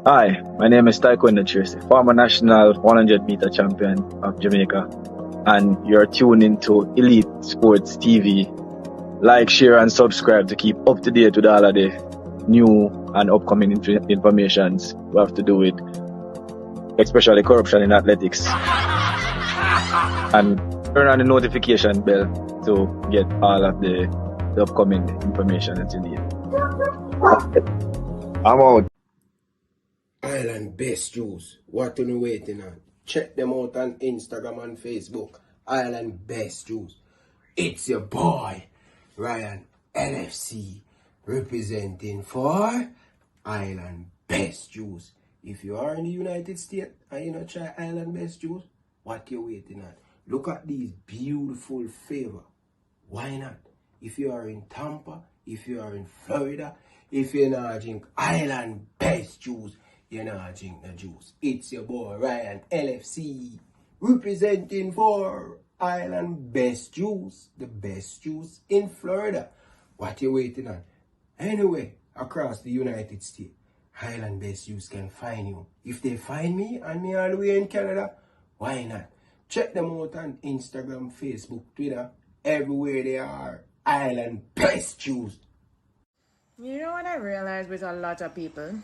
Hi, my name is Taekwondo Tracy, former national 100-meter champion of Jamaica, and you're tuned into Elite Sports TV. Like, share, and subscribe to keep up to date with all of the new and upcoming informations we have to do with, especially corruption in athletics. And turn on the notification bell to get all of the upcoming information that you need. I'm out. Island Best Juice. What are you waiting on? Check them out on Instagram and Facebook. Island Best Juice. It's your boy, Ryan LFC, representing for Island Best Juice. If you are in the United States and you not try Island Best Juice, what you waiting on? Look at these beautiful flavor. Why not? If you are in Tampa, if you are in Florida, if you not drink Island Best Juice, you not drink the juice. It's your boy Ryan LFC, representing for Island Best Juice, the best juice in Florida. What you waiting on? Anyway, across the United States, Island Best Juice can find you. If they find me and me all the way in Canada, why not? Check them out on Instagram, Facebook, Twitter, everywhere they are. Island Best Juice. You know what I realized with a lot of people?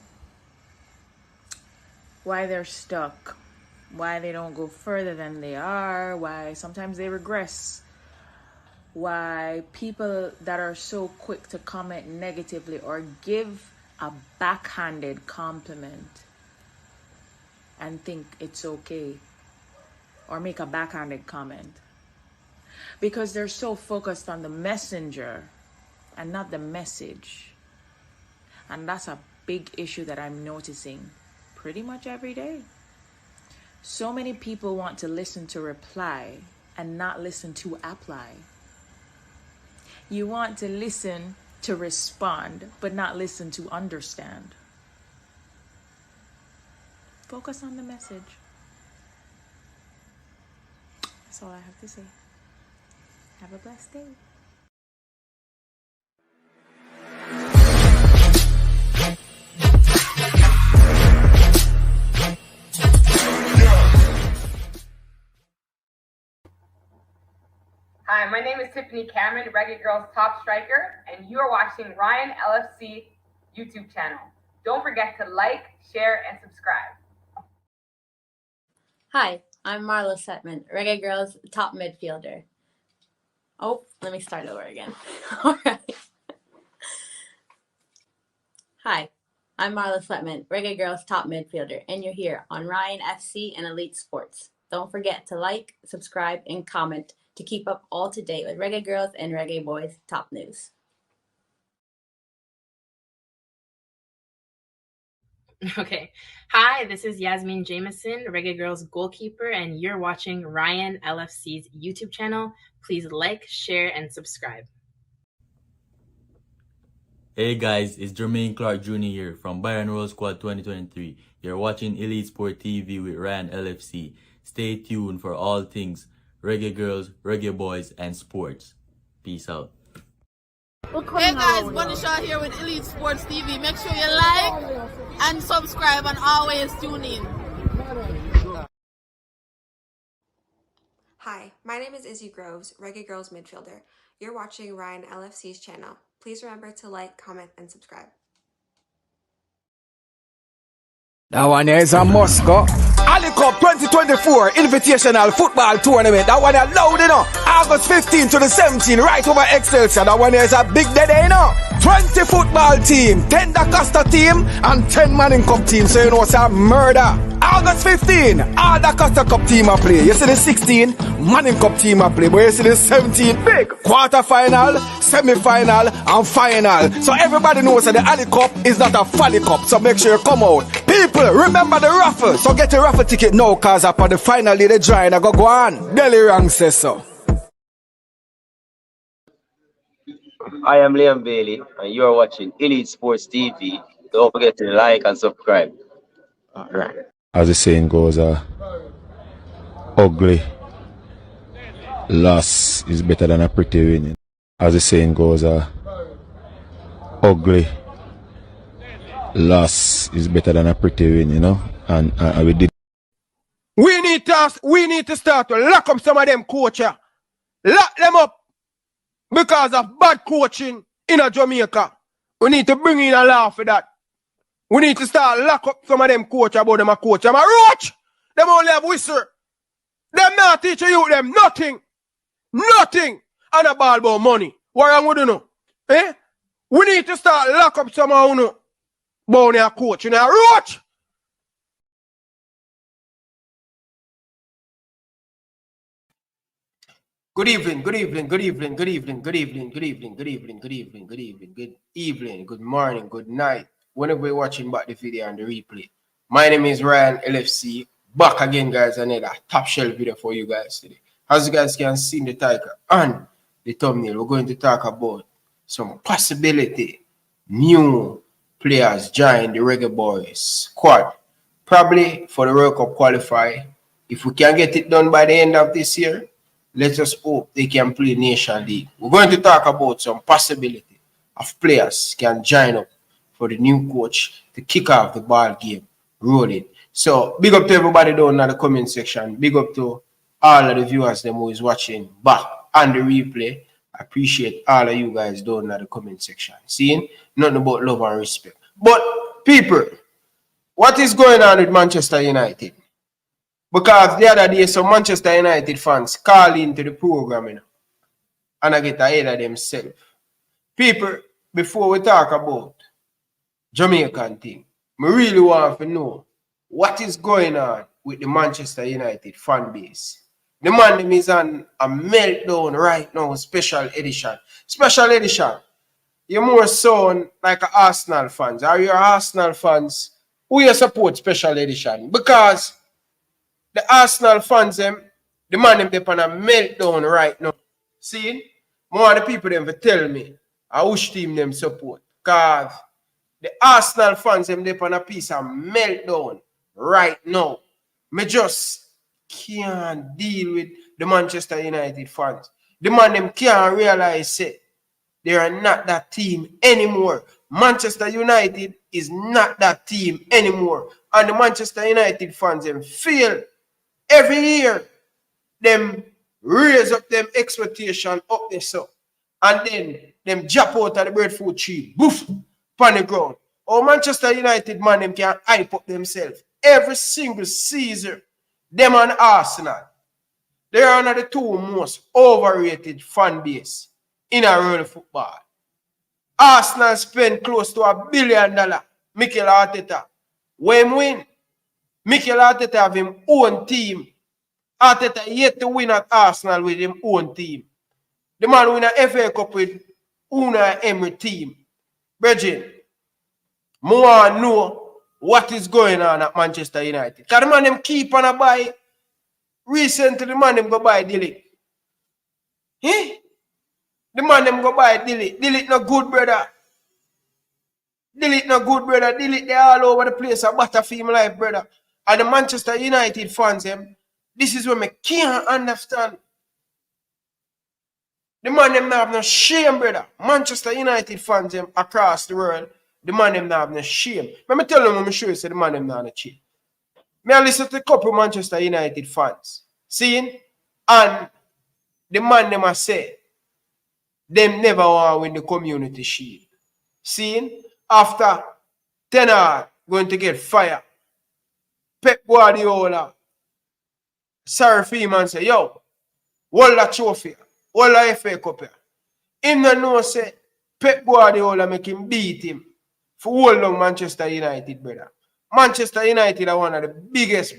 Why they're stuck, why they don't go further than they are, why sometimes they regress, why people that are so quick to comment negatively or give a backhanded compliment and think it's okay, or make a backhanded comment, because they're so focused on the messenger and not the message. And that's a big issue that I'm noticing pretty much every day. So many people want to listen to reply and not listen to apply. You want to listen to respond, but not listen to understand. Focus on the message. That's all I have to say. Have a blessed day. Hi, my name is Tiffany Cameron, Reggae Girls top striker, and you are watching Ryan LFC YouTube channel. Don't forget to like, share, and subscribe. Hi, I'm Marla Setman, Reggae Girls top midfielder. Oh, let me start over again. All right. Hi, I'm Marla Setman, Reggae Girls top midfielder, and you're here on Ryan FC and Elite Sports. Don't forget to like, subscribe, and comment to keep up all to date with Reggae Girls and Reggae Boys top news. Okay. Hi, this is Yasmin Jameson, Reggae Girls goalkeeper, and you're watching Ryan LFC's YouTube channel. Please like, share, and subscribe. Hey guys, it's Jermaine Clark Jr. here from Bayern Roll Squad 2023. You're watching Elite Sport TV with Ryan LFC. Stay tuned for all things Reggae Girls, Reggae Boys, and sports. Peace out. Hey guys, Bunny Shaw here with Elite Sports TV. Make sure you like and subscribe and always tune in. Hi, my name is Izzy Groves, Reggae Girls midfielder. You're watching Ryan LFC's channel. Please remember to like, comment, and subscribe. That one here is a Moscow. Ali Cup 2024 Invitational Football Tournament. That one is loud, you know. August 15 to the 17th, right over Excelsior. That one here is a big day, you know. 20 football team, 10 Da Costa team, and 10 Manning Cup team. So you know it's a murder. August 15, all Da Costa Cup team a play. You see the 16, Manning Cup team a play. But you see the 17, big quarter-final, semi-final, and final. So everybody knows that the Ali Cup is not a Folly Cup. So make sure you come out. People, remember the raffle. So get your raffle ticket now, cause upon the final day, the drawing I go on. Delhi Rang says so. I am Liam Bailey, and you are watching Elite Sports TV. Don't forget to like and subscribe. All right. As the saying goes, ugly loss is better than a pretty winning. As the saying goes, ugly loss is better than a pretty win, you know. And we did. We need to start to lock up some of them coaches. Lock them up because of bad coaching in a Jamaica. We need to bring in a law for that. We need to start lock up some of them coaches about them a coach. I'm a roach. Them only have whistle. Them not teach you them nothing. Nothing. And a ball about money. What wrong with you know? Eh? We need to start lock up some of you about a coach. You know, a roach. Good evening, good evening, good evening, good evening, good evening, good evening, good evening, good evening, good evening, good evening, good morning, good night. Whenever you're watching back the video and the replay. My name is Ryan LFC. Back again, guys, another top shelf video for you guys today. As you guys can see in the title and the thumbnail, we're going to talk about some possibility new players join the Reggae Boys squad. Probably for the World Cup qualify. If we can get it done by the end of this year, let us hope they can play Nation League. We're going to talk about some possibility of players can join up for the new coach to kick off the ball game, rolling. So big up to everybody down in the comment section. Big up to all of the viewers them who is watching back on the replay. I appreciate all of you guys down in the comment section. Seeing nothing about love and respect. But people, what is going on with Manchester United? Because the other day, some Manchester United fans call into the program, you know, and I get ahead of themselves. People, before we talk about Jamaican thing, I really want to know what is going on with the Manchester United fan base. The man is on a meltdown right now, special edition. Special edition. You're more so like an Arsenal fans. Are you Arsenal fans? Who you support special edition? Because the Arsenal fans, the man them on a meltdown right now. See? More of the people them tell me which team them support. Because the Arsenal fans them on a piece of meltdown right now. Me just can't deal with the Manchester United fans. The man them can't realize it. They are not that team anymore. Manchester United is not that team anymore. And the Manchester United fans them feel every year, them raise up them expectation up there so. And then them jump out of the breadfruit tree, boof, on the ground. Oh, Manchester United man, them can hype up themselves. Every single season, them and Arsenal, they are one of the two most overrated fan base in a world of football. Arsenal spend close to $1 billion. Mikel Arteta, when win, Mikel Arteta have his own team. Arteta yet to win at Arsenal with his own team. The man win a FA Cup with Unai Emery team. Bridget, more know what is going on at Manchester United. Because the man them keep on a buy. Recently, the man them go buy Dilly. Eh? The man them go buy Dilly. Dilly no good, brother. Dilly no good, brother. Dilly they all over the place. A battlefield life, brother. And the Manchester United fans, this is what I can't understand. The man them have no shame, brother. Manchester United fans across the world, the man them have no shame. Let me tell them, I'm sure you say the man them not no chill. Me I listen to a couple Manchester United fans. Seeing? And the man them I say, them never want to win the Community Shield. Seeing? After 10 hours going to get fired. Pep Guardiola, sorry for him and say, yo, hold that trophy, hold that FA Cup here. Him no know say Pep Guardiola make him beat him for hold on Manchester United, brother. Manchester United are one of the biggest.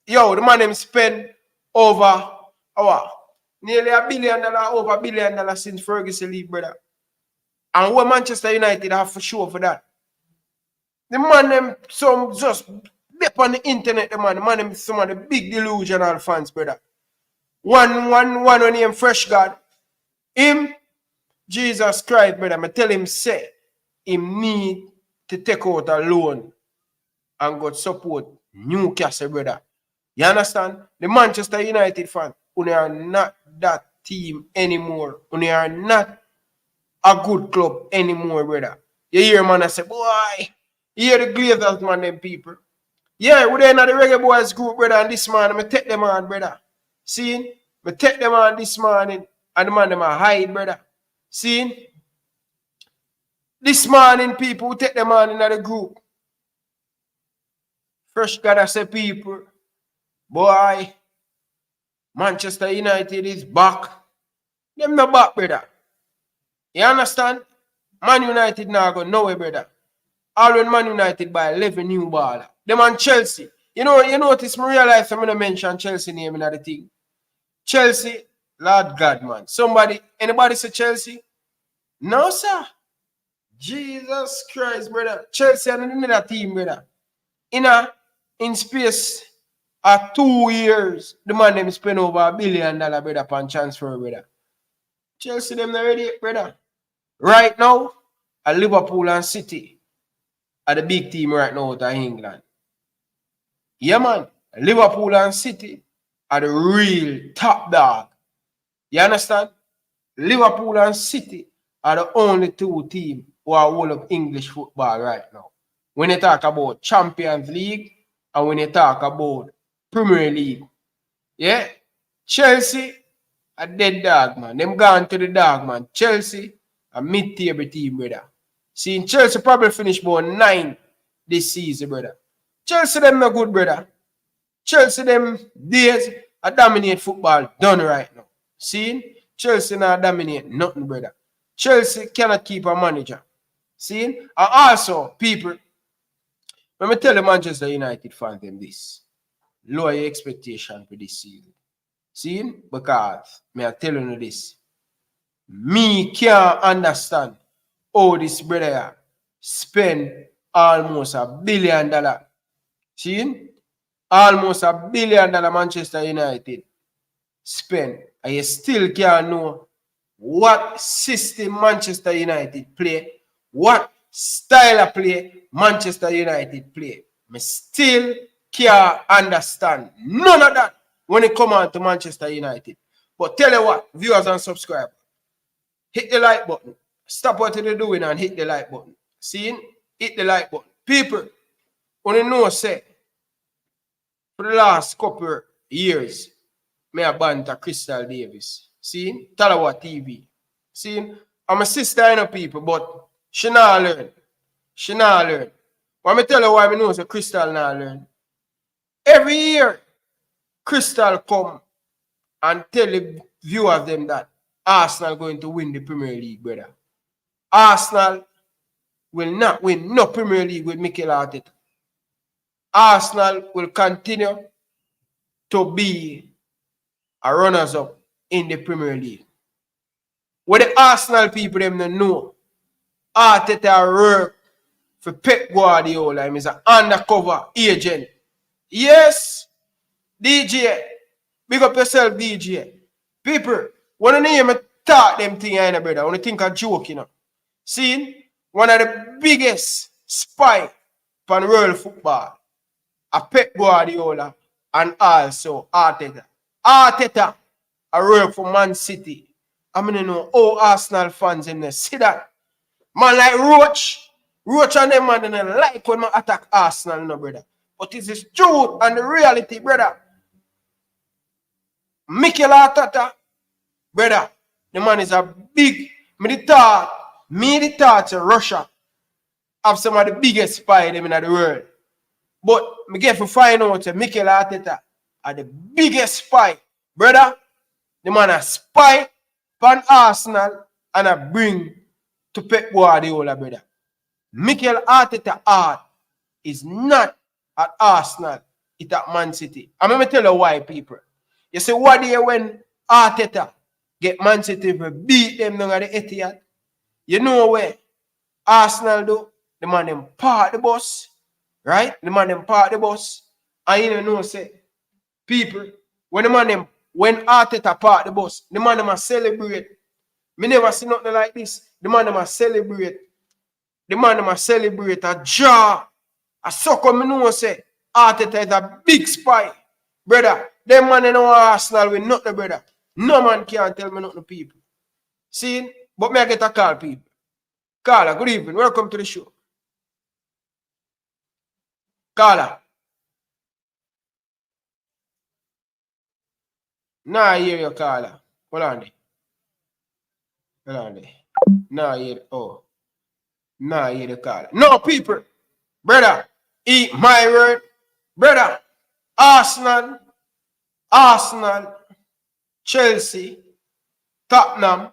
Yo, the man them spend over nearly $1 billion, over $1 billion since Ferguson league, brother. And what Manchester United have for sure for that. The man them some just up on the internet, the man them some of the big delusional fans, brother. One name Fresh God. Him, Jesus Christ, brother. I tell him say him need to take out a loan and go support Newcastle, brother. You understand? The Manchester United fan, we are not that team anymore. We are not a good club anymore, brother. You hear man I say, boy, Hear the Glazers, man, them people. Yeah, we're in the Reggae Boys group, brother, and this morning, I take them on, brother. See? I take them on this morning, and the man, them a hide, brother. See? This morning, people, we take them on in the group. First, gotta say, people, boy, Manchester United is back. Them not back, brother. You understand? Man United now go nowhere, brother. All when Man United buy 11 new baller. Them on Chelsea. You notice me realize I'm gonna mention Chelsea name in the thing. Chelsea, Lord God, man. Anybody say Chelsea? No, sir. Jesus Christ, brother. Chelsea and another team, brother. In space of 2 years, the man them spend over $1 billion, brother, upon transfer, brother. Chelsea them not ready, brother. Right now, Liverpool and City are the big team right now out of England. Yeah, man. Liverpool and City are the real top dog. You understand? Liverpool and City are the only two teams who are all of English football right now. When you talk about Champions League and when you talk about Premier League. Yeah? Chelsea a dead dog, man. Them gone to the dog, man. Chelsea a mid-table team, brother. See, Chelsea probably finish about 9 this season, brother. Chelsea them not good, brother. Chelsea them days a dominate football done right now. See? Chelsea not dominate nothing, brother. Chelsea cannot keep a manager. See? And also, people, let me tell the Manchester United fans them this. Lower your expectation for this season. See? Because me I tell you this. Me can't understand how this brother spend almost $1 billion. See? Almost $1 billion Manchester United spend. And you still can't know what system Manchester United play, what style of play Manchester United play. Me still can't understand none of that when it come on to Manchester United. But tell you what, viewers and subscribers, hit the like button. Stop what you're doing and hit the like button. See? Hit the like button. People, when you know, say, for the last couple years, me a banter Crystal Davis. See? Talawa TV. See? I'm a sister, I know people, but she not learn. She not learn. When me tell her why me know so Crystal not learn. Every year, Crystal come and tell the viewers them that Arsenal going to win the Premier League, brother. Arsenal will not win no Premier League with Mikel Arteta. Arsenal will continue to be a runners-up in the Premier League. What the Arsenal people them don't know, Arteta work for Pep Guardiola. He's an undercover agent. Yes, DJ. Big up yourself, DJ. People, when you hear me talk them thing, brother, when you think a joke, you know. See, one of the biggest spy on world football, a Pep Guardiola and also Arteta. Arteta, I work for Man City. I mean, know all Arsenal fans in there. See that? Man like Roach and them man, they like when I attack Arsenal, no, brother. But it's the truth and the reality, brother. Mikel Arteta, brother, the man is a big, me the thought to Russia have some of the biggest spy them in the world. But me get to find out that Mikel Arteta are the biggest spy. Brother, the man a spy on Arsenal and a bring to Pep Guardiola, brother. Mikel Arteta art is not at Arsenal, it's at Man City. I'm going to tell you why, people. You see, what day when Arteta get Man City to beat them down at the Etihad, you know where Arsenal do? The man them park the bus, right? The man them park the bus. And you know, say, people, when Arteta park the bus, the man them a celebrate. Me never see nothing like this. The man them a celebrate. The man them a celebrate a jar. A sucker me know say Arteta is a big spy. Brother, them man in our Arsenal with nothing, brother. No man can tell me nothing, people. See? But me I get a call, people. Caller, good evening. Welcome to the show. Caller. Nah, I hear you, caller. Hold on there. Hold on there. Nah, I hear. Oh. Nah, I hear the caller. No, people. Brother. Eat my word. Brother. Arsenal. Chelsea. Tottenham.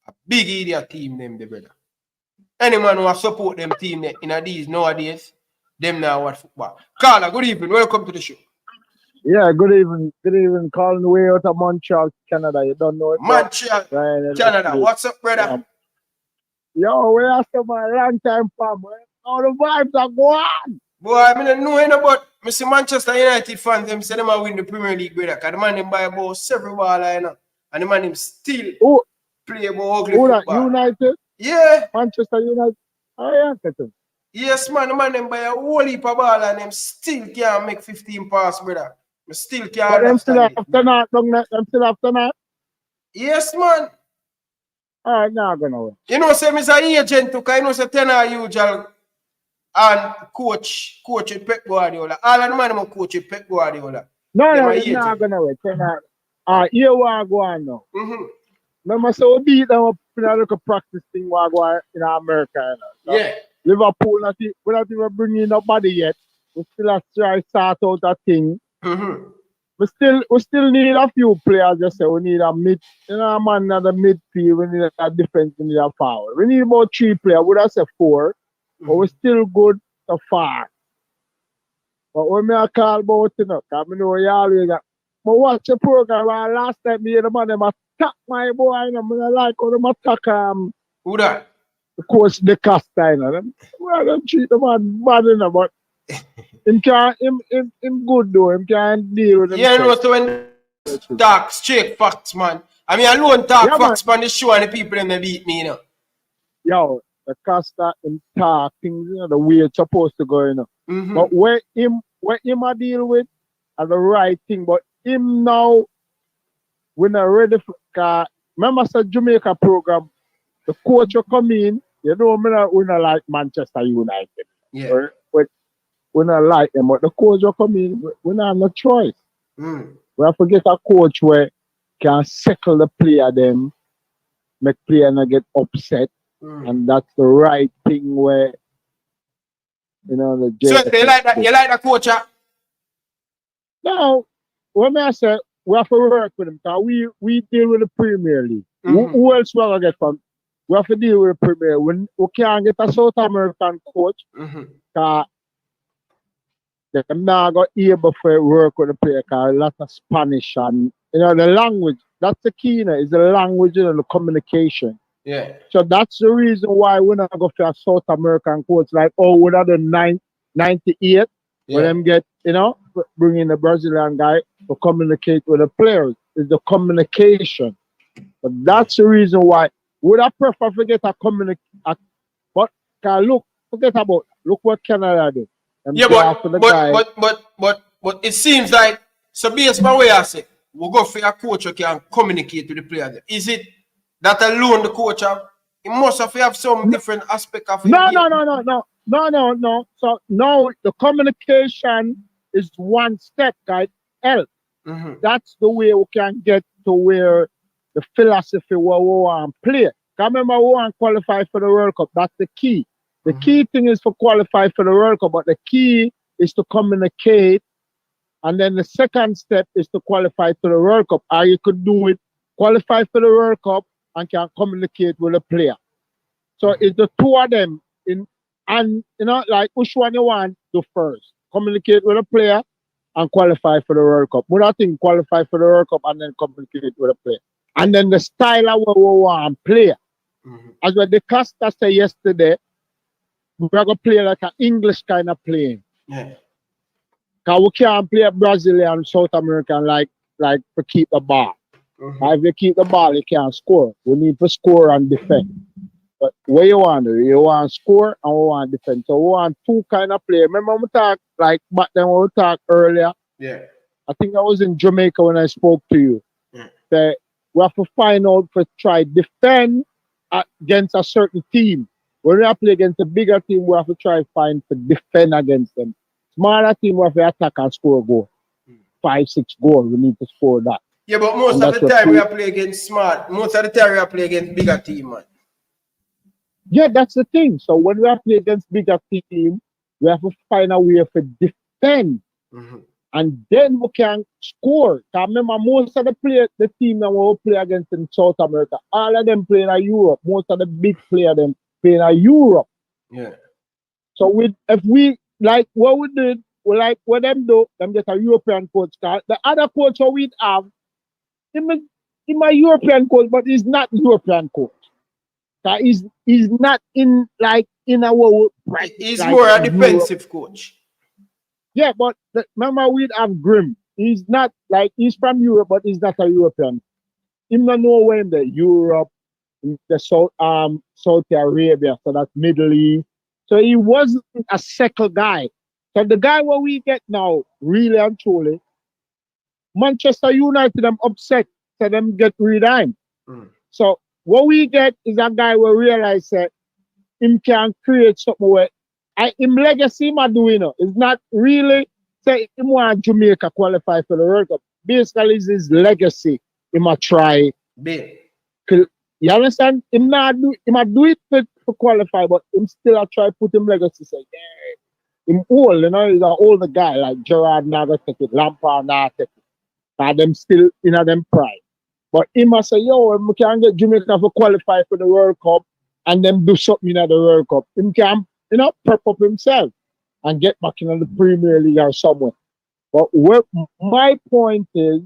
A big idiot team, them, the brother. Any man who support them team in these nowadays, them now watch football. Carla, good evening. Welcome to the show. Yeah, good evening. Good evening. Calling the way out of Montreal, Canada. You don't know it. Montreal, Canada. What's up, brother? Yo, we are some long time fam. All the vibes are going. Boy, I don't know anything about I see Manchester United fans, them say them will win the Premier League, brother. Because the man them buy about several ball, you know. And the man them still play about ugly football. That, United? Yeah. Manchester United? Oh, yeah, Captain. Yes, man. The man them buy a whole heap of ball and them still can't make 15 passes, brother. I still can't but understand them still have tonight? Yes, man. All right, now I'm going to win. You know, say Mr. Agent, because you know, say Tenor usual and coach with Pep Guardiola. All of the man coach with Pep Guardiola. No, it's not going to win. Tenor. Here we are going now. Remember, so we beat them up in a little practice thing while going in America. You know? So yeah. Liverpool, we not even bringing nobody yet. We still have to try to start out that thing. We still need a few players. Just say we need a mid, a man at the midfield. We need a defense. We need a forward. We need about 3 players. We would have said 4, but we're still good so far. But when I call about it, because I know you always got. But watch the program. Last time me and the man them attack my boy. I like how them attack who that? The coach the Costa. Them treat the man bad enough, but. Him good though. Him can deal with him. Yeah, no, so when talk straight facts, man. I mean, alone talk facts on the show and the people them beat me, you know. Yo, the Costa him talk things, the way it's supposed to go, you know. But where him I deal with are the right thing. But him now, we're not ready for. Remember, the Jamaica program, the coach will come in. You know, we're not like Manchester United. Yeah. Right? We not like them, but the coach will come in. We not have no choice. We have to get a coach where can settle the player them, make player not get upset, and that's the right thing where the. So they like that. You like the coach? No, when I say we have to work with them, because we deal with the Premier League. Who else will I get from? We have to deal with the Premier League. We can't get a South American coach. Because they're not going to be able to work with the player because a lot of Spanish and the language. That's the key, is the language and the communication. Yeah. So that's the reason why we're not going for a South American coach like we had the 98 when them get bring in the Brazilian guy to communicate with the players. It's the communication. But that's the reason why would I prefer to get a but look what Canada did. Yeah, but it seems like, so based on what I say, we'll go for a coach who can communicate with the players. Is it that alone the coach he must have some different aspect of it? No. So now the communication is one step, guys. That's the way we can get to where the philosophy where we want to play. Remember, we want to qualify for the World Cup. That's the key. The key thing is to qualify for the World Cup, but the key is to communicate. And then the second step is to qualify for the World Cup. Or you could do it, qualify for the World Cup and can communicate with the player. So it's the two of them. Like which one you want to do first? Communicate with the player and qualify for the World Cup. But I think qualify for the World Cup and then communicate with the player. And then the style of what we want to play. As what the Costa said yesterday, we're going to play like an English kind of playing. Yeah. Because we can't play Brazilian, South American like to keep the ball. If you keep the ball, you can't score. We need to score and defend. But what you want to do? You want to score and we want to defend. So we want 2 kind of play. Remember we talked like back then when we talked earlier? Yeah. I think I was in Jamaica when I spoke to you. That we have to find out to try defend against a certain team. When we play against a bigger team, we have to try to find to defend against them. smaller team where we attack and score a goal. 5-6 goals, we need to score that. Yeah, but most of the time we are playing against smart. Most of the time we are playing against bigger team, man. Yeah, that's the thing. So when we are playing against bigger team, we have to find a way to defend. And then we can score. Because remember, most of the team that we play against in South America, all of them playing in Europe. Most of the big players them playing in Europe. Yeah. So if we like what we did, we like what them do, them get a European coach. The other coach that we have, he's a European coach, but he's not European coach. He's not in our he's like, more a defensive coach. Yeah, but remember we'd have Grimm. He's not like he's from Europe, but he's not a European. He don't know where in the Europe, in the Saudi Arabia, so that's Middle East. So he wasn't a second guy. So the guy what we get now, really and truly, Manchester United them upset, so them get rid of him. So what we get is a guy who realize that him can create something where him legacy him doing it. It's not really say him want Jamaica qualify for the World Cup. Basically it's his legacy. Him a try. You understand? Him do it for qualify, but him still a try put him legacy. Say, yeah, him old, you know, he's an older guy like Gerrard not gonna take it, Lampard not take it. And them still in them pride. But him a say, yo, we can get Jamaica for qualify for the World Cup and then do something in the World Cup. Him can, prep up himself and get back in the Premier League or somewhere. But my point is,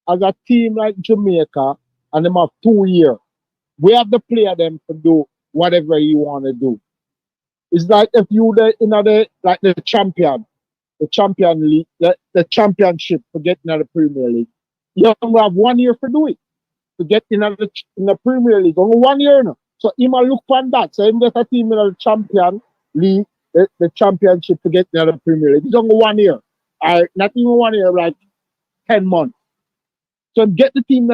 as a team like Jamaica, and them have 2 years, we have the player them to do whatever you want to do. It's like if you the champion league, the championship to get in the Premier League. You have 1 year to do it. To get in the Premier League. Only 1 year now. So he might look for that. So he get a team in the champion league, the championship to get in the Premier League. It's only 1 year. Not even 1 year, like 10 months. So get the team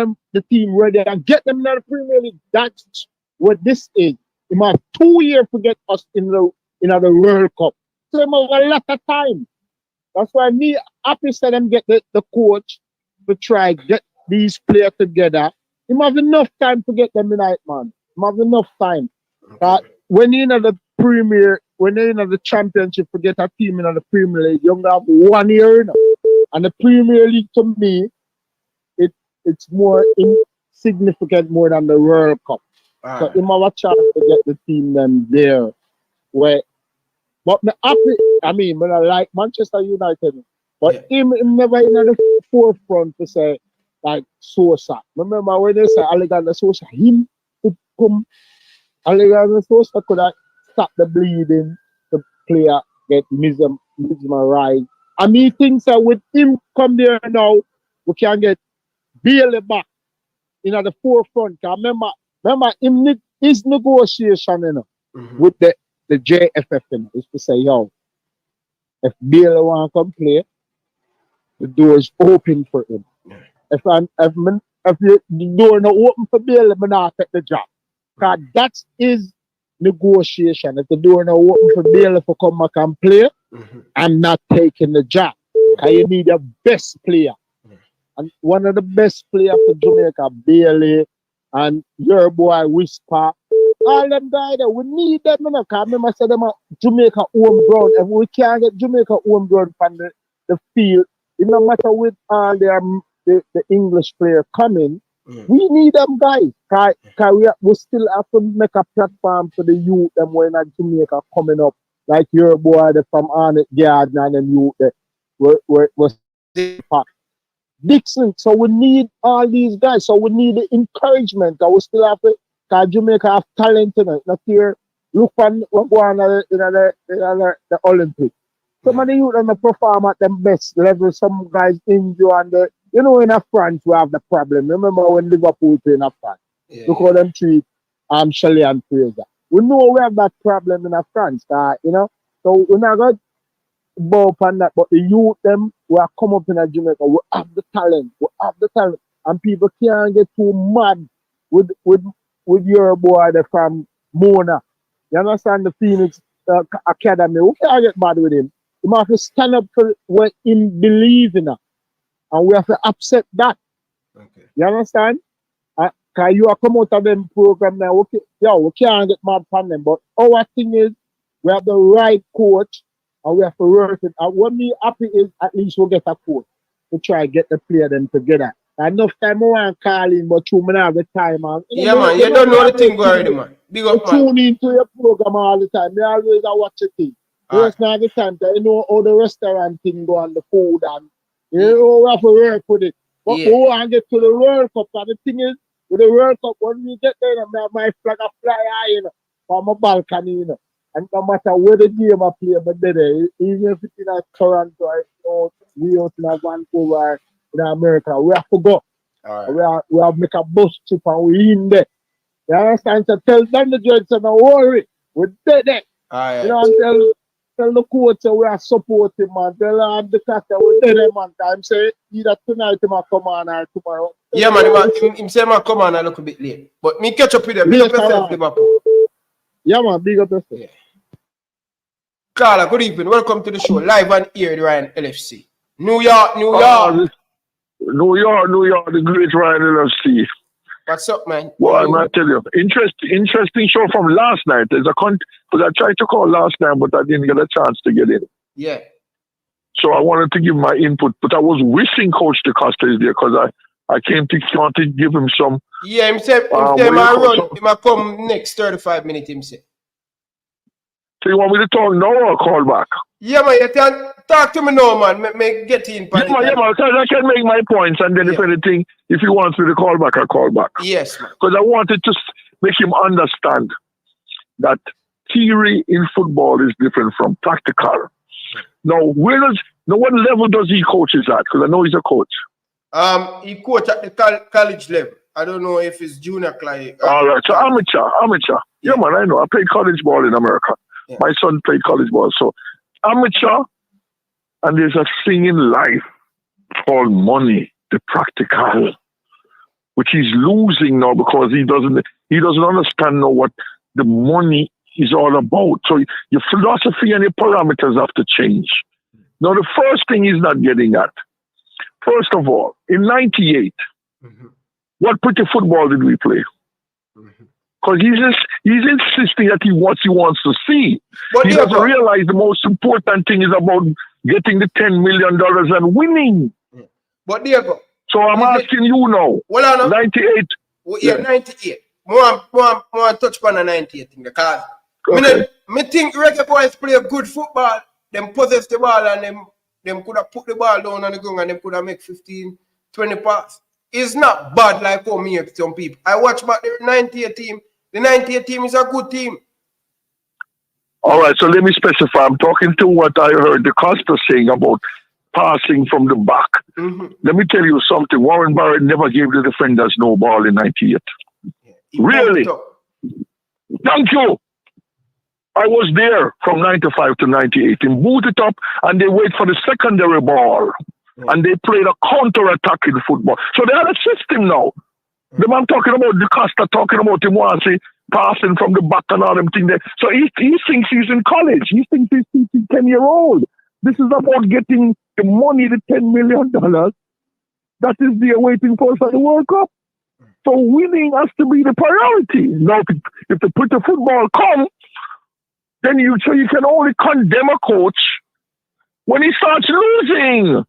ready and get them in the Premier League. That's what this is. He might have 2 years to get us in the World Cup. So he might have a lot of time. That's why me happy to them get the coach to try get these players together. He might have enough time to get them in it, man. He might have enough time. When you're in the Premier, when you're in the championship to get a team in the Premier League, you have 1 year now. And the Premier League to me, it's more insignificant more than the World Cup. So he might have a chance to get the team them there. But me happy, I like Manchester United. But him never in the forefront to say, like, Sosa. Remember when they say Alexander Sosa, him could come. Alexander Sosa could have stopped the bleeding, the player get mesmerized. And me think that with him come there now, we can get Bailey back in the forefront. Remember his negotiation, with the JFF, is to say, yo, if Bailey want to come play, the door is open for him. If the door not open for Bailey, I'm not take the job. Because that's his negotiation. If the door not open for Bailey to come back and play, I'm not taking the job. Because you need the best player. And one of the best players for Jamaica, Bailey, and your boy Whisper, all them guys there, we need them. Because I remember I said them are Jamaica home ground. If we can't get Jamaica home ground from the field, it no matter with all the English player coming, we need them guys. Because we still have to make a platform for the youth them when at Jamaica coming up. Like your boy from Arnett Garden and them youth there. We're Dixon, so we need all these guys. So we need the encouragement. We still have to, because Jamaica have talent in it. Not here, look on what go on the Olympics. Some of the youth and the perform at the best level. Some guys injure and in France we have the problem. Remember when Liverpool play in France? Look how them treat Shelley and Fraser. We know we have that problem in France, so we're not going to bow upon that, but the youth them who are come up in Jamaica, we have the talent, and people can't get too mad with your boy from Mona. You understand the Phoenix Academy? We can't get mad with him. He have to stand up for what him believe in. And we have to accept that. Okay. You understand? Because you are come out of them program now. Okay, we can't get mad from them. But our thing is, we have the right coach and we have to work it. And what me happy is, at least we'll get a coach to try and get the player them together. Enough time I want to call in, but you may have the time. Man. Yeah, man, you don't know the thing already, man. Big up, man. Tune into your program all the time. I always watch the thing. There's not the time that you know how the restaurant thing go on the food and you know we have to work with it. But we want to get to the World Cup. And the thing is, with the World Cup, when we get there, I have my flag a fly high, you know, from my balcony, you know. And no matter where the game I play, but there, even if it's in Toronto, or we out in Vancouver, in America, we have to go. Right. We have to make a bus trip and we in there. You understand? So tell them the judge, so don't worry. We're there. Right. You know, and tell the coach that we are supporting, man. Tell the captain we're there, man. I'm saying either tonight he might come on or tomorrow. Yeah, man. He say he might come on a little bit late. But me catch up with them. Big up yourself, Liverpool. Yeah, man. Big up yourself. Yeah. Carla, good evening. Welcome to the show. Live and here, the Ryan LFC. New York. New York, the great Ryan LFC. What's up, man? Well, I'm going to tell you, interesting show from last night. Because I tried to call last night, but I didn't get a chance to get in. Yeah. So I wanted to give my input, but I was wishing Coach DeCosta is there because I came to want to give him some. Yeah, him say he might come next 35 minutes, him say. So you want me to talk now or call back? Yeah, man, you can talk to me now, man. Make get in. Yeah, man, because I can make my points, and then if anything, if he wants me to call back, I'll call back. Yes, man. Because I wanted to make him understand that theory in football is different from practical. Now, what level does he coaches at? Because I know he's a coach. He coach at the college level. I don't know if it's junior client. All right, so amateur. Yeah, man, I know. I played college ball in America. Yeah. My son played college ball, so amateur, and there's a thing in life called money, the practical, which he's losing now because he doesn't understand now what the money is all about. So your philosophy and your parameters have to change. Now, the first thing he's not getting at, first of all, in '98, what pretty football did we play? Because he's insisting that what he wants to see. But he doesn't realize the most important thing is about getting the $10 million and winning. But Diego. So I'm asking you now. Well, I know. 98. Well, yeah, 98. More touch upon the 98 thing because me think reggae boys play a good football. Them possess the ball and them could have put the ball down on the ground and them could have make 15, 20 passes. It's not bad like how me some people. I watch back the 98 team. The 98 team is a good team. All right, so let me specify. I'm talking to what I heard DeCosta saying about passing from the back. Let me tell you something. Warren Barrett never gave the defenders no ball in 98. Really? Thank you. I was there from 95 to 98. They moved it up and they wait for the secondary ball. And they played a counter-attacking football. So they had a system now. The man talking about DeCosta, talking about him once, passing from the back and all them things there. So he thinks he's in college. He thinks he's 10-year-old. This is about getting the money, the $10 million. That is there waiting for us at the World Cup. So winning has to be the priority. Now, if the pretty football comes, then you can only condemn a coach when he starts losing.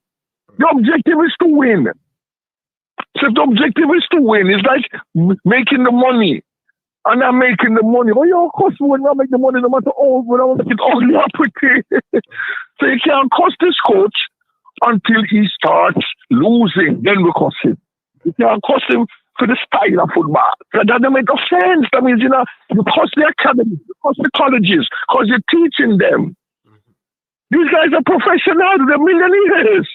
The objective is to win. So if the objective is to win, it's like making the money. And I'm making the money. Well, of course, when I make the money, no matter when I make it ugly or pretty. So you can't cost this coach until he starts losing. Then we cost him. You can't cost him for the style of football. That doesn't make no sense. That means, you cost the academy, you cost the colleges, because you're teaching them. These guys are professionals, they're millionaires.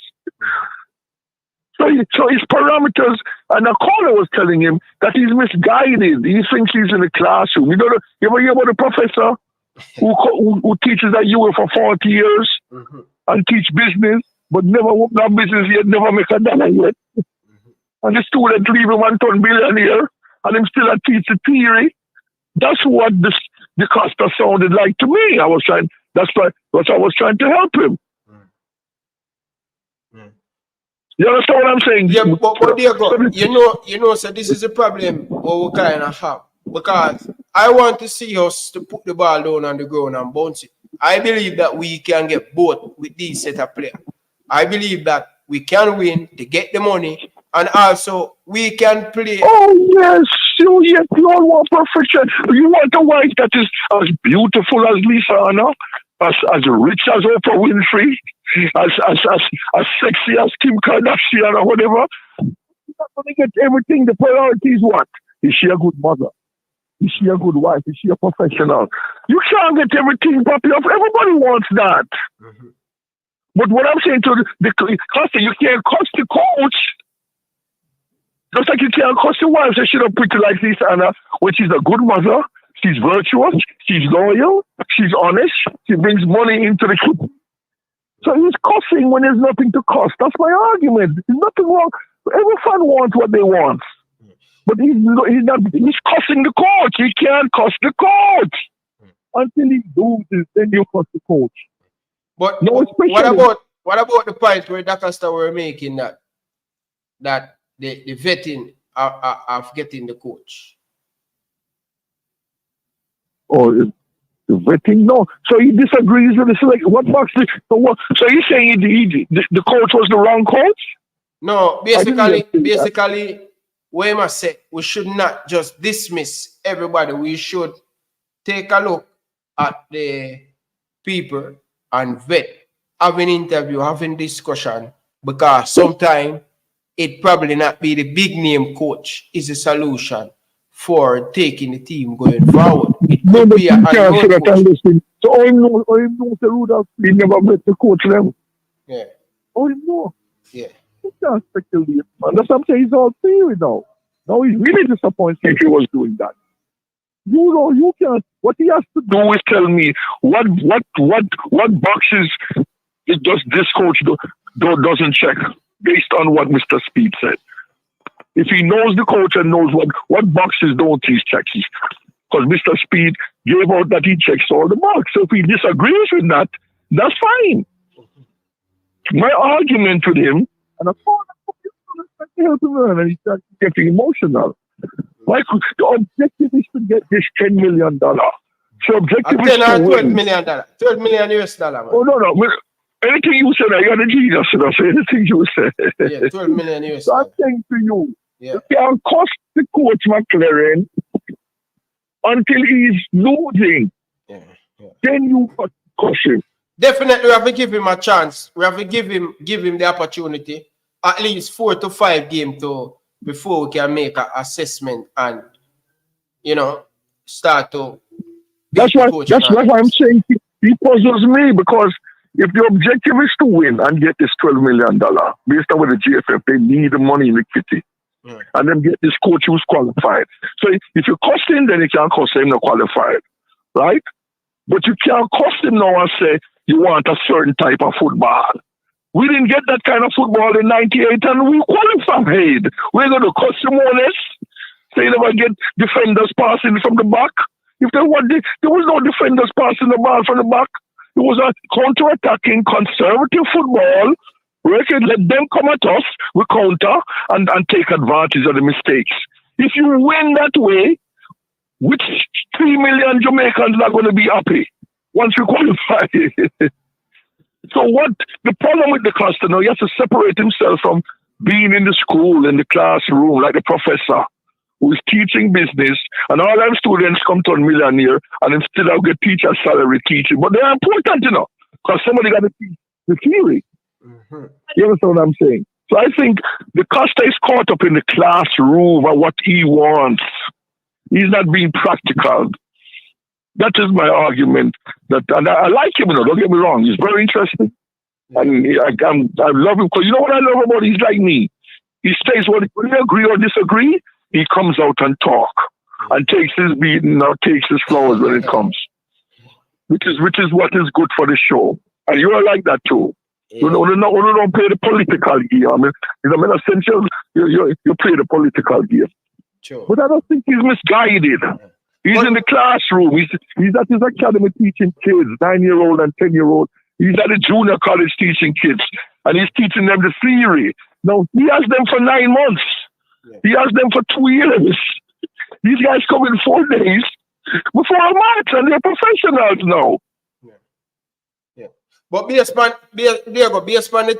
So his parameters, and a caller was telling him that he's misguided. He thinks he's in the classroom. You ever hear about a professor who teaches at UA for 40 years and teach business, but never work on business yet, never make a dollar yet. And the student leave him and turn billionaire, and him still teach the theory. That's what the DeCosta sounded like to me. That's what I was trying to help him. You understand what I'm saying? Yeah, but there you go. You know, so this is a problem what we kind of have. Because I want to see us to put the ball down on the ground and bounce it. I believe that we can get both with these set of players. I believe that we can win to get the money, and also we can play. Oh yes, you all want perfection. You want a wife that is as beautiful as Lisa Anna, as rich as Oprah Winfrey, as sexy as Kim Kardashian or whatever. You're not going to get everything. The priority is what? Is she a good mother? Is she a good wife? Is she a professional? You can't get everything popular. Everybody wants that. Mm-hmm. But what I'm saying to the Costa, you can't cost the coach. Just like you can't cost the wife. So she don't pretty like Lisa Anna, when she's a good mother, she's virtuous, she's loyal, she's honest, she brings money into the kitchen. So he's costing when there's nothing to cost. That's my argument. There's nothing wrong. Every fan wants what they want. But he's costing the coach. He can't cost the coach. Until he loses, then you cost the coach. But no, what about the point where Costa were making that the vetting of getting the coach? Oh, the vetting? No. So he disagrees with this. Like, what box? So you're saying the coach was the wrong coach? No, basically, what I say, we should not just dismiss everybody. We should take a look at the people and vet, have an interview, having discussion, because sometimes it probably not be the big name coach is a solution for taking the team going forward. It could be a coach. So I know the Rudolph, he never met the coach level. Yeah. Oh, no. Yeah. You can't speculate, man. That's what I'm saying. He's all theory now. Now he's really disappointed if he was doing that. You know, you can't. What he has to do is tell me what boxes does this coach doesn't check based on what Mr. Speed said. If he knows the coach and knows what boxes don't he check, because Mr. Speed gave out that he checks all the boxes. So if he disagrees with that, that's fine. My argument with him, and I thought I help him learn, and he started getting emotional. Like, the objective is to get this $10 million. So objective is to $12 million. $12 million US dollar. Oh, no. Anything you say, you're the genius. So anything you say. Yeah, $12 million US dollar. So I'm saying to you, yeah. You can cost the coach McClaren until he's losing. Yeah. Then you cost him. Definitely, we have to give him a chance. We have to give him the opportunity. At least 4 to 5 games before we can make an assessment and, start to. That's why I'm saying he puzzles me, because if the objective is to win and get this $12 million based on what the GFF, they need the money in the kitty. And then get this coach who's qualified. So if you cost him, then you can't cost him not qualified, right? But you can't cost him now and say you want a certain type of football. We didn't get that kind of football in 98 and we qualified. We're going to cost him more less. So you never get defenders passing from the back. If there was no defenders passing the ball from the back. It was a counter-attacking conservative football. We can let them come at us, we counter and take advantage of the mistakes. If you win that way, which 3 million Jamaicans are going to be happy once you qualify? So what the problem with the Costa now, he has to separate himself from being in the school, in the classroom, like the professor who is teaching business, and all them students come to a millionaire and instead of get teacher salary teaching. But they're important, because somebody got to teach the theory. Mm-hmm. You understand what I'm saying? So I think the Costa is caught up in the classroom and what he wants. He's not being practical. That is my argument. And I like him, don't get me wrong. He's very interesting. And I love him because you know what I love about him? He's like me. He stays when you agree or disagree, he comes out and talk and takes his beating or takes his flowers when it comes. Which is what is good for the show. And you are like that too. Yeah. You don't play the political game. I mean, in a sense, you play the political game. Sure. But I don't think he's misguided. He's in the classroom. He's at his academy teaching kids, 9-year-old and 10-year-old. He's at a junior college teaching kids. And he's teaching them the theory. No, he has them for 9 months. Yeah. He has them for 2 years. These guys come in 4 days before a match, and they're professionals now. Yeah. Yeah. But based on the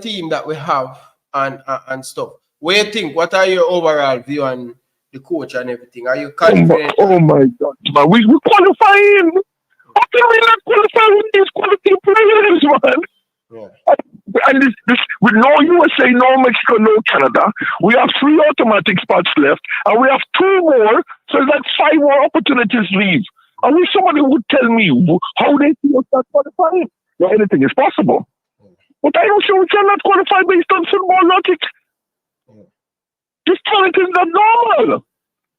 team that we have and stuff, what do you think? What are your overall view on the coach and everything? Are you confident? Oh my God, man. We qualifying. How can we not qualify with these quality players, man? Yeah. And this with no USA, no Mexico, no Canada, we have 3 automatic spots left, and we have 2 more, so that's 5 more opportunities leave. I wish somebody would tell me how they see us not qualifying. No, anything is possible. But I don't see we cannot qualify based on football logic. This talent is not normal.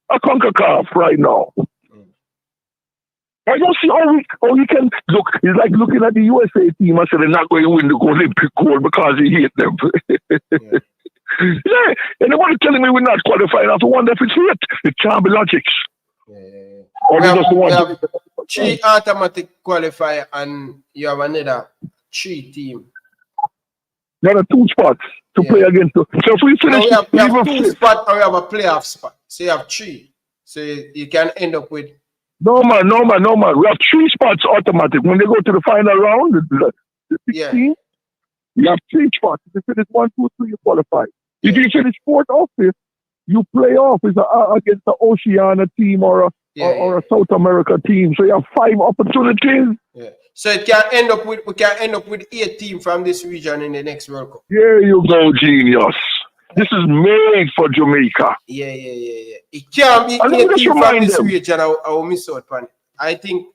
A CONCACAF right now. I don't see how we can look. It's like looking at the USA team and say they're not going to win the Olympic gold because they hate them. Yeah, anybody telling me we're not qualifying, I have to wonder if it's it. It can't be logics. Yeah. Or we have 3 automatic qualifier and you have another 3 team. There are 2 spots to play against. So if we finish, we have 2 spots or we have a playoff spot. So you have 3. So you can end up with. No man. We have 3 spots automatic. When they go to the final round, the 16, you have 3 spots. If you finish 1, 2, 3, you qualify. Yeah. If you finish 4th or 5th, you play off against the Oceania team or a South America team. So you have 5 opportunities. Yeah. So we can end up with 8 teams from this region in the next World Cup. There you go, genius. This is made for Jamaica. Yeah. It can't be 8 teams from this region. I will miss out on it. I think.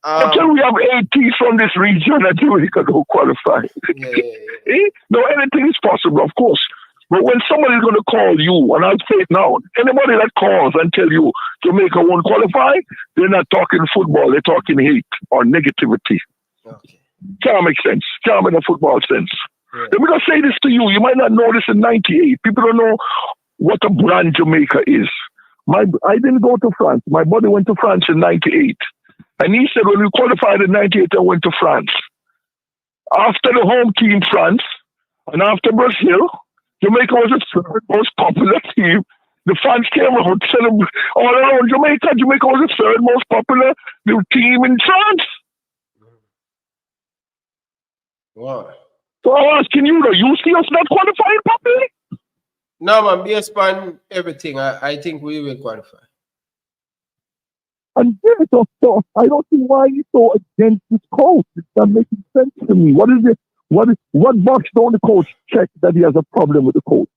Until we have 8 teams from this region, that Jamaica don't qualify. Yeah. No, anything is possible, of course. But when somebody's going to call you, and I'll say it now, anybody that calls and tell you Jamaica won't qualify, they're not talking football, they're talking hate or negativity. Okay. Can't make sense. Can't make a football sense. Yeah. Let me just say this to you. You might not know this in 98. People don't know what a brand Jamaica is. I didn't go to France. My buddy went to France in 98. And he said when we qualified in 98, I went to France. After the home team, France, and after Brazil, Jamaica was the 3rd most popular team. The fans came out all around Jamaica. Jamaica was the 3rd most popular team in France. Wow. So I'm asking you, you see us not qualifying properly? No, man, based on everything, I think we will qualify. And so I don't see why you're so against this coach. It's not making sense to me. What is it? What box don't the coach check that he has a problem with the coach?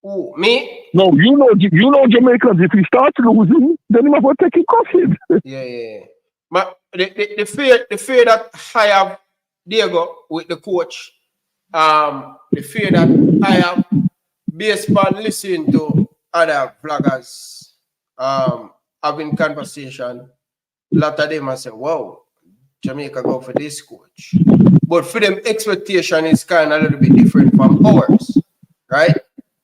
Who, me? No, you know Jamaicans. If he starts losing, then he must take him coffee. Yeah. But the fear that I have, Diego, with the coach, the fear that I have based on listening to other vloggers having conversation, a lot of them are saying, wow, Jamaica go for this coach. But for them, expectation is kind of a little bit different from ours, right?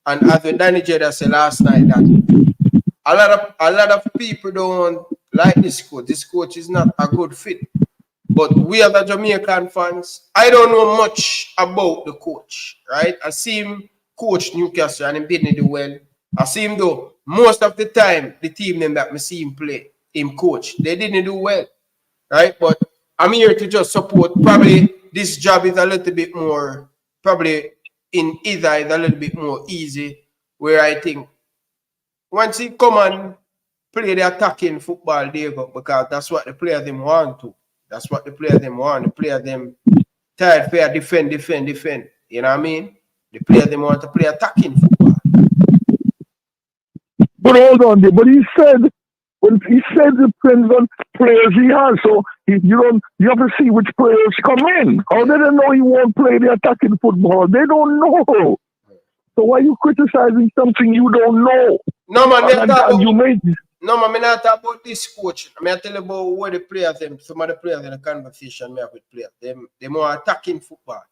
And as Danny Jeda said last night, that a lot of people don't like this coach. This coach is not a good fit. But we are the Jamaican fans. I don't know much about the coach, right? I see him coach Newcastle and he didn't do well. I see him though, most of the time, the team them that I see him play, him coach, they didn't do well, right? But I'm here to just support. Probably this job is a little bit more, probably in either is a little bit more easy, where I think once he come and play the attacking football, they go, because that's what the players them want to. That's what the players them want. The players them tired for defend. You know what I mean? The players them want to play attacking football. But hold on, but he said it depends on players he has. So you have to see which players come in. How they don't know he won't play the attacking football? They don't know. So why are you criticizing something you don't know? No man, I'm not talking about this coach. I'm tell you about what the players them. Some of the players in the conversation we have with players. They more attacking football.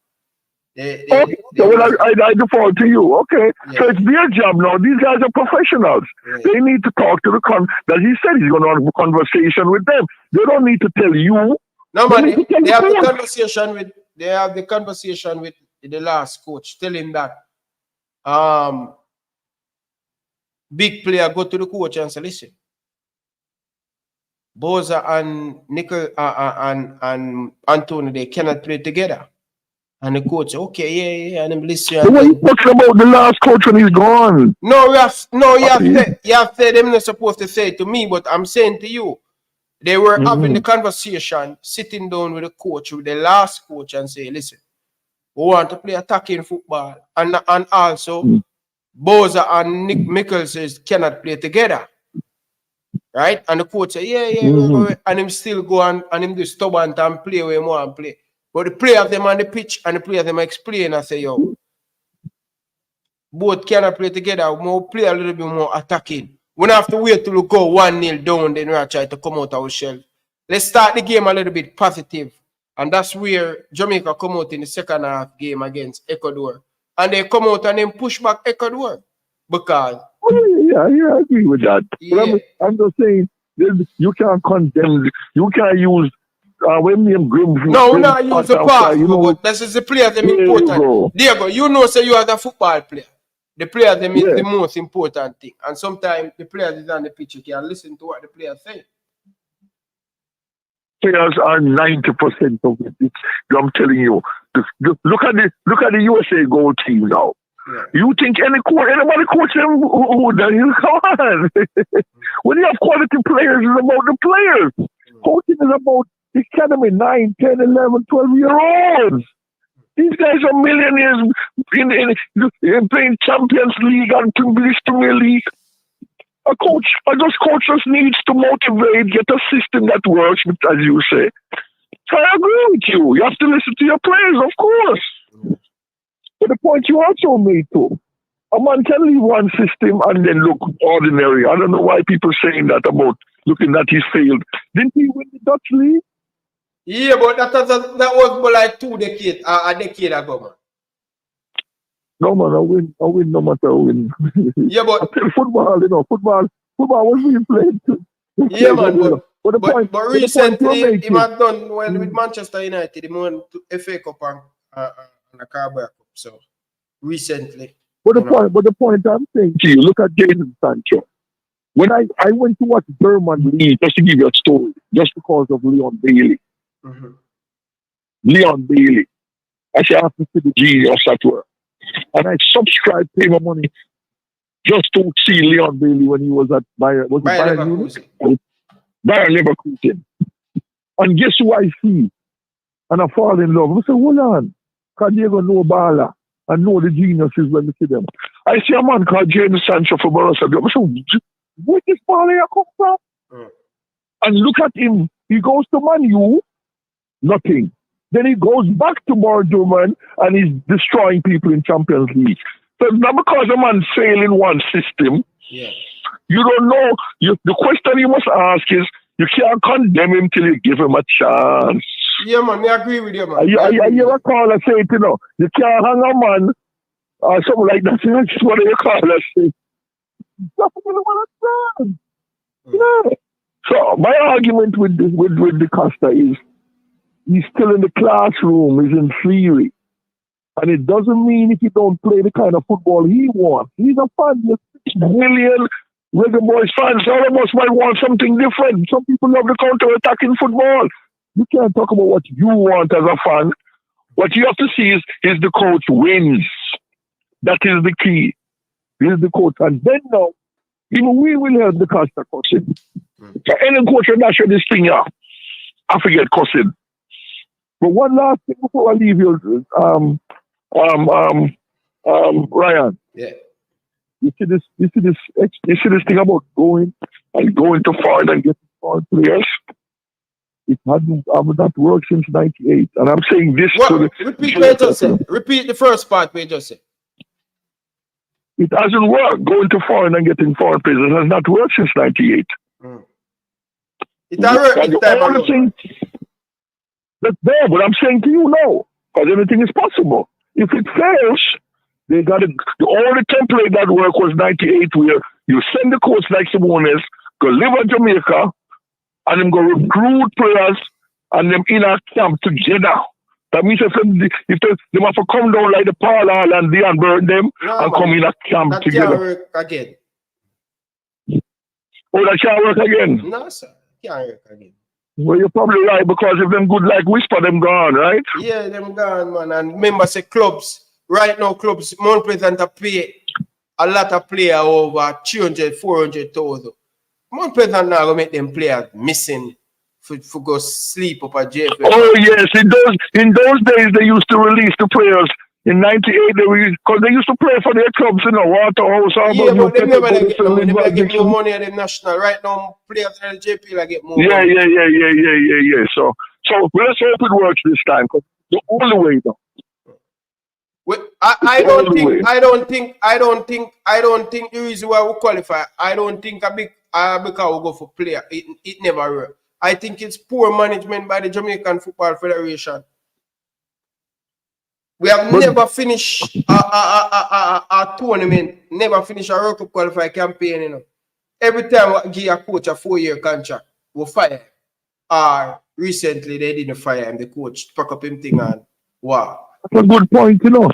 I default to you. Okay. Yeah. So it's their job now. These guys are professionals. Yeah. They need to talk to that he said he's going to have a conversation with them. They don't need to tell you. No, man. They have the conversation with the last coach, tell him that big player go to the coach and say, listen, Boza and Nickel and Anthony, they cannot play together. And the coach, okay, yeah, and I'm listening. What are you talking about the last coach when he's gone? No, you have said them not supposed to say it to me, but I'm saying to you, they were having the conversation, sitting down with the coach, with the last coach, and say, listen, we want to play attacking football, and also Boza and Nick Mikkels cannot play together. Right? And the coach said, yeah, and him still go and him do stubborn and play where he want to play. But the player of them on the pitch and the player of them explain and say, yo, both cannot play together. More play a little bit more attacking. We don't have to wait till we go 1-0 down, then we try to come out our shell. Let's start the game a little bit positive. And that's where Jamaica come out in the second half game against Ecuador. And they come out and then push back Ecuador. Because I agree with that. Yeah. I'm just saying, you can't condemn, you can't use when name Grim. No, we're not use the part, but this is the player them important. Diego, you know, say you are the football player. The player them is the most important thing. And sometimes the players is on the pitch, you can listen to what the players say. Players are 90% of it. I'm telling you. Look at the USA goal team now. Yeah. You think anybody coach them who does it? Come on. When you have quality players, it's about the players. Coaching is about the academy, 9, 10, 11, 12-year-olds. These guys are millionaires in playing Champions League and English Premier League. A coach just needs to motivate, get a system that works, as you say. So I agree with you. You have to listen to your players, of course. But the point you also made too, a man can leave one system and then look ordinary. I don't know why people saying that about looking that he failed. Didn't he win the Dutch League? Yeah, but that was like 2 decades, a decade ago, man. No, man, I win no matter win. Yeah, but I play football, football was being played too. Yeah, man, but recently he had done well with Manchester United. He won FA Cup and a Carabao Cup. So recently. But the point I'm saying to you, look at Jadon Sancho. When I went to watch German League, just to give you a story, just because of Leon Bailey. Mm-hmm. Leon Bailey. I said, I have to see the genius at work. And I subscribed, pay my money just to see Leon Bailey when he was at Bayern Leverkusen. And guess who I see? And I fall in love. I said, hold on. Because they're going to know Bala and know the geniuses when they see them. I see a man called Jadon Sancho for Borussia. I said, where this Bala come from? And look at him. He goes to Man U, nothing. Then he goes back to Bordeaux, and he's destroying people in Champions League. So not because a man fail in one system, you don't know. The question you must ask is, you can't condemn him till you give him a chance. Yeah, man, I agree with you, man. I hear a caller say it, you can't hang a man or something like that. That's what you call us. That's what I want to say. So my argument with the Costa is, he's still in the classroom, he's in theory. And it doesn't mean if you don't play the kind of football he wants. He's a fan. There's 6 million Reggae Boys fans. All of us might want something different. Some people love the counter-attacking football. You can't talk about what you want as a fan. What you have to see is the coach wins. That is the key. He's the coach. And then now, even we will have the Costa cussing. So any coach will dash this thing out. I forget cussing. But one last thing before I leave you, Ryan. Yeah. You see this thing about going to foreign and getting foreign players. It hasn't that worked since '98, and I'm saying this. Repeat the first part we just said. It hasn't worked. Going to foreign and getting foreign players, it has not worked since '98. It has worked. That's there, but I'm saying to you now, because anything is possible. If it fails, they got the only template that worked was '98, where you send the coach like Simones, go live in Jamaica, and them go recruit players and them in a camp together. That means if they have to come down like the Paul Hall and they and burn them and come in a camp that together. Can't work again. Oh, that can't work again? No, sir. Can't work again. Well, you're probably right, because if them good like Whisper, them gone, right? Yeah, them gone, man. And remember, say clubs, right now, clubs, Mount Pleasant to pay a lot of players over 300, 400,000. Mount Pleasant now going to make them players missing for go sleep up at JFL. Oh, yes. In those days, they used to release the players. In 98, because they used to play for their clubs in the Waterhouse. Yeah, but they never get no money. They never get more money at the national. Right now, players in the JPL get more money. Yeah. So let's hope it works this time, because the only way, though. I don't think the reason why we qualify, I don't think because we go for player. It never worked. I think it's poor management by the Jamaican Football Federation. We have never finished a tournament, never finished a World Cup qualifier campaign, you know. Every time we give a coach a 4-year contract, we fire. Recently they didn't fire him, the coach pack up him thing and wow. That's a good point, you know.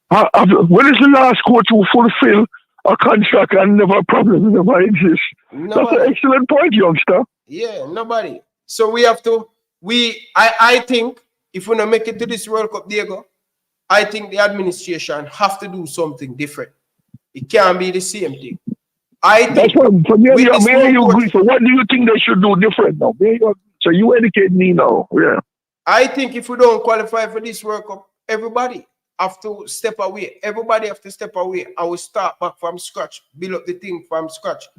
When is the last coach who fulfill a contract and never a problem never exists? Nobody. That's an excellent point, youngster. Yeah, nobody. So we have to, I think if we don't make it to this World Cup, Diego, I think the administration have to do something different. It can't be the same thing. I think. That's what, may you agree? So what do you think they should do different now? So you educate me now. Yeah. I think if we don't qualify for this World Cup, everybody have to step away. Everybody have to step away. I will start back from scratch, build up the thing from scratch,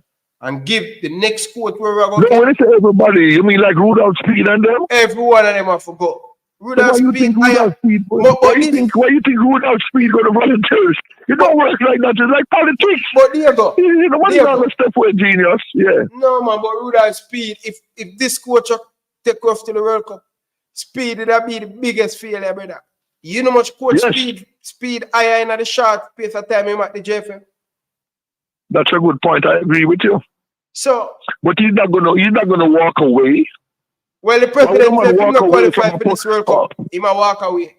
and give the next coach where we're going. No, when you say everybody, you mean like Rudolph Speed and them? Every one of them have to go. Why you think Rudolph Speed go to volunteers? You don't work like that. It's like politics. But Diego, you know what? You're a step away genius. Yeah. No man, but Rudolph Speed, if this coach take off to the World Cup, Speed would be the biggest failure, brother. You know much coach speed higher in the short pace of time him at the JFM. That's a good point. I agree with you. So, but he's not gonna walk away. Well, the president said he's not qualified for this World Cup. He might walk away.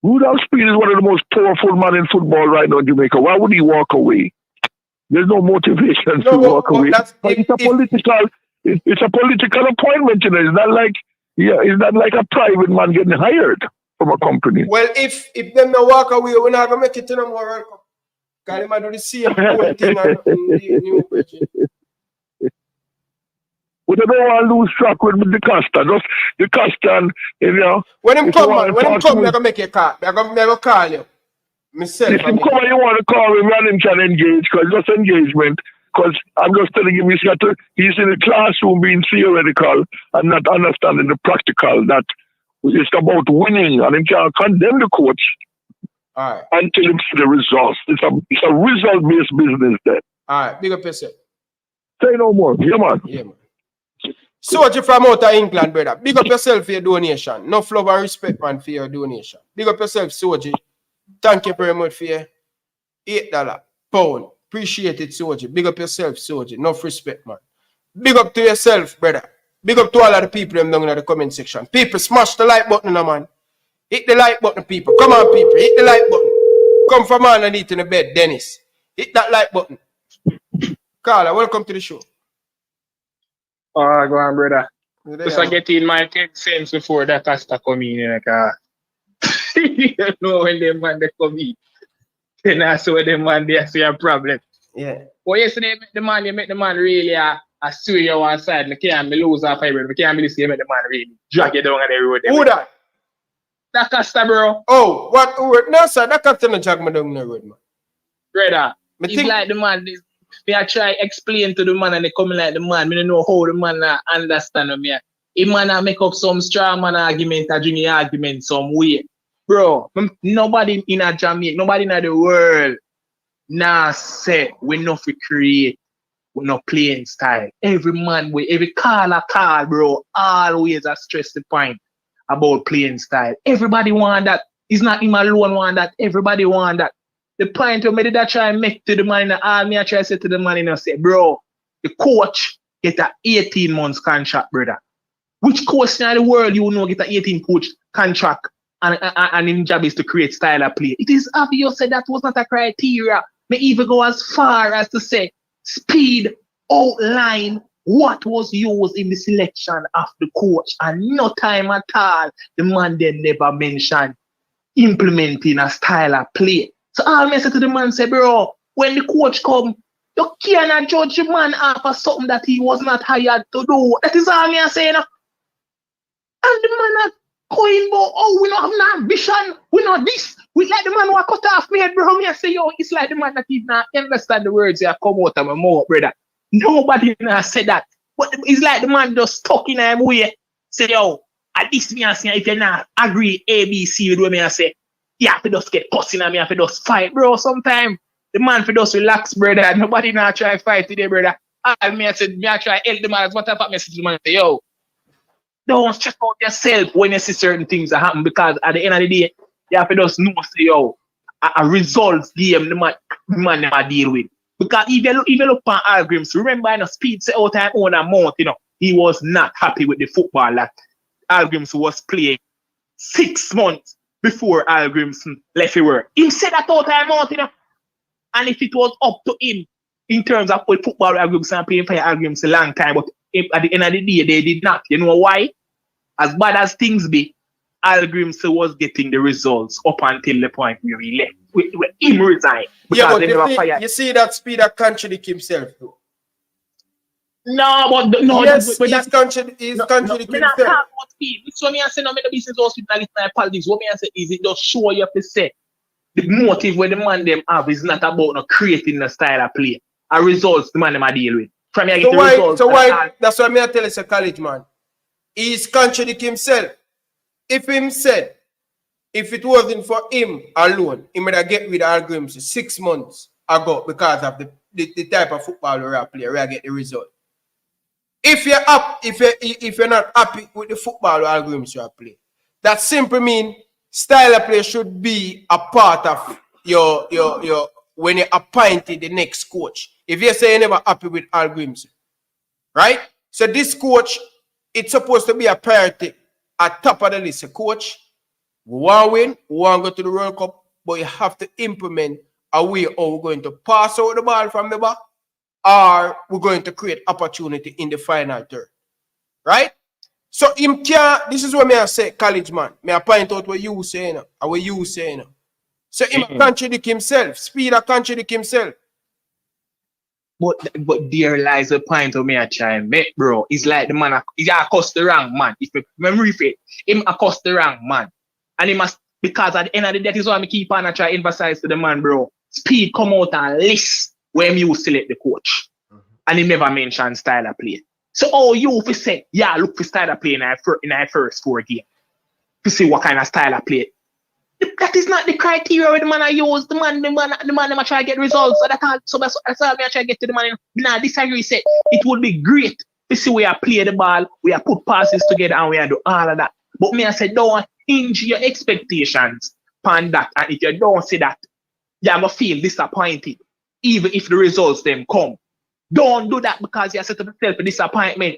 Rudolph Speed is one of the most powerful men in football right now in Jamaica. Why would he walk away? There's no motivation to walk away. It's a political appointment, you know. It's not like a private man getting hired from a company. Well, if them not walk away, we're not gonna make it to no more World Cup. Because they might do the same thing on the new question. We don't want to lose track with the Costa. Just the Costa, and, you know. When him come, they're going to make a call. They're going to call you. Myself. If him come and you want to call him, and him can engage, because that's engagement. Because I'm just telling him, he's in the classroom being theoretical and not understanding the practical, that it's about winning, and him can condemn the coach until him see the results. It's a result-based business then. All right, big up yourself. Say no more. Yeah, man. Yeah, man. Soji from out of England, brother. Big up yourself for your donation. No love and respect, man, for your donation. Big up yourself, Soji. Thank you very much for your $8 pound. Appreciate it, Soji. Big up yourself, Soji. No respect, man. Big up to yourself, brother. Big up to all of the people down in the comment section. People, smash the like button, man. Hit the like button, people. Come on, people. Hit the like button. Come from underneath in the bed, Dennis. Hit that like button. Carla, welcome to the show. Go on, brother. Just I get in my 10 cents before that Costa come in. Like, you know when them man they come in. Then I saw them man they see a problem. Yeah. Well, yesterday you make the man really swing you one side. I can't lose off everybody. I can't see you make the man really drag you down on the road. Who that? That Costa, bro. Oh, what? No, sir, that Costa no drag me down the road, man. Brother, it's like the man I try explain to the man and they come like the man. I don't know how the man understand me. He man make up some strong man argument, a junior argument some way. Bro, nobody in a Jamaica, nobody in the world say we not fi create, we not playing style. Every man, every call, bro, always a stress the point about playing style. Everybody want that. It's not him alone want that. Everybody want that. The point of me did I try and make to the man in the army, I try to say to the man, say, bro, the coach get a 18 months contract, brother. Which coach in the world you know get an 18 coach contract and his job is to create style of play? It is obvious that was not a criteria. May even go as far as to say speed outline what was used in the selection of the coach, and no time at all the man then never mentioned implementing a style of play. So all I say to the man say, bro, when the coach come, you cannot judge the man after something that he was not hired to do. That is all I say. And the man going, oh, we don't have no ambition, we not this. We like the man who cut off me head, bro. Me I say, yo, it's like the man that did not understand the words that come out of my mouth, brother. Nobody not said that. But it's like the man just stuck in him way. Say, yo, at least me I say, if you not agree ABC with what me I say, you have to just get cussing and me have to just fight, bro. Sometimes the man for just relax, brother. Nobody not try fight today, brother. Me I said, me I try help the man. As what I message the man say, yo, don't stress out yourself when you see certain things that happen, because at the end of the day, you have to just know, say, yo, a results game the man never deal with. Because if you look at Hallgrímsson, remember in a speed say out time on a month, he was not happy with the football that Hallgrímsson was playing 6 months before Hallgrímsson left the work. He said that out time out, and if it was up to him in terms of football Hallgrímsson playing for Hallgrímsson a long time, but at the end of the day, they did not. You know why? As bad as things be, Hallgrímsson was getting the results up until the point where he left. Where him resigned. Yeah, but you see that speed that contradict himself though. No, but no. Yes, he's contradict himself. Not talk about speed. So me I say no, me the business hospital is my politics. What me I say is it just show you to say the motive where the man them have is not about no creating the style of play. And results the man them a deal with. From here, so why that's why me I tell you, college man. He's contradict himself. If him said, if it wasn't for him alone, he would have get rid of Hallgrímsson 6 months ago because of the type of football we are playing, where I get the result. If you're up, if you're not happy with the football Hallgrímsson you play, that simply means style of play should be a part of your when you appointed the next coach. If you say you're never happy with Hallgrímsson, right? So this coach, it's supposed to be a priority at top of the list. A coach, we want to win, we want to go to the World Cup, but you have to implement a way how we're going to pass out the ball from the back, or we're going to create opportunity in the final third. Right? So this is what I say, college man. I point out what you saying and what you saying. So he contradict himself. Speed contradict himself. But there lies a point of me I try and make, bro. It's like the man, he accost the wrong man. If you remember it, him accost the wrong man. And he must, because at the end of the day, that is why I keep on and try to emphasize to the man, bro. Speed come out and list when you select the coach. And he never mentioned style of play. So all you if say, yeah, look for style of play in our first 4 games. To see what kind of style of play. That is not the criteria where the man I use. The man I try to get results. So that's all I try to get to the man. Now disagree said it would be great to see where I play the ball, we are put passes together and we are do all of that. But me I said don't hinge your expectations upon that. And if you don't see that, you're gonna feel disappointed. Even if the results them come. Don't do that because you set up yourself for disappointment.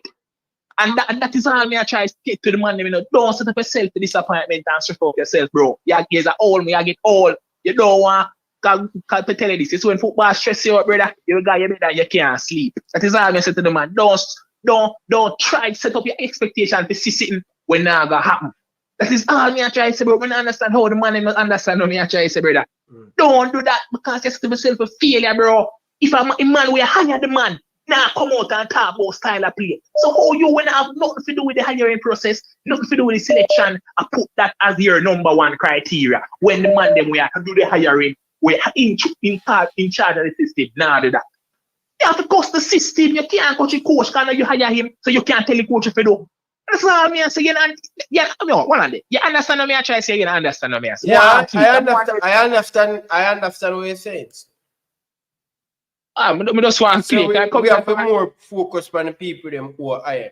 And that is all me I try to get to the man. Don't set up yourself for disappointment and stress out yourself, bro. You get all, me, I get all. You don't want to tell you this. It's when football stress you out, brother. You got your bed and you can't sleep. That is all me say to the man. Don't try to set up your expectation to see something when not gonna happen. That is all me I try to say, bro. When I understand how the man must understand how me I try to say, brother. Don't do that because you set up yourself a failure, bro. If I'm a man, we hire the man. Now come out and talk about style of play. So how you when I have nothing to do with the hiring process, nothing to do with the selection, I put that as your number 1 criteria. When the man them we have to do the hiring, we're in charge of the system. Now do that. You have to cost the system. You can't coach a coach because you hire him, so you can't tell the coach if you do. That's all me I say. You understand what me I try to say? You understand what me I say? Yeah, I understand what you're saying. I just want to so we have to be more focused on the people them who are higher.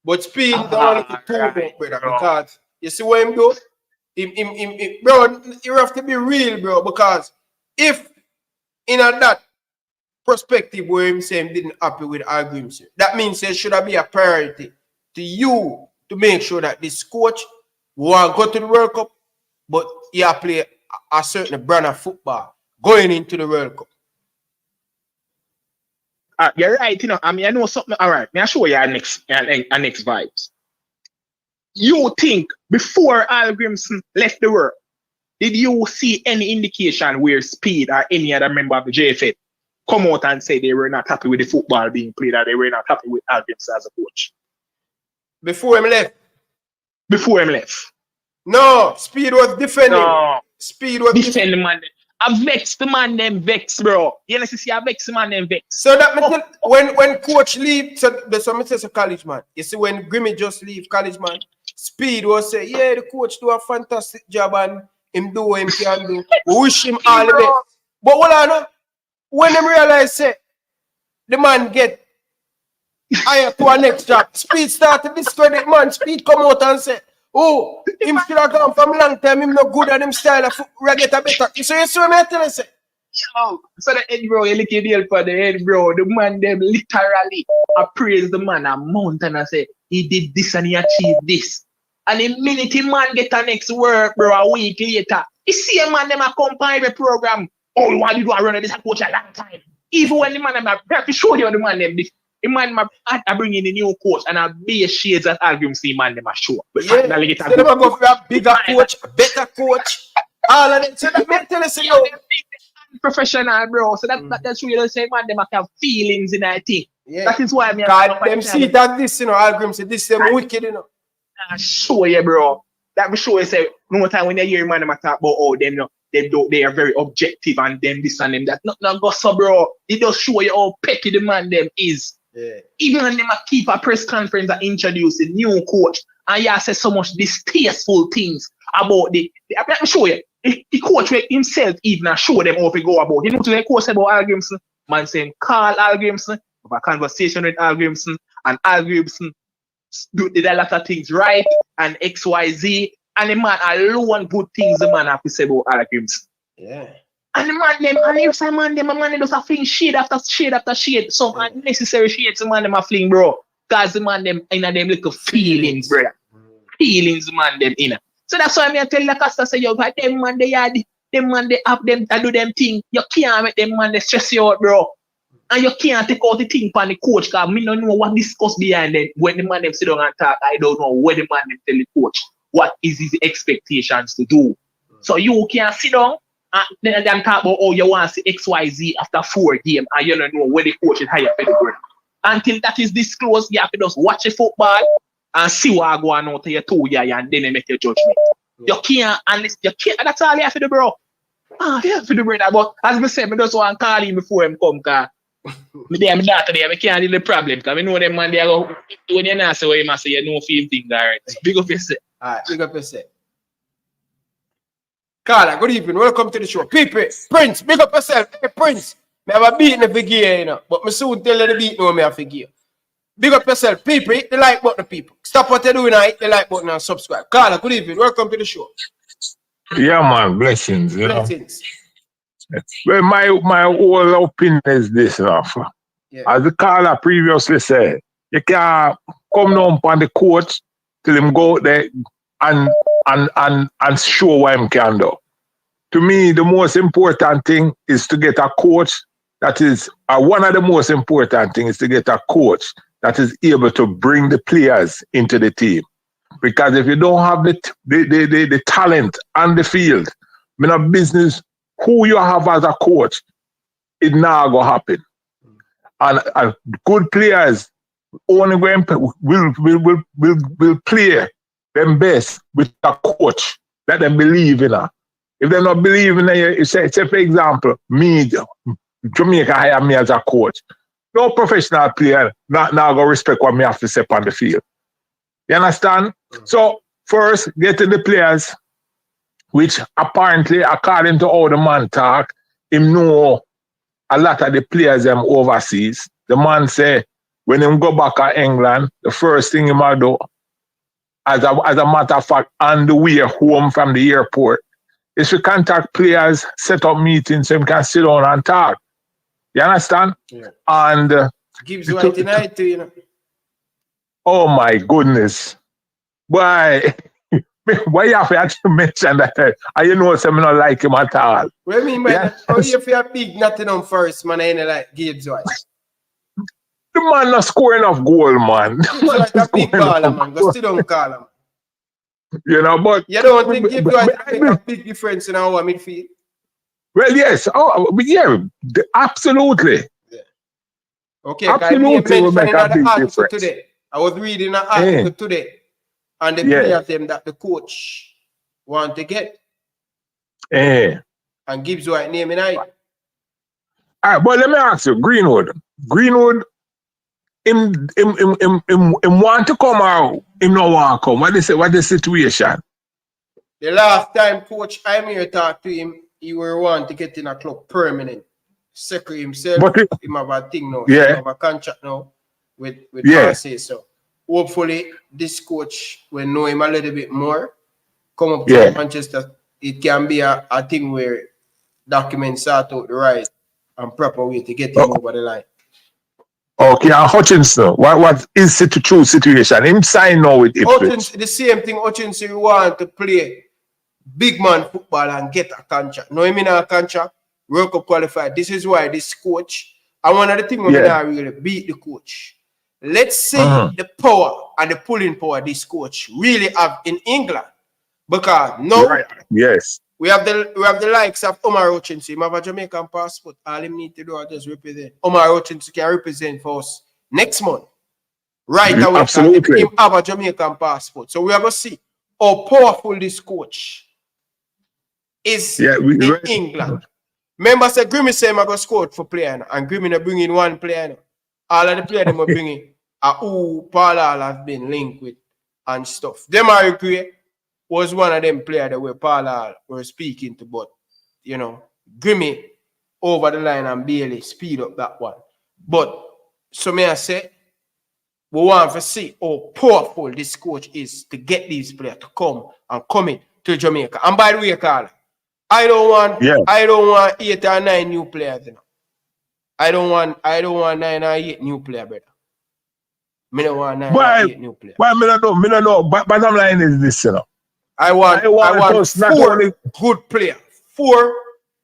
But speed don't want to too much, brother, because you see what him do? Bro, you have to be real, bro, because if in that perspective where him saying didn't happy with Hallgrímsson, that means there should be a priority to you to make sure that this coach want to go to the World Cup, but he play a certain brand of football going into the World Cup. You're right, you know. I mean, I know something. All right, may I show you our next vibes. You think before Hallgrímsson left the world, did you see any indication where Speed or any other member of the JFL come out and say they were not happy with the football being played, or they were not happy with Hallgrímsson as a coach? Before him left? Before him left. No, Speed was defending. No. Speed was defending, man. I vex the man, them vex, bro. You know, see, I vex the man, them vex. So that when coach leave, so there's some say college man. You see, when Grimmy just leave college man, Speed was say, yeah, the coach do a fantastic job and him do what him can do. We wish him all the best. But hold on, when them realize say the man get higher to our next job, Speed start to discredit man. Speed come out and say, oh, him should have gone from long time, him no good and him style of reggae better. So you see what I tell you say? Yo, so the head bro, you look at the for the head bro, the man them literally appraise the man a mountain and say he did this and he achieved this. And the minute the man get a next work, bro, a week later, you see a man them a come by the program. Oh, why did I run this coach a long time? Even when the man them have to show you the man them this. The man I bring in the new coach and I be a shades at Hallgrímsson man them a show. But yeah, so they go for a bigger coach, a better coach. All of them. So that man tell us you professional, bro. So that's really the same man them have feelings in that thing. Yeah. That is why me God them see that this, you know, Hallgrímsson, this them wicked, you know. Show you, bro. That be show you say no time when you hear man them talk about them, you know, they are very objective and them this and them that. Not go so, bro. It just show you how petty the man them is. Yeah. Even when they keep a press conference and introduce a new coach, and you say so much distasteful things about I'm show you, the coach himself even show them how to go about. You know what the coach said about Hallgrímsson? Man saying, call Hallgrímsson, have a conversation with Hallgrímsson, and Hallgrímsson did a lot of things right, and XYZ, and the man alone good things the man have to say about Hallgrímsson. Yeah. And the man them, and if some man them just a fling shade after shade after shade. Some unnecessary shades the man them a fling, bro. Cause the man them in them little feelings, bro. Feelings man them in. So that's why I tell the Costa say, yo, but them man they have them to do them thing. You can't make them man they stress you out, bro. And you can't take out the thing from the coach, cause me don't know what discuss behind them. When the man them sit down and talk, I don't know what the man them tell the coach. What is his expectations to do? So you can't sit down and then talk about, oh, you want to see XYZ after 4 games and you don't know where the coach is higher for the ground. Until that is disclosed, you have to just watch the football and see what going on to your 2 years and then you make your judgment. You can't, unless you can't, that's all you have to do, bro. You have to do, brother. But as I said, I just want to call him before him come, because I'm not today, I can't deal with the problem, because I know them man, they go, when you're not say what you must say, you know, feel things, all right. So big up yourself. All right, big up yourself. Carla, good evening. Welcome to the show. People, Prince, big up yourself. Hey, Prince, I have a beat in the figure, you know, but I soon tell you the beat no me a figure. Big up yourself. People, hit the like button, people. Stop what you're doing and hit the like button and subscribe. Carla, good evening. Welcome to the show. Yeah, man. Blessings, you Blessings. know. Well, my whole opinion is this, yeah. As the caller previously said, you can't come down on the coach till him go out there and show what him can do. To me, the most important thing is to get a coach that is, one of the most important things is to get a coach that is able to bring the players into the team. Because if you don't have the talent on the field, in a business, who you have as a coach, it not going to happen. And good players only will play them best with a coach that they believe in. If they not believe in it, say for example, me, Jamaica hire me as a coach. No professional player not going to respect what me have to say on the field. You understand? So first, getting the players, which apparently, according to how the man talk, him know a lot of the players them overseas. The man say, when him go back to England, the first thing he might do, as a matter of fact, on the way home from the airport, is to contact players, set up meetings so he can sit down and talk. You understand? Yeah. And gives you 99 to, you know. Oh my goodness. Why? Why you have to mention that? I you know some not like him at all. What do you mean by that? How you feel big Nottingham Forest, man, I ain't like Gibbs White? The man not score enough goal, man. Gibbs White a big baller, man. Go still don't call him. You know, but you don't think Gibbs White make a big difference in our midfield? Well, yes. Oh, but yeah, absolutely. Yeah. Okay, absolutely will make a big difference. Today. I was reading an article today, and the players them that the coach want to get. And Gibbs White name in it. All right, but let me ask you, Greenwood, him want to come out, him no want to come. What the situation? The last time Coach Amir talked to him, he were want to get in a club permanent. Secretary himself, him have a thing now. He have a contract now with Marseille. So hopefully this coach will know him a little bit more. Come up to Manchester. It can be a thing where documents sort out the right and proper way to get him over the line. Okay, and Hutchinson, what is the true situation? Him sign now with Ipswich. The same thing, Hutchinson want to play big man football and get a contract. No, I mean a contract, World Cup qualified. This is why this coach, and one of the things we not really beat the coach. Let's see the power and the pulling power this coach really have in England. Because now we have the likes of Omar Hutchinson. He have a Jamaican passport. All he need to do is just represent. Omar Hutchinson can represent for us next month. Right away. Absolutely. Him have a Jamaican passport. So we are going to see how powerful this coach is in England. Remember, say Grimmy say I'm going to score for player, and Grimmy bring in one player. All of the players them are bringing who Paula have been linked with and stuff. Them are agree. Was one of them players that were Paula were speaking to, but you know, Grimmy over the line and Bailey speed up that one. But so may I say, we want to see how powerful this coach is to get these players to come and come in to Jamaica. And by the way, Carla, I don't want 8 or 9 new players. You know. I don't want 9 or 8 new players, brother. Me don't want 9 or 8 new players. Why me don't know. Bottom line is this, you know. I want 4 good players. 4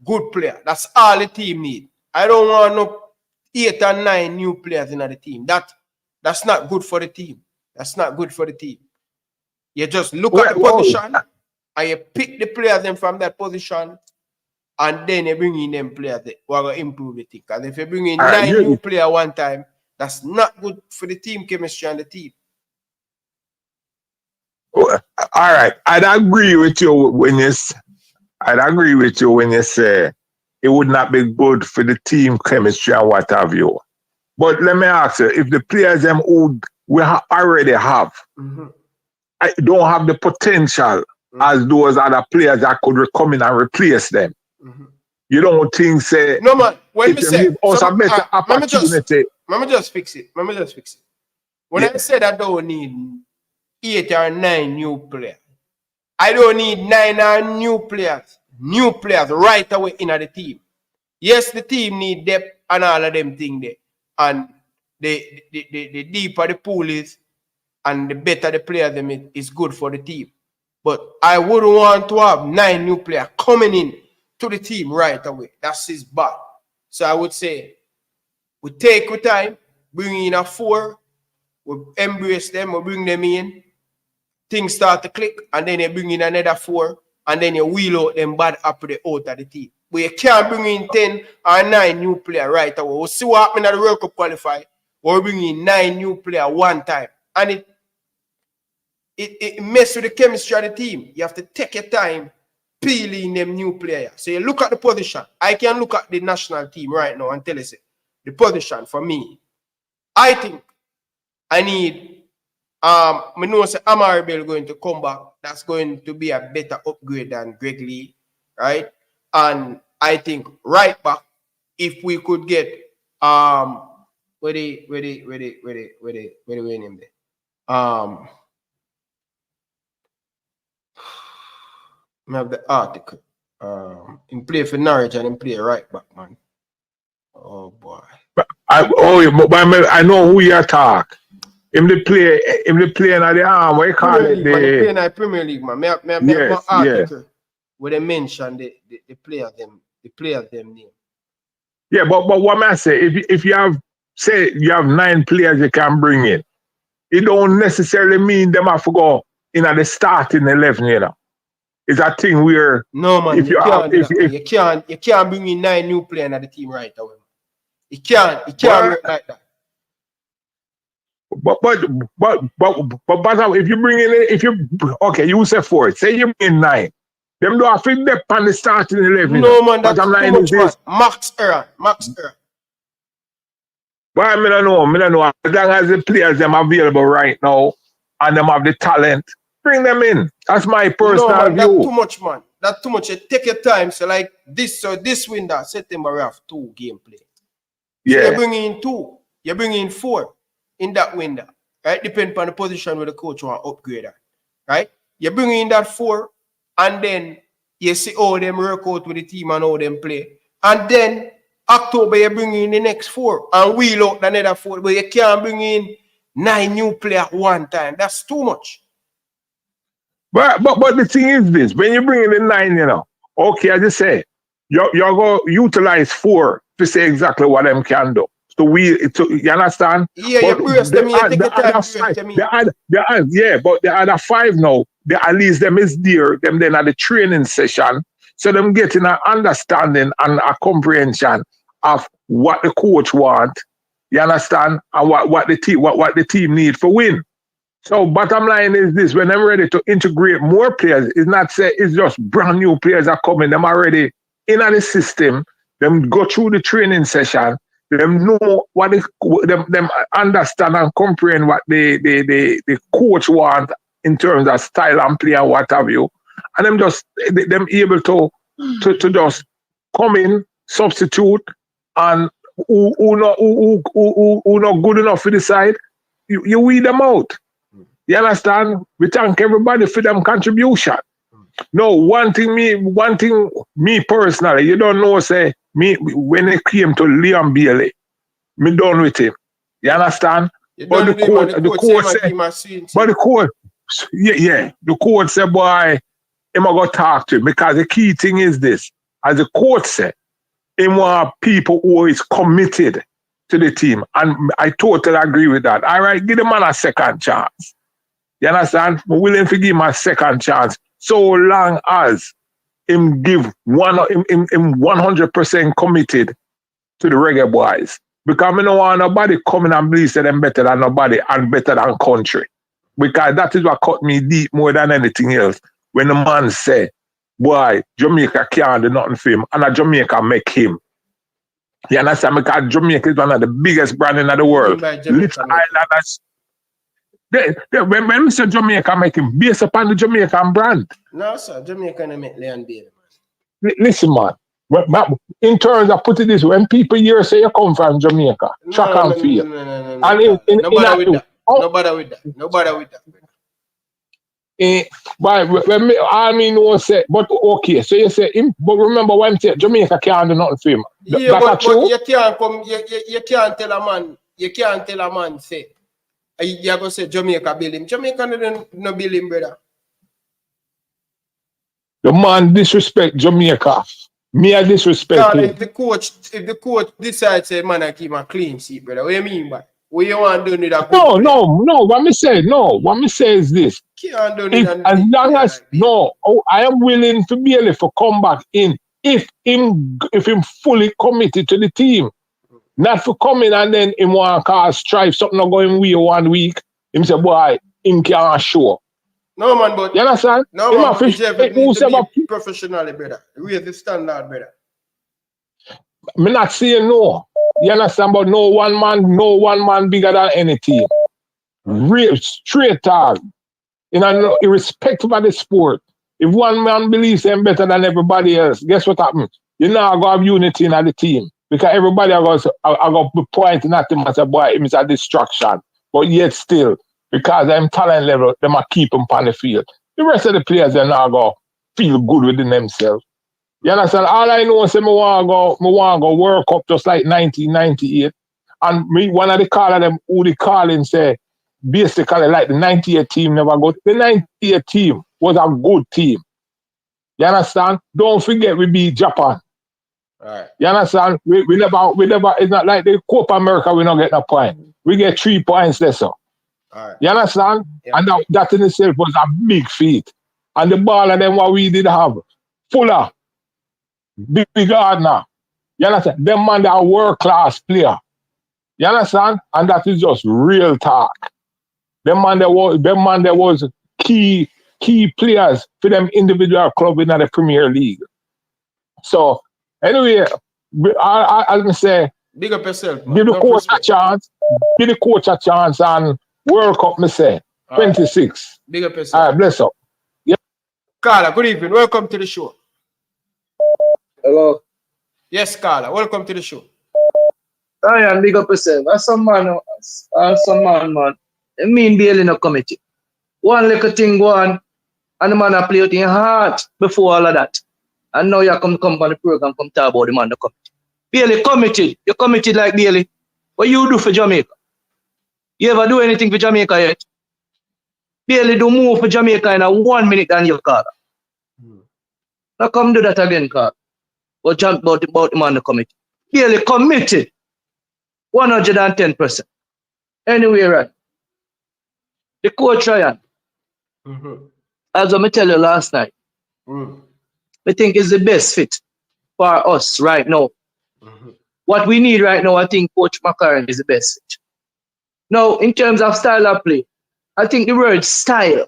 good players. That's all the team need. I don't want no 8 or 9 new players in the team. That's not good for the team. That's not good for the team. You just look at the position and you pick the players them from that position, and then you bring in them players that will improve the thing. Because if you bring in 9 new players one time, that's not good for the team chemistry and the team. All right, I'd agree with you when you say it would not be good for the team chemistry and what have you. But let me ask you, if the players them who we already have I don't have the potential as those other players that could come in and replace them, you don't think say no man? When me say us a better opportunity. Let me just fix it. When I said I don't need 8 or 9 new players, I don't need 9 or new players right away in the team. Yes, the team need depth and all of them things there. And the deeper the pool is and the better the player them is good for the team. But I wouldn't want to have 9 new players coming in to the team right away. That's his bad. So I would say we take our time, bring in a 4, we embrace them, we bring them in. Things start to click, and then you bring in another 4, and then you wheel out them bad apple out of the team. But you can't bring in 10 or 9 new players right away. We'll see what happens at the World Cup qualify. We'll bring in 9 new players one time. And it messes with the chemistry of the team. You have to take your time peeling them new players. So you look at the position. I can look at the national team right now and tell you the position for me. I think I need I know Amari Bell going to come back. That's going to be a better upgrade than Greg Lee, right? And I think right back, if we could get where the name there? I have the article. In play for Norwich and in play right back, man. Oh boy. I know who you talk. Him they play in the arm, what you call Premier it? League, man. They play in the Premier League, man. Yes, My article where they mention the player them name. Yeah, but what I say, if you have 9 players you can bring in, it don't necessarily mean them have to go in at the starting 11, you know. It's a thing where no man, if you can't bring in 9 new players at the team right away. You can't work like that. But if you bring in you say 4, say you bring in 9. Them don't have to depend on the starting 11. No man, that's too much, man. Max error. But I don't know. As long as the players them available right now and them have the talent, bring them in. That's my personal view. That's too much, man. That's too much. You take your time. So like this window, September we have 2 gameplay. Yeah. So you bring in 2. You bring in 4 in that window. Right? Depending on the position where the coach want to upgrade at. Right? You bring in that 4 and then you see how them work out with the team and how them play. And then October you bring in the next 4 and wheel out another 4. But you can't bring in 9 new players at one time. That's too much. But the thing is this, when you bring in the 9, you know, okay, I just say, you're going to utilize 4 to say exactly what them can do. So you understand? Yeah, you brace them, you take your time, but the other 5 now, at least them is there, them then at the training session, so them getting an understanding and a comprehension of what the coach want, you understand, and what the team need for win. So bottom line is this, when I'm ready to integrate more players, it's not say it's just brand new players are coming, them already in the system, them go through the training session, them know what them understand and comprehend what the coach want in terms of style and play and what have you. And them able to just come in, substitute, and who not good enough for the side, you weed them out. You understand? We thank everybody for them contribution. No, one thing me personally, you don't know, say, me when it came to Liam Bailey, me done with him. You understand? But the coach said, boy, I'm going to talk to him, because the key thing is this, as the coach said, he want people who is committed to the team. And I totally agree with that. All right, give the man a second chance. You understand? I'm willing to give him a second chance, so long as him give him 100% committed to the reggae boys. Because I don't want nobody coming and believe that them better than nobody and better than country. Because that is what cut me deep more than anything else. When the man say, boy, Jamaica can't do nothing for him, and a Jamaica make him. You understand? Because Jamaica is one of the biggest brands in the world. Little Islanders. When Mr. Jamaica make him based upon the Jamaican brand. No, sir, Jamaica make Leon Bailey. Listen, man. In terms of putting this, when people here say you come from Jamaica, track and field. Nobody with that. When I mean, no say, but okay. So you say, but remember when I say Jamaica can't do nothing for him. Yeah, but you can't come. You can't tell a man. You can't tell a man say. You're going to say Jamaica bill him. Jamaica no bill him, brother. The man disrespect Jamaica. Me I disrespect him. If the coach decides say man I keep a clean sheet, brother, what do you mean by? What you want to do with that? No. What me say is this. Can't do as long as I am willing to be able to come back in if him fully committed to the team. Not for coming and then him want to cause strife, something not going way 1 week. Him say, boy, him can't show. No, man, but... You understand? No, man, but Jeff, it needs to be professionally, brother. Raise the standard, brother. I'm not saying no. You understand? But no one man bigger than any team. Real, straight talk. Irrespective of the sport. If one man believes him better than everybody else, guess what happens? You now go have unity in the team. Because everybody are going to be pointing at him and say, boy, him is a distraction. But yet still, because them talent level, them are keep him on the field. The rest of the players are now going to feel good within themselves. You understand? All I know is I want to go work up just like 1998. And me, one of the caller them who the calling say, basically like the 98 team never got. The 98 team was a good team. You understand? Don't forget we beat Japan. Right. You understand? We never, it's not like the Copa America, we don't get a point. We get 3 points there, so. Right. You understand? Yeah. And that in itself was a big feat. And the ball and then what we did have, Fuller, Big Gardner. You understand? Them man, they are world-class player. You understand? And that is just real talk. Them man, there was key players for them individual club in the Premier League. So, anyway, I say, big up yourself, man. Give the coach a chance. Give the coach a chance and World Cup, me say. 26. Big up yourself. All right, bless up. Yeah. Carla, good evening. Welcome to the show. Hello. Yes, Carla. Welcome to the show. I am big up yourself. As some man. I mean, Bailey no committee. One little thing go on, and the man a play out in heart before all of that. And now you come on the program, come talk about the man the committee. Bailey committed. You committed like Bailey. What you do for Jamaica? You ever do anything for Jamaica yet? Bailey do more for Jamaica in a 1 minute than you, Carla. Now come do that again, Carla. But jump about the man the committee. Bailey committed. 110%. Anyway, right. The coach Ryan, as I tell you last night, I think is the best fit for us right now. What we need right now, I think Coach McClaren is the best fit. Now, in terms of style of play, I think the word style,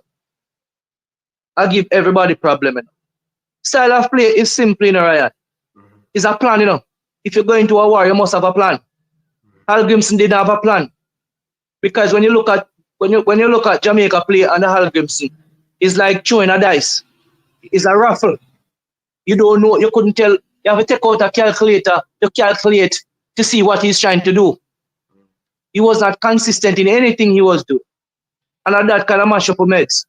I give everybody problem. You know. Style of play is simple, you know, Ryan. It's a plan, you know. If you're going to a war, you must have a plan. Hallgrímsson didn't have a plan. Because when you look at Jamaica play under Hallgrímsson, it's like throwing a dice. It's a raffle. You don't know, you couldn't tell. You have to take out a calculator to calculate to see what he's trying to do. He was not consistent in anything he was doing. And that kind of mash up meds.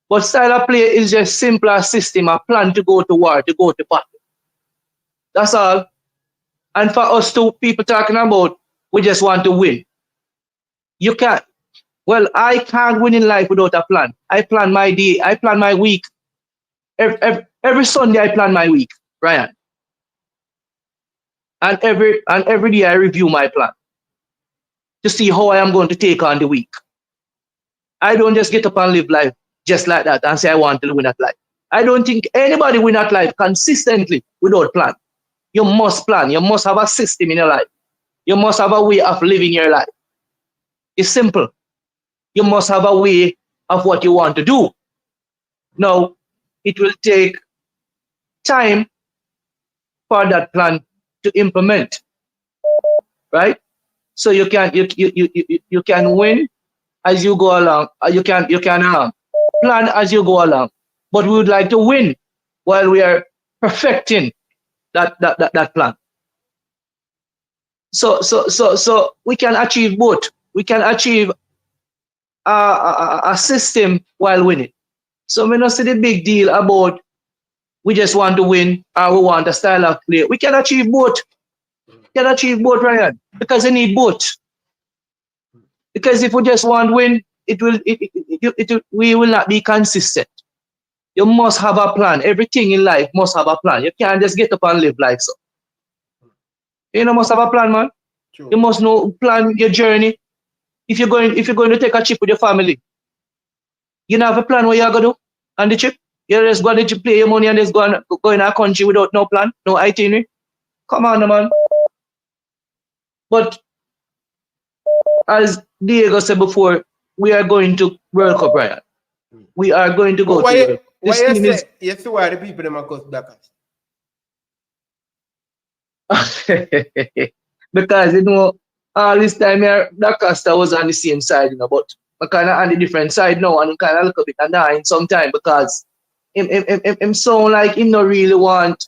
But style of play is just simpler system, a plan to go to war, to go to battle. That's all. And for us two people talking about, we just want to win. You can't. Well, I can't win in life without a plan. I plan my day. I plan my week. Every Sunday I plan my week, Ryan. And every day I review my plan to see how I am going to take on the week. I don't just get up and live life just like that and say I want to win at life. I don't think anybody win at life consistently without plan. You must plan. You must have a system in your life. You must have a way of living your life. It's simple. You must have a way of what you want to do. Now, it will take time for that plan to implement, right? So you can win as you go along. You can plan as you go along. But we would like to win while we are perfecting that plan. So we can achieve both. We can achieve a system while winning. So we don't see the big deal about we just want to win or we want a style of play. We can achieve both. We can achieve both, Ryan, because we need both. Because if we just want to win, we will not be consistent. You must have a plan. Everything in life must have a plan. You can't just get up and live life so. You must have a plan, man. True. You must plan your journey. If you're going to take a trip with your family, you don't have a plan what you're going to do on the trip. You're just going to play your money and just go in a country without no plan, no itinerary. Come on, man. But as Diego said before, we are going to World Cup, Brian. We are going to go to World Cup. Why you say why the people them are called Dakars? Because all this time here, Dakasta was on the same side, but I kind of on the different side now, and kind of look a bit annoying sometimes because him sound like him not really want.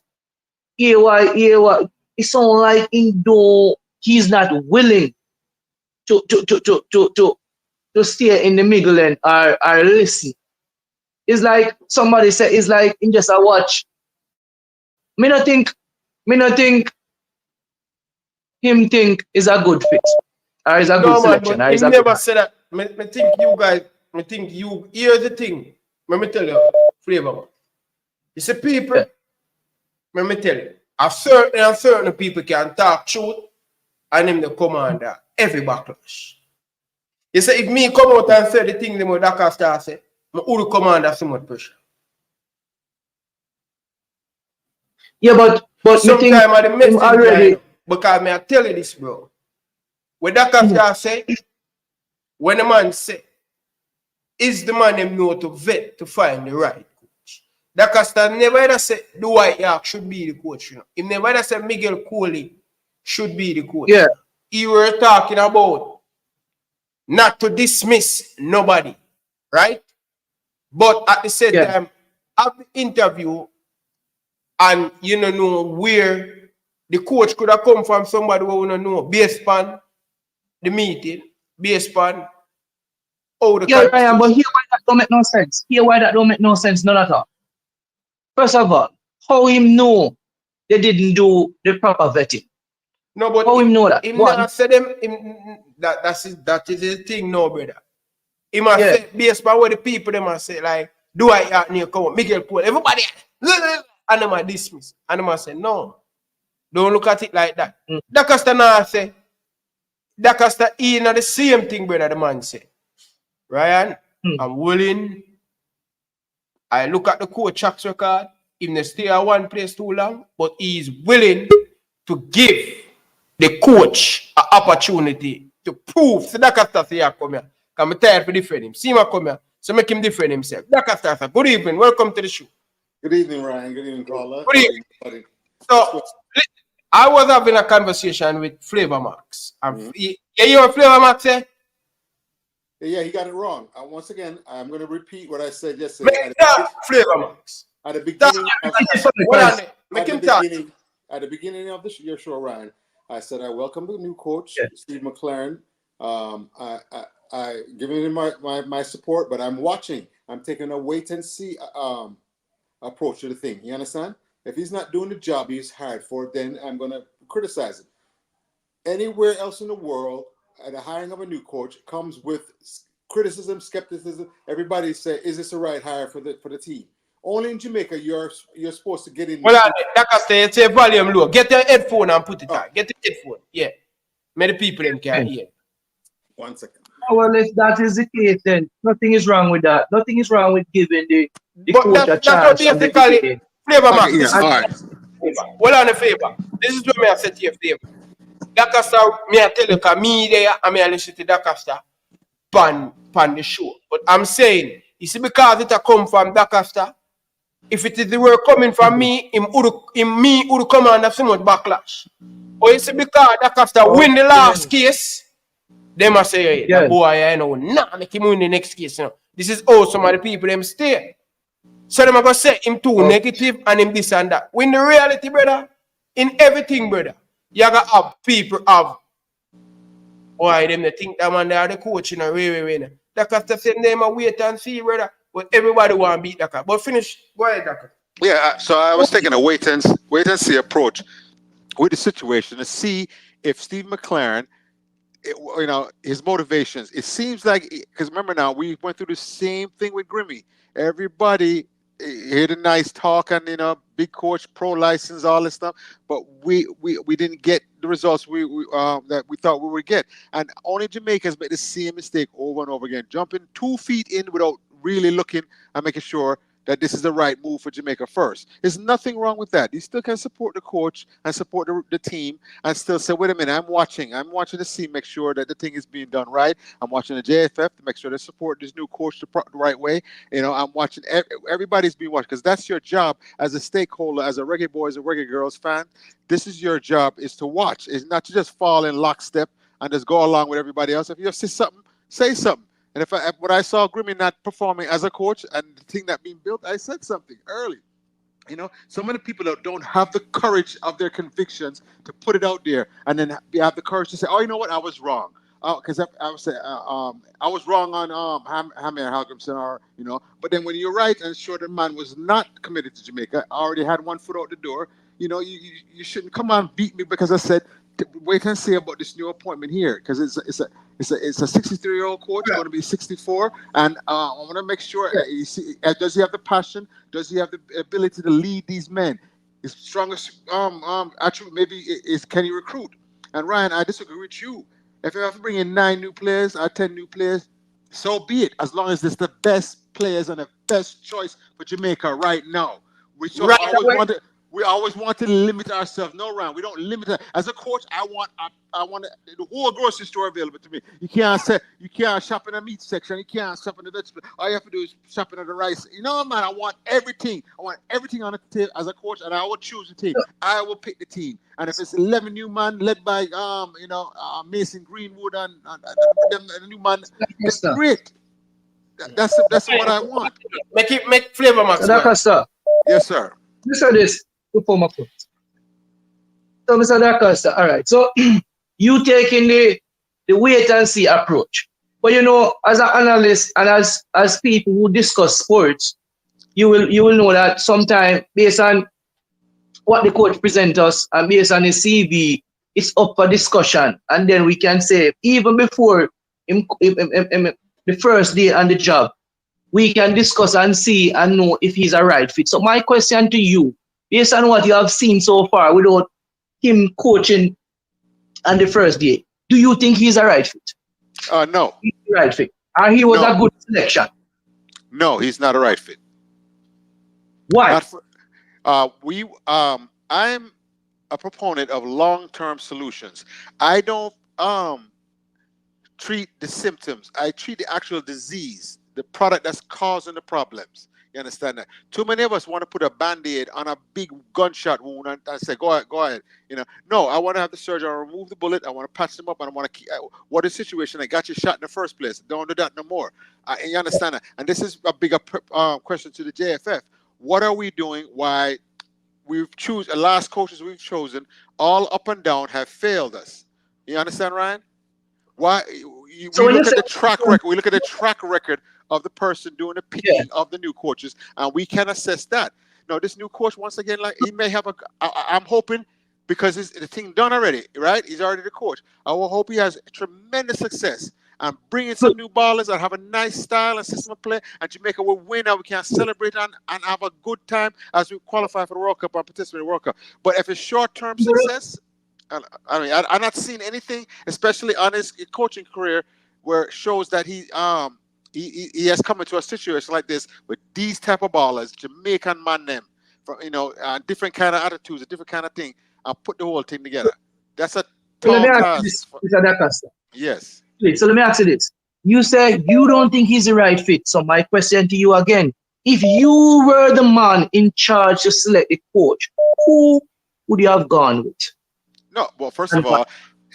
It sound like he's not willing to stay in the middle and or listen. It's like somebody said, it's like in just a watch. Me not think him think is a good fit or is a good selection. He never said that. me think you guys, here's the thing. Let me tell you, Flavor. You see, people, let me tell you, certain people can talk truth and him the commander every backlash. You say, if me come out and say the thing the Daka Star say, who the commander so much pressure? Yeah, but sometimes I the message already, because me I tell you this, bro. When Daka Star say, when the man say, is the man him know to vet to find the right coach. Daka Star never ever say the White York should be the coach, you know. He never ever say Miguel Coley should be the coach. Yeah. He were talking about not to dismiss nobody, right? But at the same time, have the interview and you don't know where the coach could have come from, somebody who don't know based on the meeting, based on how the Ryan, but here why that don't make no sense. None at all. First of all, how him know they didn't do the proper vetting? No, but how him know that? Him not say them that is the thing, no, brother. He must say based on what the people they must say, like, do I near come Miguel Paul, everybody and they must dismiss. And they must say, no, don't look at it like that. Dacasta now say, Dacasta he not the same thing, brother, the man say. Ryan, I'm willing. I look at the coach track record, he may stay at one place too long, but he is willing to give the coach an opportunity to prove. So Dacasta say, come here. I'm tired to defend him. See him come here. So make him defend himself. Dacasta, good evening. Welcome to the show. Good evening, Ryan. Good evening, caller. Good evening. So, I was having a conversation with Flavor Max. You hear what Flavor Max say? Yeah, he got it wrong. Once again, I'm going to repeat what I said yesterday. Flavor Max. At the beginning at the beginning of your show, Ryan, I said I welcome the new coach, Steve McClaren. I giving him my support, but I'm watching. I'm taking a wait and see approach to the thing. You understand? If he's not doing the job he's hired for, then I'm going to criticize him. Anywhere else in the world, the hiring of a new coach comes with criticism, skepticism. Everybody say, "Is this the right hire for the team?" Only in Jamaica, you're supposed to get in. Well, like I say, it's a volume low. Get your headphone and put it on. Get the headphone. Yeah. Many people can hear. 1 second. Well, if that is the case, then nothing is wrong with that. Nothing is wrong with giving the coach a chance. That's basically Flavor Max. All right. Well, on the favor. This is what I said to you, Flavor. Dacasta, me I tell you, because me there, I may listen to Dacasta pan the show. But I'm saying, you see, because it come from Dacasta, if it is the word coming from me, him would come under so much backlash. Or you see, because Dacasta win the last case, they must say, hey, boy, I know, make him win the next case. You know. This is how some of the people them stay. So them are going to say him too negative and him this and that. When the reality, brother, in everything, brother, you got to have people have why them they think that man they are the coach in a way. Dacasta send them a wait and see, brother. But everybody want to beat Dacasta. But finish. Go ahead, Dacasta. Yeah, so I was taking a wait and see approach with the situation to see if Steve McClaren, his motivations. It seems like, because remember now, we went through the same thing with Grimmy. Everybody heard a nice talk and big coach, pro license, all this stuff, but we didn't get the results that we thought we would get. And only Jamaicans made the same mistake over and over again, jumping 2 feet in without really looking and making sure that this is the right move for Jamaica first. There's nothing wrong with that. You still can support the coach and support the team and still say, wait a minute, I'm watching the team, make sure that the thing is being done right. I'm watching the JFF to make sure they support this new coach the right way. I'm watching, everybody's being watched, because that's your job as a stakeholder, as a Reggae Boys and Reggae Girls fan. This is your job, is to watch. It's not to just fall in lockstep and just go along with everybody else. If you see something, say something. And when I saw Grimmy not performing as a coach and the thing that being built, I said something early. So many people that don't have the courage of their convictions to put it out there, and then have the courage to say, "Oh, you know what? I was wrong." Because I was wrong on Hallgrímsson, But then when you're right and sure the man was not committed to Jamaica, I already had one foot out the door. You shouldn't come on beat me because I said wait and see about this new appointment here, because it's a 63-year-old coach going to be 64, and I want to make sure does he have the passion? Does he have the ability to lead these men? His strongest attribute maybe is can he recruit? And Ryan, I disagree with you. If you have to bring in 9 new players or 10 new players, so be it. As long as it's the best players and the best choice for Jamaica right now. We always want to limit ourselves. No, Ryan, we don't limit it. As a coach, I want the whole grocery store available to me. You can't shop in the meat section. You can't shop in the vegetable. All you have to do is shop in the rice. You know, man, I want everything. I want everything on the table as a coach, and I will choose the team. I will pick the team. And if it's 11 new man led by Mason Greenwood and the new man, it's great. That's what I want. Make flavor, Max. Yes, sir. Listen to this before my quote. So, Mr. DaCosta, all right. So, you taking the wait and see approach. But you know, as an analyst and as people who discuss sports, you will know that sometimes based on what the coach presents us and based on his CV, it's up for discussion. And then we can say, even before the first day on the job, we can discuss and see and know if he's a right fit. So my question to you, based on what you have seen so far without him coaching on the first day, do you think he's a right fit? No. He's a right fit. And he was a good selection. No, he's not a right fit. Why? I'm a proponent of long-term solutions. I don't treat the symptoms. I treat the actual disease, the product that's causing the problems. You understand that? Too many of us want to put a Band-Aid on a big gunshot wound and say, go ahead. You know, no, I want to have the surgeon remove the bullet. I want to patch them up, and I want to keep. What is the situation? I got you shot in the first place. Don't do that no more. You understand that? And this is a bigger question to the JFF. What are we doing? Why we've chosen the last coaches we've chosen, all up and down, have failed us. You understand, Ryan? Why? We look at the track record. We look at the track record of the person doing the picking of the new coaches, and we can assess that. Now, this new coach, once again, like he may have I'm hoping, because the thing done already, right? He's already the coach. I will hope he has tremendous success and bring in some new ballers and have a nice style and system of play, and Jamaica will win, and we can celebrate and have a good time as we qualify for the World Cup and participate in the World Cup. But if it's short-term success, I mean, I'm not seeing anything, especially on his coaching career, where it shows that he has come into a situation like this with these type of ballers, Jamaican man them, from different kind of attitudes, a different kind of thing, and put the whole thing together. That's a tall task. Yes. So let me ask you this. You said you don't think he's the right fit. So my question to you again, if you were the man in charge to select the coach, who would you have gone with? No, well, first of all,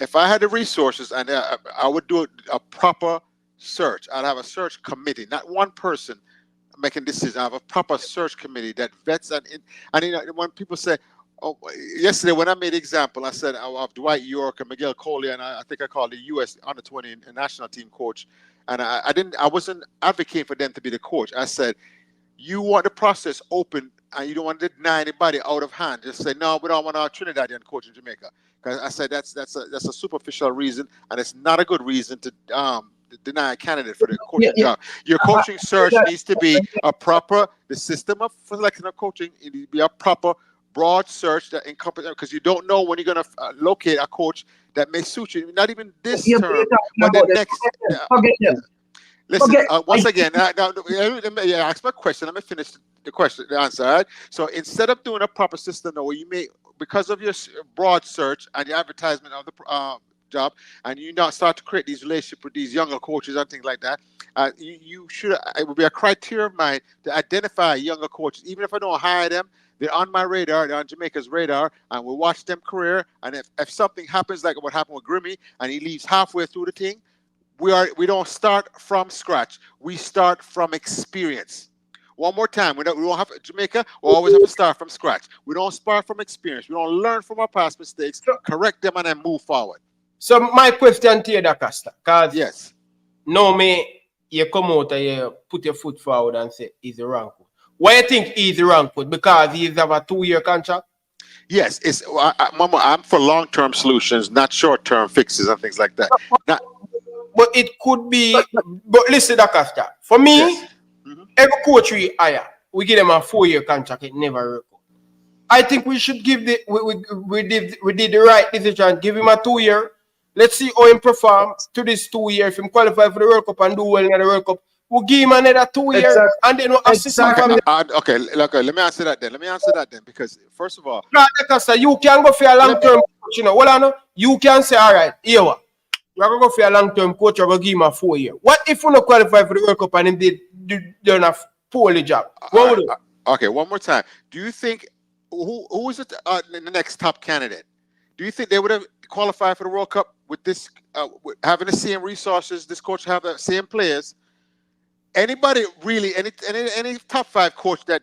if I had the resources, and I would do a proper search. I'd have a search committee, not one person making decisions. I have a proper search committee that vets and when people say, oh, yesterday when I made an example, I said of Dwight York and Miguel Coley, and I think I called the U.S. under-20 national team coach, and I wasn't advocating for them to be the coach. I said, you want the process open, and you don't want to deny anybody out of hand. Just say, no, we don't want our Trinidadian coach in Jamaica. Because I said that's a superficial reason, and it's not a good reason to deny a candidate for the coaching job. Your coaching search needs to be the system of selection of coaching, it needs to be a proper, broad search that encompasses, because you don't know when you're going to locate a coach that may suit you. Not even this term, but the next. Listen, once again, ask my question. Let me finish the answer. All right? So instead of doing a proper system, where you may, because of your broad search and your advertisement of the job, and you now start to create these relationships with these younger coaches and things like that, you should. It would be a criteria of mine to identify younger coaches, even if I don't hire them. They're on my radar. They're on Jamaica's radar, and we'll watch them career. And if something happens like what happened with Grimmy, and he leaves halfway through the thing, we don't start from scratch. We start from experience. One more time, we don't have Jamaica. We always have to start from scratch. We don't start from experience. We don't learn from our past mistakes, correct them, and then move forward. So my question to you, DaCosta, because yes, no me, you come out and you put your foot forward and say he's the wrong coach. Why you think he's the wrong coach? Because he's have a 2-year contract? Yes, Mama, I'm for long-term solutions, not short-term fixes and things like that. Not, but it could be. But listen, Costa. For me, yes. every coach we hire, we give them a 4-year contract. It never work. I think we should give we did the right decision. Give him a 2-year. Let's see how he perform to this 2 year. If he qualify for the World Cup and do well in the World Cup, we'll give him another 2 years, and then we'll assist him. Okay, let me answer that then. Because first of all, you can go for a long term coach. You know, well, I know you can say, all right, here what. We're going to go for a long term coach. We're going to give him a 4 year. What if we don't qualify for the World Cup and he done a poorly job? What would it? Okay, one more time. Do you think who is it the next top candidate? Do you think they would have qualified for the World Cup with this having the same resources? This coach have the same players. Anybody really? Any top 5 coach that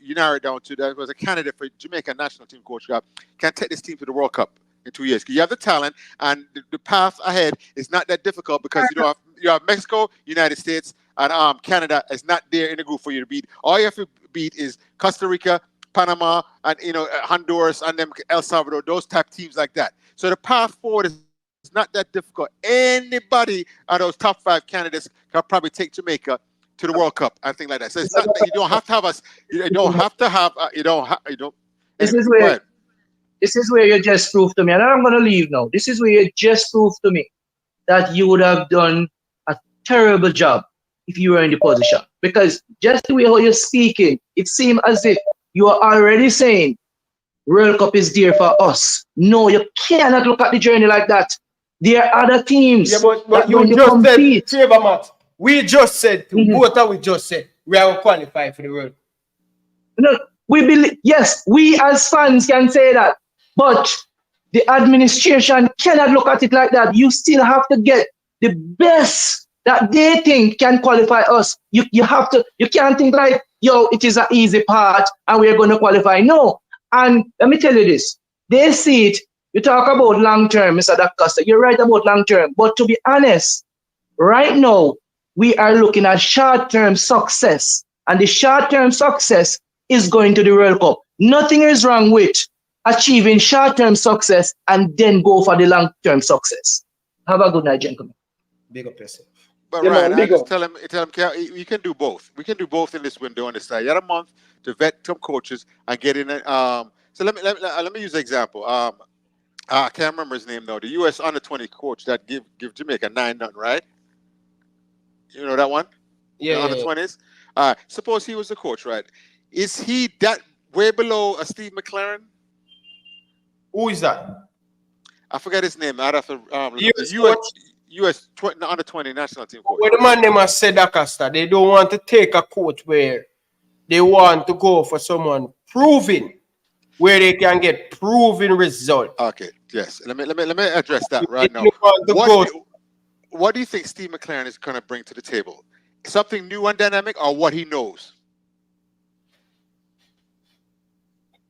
you narrow it down to that was a candidate for Jamaica national team coach job can take this team to the World Cup in 2 years? Because you have the talent and the path ahead is not that difficult because you have Mexico, United States, and Canada is not there in the group for you to beat. All you have to beat is Costa Rica, Panama, and Honduras, and them El Salvador, those type teams like that. So the path forward is not that difficult. Anybody out of those top 5 candidates can probably take Jamaica to the World Cup and things like that. So it's not that you don't have to have us. You don't have to have. You don't. This is where. This is where you just proved to me, and I'm going to leave now. This is where you just proved to me that you would have done a terrible job if you were in the position. Because just the way how you're speaking, it seems as if you are already saying World Cup is there for us. No, you cannot look at the journey like that. There are other teams. Yeah, but you just said, Matt, we just said, both of we just said, we are qualified for the World Cup. No, we believe, yes, we as fans can say that. But the administration cannot look at it like that. You still have to get the best that they think can qualify us. You can't think like, yo, it is an easy part and we're going to qualify. No. And let me tell you this. They see it. You talk about long term, Mr. Dacosta. You're right about long term. But to be honest, right now, we are looking at short term success. And the short term success is going to the World Cup. Nothing is wrong with achieving short-term success and then go for the long-term success. Have a good night, gentlemen. Big up yourself. But yeah, Ryan, I just tell him, you can do both. We can do both in this window on this side. You had a month to vet some coaches and get in it. So let me use an example. I can't remember his name though. The U.S. under-20 coach that give Jamaica 9-0, right? You know that one? Yeah. The under-20s. Suppose he was the coach, right? Is he that way below a Steve McClaren? Who is that? I forget his name. I'd have to US under 20 national team coach. Well, the man name has said Acosta. They don't want to take a coach where they want to go for someone proven, where they can get proven results. Okay, yes. Let me address that right now. What do you think Steve McClaren is going to bring to the table? Something new and dynamic, or what he knows?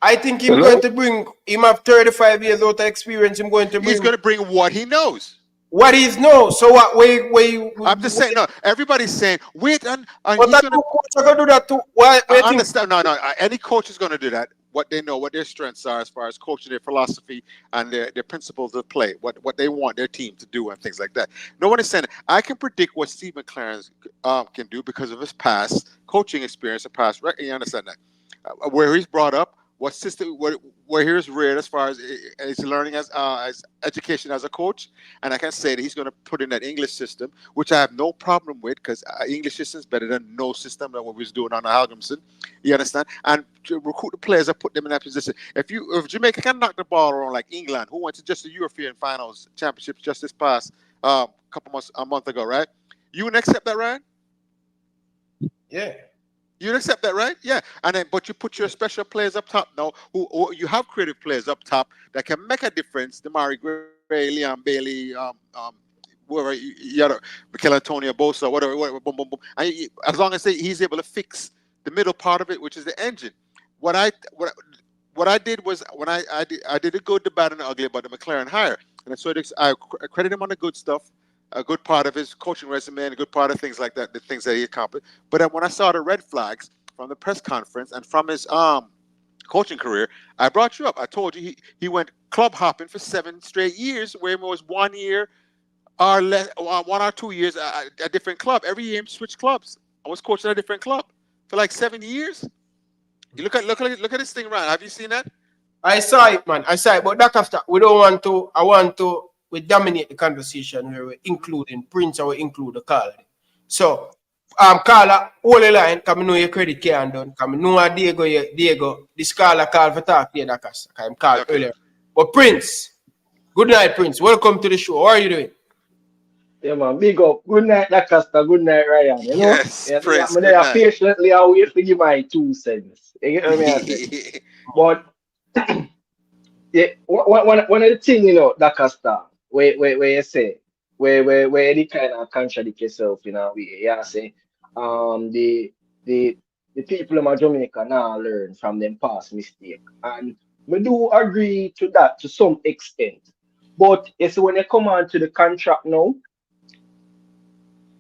I think he's going to bring him have 35 years of experience. He's going to bring what he knows. What he knows. So what way I'm just saying, no, everybody's saying wait and but that coach are gonna do that too. Why I understand. No, any coach is gonna do that. What they know, what their strengths are as far as coaching, their philosophy and their principles of play, what they want their team to do and things like that. No one is saying I can predict what Steve McClaren can do because of his past coaching experience and past record. You understand that? Where he's brought up, what system, where he's reared as far as his learning as education as a coach, and I can say that he's going to put in that English system, which I have no problem with because English system is better than no system than what we was doing on the Hallgrímsson. You understand? And to recruit the players and put them in that position. If Jamaica can knock the ball around like England, who went to just the European finals championships just this past a month ago, right? You wouldn't accept that, Ryan? Yeah. You'd accept that, right? Yeah. And then, but you put your special players up top now, who you have creative players up top that can make a difference. Damari Gray, Liam Bailey, whoever, Mikel Antonio Bosa, whatever, boom, boom, boom. And as long as he's able to fix the middle part of it, which is the engine. What I did was when I did a good, the bad, and the ugly about the McClaren hire, and so I credit him on the good stuff. A good part of his coaching resume and a good part of things like that, the things that he accomplished. But then when I saw the red flags from the press conference and from his coaching career, I brought you up. I told you he went club hopping for 7 straight years, where it was 1 year or less, 1 or 2 years a different club. Every year he switched clubs. I was coaching a different club for like 7 years. You look at this thing, Ryan. Have you seen that? I saw it, man. I saw it, but that after we don't want to. I want to. We dominate the conversation where we're including Prince or we include the caller. So, caller, hold the line. Come know your credit can't done. Come know Diego. This caller call for talk here, Dakas. I'm called earlier. But Prince, good night, Prince. Welcome to the show. How are you doing? Yeah, man. Big up. Good night, Dacaster. Good night, Ryan. You know? Yes, yeah, Prince. I'm there patiently. I wait to give my 2 cents. You get what I say? But yeah, one of the things, you know, Dacaster, where you say, where any kind of contradict yourself, you know, you say, the people in Jamaica now learn from them past mistake, and we do agree to that to some extent. But you see, when you come on to the contract now,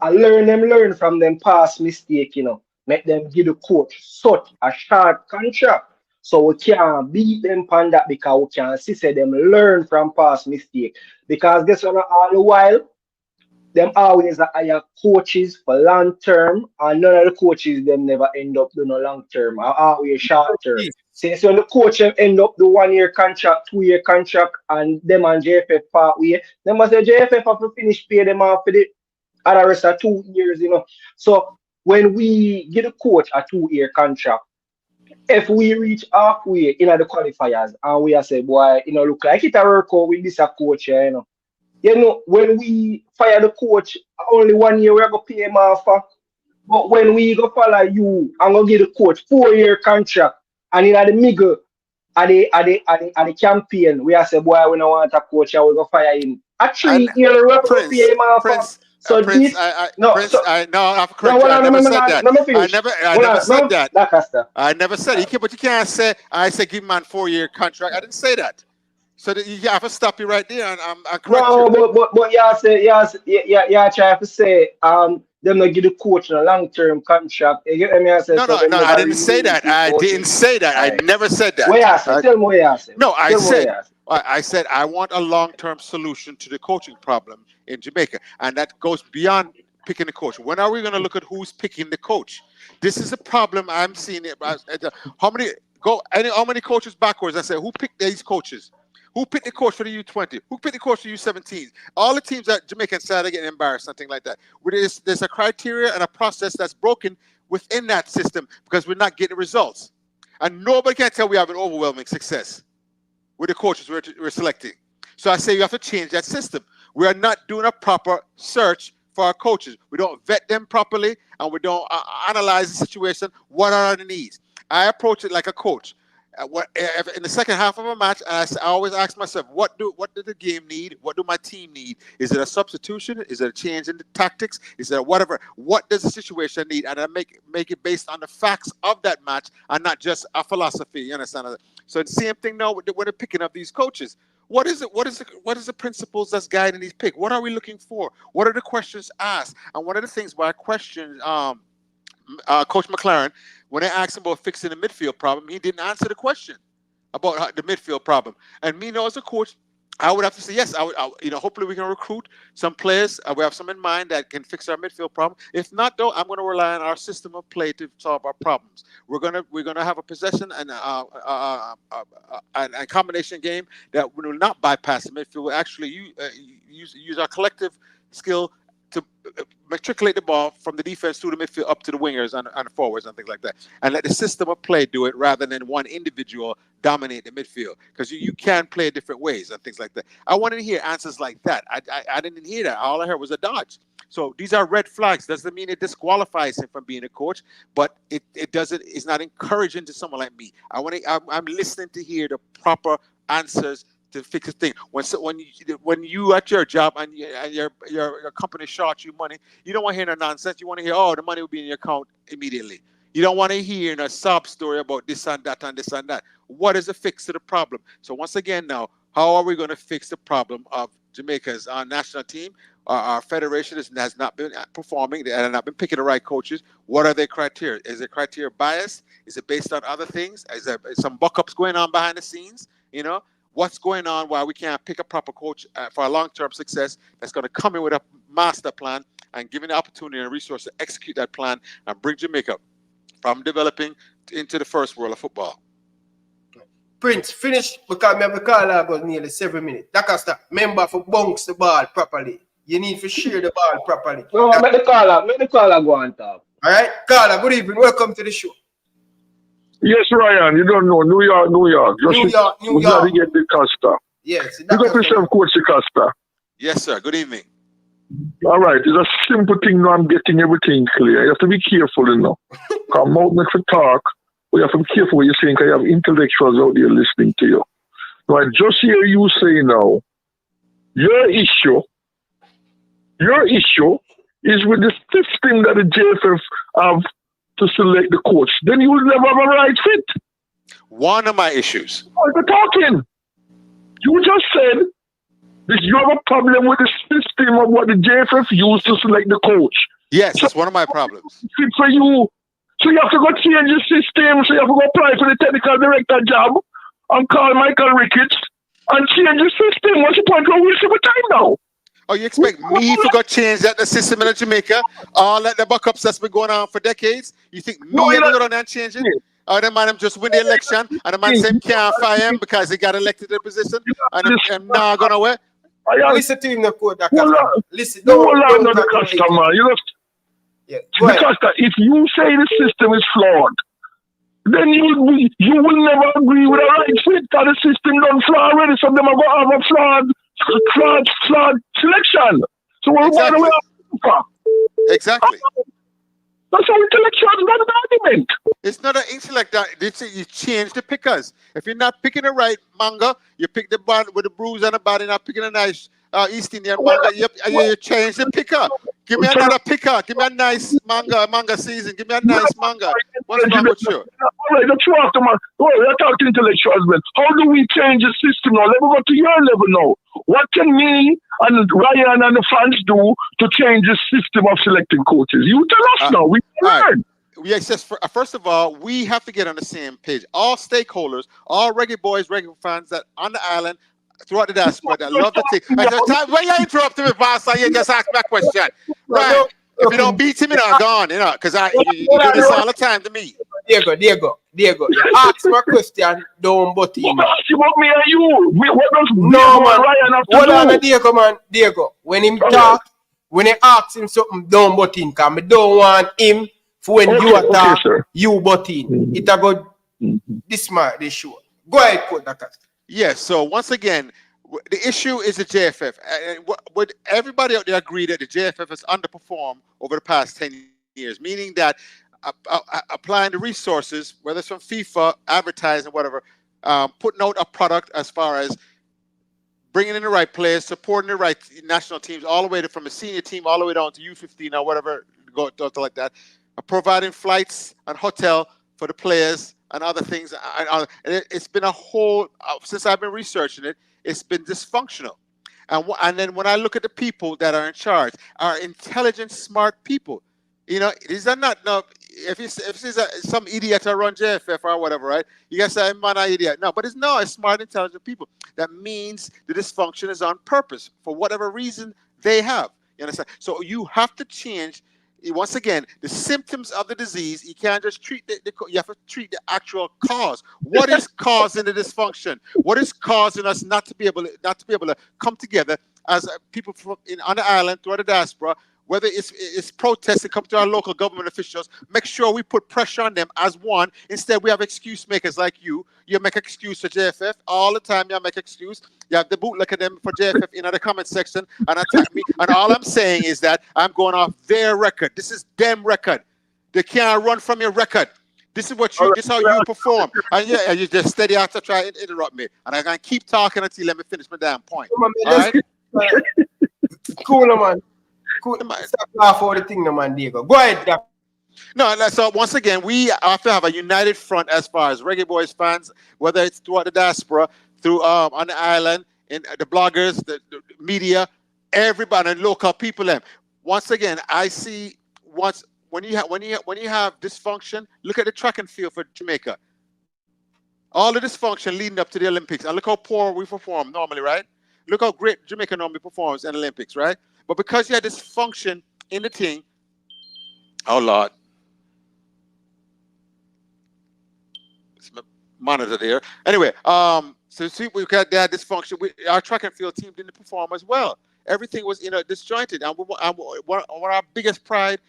I learn from them past mistake, you know, make them give the coach such a short contract. So we can't beat them on that because we can see them learn from past mistake. Because guess what, all the while, them always hire coaches for long term, and none of the coaches them never end up doing a long term, or always short term. Since when the coach end up the 1 year contract, 2 year contract, and them and JFF part way, them must say JFF have to finish pay them off for the other rest of 2 years, you know. So when we give the coach a 2 year contract, if we reach halfway in the qualifiers and we say, boy, you know, look like it a work out with this a coach here, you know. You know, when we fire the coach, only 1 year we're going to pay him off. But when we go follow you and go give the coach 4 year contract, and in the middle of the campaign, we say, boy, we don't want a coach, and we go fire him. A 3 year we're going to pay him off. So Prince, this, I no, I've corrected you. I never said that. I never said that. I never said it. But you can't say, I said give man 4 year contract. I didn't say that. So that you have to stop you right there, and I correct you. No, but yeah, try to say them not give the coach a long term contract. You get me? I say, No, I didn't say that. I didn't say that. I never said that. What you say? Tell me what you say. No, I said I want a long term solution to the coaching problem in Jamaica, and that goes beyond picking the coach. When are we going to look at who's picking the coach? This is a problem I'm seeing. How many coaches backwards? I said, who picked these coaches? Who picked the coach for the U20? Who picked the coach for the U17? All the teams that Jamaican side are getting embarrassed, something like that. There's a criteria and a process that's broken within that system because we're not getting results. And nobody can tell we have an overwhelming success with the coaches we're selecting. So I say you have to change that system. We are not doing a proper search for our coaches. We don't vet them properly, and we don't analyze the situation. What are the needs? I approach it like a coach. In the second half of a match, I always ask myself, what do the game need? What do my team need? Is it a substitution? Is it a change in the tactics? Is it whatever? What does the situation need? And I make it based on the facts of that match and not just a philosophy. You understand? So the same thing now when they're picking up these coaches. What is the principles that's guiding these picks? What are we looking for? What are the questions asked? And one of the things why I question Coach McClaren, when I asked him about fixing the midfield problem, he didn't answer the question about the midfield problem. And me, as a coach, I would have to say yes. I would, hopefully we can recruit some players. We have some in mind that can fix our midfield problem. If not, though, I'm going to rely on our system of play to solve our problems. We're gonna have a possession and a combination game that will not bypass the midfield. We'll actually use our collective skill to matriculate the ball from the defense to the midfield up to the wingers and the forwards and things like that, and let the system of play do it rather than one individual dominate the midfield, because you can play different ways and things like that. I wanted to hear answers like that. I didn't hear that. All I heard was a dodge. So these are red flags. Doesn't mean it disqualifies him from being a coach, but it doesn't. It's not encouraging to someone like me. I'm listening to hear the proper answers to fix a thing. When you at your job and your company short you money, you don't want to hear no nonsense. You want to hear, the money will be in your account immediately. You don't want to hear a sob story about this and that and this and that. What is the fix to the problem? So once again now, how are we going to fix the problem of Jamaica's national team, our federation has not been performing. They have not been picking the right coaches. What are their criteria? Is the criteria biased? Is it based on other things? Is there some buck-ups going on behind the scenes? You know, what's going on why we can't pick a proper coach for a long-term success that's going to come in with a master plan and give the opportunity and resource to execute that plan and bring Jamaica from developing into the first world of football. Prince, finish because I have a call about nearly 7 minutes. That's the member for bounce the ball properly. You need to share the ball properly. No, make the caller go on top. All right, caller, good evening. Welcome to the show. Yes, Ryan, you don't know. New York. New York. We got to get the Costa. Yes. You got yourself Coach Costa. Yes, sir. Good evening. All right, it's a simple thing now. I'm getting everything clear. You have to be careful, you know. Come out, make for talk. But you have to be careful what you're saying because you have intellectuals out there listening to you. Now, I just hear you say now, your issue is with the system that the JFF have to select the coach. Then you will never have a right fit. One of my issues. Oh, you're talking. You just said this. You have a problem with the system of what the JFF used to select the coach. Yes, that's one of my problems. Fit for you. So you have to go change the system. So you have to go apply for the technical director job and call Michael Ricketts and change the system. What's the point? We're wasting time now. Oh, you expect me to go change the system in Jamaica? All that the backups that's been going on for decades? You think me to go down there and change it? Or the man just win the election and the man said can't fire him because he got elected to the position and I'm not going away? Listen to him, no code. Listen, don't the customer. You just because if you say the system is flawed, then you will never agree with a right fit because the system done flaw already. So them are going to have a flawed selection. So what are we for? Exactly. That's how intellectual is not an argument. It's not an intellect. You change the pickers. If you're not picking the right manga, you pick the one with the bruise on the body, not picking a nice East Indian manga, you change the picker. Give me another picker. Give me a nice manga season. Give me a nice manga. What's wrong with you? All right, that's what after man. Well, you're talking intellectuals, man. How do we change the system now? Let me go to your level now. What can me and Ryan and the fans do to change the system of selecting coaches? You tell us now. We learn. Yes, first of all, we have to get on the same page. All stakeholders, all reggae boys, reggae fans that on the island, throughout the diaspora that love the thing. When you interrupt me, Pastor, you just ask me a question. Right. If you don't beat him, I'm gone, you know, because you do this all the time to me. Diego. You ask my question, don't butt in. What about me and you? What does no, man. Ryan have to Hold do? on, Diego, man. Diego, when him talk, when he ask him something, don't butt in, because I don't want him, for when you attack, you butt in. It a good, this show. Go ahead, quote that. Yes, so once again, the issue is the JFF. Would everybody out there agree that the JFF has underperformed over the past 10 years, meaning that applying the resources, whether it's from FIFA, advertising, whatever, putting out a product as far as bringing in the right players, supporting the right national teams, all the way from a senior team all the way down to U15 or whatever, go like that, providing flights and hotel for the players and other things. And it's been a whole, since I've been researching it, it's been dysfunctional. And then when I look at the people that are in charge, are intelligent, smart people. You know, these are not, no, if it's some idiot to run JFF or whatever, right? You guys say, man, an idiot. No, but it's smart, intelligent people. That means the dysfunction is on purpose for whatever reason they have. You understand? So you have to change. Once again, the symptoms of the disease, you can't just treat you have to treat the actual cause. What is causing the dysfunction? What is causing us not to be able to come together as people on the island, throughout the diaspora, whether it's protests that come to our local government officials, make sure we put pressure on them as one. Instead, we have excuse makers like you. You make excuse for JFF all the time. You make excuse. You have the bootleg of them for JFF in the comment section and attack me. And all I'm saying is that I'm going off their record. This is them record. They can't run from your record. This is what you. This is how you perform. And yeah, you just steady out to try and interrupt me. And I'm gonna keep talking until you let me finish my damn point. All right? Cool, man. Cool. Stop laughing for the thing, no man, Diego. Go ahead, Doc. No, so once again, we have to have a united front as far as Reggae Boys fans, whether it's throughout the diaspora, through on the island, and the bloggers, the media, everybody, and local people. Them. Once again, I see when you have dysfunction. Look at the track and field for Jamaica. All the dysfunction leading up to the Olympics, and look how poor we perform normally, right? Look how great Jamaica normally performs in the Olympics, right? But because you had dysfunction in the thing, oh Lord, it's my monitor there. Anyway, so see, we got that dysfunction. Our track and field team didn't perform as well. Everything was disjointed, and one of our biggest pride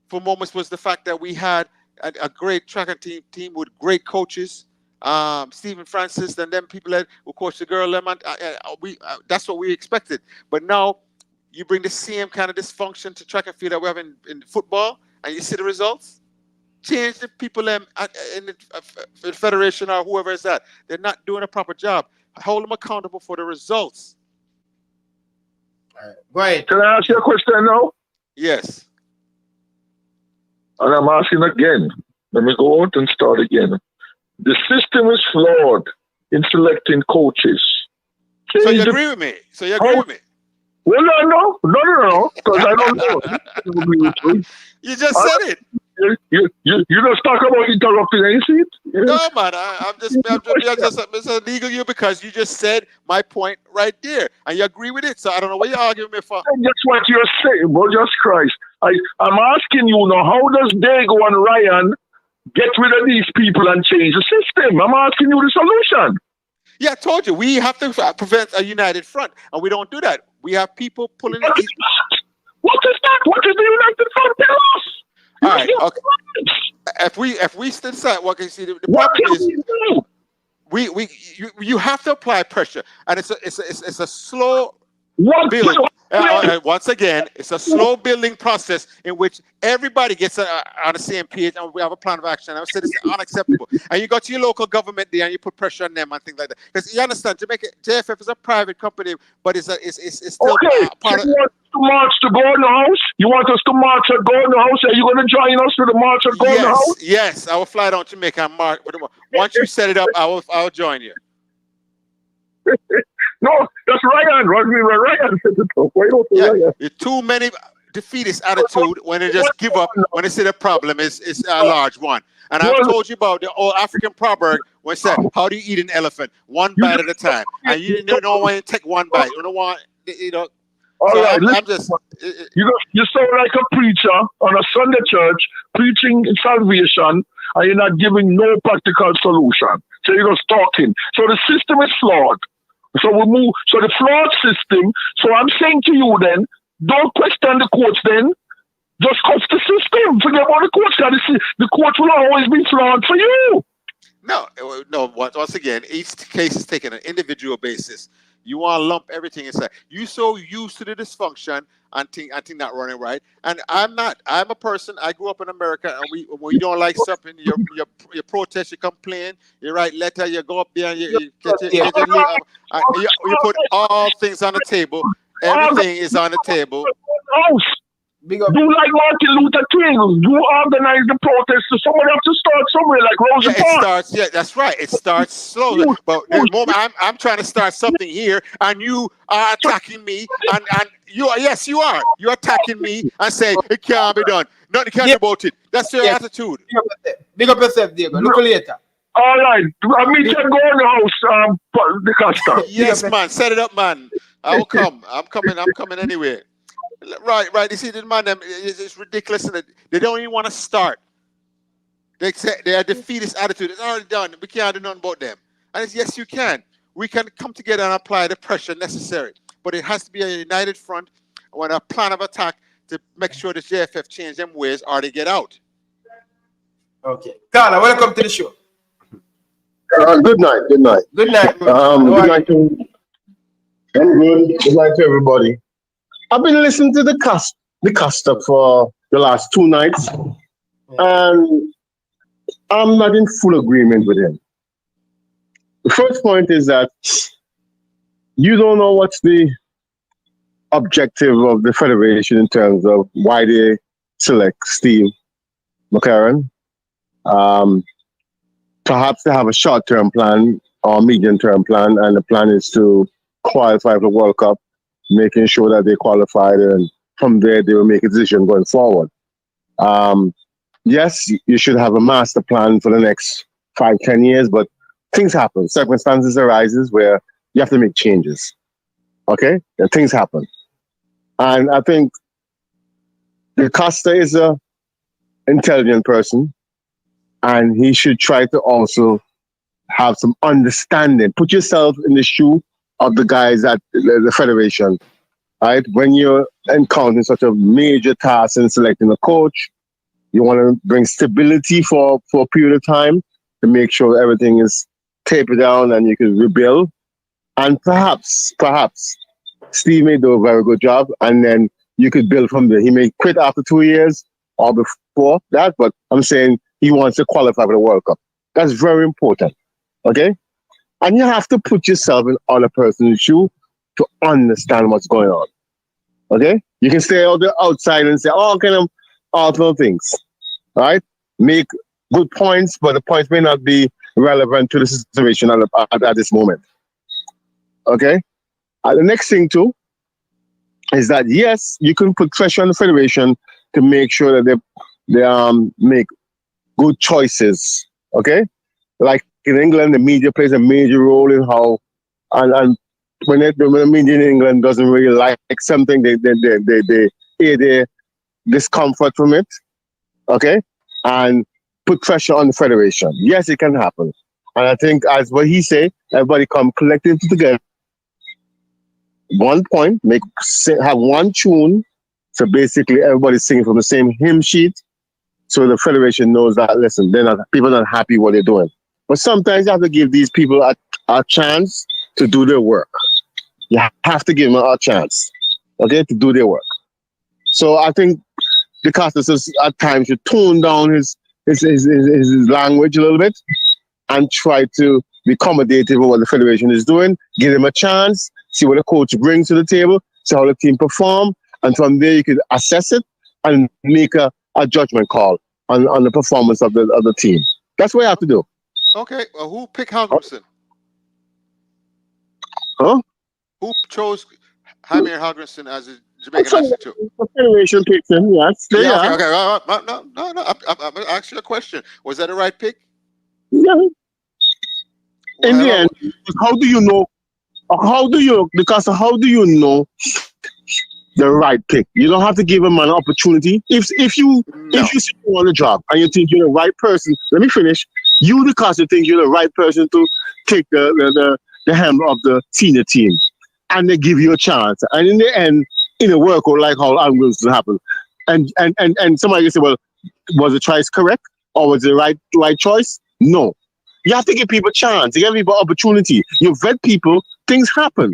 for moments was the fact that we had a great track and team with great coaches. Stephen Francis and them people that who coached the girl, that's what we expected. But now you bring the same kind of dysfunction to track and field that we have in football, and you see the results. Change the people in the federation or whoever is that. They're not doing a proper job. Hold them accountable for the results. Right. Can I ask you a question now? Yes. And I'm asking again. Let me go out and start again. The system is flawed in selecting coaches. So you agree with me? Well, no, because I don't know. You just said it. You just talk about interrupting, ain't it? No, man. I'm just legal you because you just said my point right there, and you agree with it. So I don't know what you're arguing me for. That's what you're saying, but just Christ. I'm asking you now, how does Dago and Ryan get rid of these people and change the system? I'm asking you the solution. Yeah, I told you. We have to prevent a united front, and we don't do that. We have people pulling it. What is that? What is the united front? Tell us. All right. Okay. If we still decide what can see the problem is you have to apply pressure, and it's a slow build. Once again, it's a slow building process in which everybody gets on the same page, and we have a plan of action. I said it's unacceptable. And you go to your local government there, and you put pressure on them and things like that. Because you understand, JFF is a private company, but it's still part of. To march to Gordon House? You want us to march at Gordon House? Are you going to join us to the march at Gordon House? Yes, I will fly down to Jamaica and march. Once you set it up, I'll join you. No, that's Ryan. Ryan set it up. Why don't Ryan? Too many defeatist attitude when they just give up when they see the problem is a large one. And I've told you about the old African proverb when it said, "How do you eat an elephant? One bite at a time." And you don't want to take one bite. You don't want, All so right, I'm just. You sound like a preacher on a Sunday church preaching salvation, and you're not giving no practical solution. So you're just talking. So the system is flawed. So we move. So the flawed system. So I'm saying to you then, don't question the courts then. Just coach the system. Forget about the courts. The courts will always be flawed for you. No. Once again, each case is taken on an individual basis. You want to lump everything inside. You so used to the dysfunction and think not running right. And I'm not. I'm a person. I grew up in America, and when you don't like something, you protest, you complain, you write letter, you go up there, and you put all things on the table. Everything is on the table. Do like Martin Luther King. You organize the protest. So someone have to start somewhere, like Rosa Parks. Yeah, that's right. It starts slowly. But the moment I'm trying to start something here, and you are attacking me, and you are. You're attacking me and saying it can't be done. Nothing can be about it. That's your attitude. Big up yourself, Diego. Look later. All right. I mean, can go in the house, the customer. Yes, man. Set it up, man. I will come. I'm coming anyway. Right. You see, it's ridiculous, and they don't even want to start. They say they are defeatist attitude. It's already done. We can't do nothing about them. And it's, yes, you can. We can come together and apply the pressure necessary, but it has to be a united front on a plan of attack to make sure the JFF change them ways or they get out. Okay, Carla, welcome to the show. Good night. Good night. Good night. Good night to. I'm good. Good night to everybody. I've been listening to the caster for the last 2 nights, and I'm not in full agreement with him. The first point is that you don't know what's the objective of the federation in terms of why they select Steve McClaren. Perhaps they have a short-term plan or medium-term plan, and the plan is to qualify for the World Cup, making sure that they qualified, and from there they will make a decision going forward. Yes, you should have a master plan for the next 5-10 years, but things happen. Circumstances arises where you have to make changes. Okay? And things happen. And I think the Costa is a intelligent person, and he should try to also have some understanding. Put yourself in the shoe of the guys at the federation, right? When you're encountering such a major task in selecting a coach, you want to bring stability for a period of time to make sure everything is tapered down and you can rebuild. And perhaps Steve may do a very good job, and then you could build from there. He may quit after 2 years or before that, but I'm saying he wants to qualify for the World Cup. That's very important, okay? And you have to put yourself in other person's shoe to understand what's going on, okay? You can stay on the outside and say all kind of awful things, right? Make good points, but the points may not be relevant to the situation at this moment, okay? The next thing too is that yes, you can put pressure on the federation to make sure that they make good choices. Okay, like in England, the media plays a major role in how and when the media in England doesn't really like something, they hear their discomfort from it. Okay, and put pressure on the federation. Yes, it can happen, and I think as what he say, everybody come collectively together. One point, have one tune, so basically everybody's singing from the same hymn sheet, so the federation knows that, listen, people are not happy what they're doing. But sometimes you have to give these people a chance to do their work. You have to give them a chance, okay, to do their work. So I think the Costas at times should tone down his language a little bit and try to be accommodative with what the federation is doing, give them a chance, see what the coach brings to the table, see how the team perform, and from there you could assess it and make a judgment call on the performance of the team. That's what you have to do. Okay, who picked Hallgrímsson? Huh? Who chose Hallgrímsson as a Jamaican national too? The federation picked him, yes. Yeah, okay. No. I'm asking you a question. Was that the right pick? Yeah. In the end, how do you know the right pick? You don't have to give a man an opportunity. If you sit on the job and you think you're the right person, let me finish. You, the Costa, think you're the right person to take the helm of the senior team, and they give you a chance. And in the end, in a work or like how I'm going to happen, and somebody say, well, was the choice correct or was it the right choice? No. You have to give people a chance. You give people opportunity. You vet people, things happen.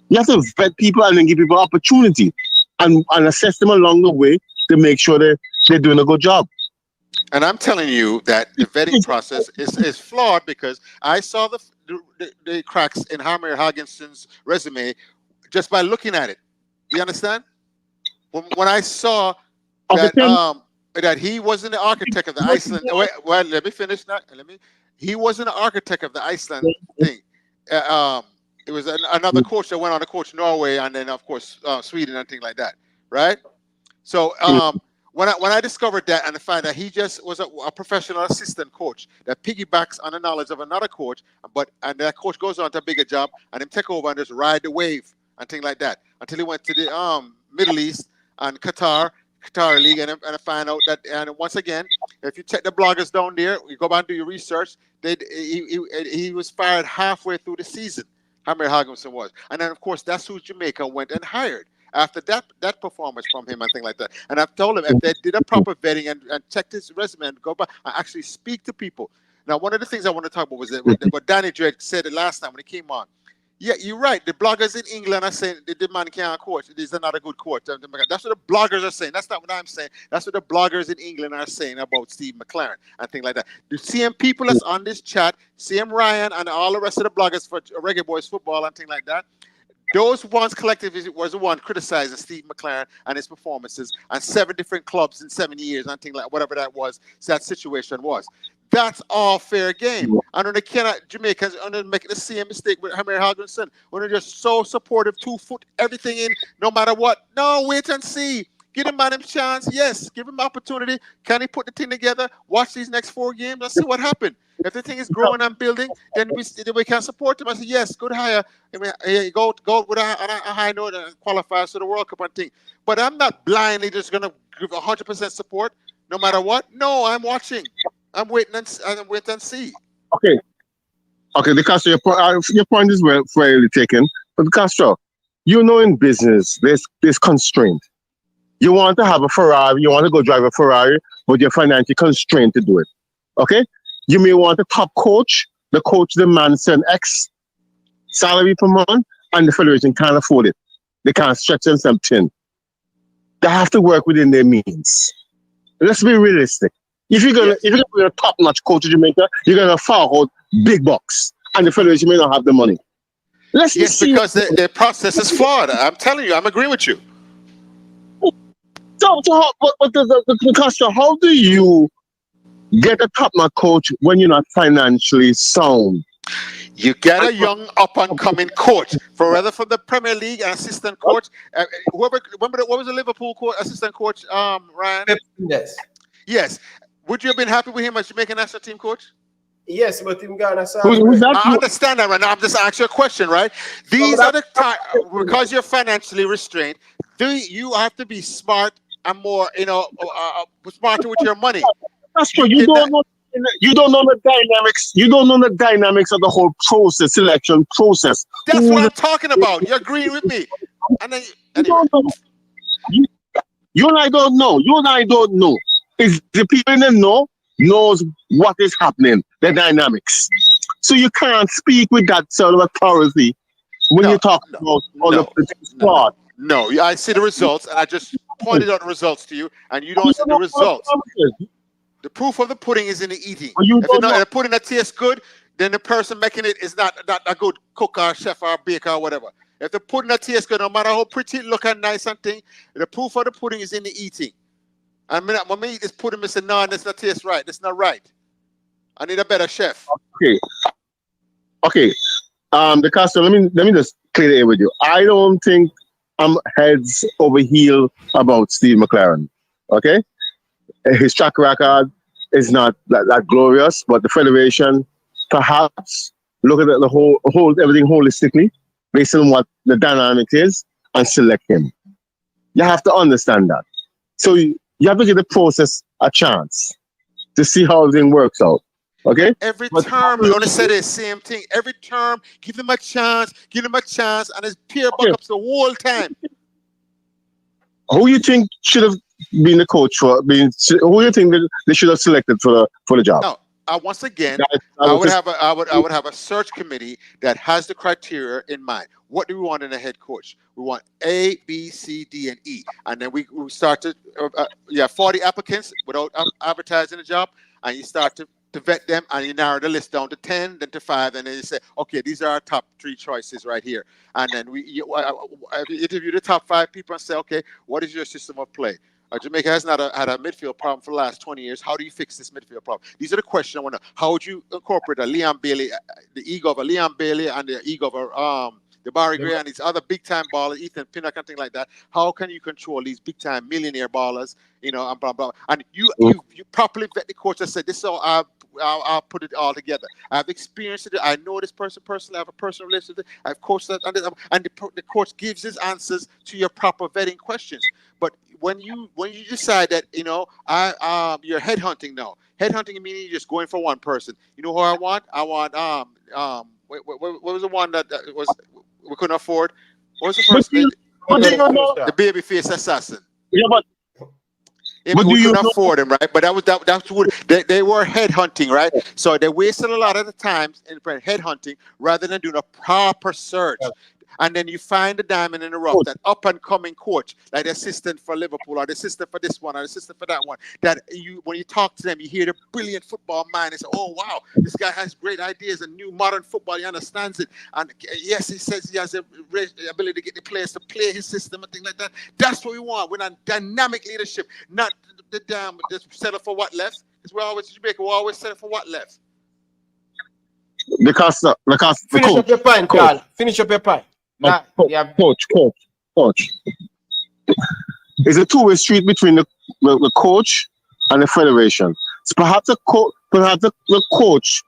You have to vet people and then give people opportunity and assess them along the way to make sure that they're doing a good job. And I'm telling you that the vetting process is flawed because I saw the cracks in Hallgrímsson's resume just by looking at it. You understand? When I saw that he wasn't the architect of the Iceland. Well, let me finish that. He wasn't the architect of the Iceland thing. It was another coach that went on to coach Norway and then, of course, Sweden and things like that, right? So when I discovered that and I found that he just was a professional assistant coach that piggybacks on the knowledge of another coach, and that coach goes on to a bigger job and him take over and just ride the wave and things like that until he went to the Middle East and Qatar League, and I find out that, and once again, if you check the bloggers down there, you go back and do your research, he was fired halfway through the season. Hallgrímsson was, and then of course that's who Jamaica went and hired after that performance from him and things like that. And I've told him if they did a proper vetting and checked his resume and go back and actually speak to people. Now, one of the things I want to talk about was that what Danny Dredd said it last time when he came on. Yeah, you're right. The bloggers in England are saying the man can't coach. He's not a good coach. That's what the bloggers are saying. That's not what I'm saying. That's what the bloggers in England are saying about Steve McClaren and things like that. The same people that's on this chat, same Ryan and all the rest of the bloggers for Reggae Boys football and things like that, those ones collectively was the one criticizing Steve McClaren and his performances and 7 different clubs in 7 years and things like whatever that was, so that situation was. That's all fair game. And they cannot, Jamaicans are making the same mistake with Hallgrímsson. When they're just so supportive, 2 foot, everything in, no matter what. No, wait and see. Give him man a chance. Yes, give him opportunity. Can he put the thing together? Watch these next 4 games and see what happens. If the thing is growing and building, then we can support him. I say, yes, good hire. I mean, go with a high note and qualify to the World Cup and thing. But I'm not blindly just going to give 100% support no matter what. No, I'm watching. I'm waiting and see. Okay, the Castro, your point is well fairly taken. But the Castro, in business, there's constraint. You want to have a Ferrari, you want to go drive a Ferrari, but you're financially constrained to do it. Okay? You may want a top coach. The coach demands an X salary per month, and the federation can't afford it. They can't stretch themselves thin. They have to work within their means. Let's be realistic. If you're gonna be a top-notch coach in Jamaica, you're gonna fork out big bucks, and the federation may not have the money. Yes, because their process is flawed. I'm telling you, I'm agreeing with you. So how do you get a top-notch coach when you're not financially sound? You get a young up-and-coming coach, whether from the Premier League, an assistant coach. What was the Liverpool assistant coach, Ryan? Yes. Would you have been happy with him as Jamaican national team coach? Yes, but him gonna I understand that right now. I'm just asking you a question, right? These are the time because you're financially restrained. You have to be smart and more, smarter with your money. That's true. You don't know the dynamics. You don't know the dynamics of the whole process, selection process. That's what I'm talking about. You're agreeing with me. And then, you and I don't know. You and I don't know. Is the people in the knows what is happening, the dynamics. So you can't speak with that sort of authority when you talk about the squad. No, I see the results, and I just pointed out the results to you, and you don't see the results. The proof of the pudding is in the eating. If the pudding that tastes good, then the person making it is not a good cook or chef or baker or whatever. If the pudding that tastes good, no matter how pretty it look and nice and thing, the proof of the pudding is in the eating. And when I eat this pudding, I say, no, that's not taste right. That's not right. I need a better chef. Okay. The Castro, let me just clear the air with you. I don't think I'm heads over heel about Steve McClaren. Okay? His track record is not that glorious, but the federation perhaps look at the whole everything holistically based on what the dynamic is and select him. You have to understand that. So you have to give the process a chance to see how everything works out. Okay? Every term, we only say the same thing. Every term, give them a chance, and it's peer backups the whole time. Who you think should have been the coach who do you think that they should have selected for the job? No, once again, I would have a search committee that has the criteria in mind. What do we want in a head coach? We want A, B, C, D, and E, and then we start to 40 applicants without advertising the job, and you start to vet them, and you narrow the list down to 10, then to 5, and then you say, okay, these are our top 3 choices right here. And then we interview the top 5 people and say, okay, what is your system of play? Jamaica has not had a midfield problem for the last 20 years. How do you fix this midfield problem? These are the questions I want to know. How would you incorporate a Leon Bailey, the ego of a Leon Bailey, and the ego of the Barry Gray and these other big-time ballers, Ethan Pinnock and things like that? How can you control these big-time millionaire ballers, and blah, blah. And you properly vet the coach and say, this is how I'll put it all together. I've experienced it. I know this person personally. I have a personal relationship. I've coached that, and the coach gives his answers to your proper vetting questions. But when you decide that you're headhunting now. Headhunting meaning you're just going for one person. You know who I want? I want what was the one that was we couldn't afford? What was the first name? The babyface assassin. Yeah, but we couldn't afford him, right? But that's what they were headhunting, right? So they wasted a lot of the time in headhunting rather than doing a proper search. And then you find the diamond in the rough, that up-and-coming coach, like the assistant for Liverpool, or the assistant for this one, or the assistant for that one, that when you talk to them, you hear the brilliant football mind and say, oh, wow, this guy has great ideas, and new modern football, he understands it. And yes, he says he has the ability to get the players to play his system and things like that. That's what we want. We want dynamic leadership, not just settle for what left. It's where always Jamaica. We always set it for what left. Because Finish up your point, Carl. Finish up your point. Coach. It's a two-way street between the coach and the federation. So perhaps the coach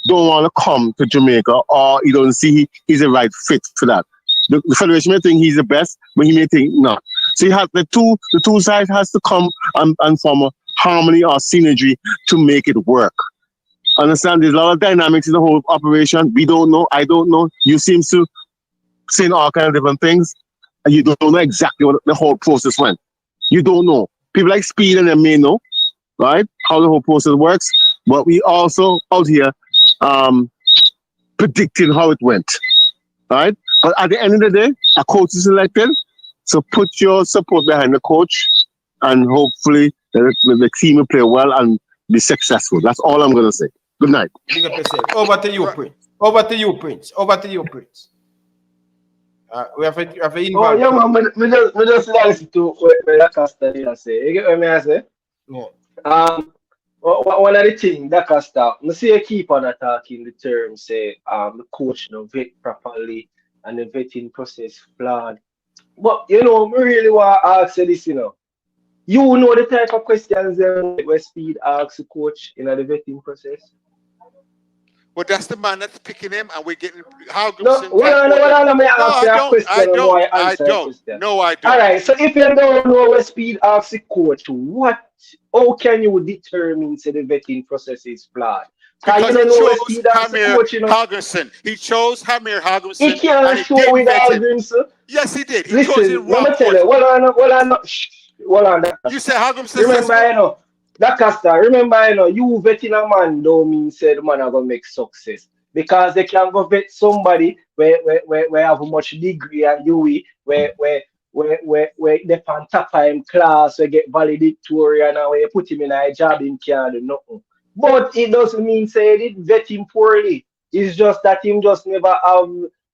don't want to come to Jamaica, or he don't see he's the right fit for that. The federation may think he's the best, but he may think not. So you have the two sides has to come and form a harmony or synergy to make it work. Understand? There's a lot of dynamics in the whole operation. We don't know. I don't know. You seem to saying all kinds of different things, and you don't know exactly what the whole process went. You don't know. People like Speed and them may know, right, how the whole process works. But we also out here predicting how it went, right? But at the end of the day, a coach is selected. So put your support behind the coach, and hopefully the team will play well and be successful. That's all I'm going to say. Good night. Over to you, Prince. Over to you, Prince. We have a oh, yeah, man. Me just listen to what Lancaster say. You get what I say? Yeah. One of the things that can stop, I see a keep on attacking the term, say, the coach no vet properly and the vetting process flawed. But, you know, I really want to ask you this, you know. You know the type of questions where Speed asks the coach in the vetting process? Well, that's the man that's picking him, and we're getting Hallgrímsson. No, I don't. All right, so if you don't know where Speed asks the coach, how can you determine say the vetting process is flawed? Because he chose Hallgrímsson. He chose Hamir Hallgrímsson. He can't show with Hallgrímsson. Yes, he did. Listen, chose it wrong. Let me tell you. Hold on. You said Hallgrímsson. Remember, you vetting a man don't mean say the man are gonna make success. Because they can go vet somebody where have a much degree and you where they fan top time class, where get valedictorian and where you put him in a job in can't do nothing. But it doesn't mean say they vet him poorly. It's just that him just never have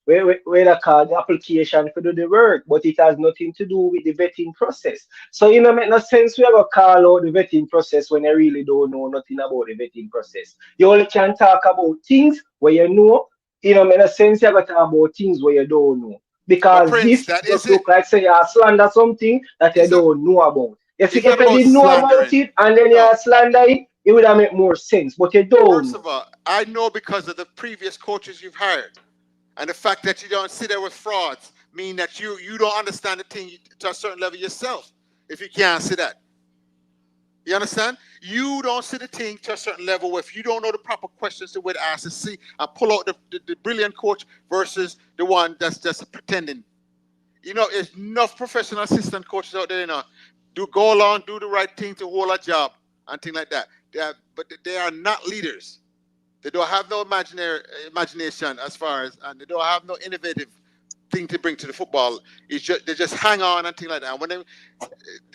where they call the application to do the work, but it has nothing to do with the vetting process. So you know, make no sense we are gonna call out the vetting process when you really don't know nothing about the vetting process. You only can talk about things where you know. You know, make no sense you gotta talk about things where you don't know. Because Prince, this just look like say you slander something that you don't know about. If you didn't know about it and then you slander it, it would have made more sense. But you don't. First of all, I know because of the previous coaches you've hired. And the fact that you don't sit there with frauds mean that you don't understand the thing to a certain level yourself. If you can't see that, you understand? You don't see the thing to a certain level if you don't know the proper questions to would ask to see and pull out the brilliant coach versus the one that's just pretending. You know, there's enough professional assistant coaches out there. You know, go along, do the right thing to hold a job and things like that. But they are not leaders. They don't have no imagination as far as, and they don't have no innovative thing to bring to the football. It's just, they just hang on and things like that. And when the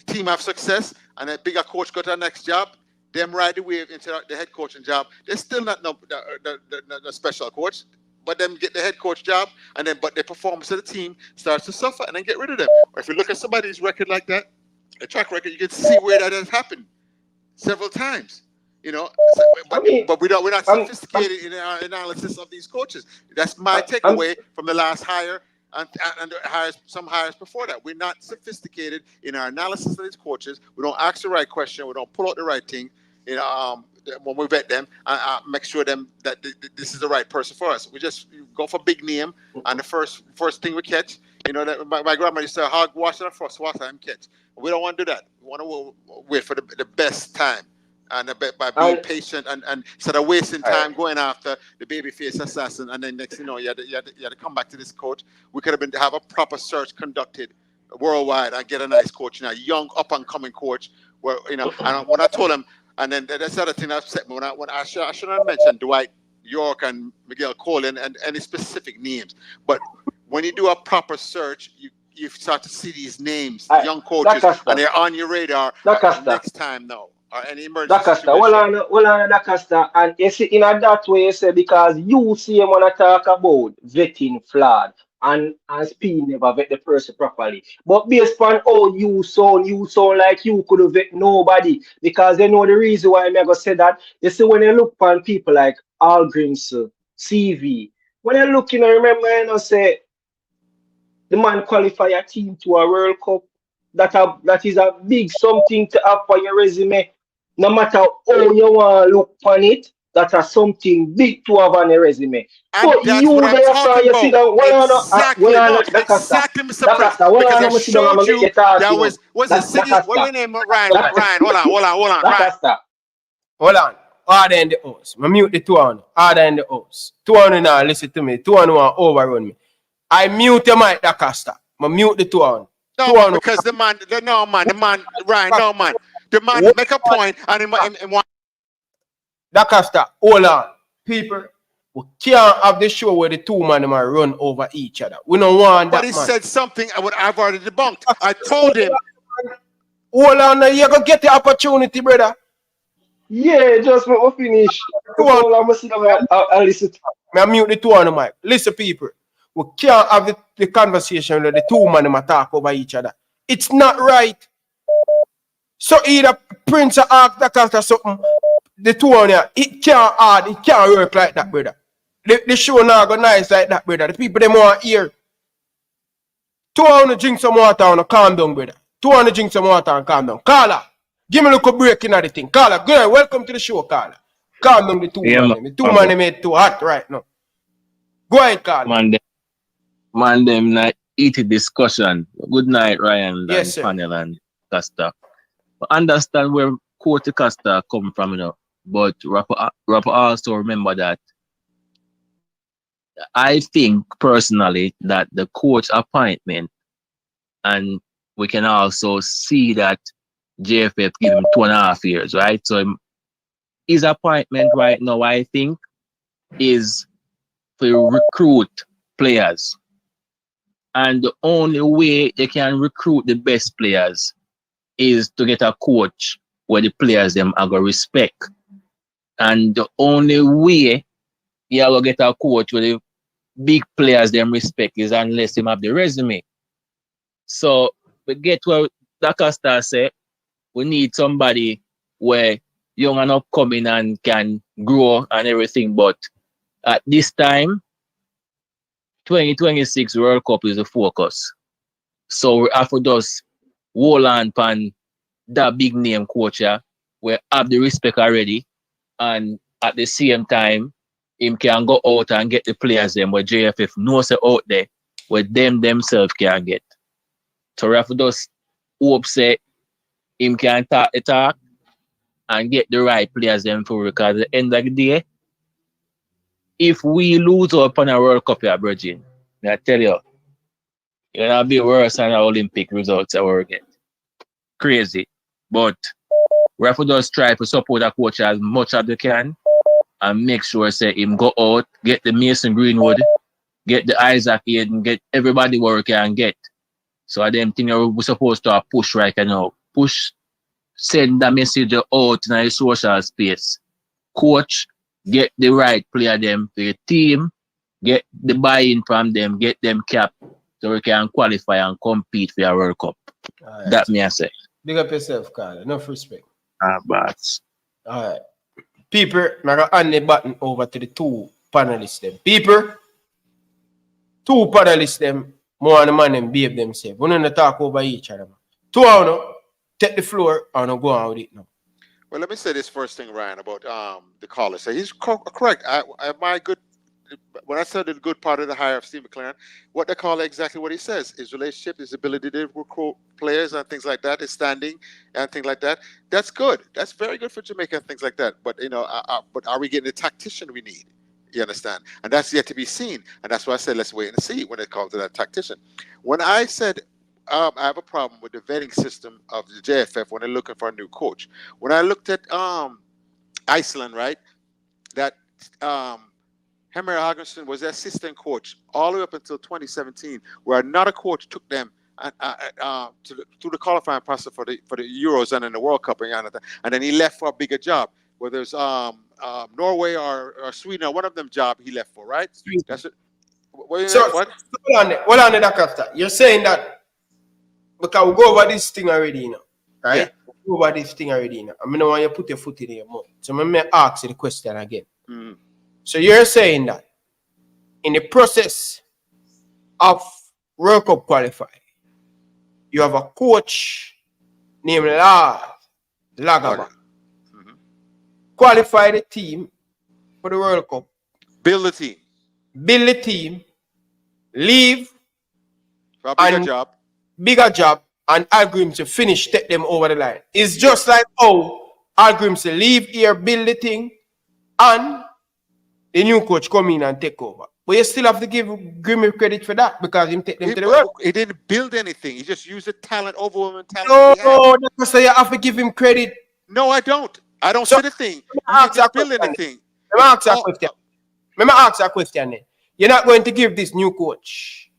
team have success and a bigger coach got their next job, them ride the wave into the head coaching job. They're still not the special coach, but them get the head coach job, and then but their performance of the team starts to suffer, and then get rid of them. Or if you look at somebody's record like that, a track record, you can see where that has happened several times. You know, but we're not sophisticated in our analysis of these coaches. That's my takeaway from the last hire and some hires before that. We're not sophisticated in our analysis of these coaches. We don't ask the right question. We don't pull out the right thing. You know, when we vet them, make sure that this is the right person for us. We just go for big name, and the first thing we catch. You know, that my grandma used to say, "Hog wash it first, wash time catch." We don't want to do that. We want to wait for the best time. And by being patient and instead of wasting time going after the babyface assassin, and then next thing you know, you had to come back to this coach. We could have a proper search conducted worldwide and get a nice coach, a young up and coming coach. Where and when I told him, and then that's the other thing that upset me when I shouldn't have mentioned Dwight York and Miguel Colin and any specific names, but when you do a proper search, you start to see these names, young coaches, and they're on your radar next time now. Or any emergency situation. Well, Dacaster, and you see in that way, you say, because you see him when I talk about vetting flawed. and Speed never vet the person properly. But based on how you sound like you could have vet nobody. Because you know the reason why I'm going to say that. You see, when you look upon people like Hallgrímsson, CV, when you're looking, I remember, say, the man qualify a team to a World Cup. That is a big something to have for your resume. No matter how you want to look on it, that is something big to have on your resume. And But that's what you I'm therefore talking you sit about. down, Exactly. No, Dakasta, exactly, Mr. Prince. Because I I'm sit down and showed make you you talk, that you know. was a city. What your name, Ryan? Ryan, hold on, Ryan. Dakasta. Hold on. Order in the house. I mute the two on. Order in the house. Two on now, listen to me. Two on want overrun me. I mute your mic, Dakasta. I mute the two on. No, man, because the man, Ryan, no, man. The man make a point and he want. Dakasta, hold on. People, we can't have the show where the two man might run over each other. We don't want But that, he man. said something I've already debunked. I told him. Hold on, now you go get the opportunity, brother. Yeah, just let me finish. I'll listen. I mute the two on the mic. Listen, people. We can't have the conversation where the two men talk over each other. It's not right. So either Prince or Ark or something, the two on here, it can't work like that, brother. The show not go nice like that, brother. The people them want hear. Two on to drink some water and calm down, brother. Two on to drink some water and calm down. Carla, give me a little break in the thing. Carla, good, welcome to the show, Carla. Calm down the two man. The two man made too hot right now. Go ahead, Carla. Man, them like eating discussion. Good night, Ryan Yes, and panel and Costa. But understand where Coach Costa come from, you know. But Rapper also remember that I think personally that the coach appointment, and we can also see that JFF give him 2.5 years, right? So his appointment right now, I think, is to recruit players. And the only way they can recruit the best players is to get a coach where the players them are going to respect. And the only way you are going to get a coach where the big players them respect is unless them have the resume. So we get what Dakasta said, we need somebody where young and upcoming and can grow and everything. But at this time, 2026 World Cup is the focus. So we have to just hold on pan that big name coach, we have the respect already, and at the same time, him can go out and get the players them where JFF knows out there where them themselves can get. So we have to just hope say him can talk the talk and get the right players them for, because at the end of the day, if we lose up on a World Cup, Virgin, I tell you, it's gonna be worse than our Olympic results I will get. Crazy. But we have to just try to support the coach as much as we can and make sure say him go out, get the Mason Greenwood, get the Isaac Hayden, get everybody where we can get. So I them think we're supposed to push right now. Push, send that message out in the social space. Coach, get the right player them for the team, get the buy-in from them, get them cap so we can qualify and compete for a World Cup. Right. That me I say. Big up yourself, Carla. Enough respect. Bats. Alright. People, I'm going to hand the button over to the two panelists them. People, two panelists them, more and the man them behave themselves. We don't talk over each other. Two of them, take the floor and go on with it now. Well, let me say this first thing, Ryan, about the caller. So he's correct. When I said the good part of the hire of Steve McClaren, what they call exactly what he says: his relationship, his ability to recruit players and things like that, his standing and things like that. That's good. That's very good for Jamaica and things like that. But but are we getting the tactician we need? You understand? And that's yet to be seen. And that's why I said let's wait and see when it comes to that tactician. When I said I have a problem with the vetting system of the JFF when they're looking for a new coach. When I looked at Iceland, right, that Henry Hallgrímsson was the assistant coach all the way up until 2017, where another coach took them through the qualifying process for the Euros and then the World Cup and then he left for a bigger job, whether it's Norway or Sweden or one of them job he left for, right? That's it. Hold on, Dr. You're saying that because we go over this thing already, right? Yeah. We go over this thing already, I mean, I want you to put your foot in your mouth. So I'm going to ask you the question again. Mm-hmm. So you're saying that in the process of World Cup qualifying, you have a coach named Lagaba. Mm-hmm. Qualify the team for the World Cup. Build the team. Leave. For a bigger job, and Hallgrímsson finish, take them over the line. It's just like how Hallgrímsson leave here, build the thing, and the new coach come in and take over. But you still have to give Grimmy credit for that because he take them to the world. He didn't build anything. He just used the talent, overwhelming talent. No, that's why you have to give him credit. No, I don't. I don't see the thing. Let me ask you a question then. You're not going to give this new coach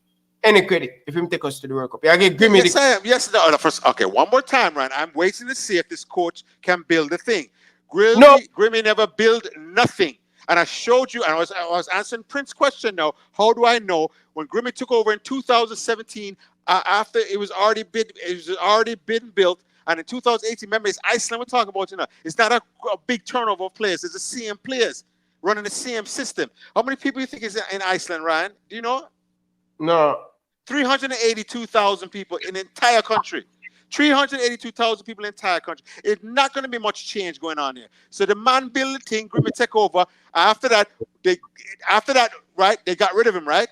any credit if him take us to the World Cup. I give Grimmy Yes, no, first, okay, one more time, Ryan. I'm waiting to see if this coach can build the thing. Grimmy never built nothing. And I showed you, and I was answering Prince's question now. How do I know when Grimmy took over in 2017, after it was already been built, and in 2018, remember, it's Iceland we're talking about, it's not a big turnover of players, it's the same players running the same system. How many people do you think is in Iceland, Ryan? Do you know? No. 382,000 people in the entire country. 382,000 people in the entire country. It's not going to be much change going on here. So the man built the thing, Grimmy take over. After that, right, they got rid of him, right?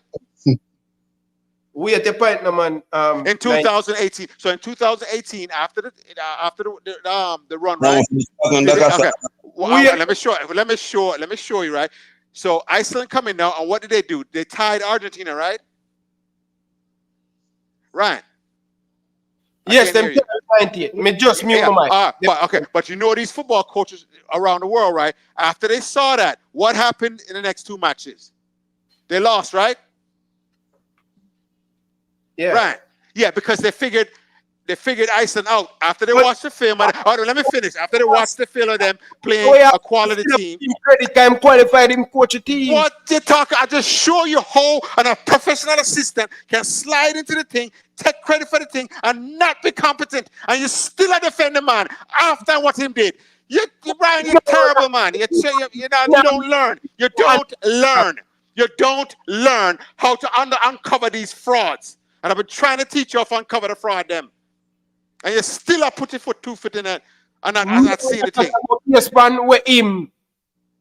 We at the point, no man. In 2018. So in 2018, after the run, right? Okay. Well, let me show you, right? So Iceland coming now, and what did they do? They tied Argentina, right? Right. Yes, them 98. Me just mute my mic. But you know these football coaches around the world, right? After they saw that, what happened in the next two matches? They lost, right? Yeah. Right. Yeah, because they figured Iceland out after they watched the film. Let me finish. After they watched the film of them playing a quality team. I'm qualified in coach a team. What you talk? I just show you how a professional assistant can slide into the thing, take credit for the thing, and not be competent, and you still a defend the man after what him did. Brian, you're terrible, man. You don't learn. You don't learn how to uncover these frauds. And I've been trying to teach you how to uncover the fraud them. And you still are putting two foot in it and not seeing the thing. Yes, man, where him,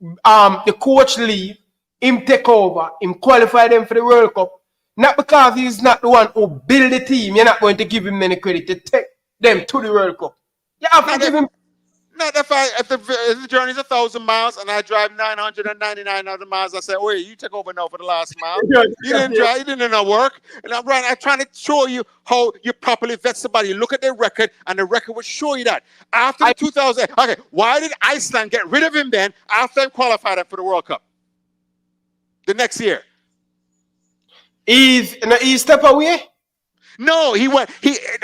the coach leave, him take over, him qualify them for the World Cup. Not because he's not the one who build the team, you're not going to give him any credit to take them to the World Cup. You have to give him. Not if the journey is 1,000 miles and I drive 999 other miles, I say, oh, you took over now for the last mile. You didn't drive, you didn't work. And I'm trying to show you how you properly vet somebody. You look at their record, and the record will show you that. After the 2000, okay, why did Iceland get rid of him then after they qualified for the World Cup? The next year. He stepped away? No,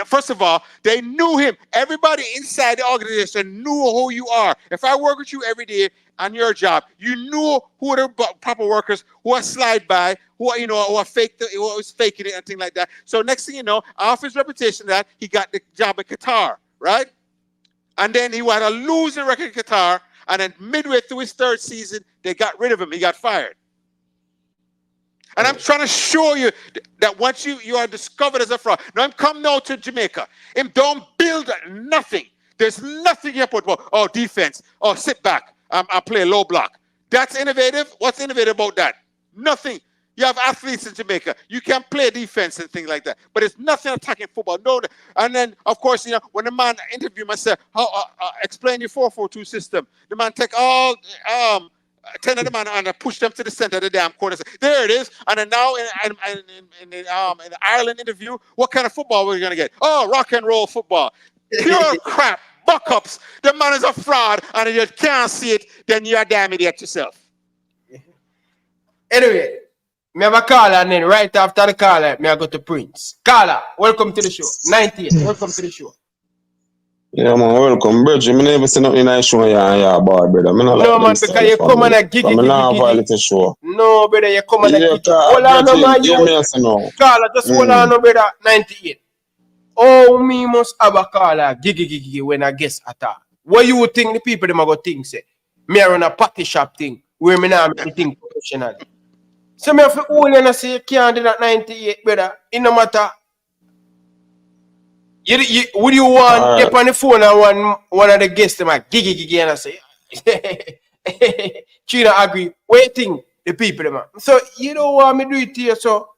first of all, they knew him. Everybody inside the organization knew who you are. If I work with you every day on your job, you knew who are the proper workers, who are slide by, who are fake, who was faking it and things like that. So next thing you know, off his reputation that he got the job at Qatar, right? And then he had a losing record at Qatar, and then midway through his third season, they got rid of him. He got fired. And I'm trying to show you that once you are discovered as a fraud. Now, I'm come now to Jamaica. Him don't build nothing. There's nothing here about, defense. Sit back. I play low block. That's innovative. What's innovative about that? Nothing. You have athletes in Jamaica. You can play defense and things like that. But it's nothing attacking football. No. And then, of course, when the man interviewed myself, explain your 4-4-2 system. The man take all 10 of them and push them to the center of the damn corner. There it is. And then now in the Ireland interview, what kind of football we're going to get? Oh, rock and roll football. Pure crap. Buck-ups. The man is a fraud, and if you can't see it, then you're a damn idiot yourself. Anyway, me have a caller, and then right after the caller, me I go to Prince. Caller, welcome to the show. 98, welcome to the show. Yeah, man, welcome, Bridget. I never see nothing nice show you on your bar, brother. No, man, because you come on a giggy. Show. No, brother, you come on a Yeah, giggy. Hold on, Bridget, man, hear you. me say no. Caller, just hold on, brother, 98. Oh, me must have a caller, giggy, when I guess attack. What you think the people them are going to think, say? Me run a party shop thing, where me now make the thing professional. So me have to own and I say, you can't do that 98, brother. It no matter. Would you want up on the phone and one of the guests them like giggy and I say China agree. Waiting the people them. So you don't want me to do it here, so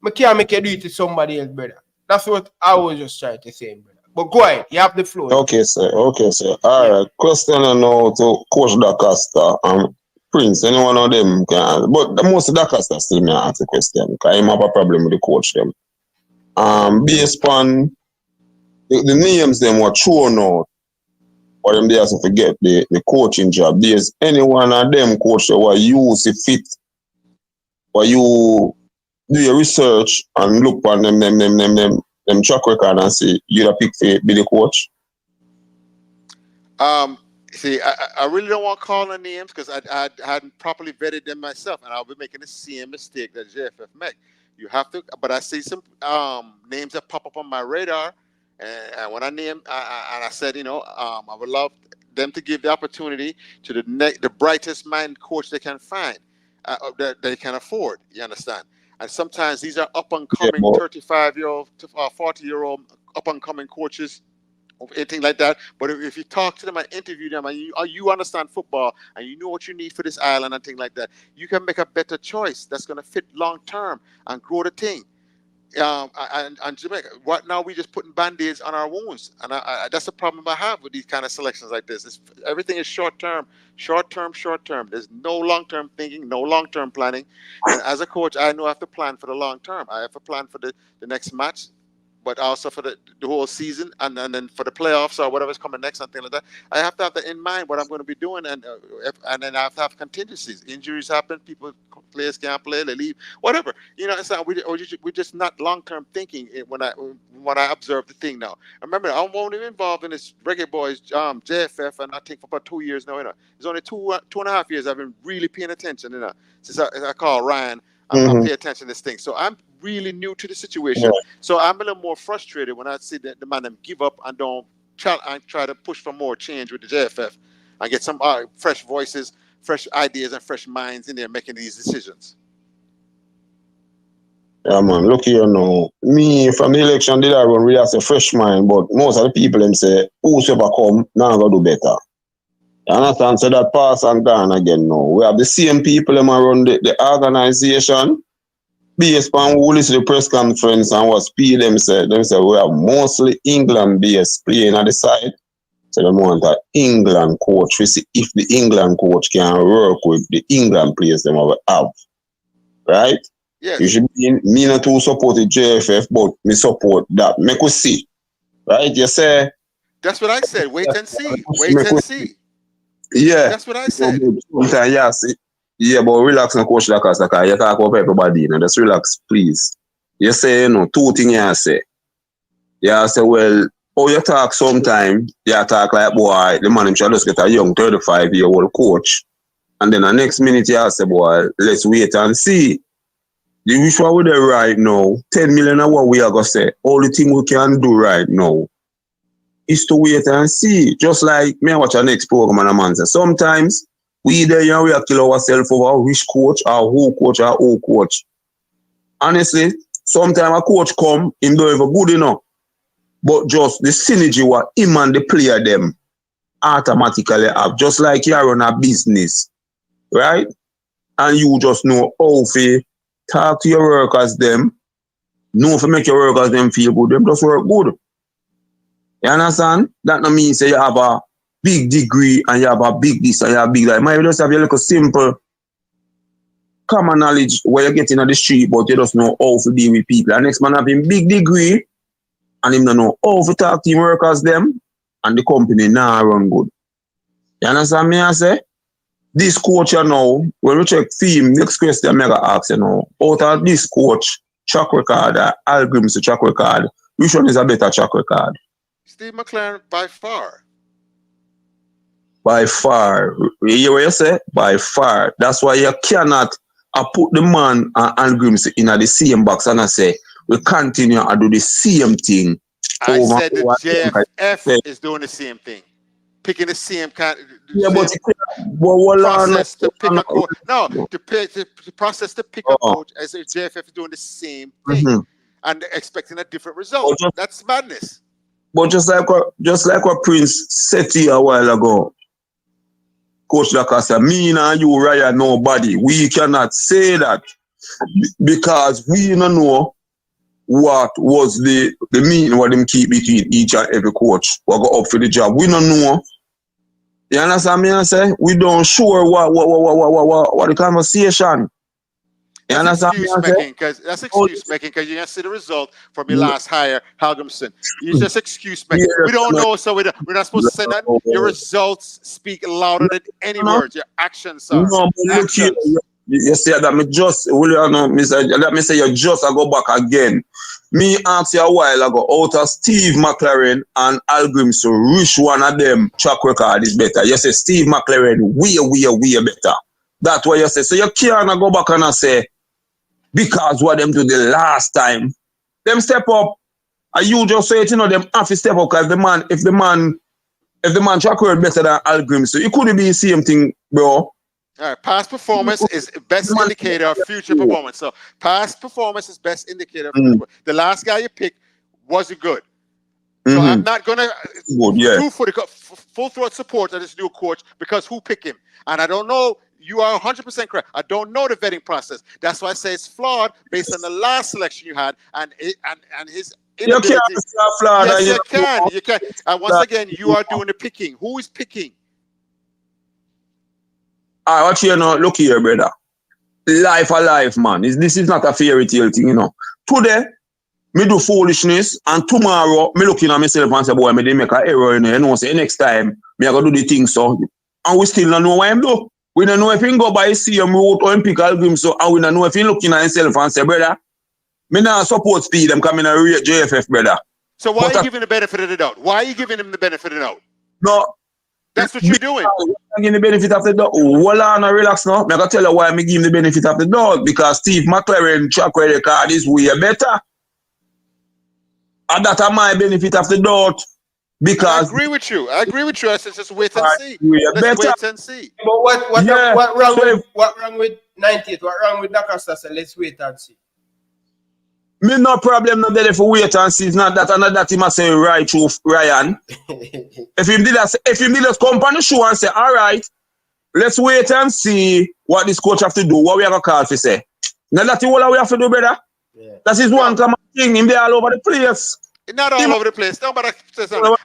I can't make you do it to somebody else, brother. That's what I was just trying to say, brother. But go ahead, you have the floor. Okay, sir. All right. Question now to Coach DaCosta and Prince. Any one of them can, but the most of DaCosta still may ask the question because I have a problem with the coach them. Based on the names them were thrown out, or them they have to forget the coaching job. There's any one of them coach that were you see fit, or you do your research and look on them track record and say you're a pick for be the coach. See, I really don't want to call on names because I hadn't properly vetted them myself, and I'll be making the same mistake that JFF made. You have to, but I see some names that pop up on my radar. And when I named, and I said, I would love them to give the opportunity to the brightest mind coach they can find, that they can afford. You understand? And sometimes these are up and coming 35-year-old, 40-year-old up and coming coaches, or anything like that. But if you talk to them and interview them, and you understand football and you know what you need for this island and things like that, you can make a better choice that's going to fit long term and grow the thing. And Jamaica, what now? We just putting band-aids on our wounds, and that's the problem I have with these kind of selections like this. Everything is short term. There's no long-term thinking, no long-term planning. And as a coach, I know I have to plan for the long term. I have to plan for the next match, but also for the whole season, and then for the playoffs or whatever's coming next, something like that. I have to have that in mind, what I'm going to be doing, and then I have to have contingencies. Injuries happen, players can't play, they leave, whatever. It's not, we're just not long-term thinking when I observe the thing now. Remember, I'm only involved in this Reggae Boys, JFF, and I think for about 2 years now. It's only 2.5 years I've been really paying attention. Since I call Ryan, I pay attention to this thing. So I'm really new to the situation. Yeah. So I'm a little more frustrated when I see the man them give up and don't try to push for more change with the JFF and get some fresh voices, fresh ideas, and fresh minds in there making these decisions. Yeah, man. Look here now. Me, from the election, did I run really as a fresh mind, but most of the people them say, whosoever come, now go do better. You understand? So that pass and gone again now. We have the same people them run the organization. Based on who listen to the press conference and what speed them say we have mostly England based playing at the side. So they want an England coach. We see if the England coach can work with the England players them have. Right? Yes. You should be me not to support the JFF, but me support that. Make us see. Right? You say that's what I said. Wait and see. Wait and see. Yeah. That's what I said. Yeah, but relax and Coach DaCosta, you talk about everybody, just relax, please. You say, two things you say. You say, well, you talk sometime, you talk like, boy, the man should just get a young 35-year-old coach. And then the next minute you say, boy, let's wait and see. The wish what we do right now, 10 million of what we are going to say, all the thing we can do right now is to wait and see. Just like me watch our next program and a man say, sometimes we there and we have to kill ourselves over which coach or who coach. Honestly, sometimes a coach come, him don't even good enough. But just the synergy what him and the player them automatically have. Just like you run a business, right? And you just know how to talk to your workers them, know if you make your workers them feel good, them just work good. You understand? That no mean say you have a big degree and you have a big this and you have a big that. Maybe just have your little simple common knowledge where you're getting on the street, but you just know how to deal with people. And next man have him big degree and him don't know how to talk to workers them and the company now run good. You understand me I say? This coach now, when we check theme, next question I'm going to ask you now, out of this coach, track record, Hallgrímsson track record, which one is a better track record? Steve McClaren by far. By far. You hear what you say? By far. That's why you cannot put the man and Hallgrímsson in the same box and I say, we continue to do the same thing. I said the JFF is doing the same thing. Picking the same kind process to pick a coach. No, the process to pick a coach as if JFF is doing the same thing and expecting a different result. That's madness. But just like what Prince said to you a while ago, Coach Lacosta, me and you, Ryan, nobody. We cannot say that because we don't know what was the meaning what them keep between each and every coach who go up for the job. We don't know. You understand me? I say we don't sure what the conversation. That's excuse making because you didn't see the result from your last hire, Hallgrímsson. You just excuse making. We don't know, so we're not supposed to say that. Your results speak louder than any words. Your actions are. No, but look here. You say that me just let me say you just I go back again. Me asked you a while ago out of Steve McClaren and Hallgrímsson, which one of them track record is better? You say Steve McClaren way better. That's what you say. So you can't go back and say because what them do the last time, them step up. And you just say it, them have to step up because if the man track record better than Hallgrímsson, it couldn't be the same thing, bro. All right, past performance is best indicator of future performance. So past performance is best indicator of future performance. The last guy you picked wasn't good. So I'm not gonna full throat support of this new coach because who picked him? And I don't know. You are 100% correct. I don't know the vetting process. That's why I say it's flawed based on the last selection you had and his inability. You can't say flawed. Yes, you can. And once again, you are doing the picking. Who is picking? I watch you know. Look here, brother. Life, man. This is not a fairy tale thing, Today, me do foolishness, and tomorrow, me looking at myself and say, boy, me didn't make an error, say next time, me I go do the thing so. And we still don't know what I'm doing. We don't know if he go by CM route or pick Hallgrímsson, and we don't know if he looking at himself and say, brother, me not support speed them coming and rate JFF, brother. So why are you giving the benefit of the doubt? Why are you giving him the benefit of the doubt? No. That's what you're doing. I'm giving the benefit of the doubt. Hold on and relax now. I'm going to tell you why I'm giving the benefit of the doubt. Because Steve McClaren track record is way better. And that's my benefit of the doubt. Because I agree with you. I said just wait and see. Let's wait and see. But what wrong with 98? What wrong with Lacosta? So let's wait and see. Me no problem no there for wait and see. It's not that another that he must say right through Ryan. if him did that come on the show and say, all right, let's wait and see what this coach have to do, what we have to call for say. Now that's all we have to do, brother. Yeah. That is one common thing. Him there all over the place. Not all over the place. No, but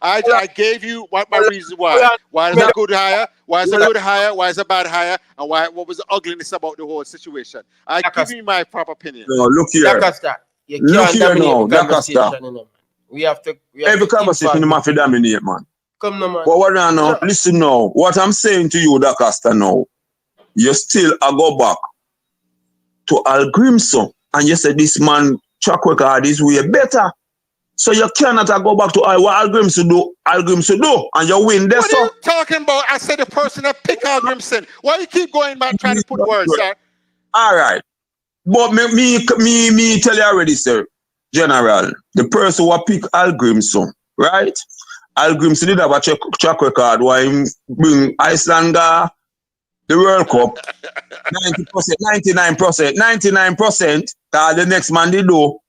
I gave you my reasons why. Why is it a good hire? Why is it a good hire? Why is it a bad hire? And what was the ugliness about the whole situation? I give you my proper opinion. No, look here. Lacosta. Look here now, Lacosta. We have to every conversation you have to dominate, man. Come no, man. But what now? Listen now. What I'm saying to you, Lacosta, now, you still go back to Hallgrímsson and you say this man track record is way better. So you cannot go back to what Hallgrímsson do, and you win this. What are you talking about? I said the person that picked Hallgrímsson. Why you keep going back trying to put words, sir? All right. But me tell you already, sir, General, the person who picked Hallgrímsson, right? Hallgrímsson did have a track record where he bring Iceland the World Cup. 99%. The next man they do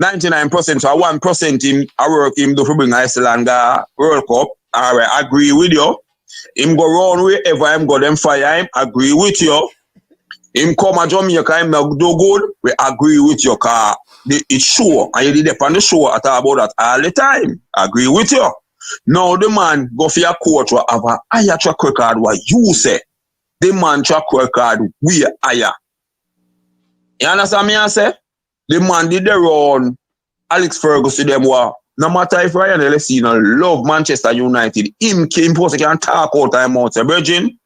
99%, so 1% him I work him do for bring Iceland World Cup. All right, agree with you. Him go round wherever him go them fire him. Agree with you. Him come to Jamaica, him do good. We agree with you, car. It's sure, and you did on the show I talk about that all the time. Agree with you. Now the man go for your coach will have a higher track record. What you say? The man track record we higher. You understand me? I say the man did the run. Alex Ferguson them were no matter if Ryan LFC love Manchester United. Him can talk out time out. Say, Virgin,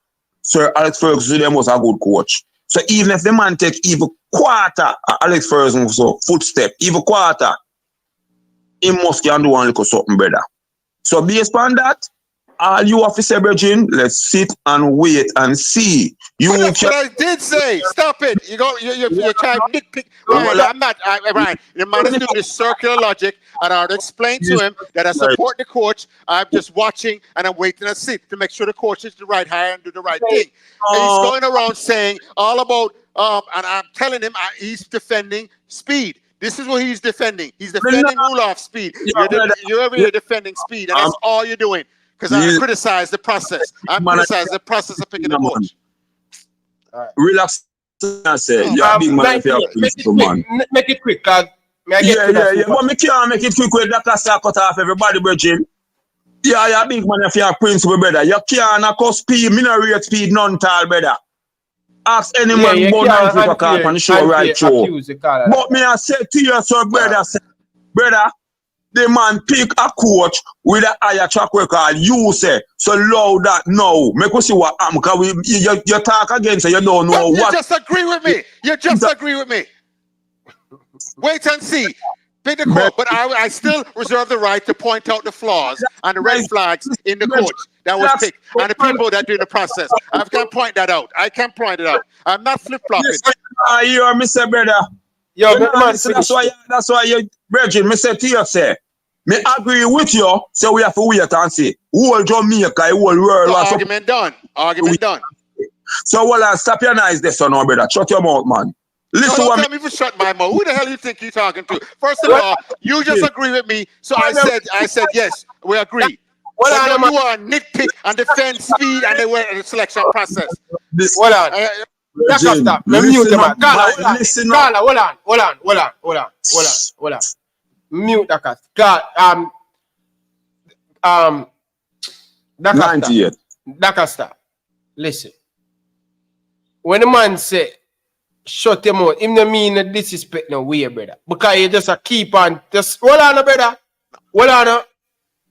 Sir Alex Ferguson them was a good coach. So even if the man take even quarter Alex Ferguson's footstep, even quarter, he must can do one little something, brother. So based on that, all you have to say, Virgin, let's sit and wait and see. That's what I did say. Stop it. You're trying to nitpick. Ryan, I'm not. Ryan, the man is doing this circular logic, and I would explain to him that I support the coach. I'm just watching, and I'm waiting to see to make sure the coach is the right hire and do the right thing. And he's going around saying all about, and I'm telling him he's defending speed. This is what he's defending. He's defending rule off speed. You're over here defending speed, and that's all you're doing. Because I criticize the process. I criticize the process of picking the coach. Relax. I say, you're big man if you're a principal man. Make it quick, cause But me can't make it quick with that start cut off everybody, Virgin. Yeah, you're big man if you're a principal, brother. You can't cause speed, me no rate speed none tall, brother. Ask any man about 9 people car on the show right through. But me I say to you, so brother, the man pick a coach with a higher track record. You say, so loud that now. Make us see what I'm because you talk again, so you don't know what. You just agree with me. You just agree with me. Wait and see. Pick the coach, but I still reserve the right to point out the flaws and the red flags in the coach that was picked and the people that do the process. I can point that out. I can point it out. I'm not flip-flopping. You are Mr. Brother. Yo, man, that's why you, Virgin, me say to you, say, me agree with you, so we have to wait and see. Whole Jamaica, whole world. So argument done. Argument done. So, well, stop your eyes there, son, brother. Shut your mouth, man. Listen, don't tell me to shut my mouth. Who the hell you think you're talking to? First of all, you just agree with me, so I said yes, we agree. But you are nitpick and defend speed and the selection process. Hold on. That's not stop. Let me mute the man. Carla, hold on. Mute that cat. Dakasta. Listen. When the man say shut him out, him no mean that disrespect no way, brother. Because you just a keep on just hold on, brother. Hold on.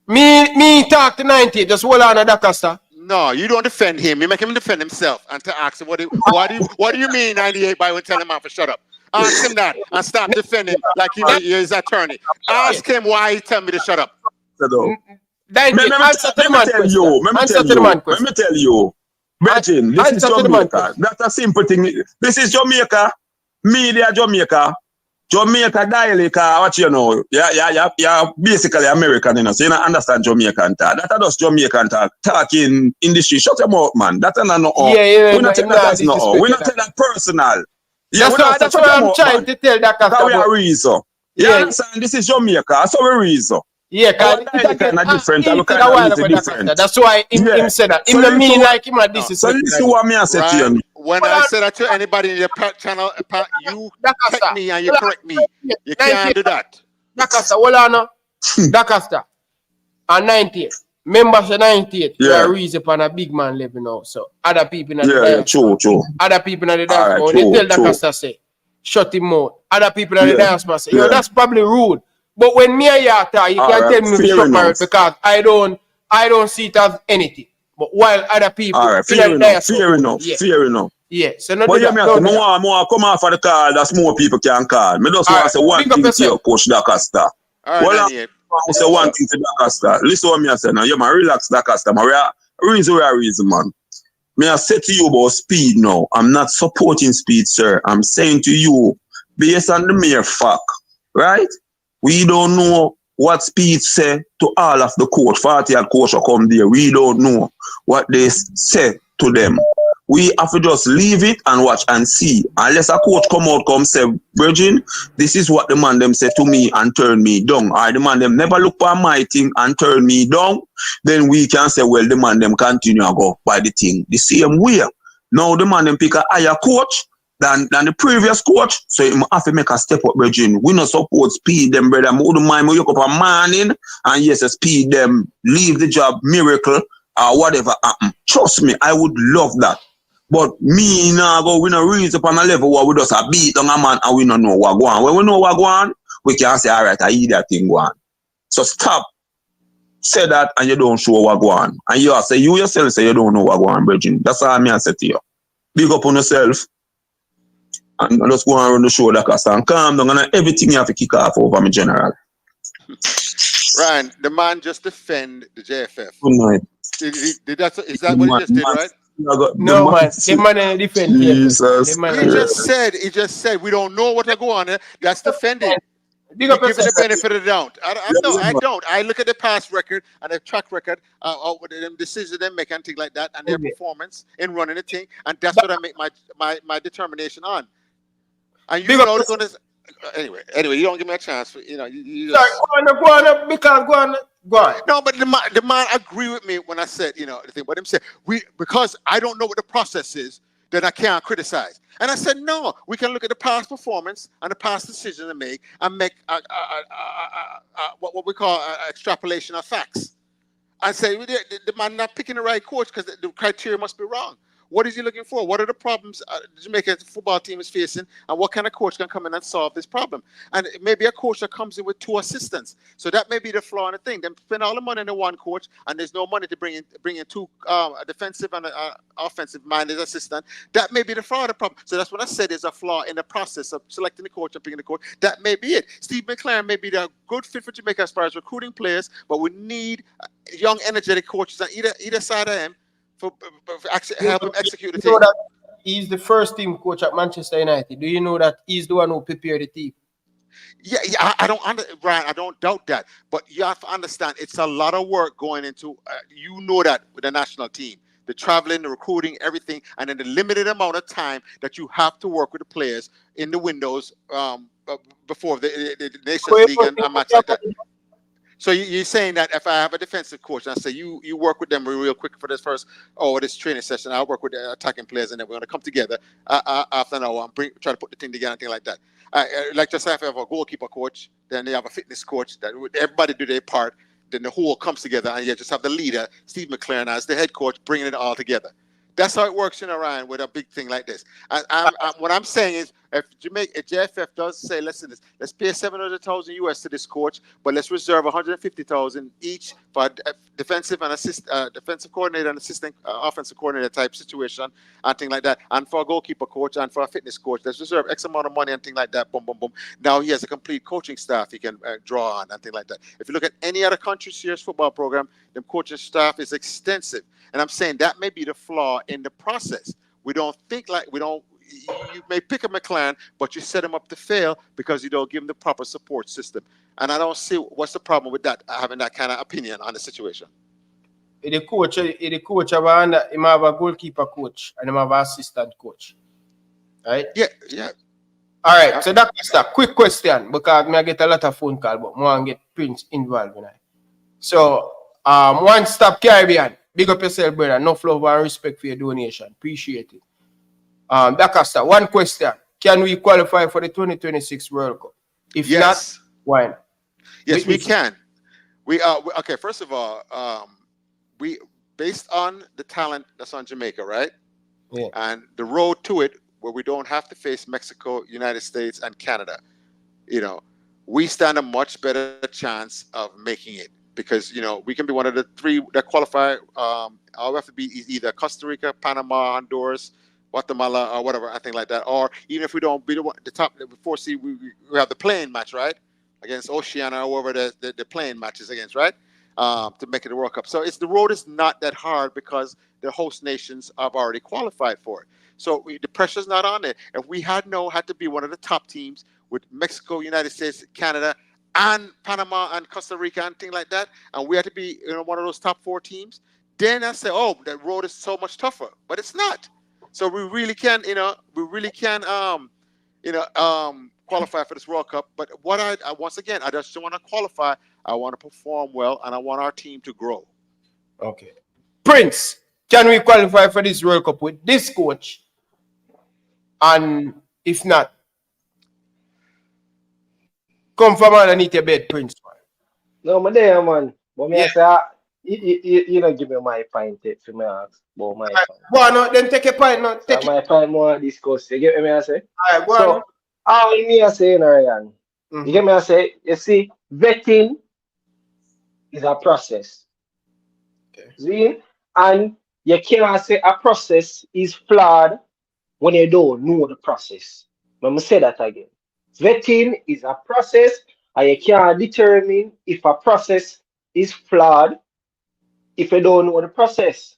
Me talk to 90. Just hold on, Dakasta. No, you don't defend him. You make him defend himself and to ask him what do you mean 98 by when tell him off to shut up. Ask him that and stop defending like he's his attorney. Ask him why he tell me to shut up. Let me tell you. Virgin, this is Jamaica. That's a simple thing. This is Jamaica. Media Jamaica. Jamaica dialect, what you know. Yeah, basically American, you know. So you don't understand Jamaican talk. That's just Jamaican talk. Talking in the street. Shut your mouth, man. That's not no. Yeah. We're not taking that as no. We're not taking that personal. Yeah, that's what I'm trying to tell that customer. That's a reason. You understand? This is Jamaica. That's our reason. Yeah, because different. That's why him said that. Him the mean like him like this. So listen what me I said to you. When I said that to anybody in your channel, you check me and you correct me. You can't do that. Dakasta, hold on. Dakasta. On 90th. Members of 98, we are raised upon a big man level now. So other people in the dance. True. Other people in the dance. When they tell Dakasta say, shut him out. Other people in the dance must say, yo, that's probably rude. But when me and you talk, you can't tell me to shut my mouth because I don't see it as anything. But while other people fair enough. Yeah. So not but yeah, I want come off of the call that more people can call. Me just want to say one thing to you, Coach Dakasta. Well, I say one thing to Dakasta. Listen what me I say now. You man relax Dakasta. Reason, man. Me I say to you about speed now. I'm not supporting speed, sir. I'm saying to you, based on the mere fact, right? We don't know what speed say to all of the coach. 40 coach will come there. We don't know what they say to them. We have to just leave it and watch and see. Unless a coach come say, Virgin, this is what the man them say to me and turn me down. Or the man them never look for my thing and turn me down. Then we can say, well, the man them continue to go by the thing the same way. Now the man them pick a higher coach than the previous coach, so you have to make a step up, Virgin. We not support speed them, brother. I wouldn't mind wake up a morning and yes, speed them, leave the job, miracle, or whatever happen. Trust me, I would love that. But me now we not reach up on a level where we just a beat on a man and we don't know what go on. When we know what go on, we can say, all right, I hear that thing go on. So stop, say that and you don't show what go on. And you say you yourself say you don't know what go on, Virgin. That's all I say to you. Big up on yourself. And just go and run the show like a stand. Calm down and everything you have to kick off over me, general. Ryan, the man just defend the JFF. Good night. Is that what he just did, right? No, man. The man in defense. Jesus. He just said we don't know what to go on there. That's defending. Big You up give it the yourself. benefit of the doubt. I don't. I look at the past record and the track record of the decisions they make and things like that, and their performance in running the thing, and that's what I make my determination on. And you know, gonna anyway, you don't give me a chance. You know, you just... Sorry, go on. No, but the man agree with me when I said, you know, the thing. But him said because I don't know what the process is, then I can't criticize. And I said, no, we can look at the past performance and the past decisions they make and make what we call extrapolation of facts. And say the man not picking the right coach because the criteria must be wrong. What is he looking for? What are the problems the Jamaican football team is facing? And what kind of coach can come in and solve this problem? And maybe a coach that comes in with 2 assistants. So that may be the flaw in the thing. They spend all the money on the one coach, and there's no money to bring in 2 a defensive and offensive-minded assistant. That may be the flaw of the problem. So that's what I said is a flaw in the process of selecting the coach and picking the coach. That may be it. Steve McClaren may be the good fit for Jamaica as far as recruiting players, but we need young, energetic coaches on either side of him. For help him execute the team. You know that he's the first team coach at Manchester United. Do you know that he's the one who prepared the team? Yeah, Brian, I don't doubt that. But you have to understand, it's a lot of work going into, you know that with the national team. The traveling, the recruiting, everything, and then the limited amount of time that you have to work with the players in the windows before the Nations League and match like that. So you're saying that if I have a defensive coach and I say you work with them real quick for this training session, I'll work with the attacking players and then we're going to come together after an hour and try to put the thing together and things like that. Like just if I have a goalkeeper coach, then they have a fitness coach, that everybody do their part, then the whole comes together and you just have the leader, Steve McClaren, as the head coach, bringing it all together. That's how it works in Orion with a big thing like this. What I'm saying is, if JFF does say, listen, let's pay $700,000 US to this coach, but let's reserve $150,000 each for defensive and defensive coordinator and assistant offensive coordinator type situation and things like that, and for a goalkeeper coach and for a fitness coach, let's reserve X amount of money and things like that. Boom, boom, boom. Now he has a complete coaching staff he can draw on and things like that. If you look at any other country's serious football program, the coaching staff is extensive. And I'm saying that may be the flaw in the process. You may pick a McClaren, but you set him up to fail because you don't give him the proper support system. And I don't see what's the problem with that, having that kind of opinion on the situation. The coach him have a goalkeeper coach and him have an assistant coach. Right? Yeah. All right, so that's a quick question because I get a lot of phone calls, but I want to get Prince involved in it. So, One Stop Caribbean. Big up yourself, brother. Enough love and respect for your donation. Appreciate it. Dakasta, one question. Can we qualify for the 2026 World Cup? If not, why not? Yes, we can. Okay, first of all, we based on the talent that's on Jamaica, right? Yeah. And the road to it, where we don't have to face Mexico, United States, and Canada, we stand a much better chance of making it. Because, we can be one of the 3 that qualify. All we have to be is either Costa Rica, Panama, Honduras, Guatemala, or whatever, I think like that. Or even if we don't be the top, before we have the playing match, right? Against Oceania or whoever the playing match is against, right? To make it the World Cup. So the road is not that hard because the host nations have already qualified for it. So the pressure's not on it. If we had to be one of the top teams with Mexico, United States, Canada, and Panama and Costa Rica and things like that, and we had to be one of those top 4 teams, then I say, oh, that road is so much tougher. But it's not. So we really can, qualify for this World Cup. But what I once again, I just don't want to qualify. I want to perform well, and I want our team to grow. Okay. Prince, can we qualify for this World Cup with this coach? And if not, come from underneath your bed, Prince. No, my there, man. But me say, you don't give me my pint for me ask about my pint. Go on, then take a pint. No, take my pint more discuss. You get me? I say. All right, go on. All me I say, Ryan. You get me? I say. You see, vetting is a process. Okay. See, and you cannot say a process is flawed when you don't know the process. Let me say that again. Vetting is a process, And you can't determine if a process is flawed if you don't know the process.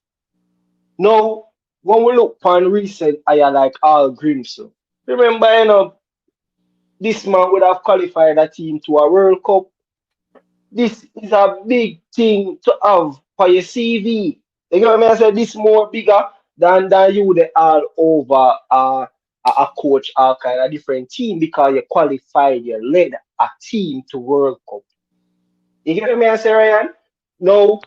Now, when we look upon recent hire like Hallgrímsson, remember, this man would have qualified a team to a World Cup. This is a big thing to have for your CV. You know what I mean? I said this more bigger than you would all over a coach or kind of different team because you qualified, you led a team to World Cup. You get what I mean? I say, Ryan? Now,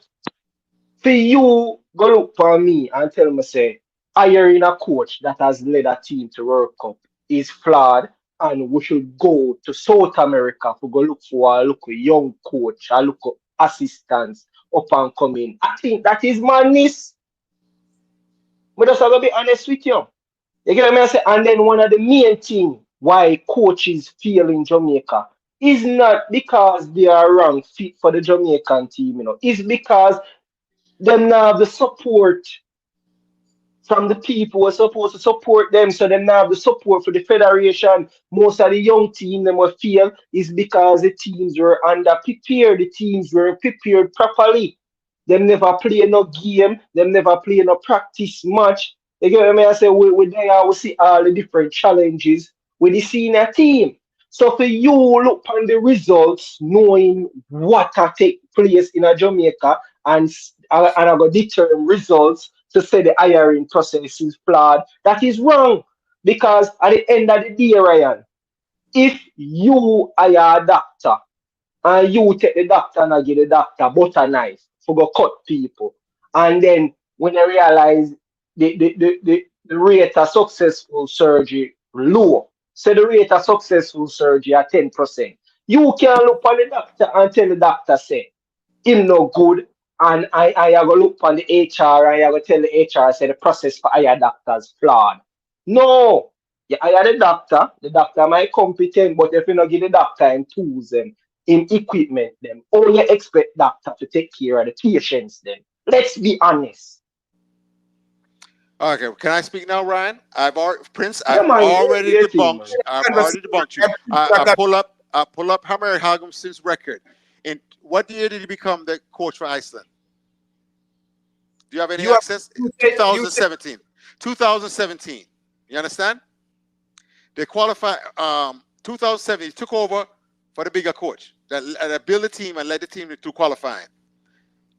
for you, go look for me and tell me, say, hiring a coach that has led a team to World Cup is flawed and we should go to South America to go look for a young coach, a look assistants up and coming. I think that is madness. But just to be honest with you. You get what I say? And then one of the main things why coaches fail in Jamaica is not because they are wrong fit for the Jamaican team, It's because them now have the support from the people who are supposed to support them, so them now have the support for the federation. Most of the young team them will fail is because the teams were underprepared, the teams weren't prepared properly. Them never play no game, them never play no practice match. You get what I mean? I say we there we see all the different challenges with the senior team. So for you look on the results, knowing what take place in a Jamaica and I go determine results to say the hiring process is flawed. That is wrong. Because at the end of the day, Ryan, if you hire a doctor and you take the doctor and give the doctor butter knife to go cut people, and then when you realize the rate of successful surgery low, so the rate of successful surgery at 10%, you can look on the doctor and tell the doctor, say, him no good, and I go look on the HR and I go tell the HR say the process for hire doctors flawed. No, you hire the doctor might competent, but if you not give the doctor in tools and in equipment, then all you expect doctor to take care of the patients then. Let's be honest. Okay, can I speak now, Ryan? I've already already debunked. I've already debunked you. I pull up Hammer Hallgrímsson's record. In what year did he become the coach for Iceland? Do you have any access? 2017. 2017. You understand? They qualified. 2017. He took over for the bigger coach that built the team and led the team to qualifying.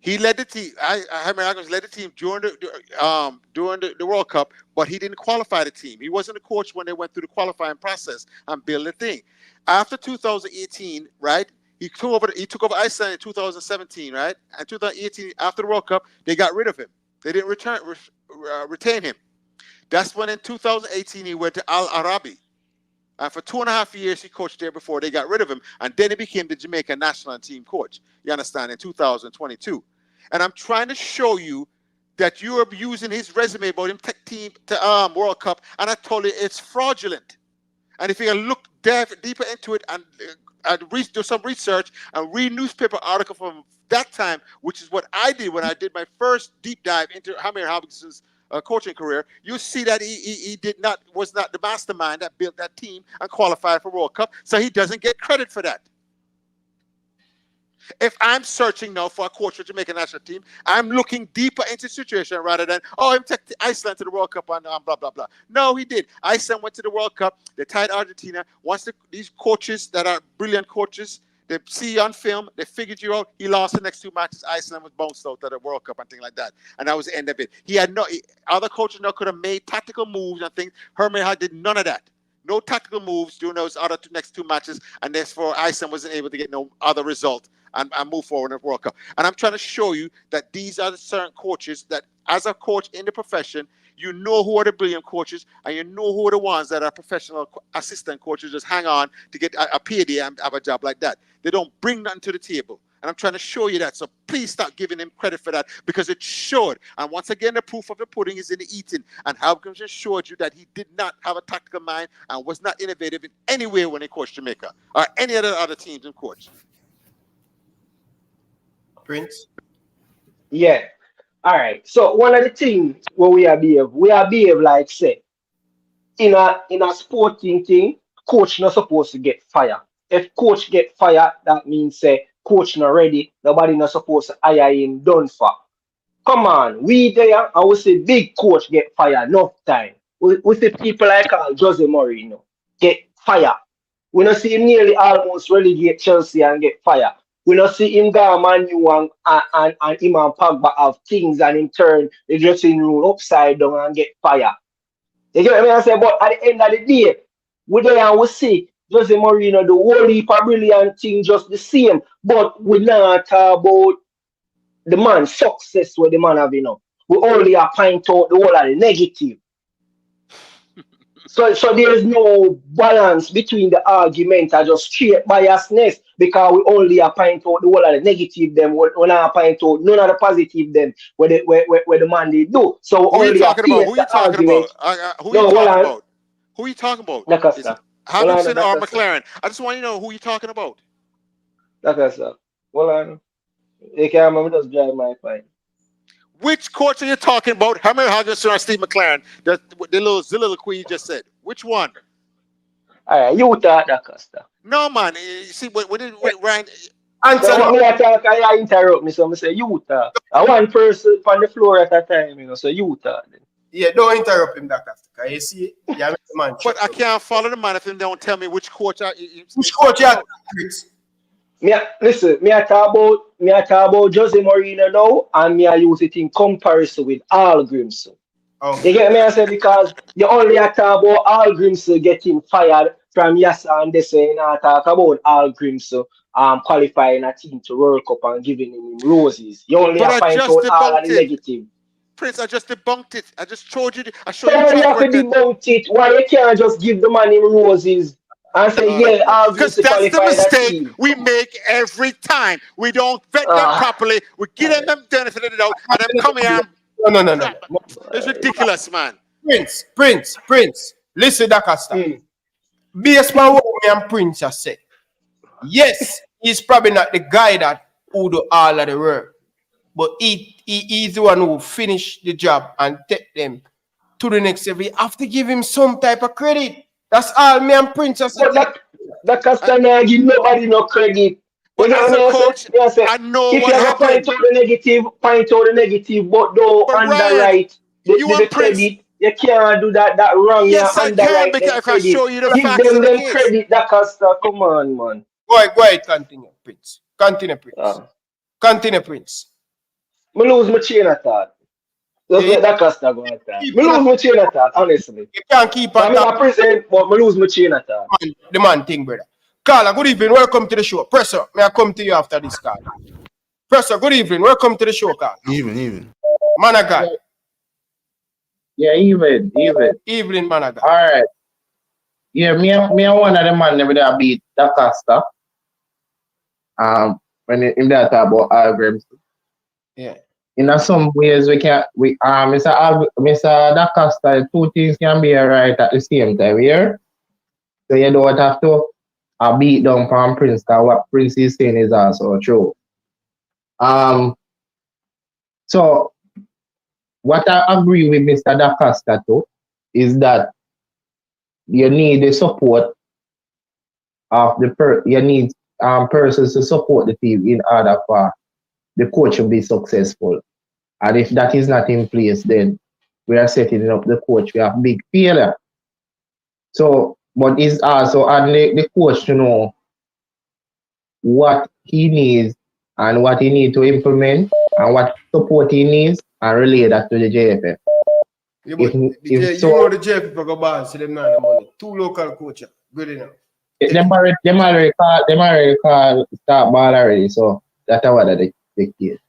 He led the team. Hammer Hallgrímsson led the team during the World Cup, but he didn't qualify the team. He wasn't the coach when they went through the qualifying process and built the thing. After 2018, right? He took over Iceland in 2017, right? And 2018, after the World Cup, they got rid of him. They didn't retain him. That's when in 2018 he went to Al Arabi. And for 2.5 years he coached there before they got rid of him. And then he became the Jamaica national team coach. You understand? In 2022. And I'm trying to show you that you are using his resume about him take team to World Cup, and I told you it's fraudulent. And if you look deeper into it and do some research and read newspaper article from that time, which is what I did when I did my first deep dive into Hammer Hallgrímsson's coaching career, you see that he was not the mastermind that built that team and qualified for World Cup, so he doesn't get credit for that. If I'm searching now for a coach for Jamaican national team, I'm looking deeper into the situation rather than, him take Iceland to the World Cup and blah, blah, blah. No, he did. Iceland went to the World Cup. They tied Argentina. Once these coaches that are brilliant coaches, they see you on film, they figured you out. He lost the next 2 matches. Iceland was bounced out at the World Cup and things like that. And that was the end of it. Other coaches now could have made tactical moves and things. Herman did none of that. No tactical moves during those next 2 matches, and therefore Iceland wasn't able to get no other result and move forward in the World Cup. And I'm trying to show you that these are the certain coaches that, as a coach in the profession, you know who are the brilliant coaches, and you know who are the ones that are professional assistant coaches just hang on to get a payday and have a job like that. They don't bring nothing to the table. And I'm trying to show you that. So please stop giving him credit for that, because it showed. And once again, the proof of the pudding is in the eating. And Hallgrímsson showed you that he did not have a tactical mind and was not innovative in any way when he coached Jamaica or any other teams in coach. Prince? Yeah. All right. So one of the things where we are behave like, say, in a sporting thing, coach not supposed to get fired. if coach get fired, that means say coach not ready. Nobody not supposed to hire him done for. Come on, we there and we see big coach get fired enough time. We see people like Jose Mourinho get fired. We don't see him nearly almost relegate Chelsea and get fired. We don't see him go Man U and him and Pogba have things and in turn the dressing room upside down and get fired. You get what I say? But at the end of the day, we there and we see Jose Mourinho the whole heap of brilliant thing just the same. But we not talk about the man success where the man have, you know. We only are point out the whole of the negative. So there is no balance between the argument and just straight biasness because we only are point out the whole of the negative them. We not point out none of the positive them where the man they do. So Who are you only talking about? Who are you talking argument. about? Who are you talking about? Who are you talking about? Is it Hallgrímsson or McClaren? I just want to know who you're talking about. Well, you can't remember just drive my point. Which coach are you talking about? How many Hallgrímsson or Steve McClaren? The little soliloquy you just said. Which one? All right, you talk that, Costa. No, man. You see, what did Ryan? Answer. So me talk, I interrupt me, so I say you talk. I one person on the floor at a time, you know, so you talk. Then. Yeah, don't interrupt him, that Costa. You see, yeah, man. But I can't follow the man if he don't tell me which coach. Which coach you Listen, me I talk about Jose Mourinho now, and me I use it in comparison with Hallgrímsson. You get me? I say because you only talk about Hallgrímsson getting fired from Yassa and they say not talk about Hallgrímsson qualifying a team to World Cup and giving him roses. You only find out all of the negative. Prince, I just debunked it. I just showed you. I showed you. You have to debunk it. Why you can't just give the man him roses? And say, because that's the mistake we make every time. We don't vet them properly. We give them the benefit of the doubt, and them come here. No. It's ridiculous, man. Prince. Listen, Dakasta. Based on what me and Prince have said, yes, he's probably not the guy that who do all of the work, but he's the one who finish the job and take them to the next level. You have to give him some type of credit. That's all me and Prince have said. That Castana give nobody no credit. But as a coach, I know if what happened. Point out the negative, but don't underwrite the credit. You can't do that wrong. Yes, I can because if I show you the facts give of them the case. Credit, that Costa. Come on, man. Go ahead, continue, Prince. Continue, Prince. I lose my chain of thought. Just let that Costa go at that. I lose my chain of thought, honestly. You can't keep on that. I present, but I lose my chain of thought. The man thing, brother. Carla, good evening. Welcome to the show. Presser, may I come to you after this call? Presser, good evening. Welcome to the show, Carla. Even. Man of God. Yeah, even. Evening, man of God. All right. Yeah, me one of the man never that beat Da Costa. When in that talk about Hallgrímsson. Yeah. In some ways Mr. Da Costa, two things can be right at the same time here. So you don't have to beat down from Prince, because what Prince is saying is also true. So what I agree with Mr. Da Costa too is that you need the support of you need persons to support the team in order for the coach to be successful. And if that is not in place, then we are setting up the coach. We have big failure. So, but it's also on the coach to know what he needs and what he needs to implement and what support he needs and relay that to the JFF. Yeah, but you know the JFF go bad, so them not the money. Two local coaches, good enough. Them already call start ball already, so that's what the case.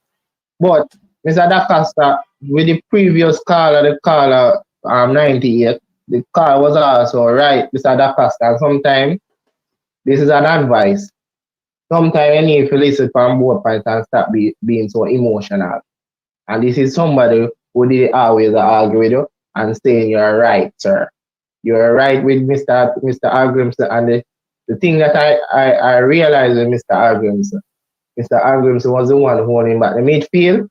But Mr. Da Costa, with the previous caller, the caller 98, the call was also right, Mr. Da Costa. And sometimes this is an advice. Sometimes you need to listen from both points and stop being so emotional. And this is somebody who did always argue with you and saying you're right, sir. You're right with Mr. Hallgrímsson. And the thing that I realized with Mr. Hallgrímsson was the one holding back the midfield.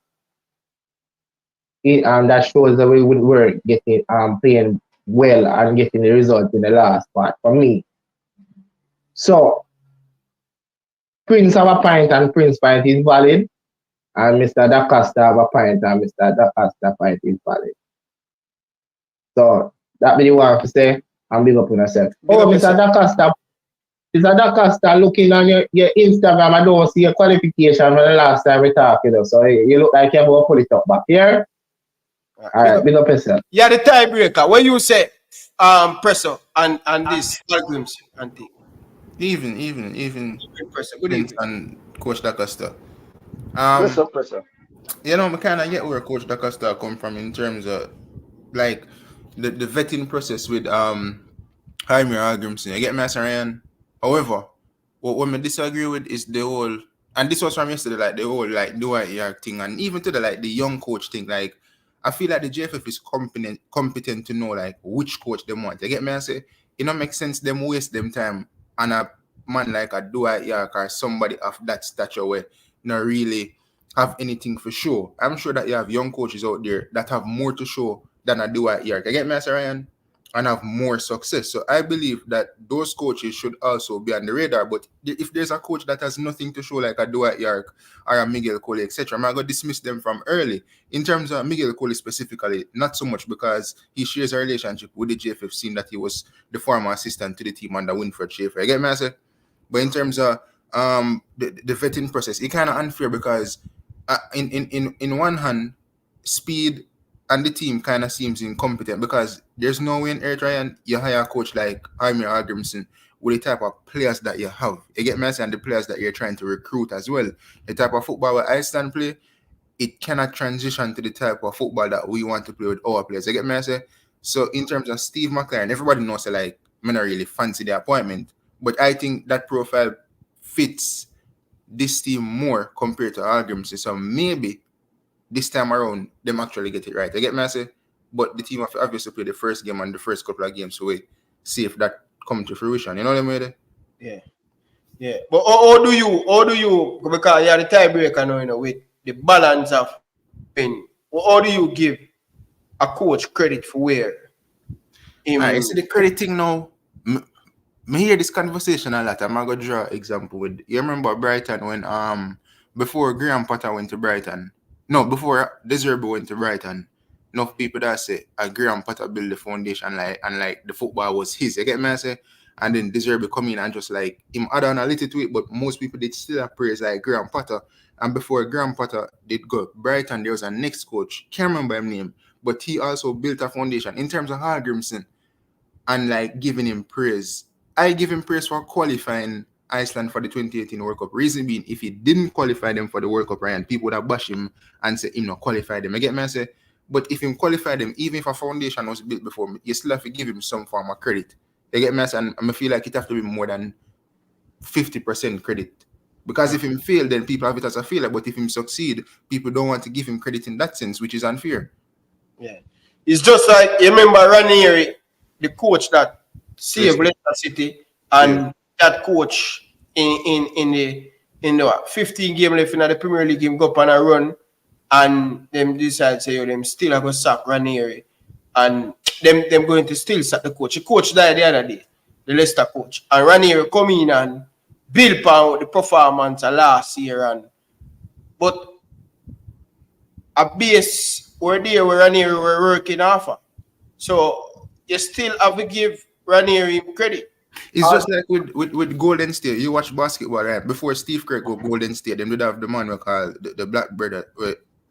And that shows that we were getting playing well and getting the result in the last part for me. So Prince have a point and Prince point is valid. And Mr. Da Costa have a point and Mr. Da Costa point is valid. So that be the one to say and big up on yourself. Mr. Da Costa. Mr. Da Costa, looking on your Instagram, I don't see your qualification for the last time we talked, you know. So you look like you're going to pull it up back here. All right, big up yourself. Yeah, the tiebreaker. When you say Presser and this Hallgrímsson and thing. Even Presser. Good evening. And Coach Da Costa. Presser. You know, I kind of get where Coach Da Costa come from in terms of like the vetting process with Hallgrímsson. You get me, Ryan? However, what I disagree with is the whole, and this was from yesterday, like the whole like Dwight York thing, and even to the young coach thing. Like I feel like the JFF is competent to know like which coach they want. You get me? I say it don't make sense them waste them time on a man like a Dwight York or somebody of that stature where not really have anything for sure. I'm sure that you have young coaches out there that have more to show than a Dwight York. You get me, Ryan? And have more success. So I believe that those coaches should also be on the radar. But if there's a coach that has nothing to show, like a Dwight York or a Miguel Coley, etc., I'm going to dismiss them from early. In terms of Miguel Coley specifically, not so much because he shares a relationship with the JFF, seeing that he was the former assistant to the team under Winfred Schaefer. You get me, I say? But in terms of the vetting process, it's kind of unfair because in one hand, speed and the team kind of seems incompetent because there's no way in Earth, Ryan, you hire a coach like Hallgrímsson with the type of players that you have. You get me, and the players that you're trying to recruit as well. The type of football where Iceland play, it cannot transition to the type of football that we want to play with our players. You get me, so in terms of Steve McClaren, everybody knows that like I don't really fancy the appointment, but I think that profile fits this team more compared to Hallgrímsson. So maybe this time around, them actually get it right. You get me, but the team have obviously play the first game and the first couple of games, so we see if that come to fruition. You know what I mean? Yeah. But how do you because you're the tiebreaker now, you know, with the balance of winning. How do you give a coach credit for where? You see the credit thing now. Me hear this conversation a lot. I'm gonna draw an example with. You remember Brighton when before Graham Potter went to Brighton. No, before Deserby went to Brighton, enough people that say Graham Potter built the foundation and the football was his. You get me, I say? And then Deserby come in and just like him add on a little to it, but most people did still praise like Graham Potter. And before Graham Potter did go Brighton, there was a next coach, can't remember his name, but he also built a foundation in terms of Hallgrímsson and like giving him praise. I give him praise for qualifying Iceland for the 2018 World Cup. Reason being, if he didn't qualify them for the World Cup, Ryan, people would have bashed him and say him not qualify them. I get me, I say, but if him qualify them, even if a foundation was built before, you still have to give him some form of credit. You get me, I say, and I feel like it have to be more than 50% credit. Because if him fail, then people have it as a failure. But if him succeed, people don't want to give him credit in that sense, which is unfair. Yeah. It's just like, you remember Ranieri, the coach that saved Leicester City, and that coach in the 15 game left in the Premier League game go up on a run, and them decide say them still are going to sack Ranieri, and them going to still sack the coach. The coach died the other day, the Leicester coach, and Ranieri come in and build upon the performance of last year, but a base were there where Ranieri were working off of. So you still have to give Ranieri credit. It's just like with Golden State. You watch basketball, right? Before Steve Kerr go Golden State, them would have the man we call the Black Brother.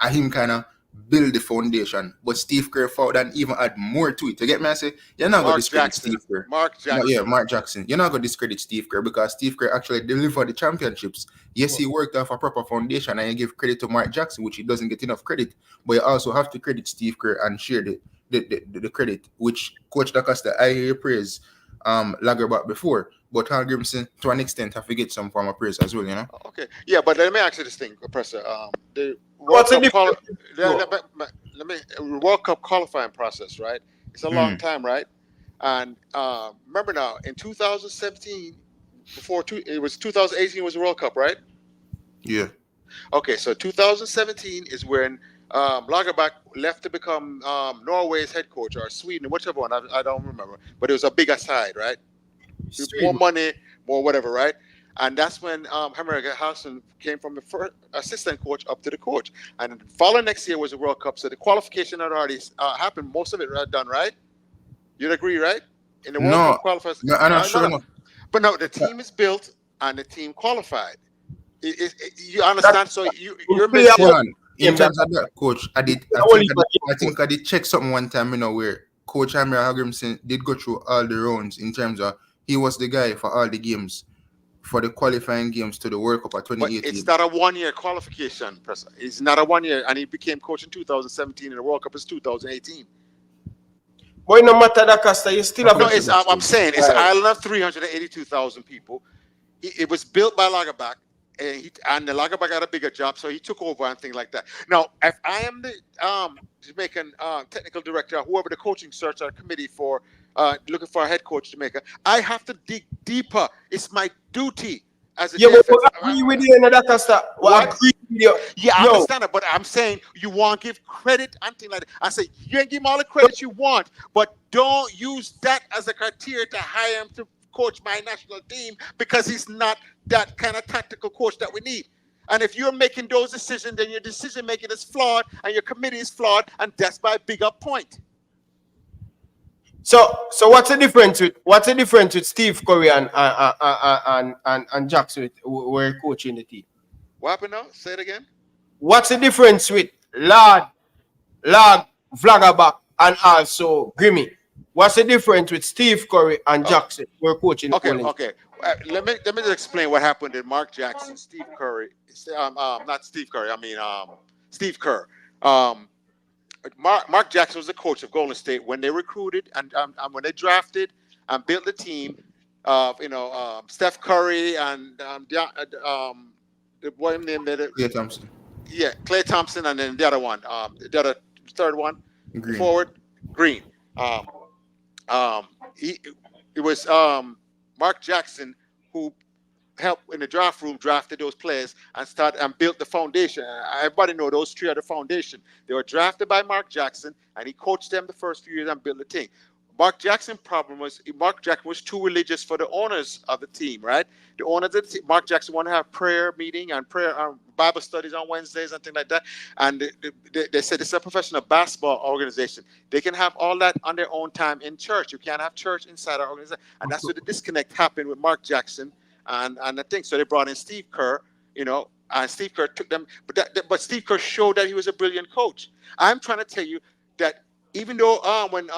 Him kind of build the foundation, but Steve Kerr fought and even add more to it. You get me? I say you're not going to discredit Steve Kerr. Mark Jackson. Yeah, Mark Jackson. You're not going to discredit Steve Kerr because Steve Kerr actually delivered the championships. Yes, he worked off a proper foundation, and you give credit to Mark Jackson, which he doesn't get enough credit. But you also have to credit Steve Kerr and share the credit, which Coach Da Costa, I hear praise Lagerbach before, but Hallgrímsson to an extent have to get some form of praise as well, you know. Okay, yeah, but let me ask you this thing, Professor. The What's the let me World Cup qualifying process, right? It's a long time, right? And remember now, in 2017, it was 2018 was the World Cup, right? Yeah. Okay, so 2017 is when Lagerbach left to become Norway's head coach, or Sweden, whichever one, I don't remember. But it was a bigger side, right? More money, more whatever, right? And that's when Hallgrímsson came from the first assistant coach up to the coach. And the following next year was the World Cup. So the qualification had already happened. Most of it done, right? You'd agree, right? In the World Cup qualifiers. No, I'm not sure. No. But no, the team is built and the team qualified. You understand? So you're missing. Hold on. In terms of that, coach, I think I did check something one time, where Coach Hallgrímsson did go through all the rounds in terms of he was the guy for all the games, for the qualifying games to the World Cup of 2018. But it's not a one-year qualification, Professor. It's not a 1 year, and he became coach in 2017, and the World Cup is 2018. But no matter that, Costa, you still have. No, I'm saying it's an island of 382,000 people. It was built by Lagerbäck, and the Lagerbäck had a bigger job, so he took over and things like that. Now, if I am the Jamaican technical director, whoever the coaching search or committee for looking for a head coach Jamaica, I have to dig deeper. It's my duty as a but I agree with you in that, Costa. I agree with you. Yeah, I understand it, but I'm saying you want to give credit and things like that. I say you can give him all the credit you want, but don't use that as a criteria to hire him to coach my national team, because he's not that kind of tactical coach that we need. And if you're making those decisions, then your decision making is flawed and your committee is flawed, and that's my bigger point. So what's the difference with Steve Curry and Jackson who were coaching the team? What happened now? Say it again. What's the difference with Lag, Vlagerback, and also Grimmy? What's the difference with Steve Curry and Jackson who were coaching? Okay. Let me just explain what happened in Mark Jackson, Steve Curry. Not Steve Curry. I mean Steve Kerr. Mark Jackson was the coach of Golden State when they recruited and when they drafted and built the team of Steph Curry and the boy named Klay Thompson. Yeah, Klay Thompson, and then the other one, the other third one, Green. Forward, Green. It was Mark Jackson who helped in the draft room, drafted those players and built the foundation. Everybody know those three are the foundation. They were drafted by Mark Jackson, and he coached them the first few years and built the team. Mark Jackson's problem was Mark Jackson was too religious for the owners of the team, right? The owners of the team, Mark Jackson wanted to have prayer meeting and prayer Bible studies on Wednesdays and things like that. And they said it's a professional basketball organization. They can have all that on their own time in church. You can't have church inside our organization. And that's where the disconnect happened with Mark Jackson and I think so. They brought in Steve Kerr, and Steve Kerr took them. But Steve Kerr showed that he was a brilliant coach. I'm trying to tell you that even though when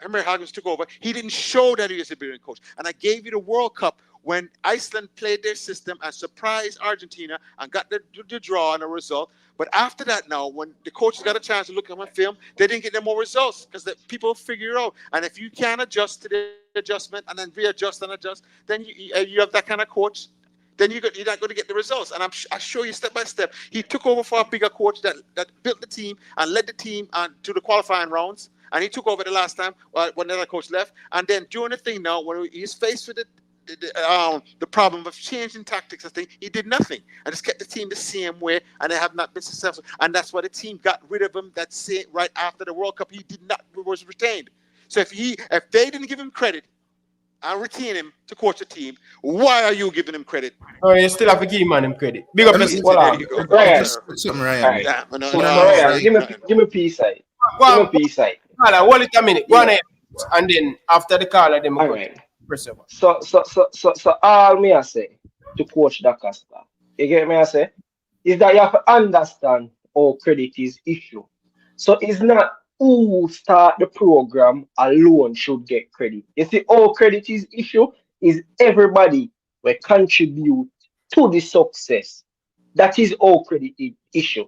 Emery Hallgrímsson took over, he didn't show that he was a brilliant coach. And I gave you the World Cup when Iceland played their system and surprised Argentina and got the draw and the result. But after that now, when the coaches got a chance to look at my film, they didn't get them more results because the people figure it out. And if you can't adjust to the adjustment and then readjust and adjust, then you have that kind of coach, then you're not going to get the results. And I show you step by step. He took over for a bigger coach that built the team and led the team to the qualifying rounds. And he took over the last time when the other coach left. And then during the thing now, when he's faced with the problem of changing tactics and things, he did nothing and just kept the team the same way, and they have not been successful. And that's why the team got rid of him. That's it. Right after the World Cup, he was retained. So if they didn't give him credit and retain him to coach a team, why are you giving him credit? Oh, you still have to give him credit. Big up this. Ryan. Give me peace side. Go on, peace side. Hold it a minute. Go on ahead. And then after the call, then all right. So all me I say to Coach DaCosta, you get me I say, is that you have to understand how credit is issue. So it's not who start the program alone should get credit. You see, all credit is issue is everybody will contribute to the success. That is all credit is issue.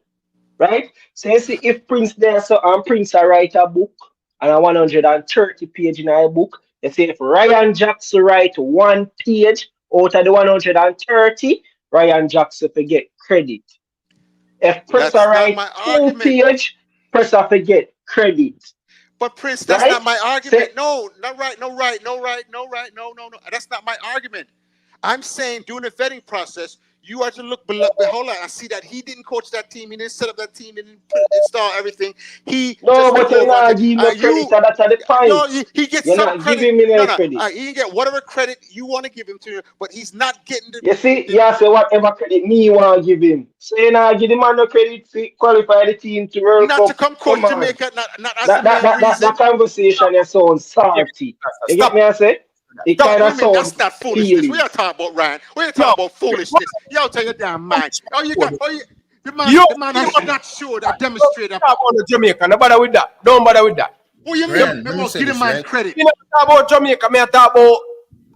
Right? So you see, if Prince there, so Prince write a book and a 130 page in a book, they say if Ryan Jackson write 1 page out of the 130, Ryan Jackson forget credit. If Presser write 2 page, Presser forget credit. But Prince, that's not my argument. No, right. That's not my argument. I'm saying during the vetting process, You are to look below. Hold on, I see that he didn't coach that team. He didn't set up that team. He didn't install everything. He No, just but you're not giving no credit, and that's the point. no, he gets you're some not credit. giving me no No, credit. he can get whatever credit you want to give him to, but he's not getting the. You see, yeah, say whatever credit me want to give him. So you know, give the man no credit to qualify the team to World Cup. Not to come coach Jamaica, not as the main reason. That conversation is sounds salty. You get me? I say it kind of sounds. That's not foolishness. We are talking about Ryan. We are talking about foolishness. Yo, tell your damn mind. The man has not showed or demonstrated. Talk about Jamaica. No bother with that. Don't bother with that. What you mean? Give the man credit. You know, talk about Jamaica. Me talk about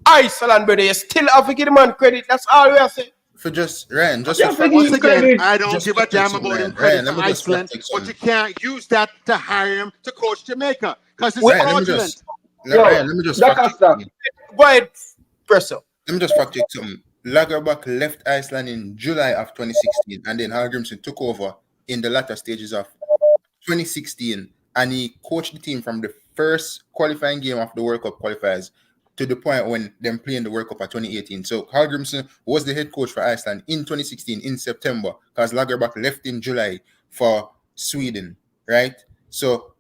Iceland, brother. You still have to give the man credit. That's all we are saying. For just Ryan, once again, I don't give a damn about him credit for Iceland, but you can't use that to hire him to coach Jamaica because it's fraudulent. Let me just fact check. Go ahead, Presso. Let me just fact check something. Lagerbach left Iceland in July of 2016, and then Hallgrímsson took over in the latter stages of 2016, and he coached the team from the first qualifying game of the World Cup qualifiers to the point when them playing the World Cup at 2018. So Hallgrímsson was the head coach for Iceland in 2016 in September, because Lagerbach left in July for Sweden, right? So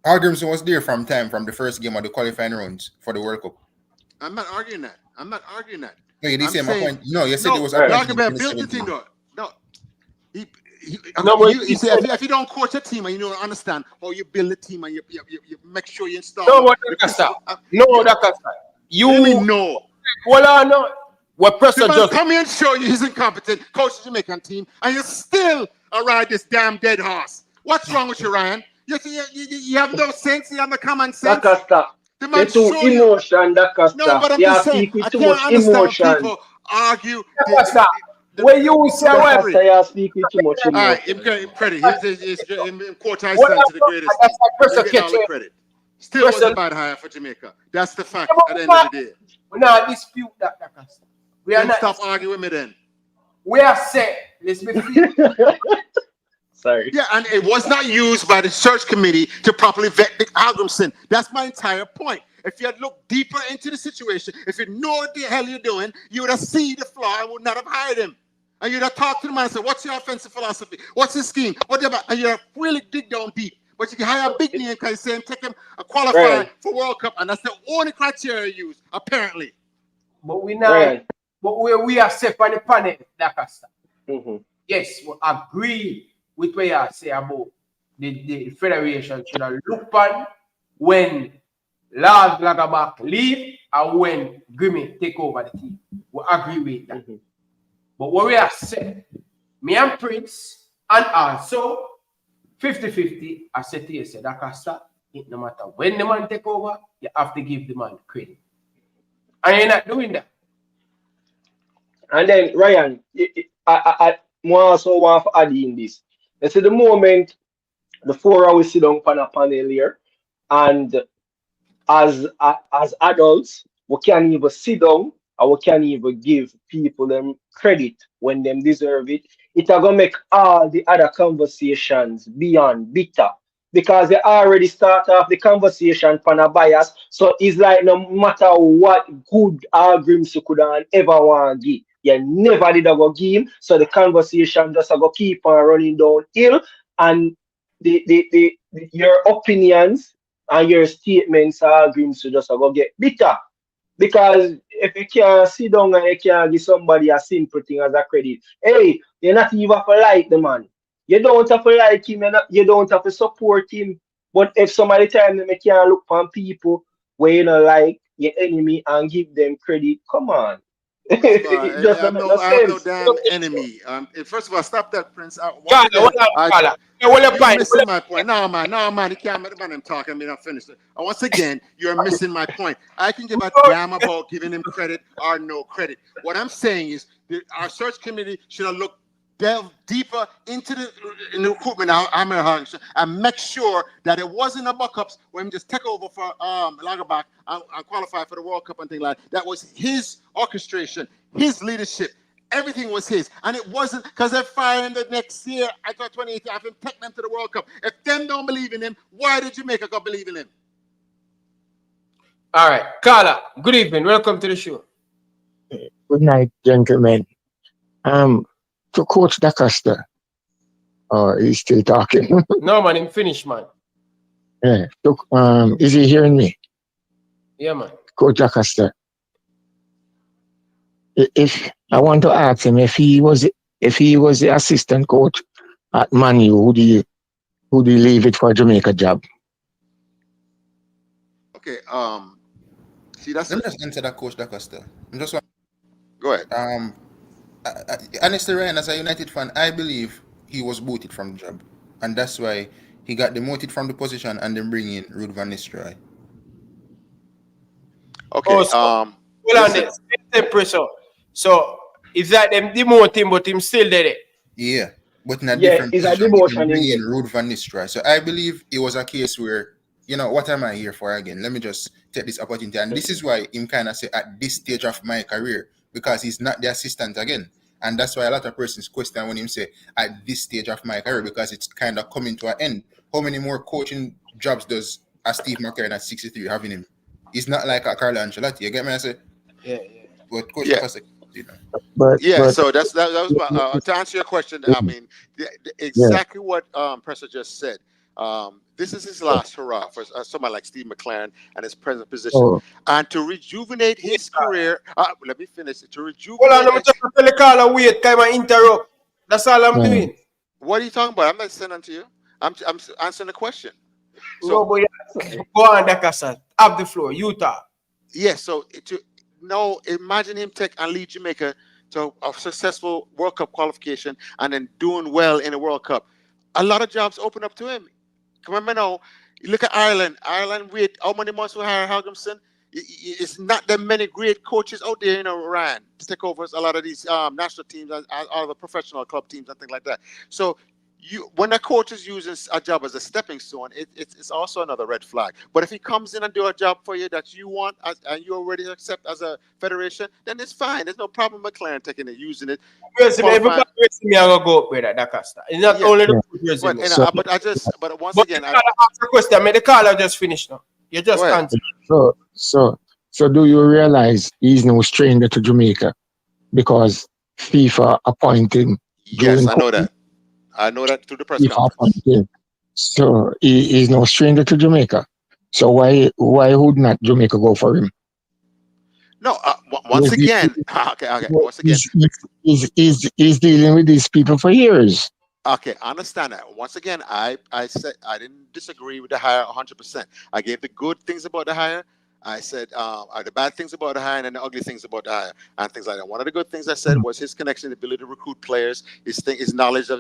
Hallgrímsson was there from the first game of the qualifying rounds for the World Cup. I'm not arguing that. No, you didn't say my point. No, you said no, it was Lagerbach built the thing though. No, if you don't coach a team and you don't understand how you build a team and you make sure you install. No, that can stop. You mean no? Well, no. What Preston just come here and show you he's incompetent, coach the Jamaican team, and you still ride this damn dead horse. What's wrong with you, Ryan? You have no sense. You have no common sense. That can stop. You're too emotion. That can stop. No, but I'm just saying, I can't understand people argue. When you say whatever, you speak with too much emotion. All right, him credit. Him quote Iceland to the greatest. Get all the credit. Still wasn't bad hire for Jamaica. That's the fact at the end of the day. We not dispute that. We are not. Stop arguing with me then. We are set. Let's be fair. Sorry. Yeah, and it was not used by the search committee to properly vet the Hallgrímsson. That's my entire point. If you had looked deeper into the situation, if you know what the hell you're doing, you would have seen the flaw and would not have hired him. And you'd have talked to the man and said, what's your offensive philosophy? What's his scheme? Whatever. And you'd have really dig down deep. But you can hire a big name because you say, take him a qualifier for World Cup. And that's the only criteria you use, apparently. But we not, but we are set on the panel, Dacasta. Yes, we agree with what you say about the federation should have looked on when Lars Lagerbach leave and when Grimmy take over the team. We agree with that. But what we are saying, me and Prince, and also 50-50, I said to you, that can start. No matter when the man take over, you have to give the man credit. And you're not doing that. And then, Ryan, I also want to add in this. You see, the moment the 4 hours sit down on a panel here, and as adults, we can't even sit down and we can't even give people them credit when them deserve it. It's going to make all the other conversations beyond bitter. Because they already start off the conversation from a bias. So it's like no matter what good Hallgrímsson could ever want to give, you never did go give him. So the conversation just go keep on running downhill. And your opinions and your statements Hallgrímsson just go get bitter. Because if you can't sit down and you can't give somebody a simple thing as a credit, hey, you're not even have to like the man. You don't have to like him, you don't have to support him. But if somebody tell me can't look for people where you don't like your enemy and give them credit, come on. I'm no damn enemy. First of all, stop that, Prince. You're missing my point. No, man, you can't let him talk and me not finish it. Once again, you're missing my point. I can give a damn about giving him credit or no credit. What I'm saying is our search committee should have delve deeper into the recruitment and make sure that it wasn't a buck-ups when just take over for Lagerbach and qualify for the World Cup and things like that. That was his orchestration, his leadership. Everything was his. And it wasn't because they're firing the next year, I thought 2018, I can take them to the World Cup. If them don't believe in him, why did Jamaica go believe in him? All right. Carla, good evening. Welcome to the show. Good night, gentlemen. To Coach DaCosta. Oh, he's still talking. No, man, him finish, man. Yeah. Look, is he hearing me? Yeah, man. Coach DaCosta. If I want to ask him if he was the assistant coach at Man U, who do you leave it for Jamaica job? Okay. See, that's. Let me just answer that, Coach DaCosta. I'm just. Go ahead. Honestly, Ryan, as a United fan, I believe he was booted from the job, and that's why he got demoted from the position and then bring in Ruud van Nistelrooy. Okay. Hold on this. Pressure. So is that them demote him, but him still there? Yeah, but in a different it's a position. demotion Bring in in Ruud van Nistelrooy. So I believe it was a case where, what am I here for again? Let me just take this opportunity, and this is why him kind of say at this stage of my career, because he's not the assistant again. And that's why a lot of persons question when him say at this stage of my career, because it's kind of coming to an end. How many more coaching jobs does a Steve McClaren at 63 having him? It's not like a Carlo Ancelotti. You get me? I say, yeah. But Coach, But so that was my, to answer your question. I mean, exactly what Presser just said. This is his last hurrah for somebody like Steve McClaren and his present position, and to rejuvenate his career. Let me finish. To rejuvenate. Hold on, I'm just tell the caller wait. Time I interrupt. That's all I'm doing. What are you talking about? I'm not sending to you. I'm answering the question. So, no, but go on, DaCosta. Have the floor. You talk. Yes. So imagine him take and lead Jamaica to a successful World Cup qualification and then doing well in the World Cup. A lot of jobs open up to him. Remember now, you look at Ireland. Ireland, wait, how many months we hire Hallgrímsson? It's not that many great coaches out there, Ryan, to take over a lot of these national teams, all the professional club teams and things like that. So when a coach is using a job as a stepping stone, it's also another red flag. But if he comes in and do a job for you that you want and you already accept as a federation, then it's fine. There's no problem with McClaren taking it, using it. Everybody me I go up with that DaCosta. It's not only the resume. But once again, I ask a question. I mean, the caller just finished now. You just answered. So do you realize he's no stranger to Jamaica because FIFA appointed? Yes, I know that. I know that through the press conference. So he is no stranger to Jamaica. So why would not Jamaica go for him? No, once again. Once again, he's dealing with these people for years. Okay, I understand that. Once again, I said I didn't disagree with the hire 100%. I gave the good things about the hire. I said the bad things about the hire and the ugly things about the hire and things like that. One of the good things I said was his connection, the ability to recruit players, his knowledge of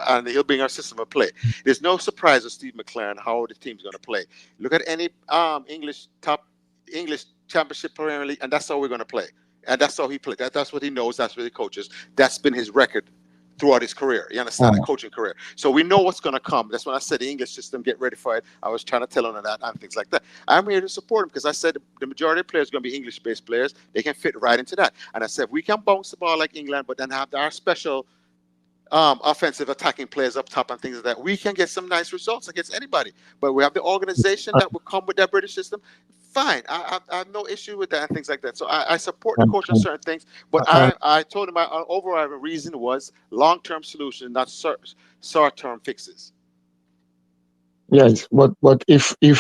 and he'll bring our system of play. There's no surprise with Steve McClaren how the team's going to play. Look at any top English Championship Premier League, and that's how we're going to play. And that's how he played. That's what he knows. That's what he coaches. That's been his record throughout his career. You understand? A coaching career. So we know what's going to come. That's when I said the English system, get ready for it. I was trying to tell him that and things like that. I'm here to support him because I said the majority of players are going to be English-based players. They can fit right into that. And I said we can bounce the ball like England, but then have our special offensive attacking players up top and things like that. We can get some nice results against anybody. But we have the organization that will come with that British system. Fine, I have no issue with that and things like that. So I support the coach on certain things, but I told him my overall reason was long-term solution, not short-term fixes. Yes, but if I'm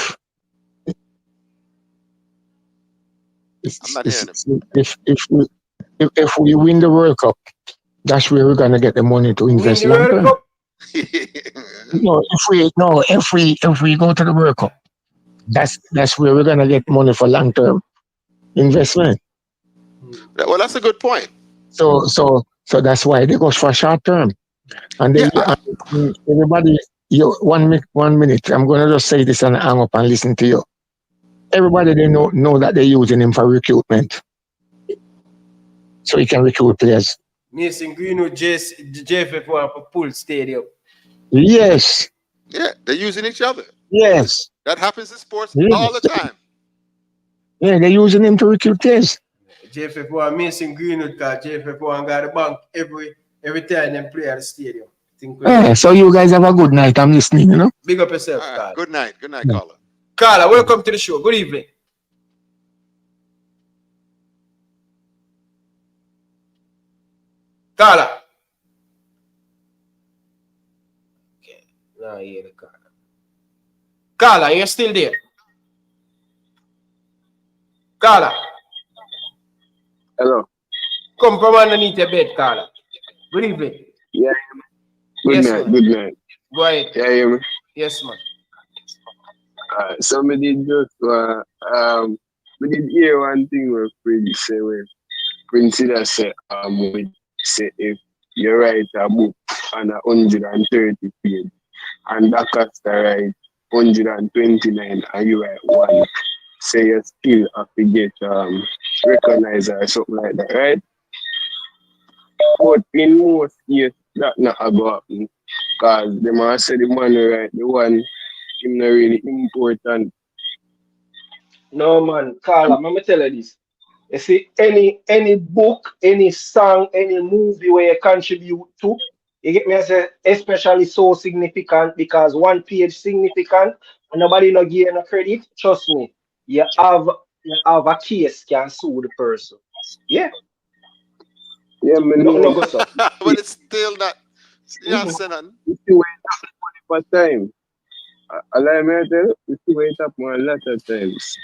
not hearing him. If we win the World Cup, that's where we're gonna get the money to invest long term. If we go to the World Cup, that's where we're gonna get money for long term investment. Well, that's a good point. So that's why they go for short term. And then everybody, 1 minute. I'm gonna just say this and hang up and listen to you. Everybody they know that they're using him for recruitment, so he can recruit players. Mason Greenwood, JFF want to pull stadium. Yes. Yeah, they're using each other. Yes. That happens in sports all the time. Yeah, they're using him to recruit players. JFF want Mason Greenwood because JFF want to go to the bank every time they play at the stadium. So you guys have a good night. I'm listening, Big up yourself, Carla. Good night, caller. Carla, welcome to the show. Good evening. Caller. Okay, now I hear the caller. Caller, you're still there? Caller. Hello. Come from underneath your bed, caller. Good evening. Yeah. Good night. man. Good night. Go ahead. Yeah, hear me? Yes, man. So me did just we did hear one thing where Prince say where Prince say we say if you write a book on 130 pages and that costs write 129 and you write one, say you still have to get recognized or something like that, right? But in most cases that not go happen because the man say the man write the one him not really important. No, man. Caller, let me tell you this. You see, any book, any song, any movie where you contribute to, you get me? I say, especially so significant because one page significant and nobody no give you no credit. Trust me, you have a case can sue the person. Yeah. Yeah, man. No go so. But it's still not. You not saying nothing. You still wait up for time. Allow me to tell you, you still wait up a lot of times.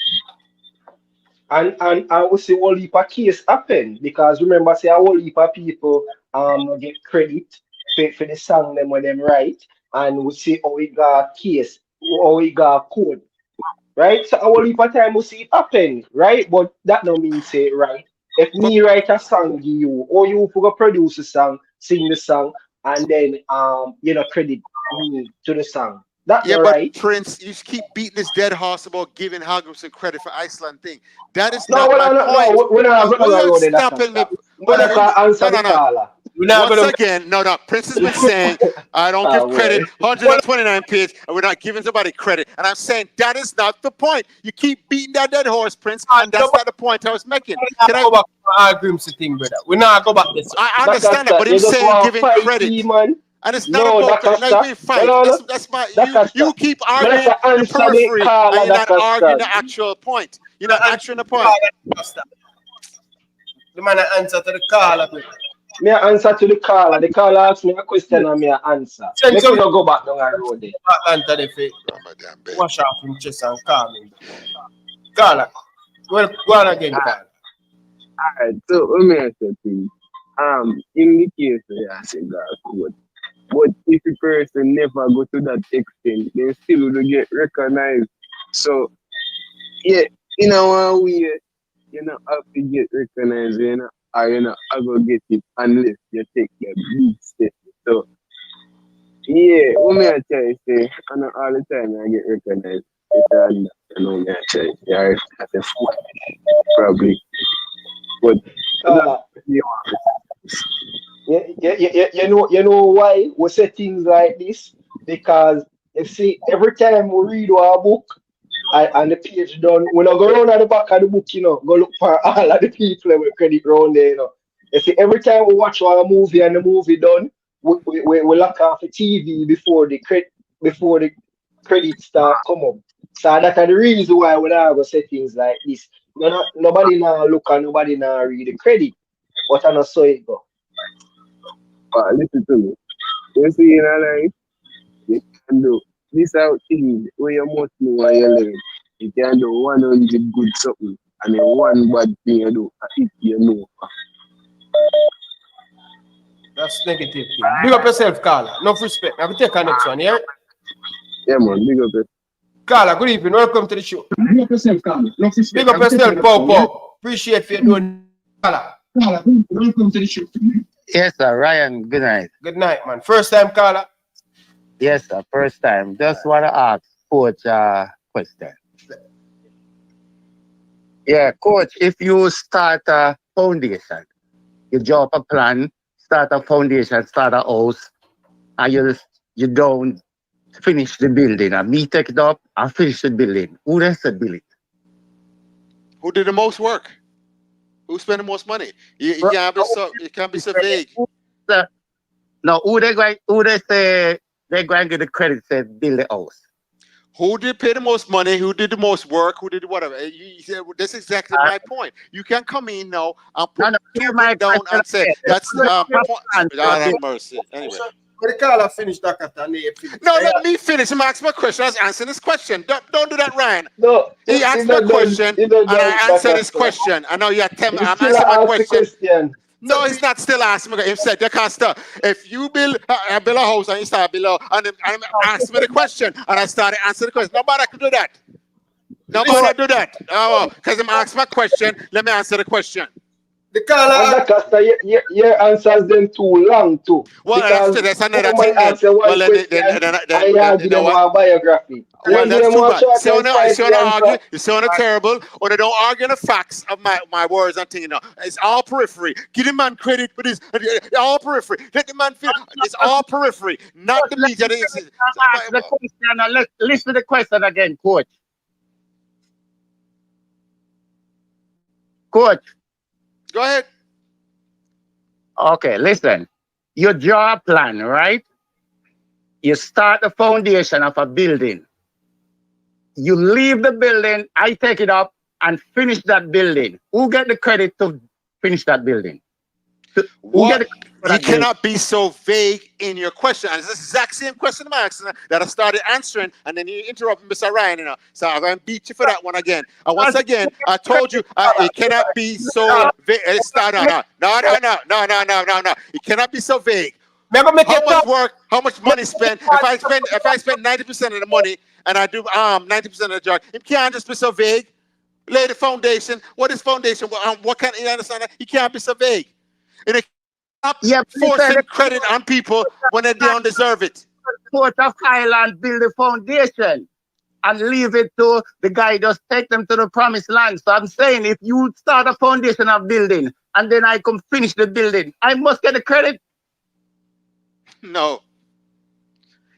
And I will say a whole heap of case happen because remember say a whole heap of people get credit for the song them when them write and we see how we got case, how we got code. Right? So a whole heap of time we see it happen, right? But that don't mean say right. If me write a song give you, or you for produce a song, sing the song, and then you know credit me to the song. That's Yeah, not but right. Prince, you keep beating this dead horse about giving Hallgrímsson credit for Iceland thing. That is No, not my point. we're not going to Will go you there. stop it? We're not going to answer the No. caller. We're not Once going again, no. Prince has been saying, I don't give credit, 129 pages, and we're not giving somebody credit. And I'm saying that is not the point. You keep beating that dead horse, Prince, and that's not the point I was making. Can I go back to the Hallgrímsson thing, brother? We're not going back this. I understand that, but him saying giving credit. Man. And it's not about no, being fight. No. That's my you keep arguing the periphery and you're not arguing the actual point. You're not answering the point. The man answer to the caller. Me answer to the caller. The caller asked me a question and me answer. Let's not go back down the road there. Answer the face. Wash off from chest and calm him. Caller. Go on again, caller. Alright, so let me ask you thing. In the case where I say that but if a person never go to that extent, they still will get recognized. So yeah, in a way, you know, have to get recognized, you know, or you know, I go get it unless you take the big step. So yeah, what me I try to say, I know all the time I get recognized. It's you know me I try. Yeah, that's a fool, probably. But you know why we say things like this? Because you see, every time we read our book and the page done, we don't go around at the back of the book, you know, go look for all of the people with credit around there, you know. You see, every time we watch our movie and the movie done, we lock off the TV before the credits start come up. So that's the reason why we not go say things like this. Nobody now look and nobody now read the credit. But I not so it go. But listen to me. You see in a life, you can do this out things where you must know what you learn. You can do 100 good something and then one bad thing you do, if you know. That's negative thing. Big up yourself, Carla. Enough respect. I will take our next one, yeah? Yeah, man. Big up yourself. Carla, good evening. Welcome to the show. Big up yourself, Carla. Enough respect. Big up yourself, Pop. Appreciate you doing. Carla, welcome to the show. Yes, sir. Ryan, good night. Good night, man. First time, Carla? Yes, sir. First time. Just want to ask Coach a question. Yeah, Coach, if you start a foundation, you draw up a plan, start a foundation, start a house, and you don't finish the building, and me take it up and finish the building. Who does the building? Who did the most work? Who spent the most money? You can't be so vague. No, who they say they're going to get the credit to build the house? Who did pay the most money? Who did the most work? Who did whatever? That's exactly my point. You can come in now and put two feet down and say that's God have mercy. Anyway. But the caller finished that after No, let me finish. I'm asking my question. I was answering this question. Don't do that, Ryan. No, he asked my question, and I answered his question. I know you're telling me I'm answering my question. No, he's not still asking me. He said, "You can't stop. If you build a house and you start below, and I'm asking me the question, and I started answering the question. Nobody can do that. Nobody do that. Oh, because I'm asking my question. Let me answer the question. The caller. Your answers them too long too. Well, that's another thing. Answer one question, I give them a biography. Well, that's too bad. You sound terrible, or they don't argue the facts of my words and things. You know, it's all periphery. Give the man credit for this. All periphery. Let the man feel it's all periphery, not the media. Let's listen to the question again, Coach. Coach. Go ahead. Okay, listen. You draw a plan, right? You start the foundation of a building. You leave the building, I take it up and finish that building. Who get the credit to finish that building? You cannot be so vague in your question. And it's the exact same question I'm asking that I started answering, and then you interrupt Mr. Ryan, you know. So I'm going to beat you for that one again. And once again, I told you it cannot be so vague. No. It cannot be so vague. How much work, how much money spent? If I spend 90% of the money and I do 90% of the job, it can't just be so vague. Lay the foundation. What is foundation? What kind of, you understand that? You can't be so vague. And it can't forcing credit on people when they don't deserve it. Port of Highland build the foundation and leave it to the guy just take them to the promised land. So I'm saying if you start a foundation of building and then I come finish the building, I must get the credit. No.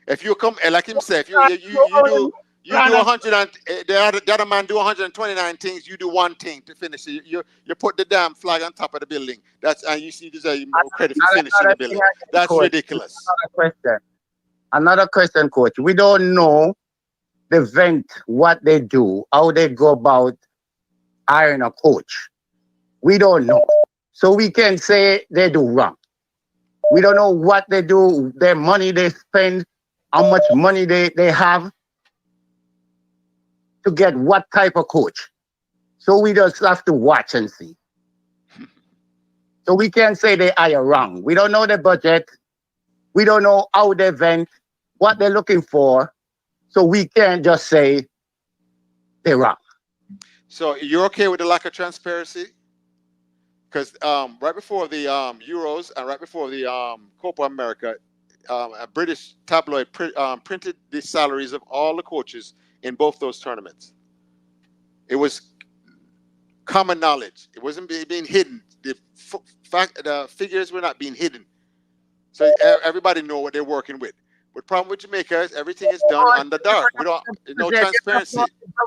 If you come, like him said, if you do 100 and the other man do 129 things, you do one thing to finish it. You put the damn flag on top of the building. That's and you deserve more credit for finishing the building. That's ridiculous. Another question, Coach. We don't know the vent, what they do, how they go about hiring a coach. We don't know. So we can say they do wrong. We don't know what they do, their money they spend, how much money they have to get what type of coach. So we just have to watch and see. So we can't say they hire wrong. We don't know the budget. We don't know how they vent, what they're looking for. So we can't just say they're wrong. So you're okay with the lack of transparency? Because right before the Euros and right before the Copa America, a British tabloid printed the salaries of all the coaches in both those tournaments. It was common knowledge. It wasn't being hidden. The figures were not being hidden. So everybody know what they're working with. The problem with Jamaica is everything is done on the dark. We don't no transparency.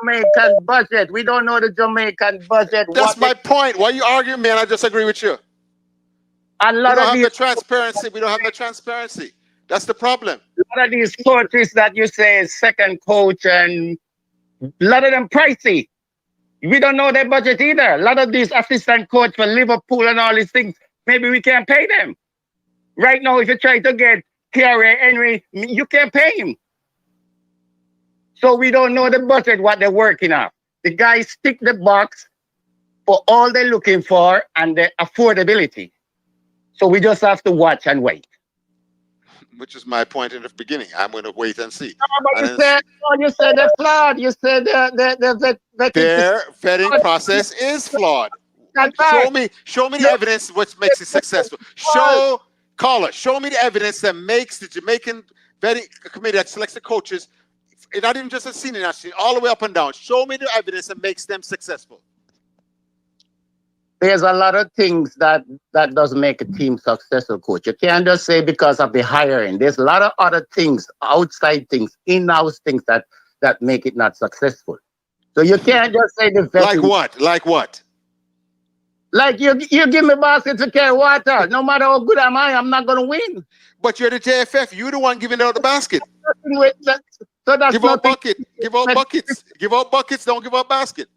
Jamaican budget. We don't know the Jamaican budget. That's my point. Why are you arguing, man? I just agree with you. We don't have the transparency. We don't have the transparency. That's the problem. A lot of these coaches that you say is second coach and a lot of them pricey. We don't know their budget either. A lot of these assistant coach for Liverpool and all these things, maybe we can't pay them. Right now, if you try to get Thierry Henry, you can't pay him. So we don't know the budget, what they're working on. The guys tick the box for all they're looking for and the affordability. So we just have to watch and wait. Which is my point in the beginning. I'm going to wait and see. No, but you said they're flawed. You said their vetting process is flawed. Show me the evidence which makes it successful. Show me the evidence that makes the Jamaican vetting committee that selects the coaches, not even just a senior national, all the way up and down. Show me the evidence that makes them successful. There's a lot of things that doesn't make a team successful, coach. You can't just say because of the hiring. There's a lot of other things, outside things, in-house things that make it not successful. So you can't just say the vetting. Like what? Like what? Like you give me basket to carry water. No matter how good am I, I'm not going to win. But you're the JFF. You're the one giving out the basket. So that's give out bucket. Give out buckets. Give out buckets. Don't give out basket.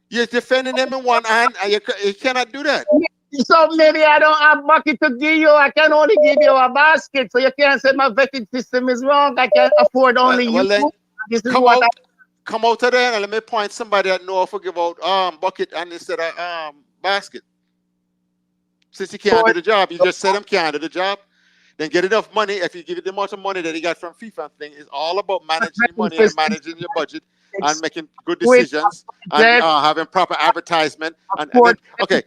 You're defending them in one hand, and you cannot do that. So maybe I don't have bucket to give you. I can only give you a basket. So you can't say my vetting system is wrong. I can afford only Well, you. then, This is what come out of there and let me point somebody that know how to give out bucket and instead of basket. Since you can't do the job, you just said them can't do the job. Then get enough money. If you give it the amount of money that he got from FIFA thing, it's all about managing your money and managing your budget and making good decisions and having proper advertisement. And then, okay,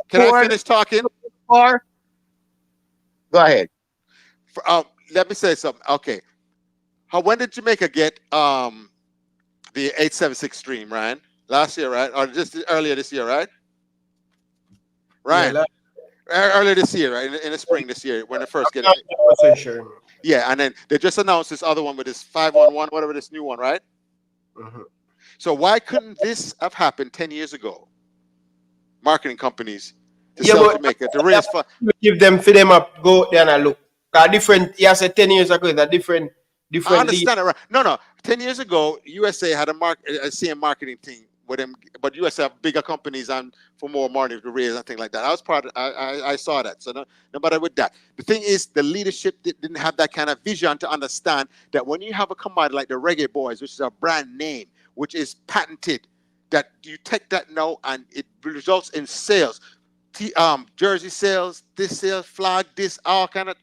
can I finish talking? Go ahead. Let me say something. Okay, when did Jamaica get the 876 stream, Ryan? Last year, right? Or just earlier this year, right? Ryan. Yeah, earlier this year, right? In the spring this year, when they first get it. Sure. Yeah, and then they just announced this other one with this 511, whatever this new one, right? So why couldn't this have happened 10 years ago? Marketing companies to sell Jamaica, to raise funds. Give them, for them up, go there and look. Different, you said 10 years ago, it's a different. I understand it, right? No. 10 years ago, USA had a same marketing team with them, but USA have bigger companies and for more money to raise and things like that. I was part of, I saw that. So no matter with that. The thing is, the leadership didn't have that kind of vision to understand that when you have a commodity like the Reggae Boys, which is a brand name, which is patented, that you take that now and it results in sales, jersey sales, this sales, flag, this, all kind of.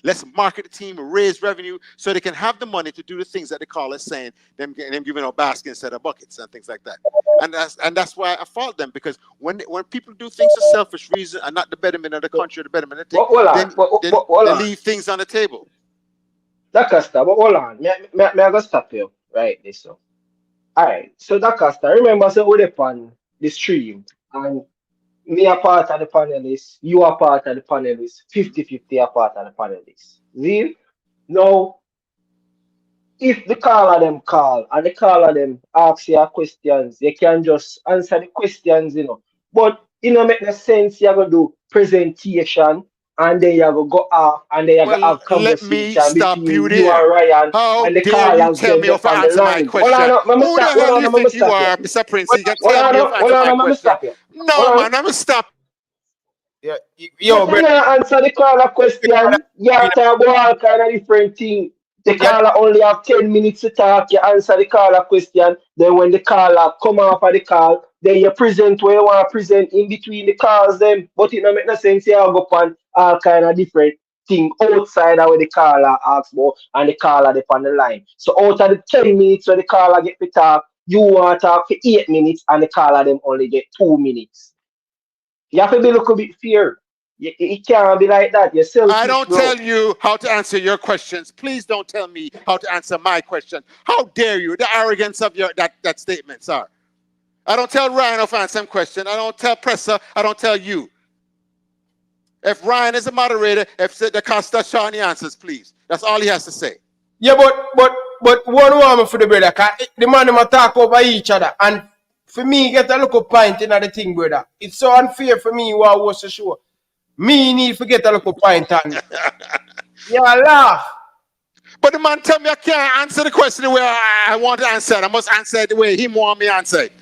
Let's market the team, raise revenue, so they can have the money to do the things that they call us saying, them giving out baskets instead of buckets and things like that. And that's why I fault them, because when people do things for selfish reasons and not the betterment of the country, or the betterment of the thing, they leave things on the table. D'Costa, but hold on. Me I go stop you right this so. Alright, so D'Costa, remember so we're on the stream and me a part of the panelists, you are part of the panelists, 50-50 are part of the panelists. See? Now, if the caller them call and the caller them ask you questions, you can just answer the questions, you know. But it don't make no sense you go do presentation and then you go off and then you go have conversation between you and Ryan and the callers tell me if I answer my question. Who the hell do you think you are, Mr. Prince? You can tell me if I answer my question. No, man, I'm gonna stop. Yeah, you answer the caller question. You have to talk about all kind of different things. The caller only have 10 minutes to talk. You answer the caller question. Then when the caller come off of the call, then you present where you want to present in between the calls. Then, but it don't make no sense. You have go on all kind of different things outside of where the caller asks about and the caller they on the line. So out of the 10 minutes where the caller get to talk, you want to talk for 8 minutes and the caller them only get 2 minutes. You have to be a little bit fair. It can't be like that. You're selfish, I don't tell you how to answer your questions. Please don't tell me how to answer my question. How dare you? The arrogance of your that statement, sir. I don't tell Ryan how to answer some question. I don't tell Presser. I don't tell you. If Ryan is a moderator, if D'Costa Shawnee answers, please. That's all he has to say. Yeah, but one woman for the brother, cause the man them talk over each other and. For me, get a look point in the thing, brother. It's so unfair for me who I was so sure. Me need to get a look point and yeah, laugh. But the man tell me I can't answer the question the way I want to answer it. I must answer it the way he want me to answer it.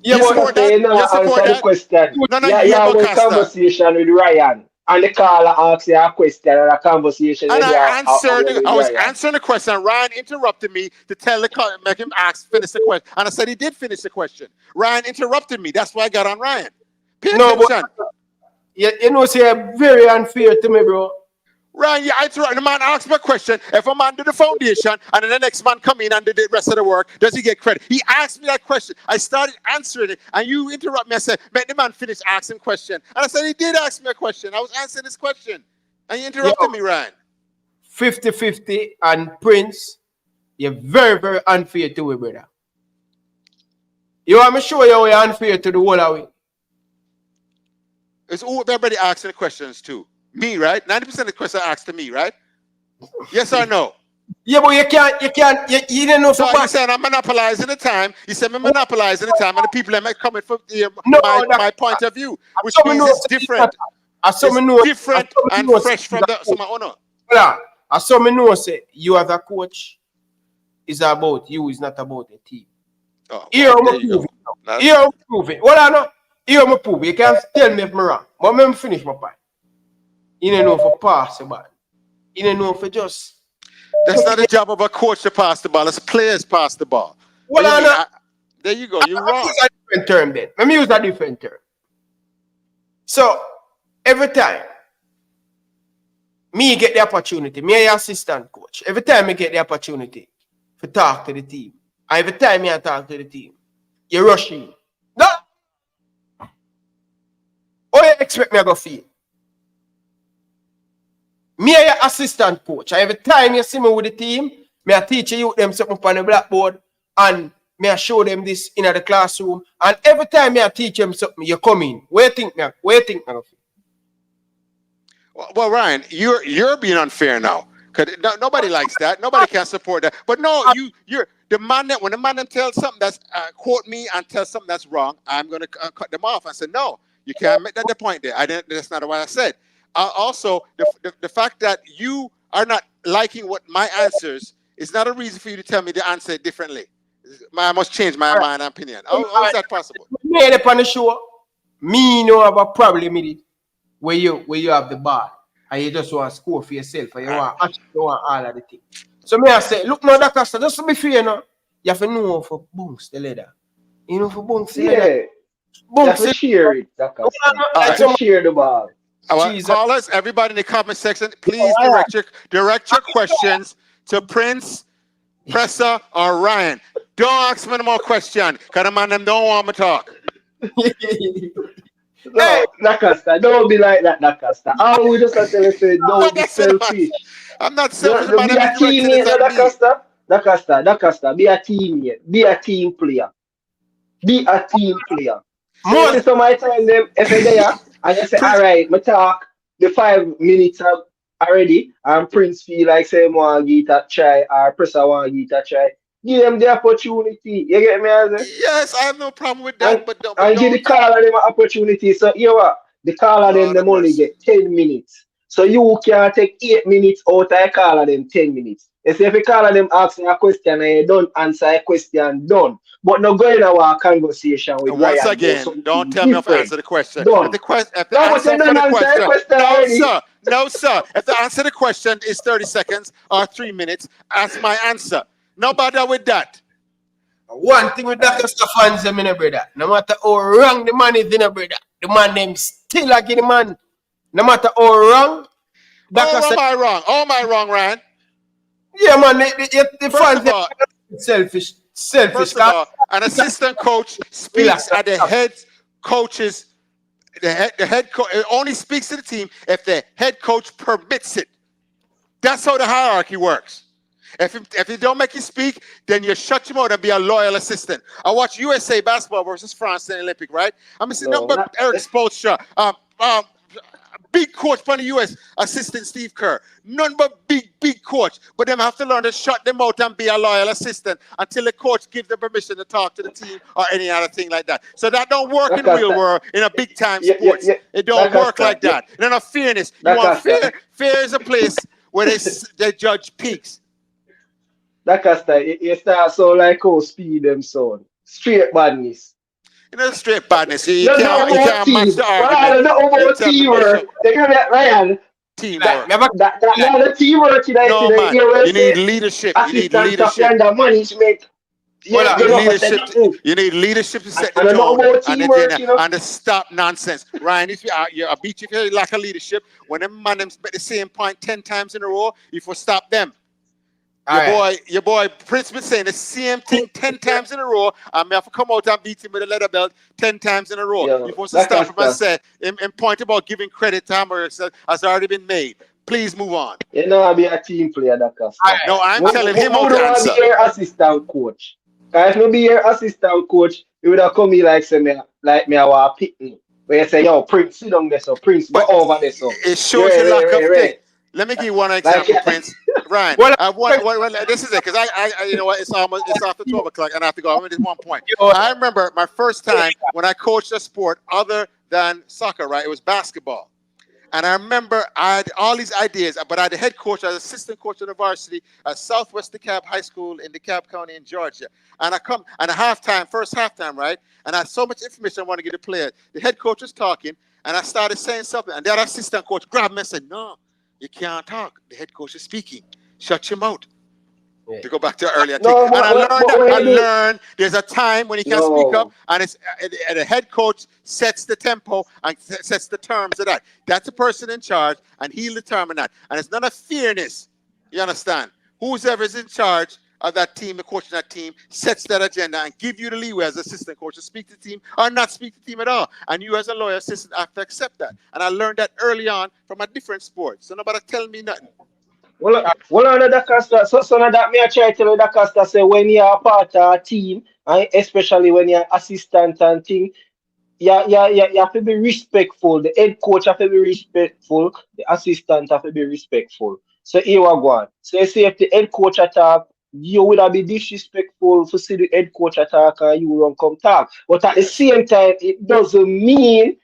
Yeah, you support that? You support that? Question. You have a conversation with Ryan. And the caller asks you a question and a conversation. And I was answering the question. Ryan interrupted me to tell the caller, make him finish the question. And I said he did finish the question. Ryan interrupted me. That's why I got on Ryan. Pay attention. You know, say very unfair to me, bro. Ryan, the man asked me a question. If a man do the foundation and then the next man come in and do the rest of the work, does he get credit? He asked me that question. I started answering it, and you interrupt me. I said, make the man finish asking question. And I said, he did ask me a question. I was answering his question. And you interrupted me, Ryan. 50-50 and Prince, you're very, very unfair to me, brother. You want me to show you how you're unfair to the whole of it? It's all everybody asking the questions too. Me, right? 90% of the questions are asked to me, right? Yes or no? Yeah, but you didn't know. So you said I'm monopolizing the time. You said I'm monopolizing the time, and the people that might come in from my point of view, which means it's different. It's different and fresh from the owner. Hold on. As some know say you as a coach is about you, it's not about a team. Oh, Here I'm there you prove go. it. Here I'm prove it. Well, I know. Here I'm prove it. You can't tell me if I'm wrong. But I'm finish my point. You don't know for pass the ball. You don't know for just. That's not the job of a coach to pass the ball. It's players pass the ball. Well, I know. There you go. You're wrong. Use a different term then. Let me use a different term. So every time me get the opportunity, me a assistant coach. Every time I get the opportunity to talk to the team, and every time I talk to the team, you rush in. No. How you expect me to go feel? Me a assistant coach. And every time you see me with the team, me a teach you them something on the blackboard and me a show them this in the classroom. And every time me a teach them something, you come in. Where you think me go feel? Well, Ryan, you're being unfair now. Cause nobody likes that. Nobody can support that. But no, you're the man that when the man them tells something that's quote me and tell something that's wrong, I'm gonna cut them off and say no. You can't make that the point there. That's not what I said. Also, the fact that you are not liking what my answers is not a reason for you to tell me the answer differently. I must change my mind and opinion. How is that possible? Me on the show, me no have a problem with it. Where you have the ball and you just want to score for yourself and you want all of the things. So me I say, look now, that just to be fair now, you have to know for bunks the leather. You know for bunks the leather. You have to share it, that share the ball. Callers, everybody in the comment section, please direct your questions to Prince, Presser, or Ryan. Don't ask me no more questions, because the man them don't want me to talk. No, Nakasta, don't be like that, Nakasta. All we just have to say, don't be selfish. I'm not selfish. Be a teammate, Nakasta. Be a teammate. Be a team player. Be a team player. So if somebody tell them, if they're there, and you say, all right, me talk, the 5 minutes are already, and Prince feel like say, want to get a try, or Presser want to get a try. Give them the opportunity. You get me? Yes, I have no problem with that. And give the caller them an opportunity. So you know what? The caller them only get 10 minutes. So you can take 8 minutes out of the caller them 10 minutes. If you caller them asking a question and you don't answer a question, done. But not going to a conversation with Ryan. Once again, don't tell me to answer the question. If the answer for the question, no, sir. If the answer to the question is 30 seconds or 3 minutes, ask my answer. No bother with that. One thing with Dr. Stefan's them in a brother. No matter how wrong the man is in a brother, the man them still like the man. No matter how wrong. How am I wrong, Ryan? Yeah, man. The fans are selfish. First of all, an assistant coach speaks at the head coach's. The head coach only speaks to the team if the head coach permits it. That's how the hierarchy works. If he don't make you speak, then you shut him out and be a loyal assistant. I watch USA basketball versus France in the Olympic, right? I'm seeing nothing but Eric Spoelstra, big coach from the US, assistant Steve Kerr. None but big coach. But them have to learn to shut them out and be a loyal assistant until the coach gives them permission to talk to the team or any other thing like that. So that don't work in the real world in a big time sports. It don't work like that. And then fairness. You want fair? Fair is a place where they judge peaks. You start so like how speed them son. Straight badness. You know, straight badness. You can't match the argument. Not about teamwork. They can get Ryan. Teamwork. The teamwork. No, man. You need leadership. You need leadership. Management. You need leadership to set the tone and to stop nonsense. Ryan, if you're a beach, if you lack a leadership, when them man make the same point 10 times in a row, you will stop them. Your boy Prince been saying the same thing 10 times in a row. I may have to come out and beat him with a leather belt 10 times in a row. You're supposed to stop him and say, and point about giving credit to Hammer has already been made. Please move on. You know, I'll be a team player, that No, I'm telling him how to answer. Be your assistant coach. If you be your assistant coach, you would have come here like say me I want to pick me. Where you say, yo, Prince, sit down there, so Prince, go over there, so. It shows you lack of thing. Let me give you one example, Prince. Ryan, this is it, because I you know what, it's after 12 o'clock, and I have to go. I'm at this one point. I remember my first time when I coached a sport other than soccer, right? It was basketball. And I remember I had all these ideas, but I had the head coach, I was assistant coach of the varsity at Southwest DeKalb High School in DeKalb County in Georgia. And I come, and first halftime, right? And I had so much information I want to give the players. The head coach was talking, and I started saying something. And the other assistant coach grabbed me and said, no, you can't talk. The head coach is speaking. Shut your mouth. Yeah. To go back to earlier. No, and I learned there's a time when you can speak up, and it's and the head coach sets the tempo and sets the terms of that. That's the person in charge, and he'll determine that. And it's not a fairness. You understand? Whoever's in charge of that team, the coach of that team, sets that agenda and give you the leeway as assistant coach to speak to the team or not speak to the team at all. And you as a lawyer assistant have to accept that. And I learned that early on from a different sport. So nobody tell me nothing. Well, Dacasta, so now that me I try to tell you, Dacasta, say when you are part of a team, and especially when you're assistant and thing, you have to be respectful. The head coach have to be respectful. The assistant have to be respectful. So here we go. So you see if the head coach attack, you would have be disrespectful to see the head coach attack and you won't come talk. But at the same time, it doesn't mean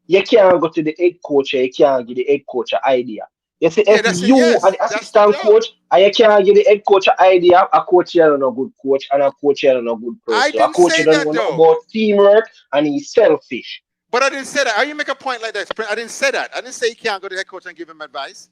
you can't go to the head coach and you can't give the head coach an idea. You see, if you are the assistant coach and you can't give the head coach an idea, a coach here is not a good coach and a coach here is not a good person. A coach doesn't know about teamwork and he's selfish. But I didn't say that. How you make a point like that? I didn't say that. I didn't say you can't go to the head coach and give him advice.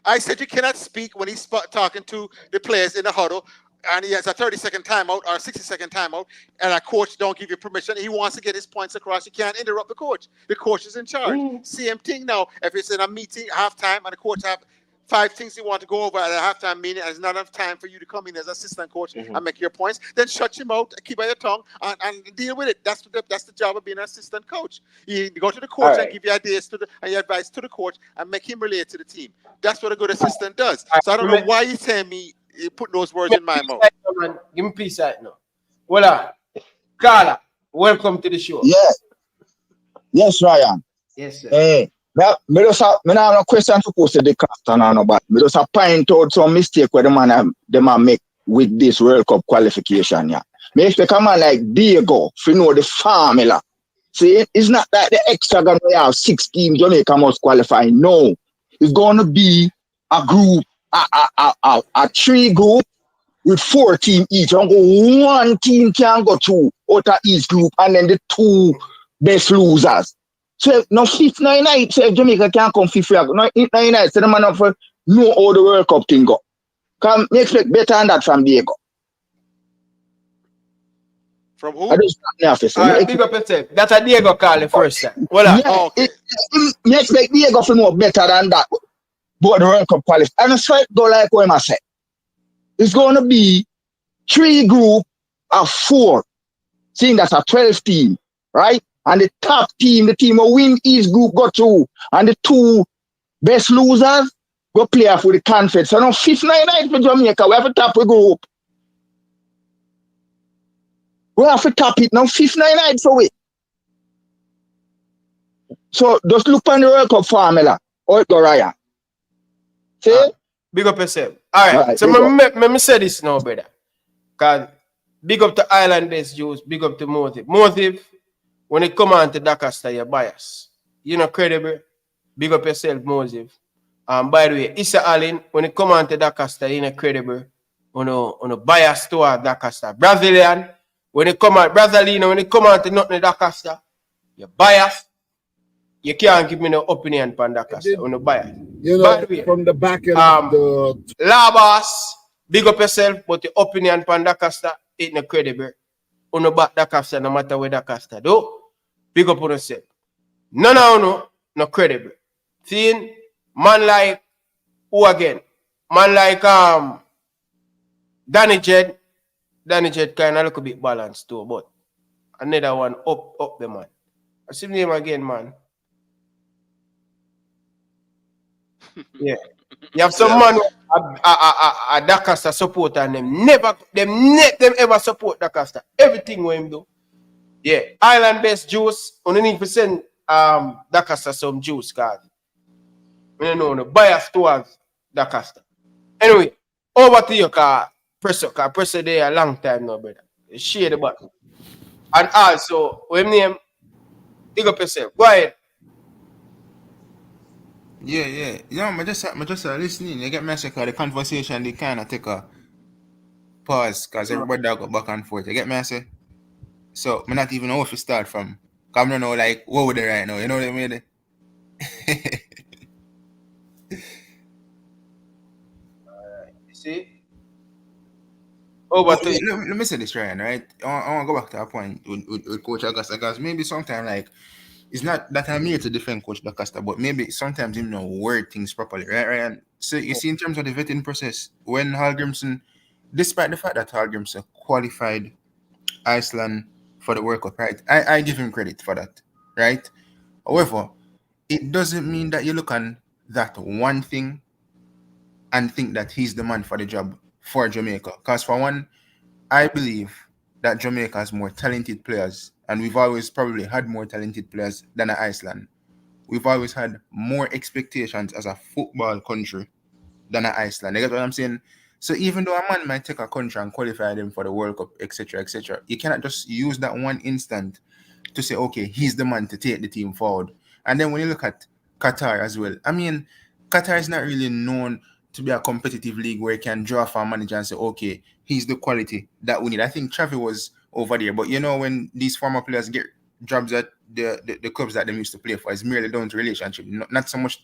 I said you cannot speak when he's talking to the players in the huddle and he has a 30-second timeout or a 60-second timeout and a coach don't give you permission. He wants to get his points across. You can't interrupt the coach. The coach is in charge. Same thing now. If it's in a meeting, halftime, and the coach have 5 things you want to go over at a halftime meeting and there's not enough time for you to come in as assistant coach and make your points, then shut your mouth, keep your tongue, and deal with it. That's the job of being an assistant coach. You go to the coach and give your ideas and your advice to the coach and make him relate to the team. That's what a good assistant does. So I don't know why you're telling me you put those words in my mouth. Give me peace right now. Well, Carla, welcome to the show. Yes, Ryan. Yes, sir. Hey, I have no question to pose to the captain, but I just point out some mistake where the man make with this World Cup qualification. Yeah, me expect a man like Diego to know the formula. See, it's not that the extra gonna have 6 teams Jamaica must qualify. No, it's gonna be a group, a 3 group with 4 teams each. And go 1 team can go through out of each group, and then the 2 best losers. So no 5th night, so if Jamaica can't come 5th, no 8th night, so the man of know how the World Cup thing go. Can me expect better than that from Diego. From who? All right, big up yourself. That's a Diego call the first time. Well, me expect Diego to know better than that. But the World Cup qualification. And the strike go like what I said. It's going to be 3 group of 4. Seeing that's a 12 team, right? And the top team, the team who win each group go through. And the 2 best losers go play for the conference. So now 5th night for Jamaica, we have to top the group. We have to top it now 5th night for it. So just look on the World Cup formula. How it go, Ryan? See? Big up yourself. All right. So let me say this now, brother. Because big up to Island-based Jews, big up to Motive. Motive, when it come on to Dacasta, you're biased. You're not credible. Big up yourself, Motive. By the way, Issa Allen, when it come on to Dacasta, you're not credible. On a bias toward Dacasta. Brazilian, when it come on, Brazilino, when it come on to nothing Dacasta, you're biased. You can't give me no opinion on Dacasta. On a bias. You know, by the way, from the back end of the Labas, big up yourself, but the opinion on Dacasta ain't no credible. On the back Dacasta, no matter where Dacasta do, big up on yourself. No credible. Seeing man like who again? Man like Danny Jed kind of look a bit balanced too, but another one up the man. I see him again, man. Yeah. You have some man a Dacasta supporter and them never ever support Dacasta. Everything what him do. Yeah. Island-based Jews, you need to send Dacasta some juice card. I don't know, no bias towards Dacasta. Anyway, over to you, Presso there a long time now, brother. Share the button. And also, when name, dig up yourself. Go ahead. Yeah. I just listening. You get me? Because the conversation they kind of take a pause because everybody go back and forth. You get me? I say. So I not even know if you start from. Cause I don't know like what would they right now. You know what I mean? You see? Oh, but let me say this, Ryan, right? I want to go back to a point with Coach Augusta because maybe sometimes, like, it's not that I'm here to defend Coach Augusta, but maybe sometimes you know word things properly, right, Ryan? So you see, in terms of the vetting process, when Hallgrímsson, despite the fact that Hallgrímsson qualified Iceland for the World Cup, right? I give him credit for that, right? However, it doesn't mean that you look on that one thing and think that he's the man for the job for Jamaica. Because for one, I believe that Jamaica has more talented players, and we've always probably had more talented players than Iceland. We've always had more expectations as a football country than Iceland. You get what I'm saying? So even though a man might take a country and qualify them for the World Cup, etc., you cannot just use that one instant to say, okay, he's the man to take the team forward. And then when you look at Qatar as well, I mean, Qatar is not really known to be a competitive league where you can draw for a manager and say, okay, he's the quality that we need. I think Travi was over there, but you know, when these former players get jobs at the clubs that they used to play for, it's merely down to relationship, not so much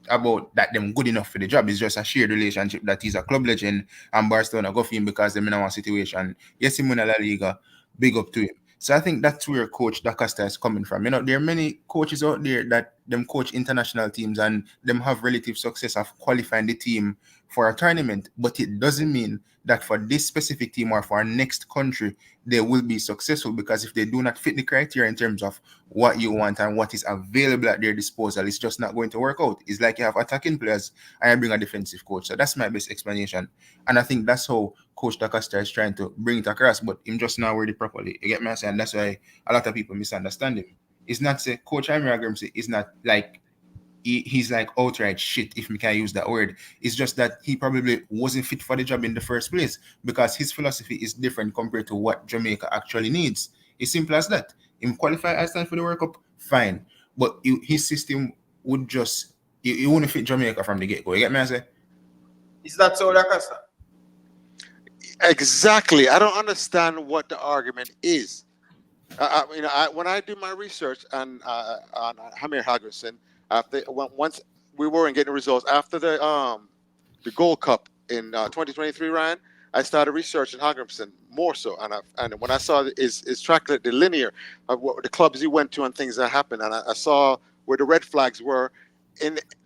about that them good enough for the job. It's just a shared relationship that he's a club legend and Barcelona go for him because they're in our situation. Yes, him in La Liga, big up to him. So I think that's where Coach Da Costa is coming from. You know, there are many coaches out there that them coach international teams and them have relative success of qualifying the team for a tournament, but it doesn't mean that for this specific team or for our next country, they will be successful, because if they do not fit the criteria in terms of what you want and what is available at their disposal, it's just not going to work out. It's like you have attacking players and I bring a defensive coach. So that's my best explanation. And I think that's how Coach Da Costa is trying to bring it across, but him just not worded properly. You get me? And that's why a lot of people misunderstand him. It's not say Coach Hallgrímsson is not like he's like outright shit, if we can use that word. It's just that he probably wasn't fit for the job in the first place because his philosophy is different compared to what Jamaica actually needs. It's simple as that. Him qualify Iceland for the World Cup, fine. But his system would just, it wouldn't fit Jamaica from the get-go. You get me? I say? Is that so, Da Costa? Exactly. I don't understand what the argument is. When I do my research on Hallgrímsson, once we weren't getting results after the Gold Cup in 2023, Ryan, I started researching Hallgrímsson more so, and when I saw his track, the linear of what the clubs he went to and things that happened, and I saw where the red flags were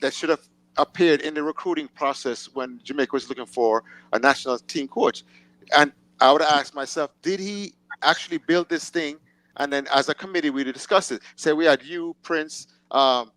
that should have appeared in the recruiting process when Jamaica was looking for a national team coach, and I would ask myself, did he actually build this thing? And then as a committee, we discussed it. Say we had you, Prince,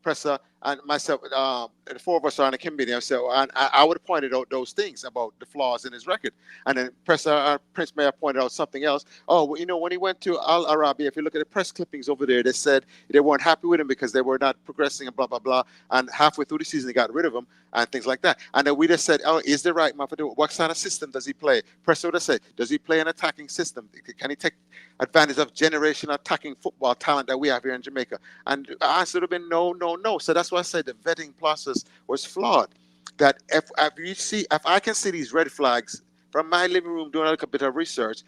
Presser, and myself, and the four of us are on the committee. And I would have pointed out those things about the flaws in his record. And then Presser, Prince may have pointed out something else. Oh, well, when he went to Al Arabi, if you look at the press clippings over there, they said they weren't happy with him because they were not progressing and blah, blah, blah. And halfway through the season, they got rid of him and things like that. And then we just said, oh, is the right man for doing? What kind of system does he play? Presser would have said, does he play an attacking system? Can he take advantage of generational attacking football talent that we have here in Jamaica? And the answer would have been no, no, no. So that's why I said the vetting process was flawed. That if I can see these red flags from my living room doing a little bit of research,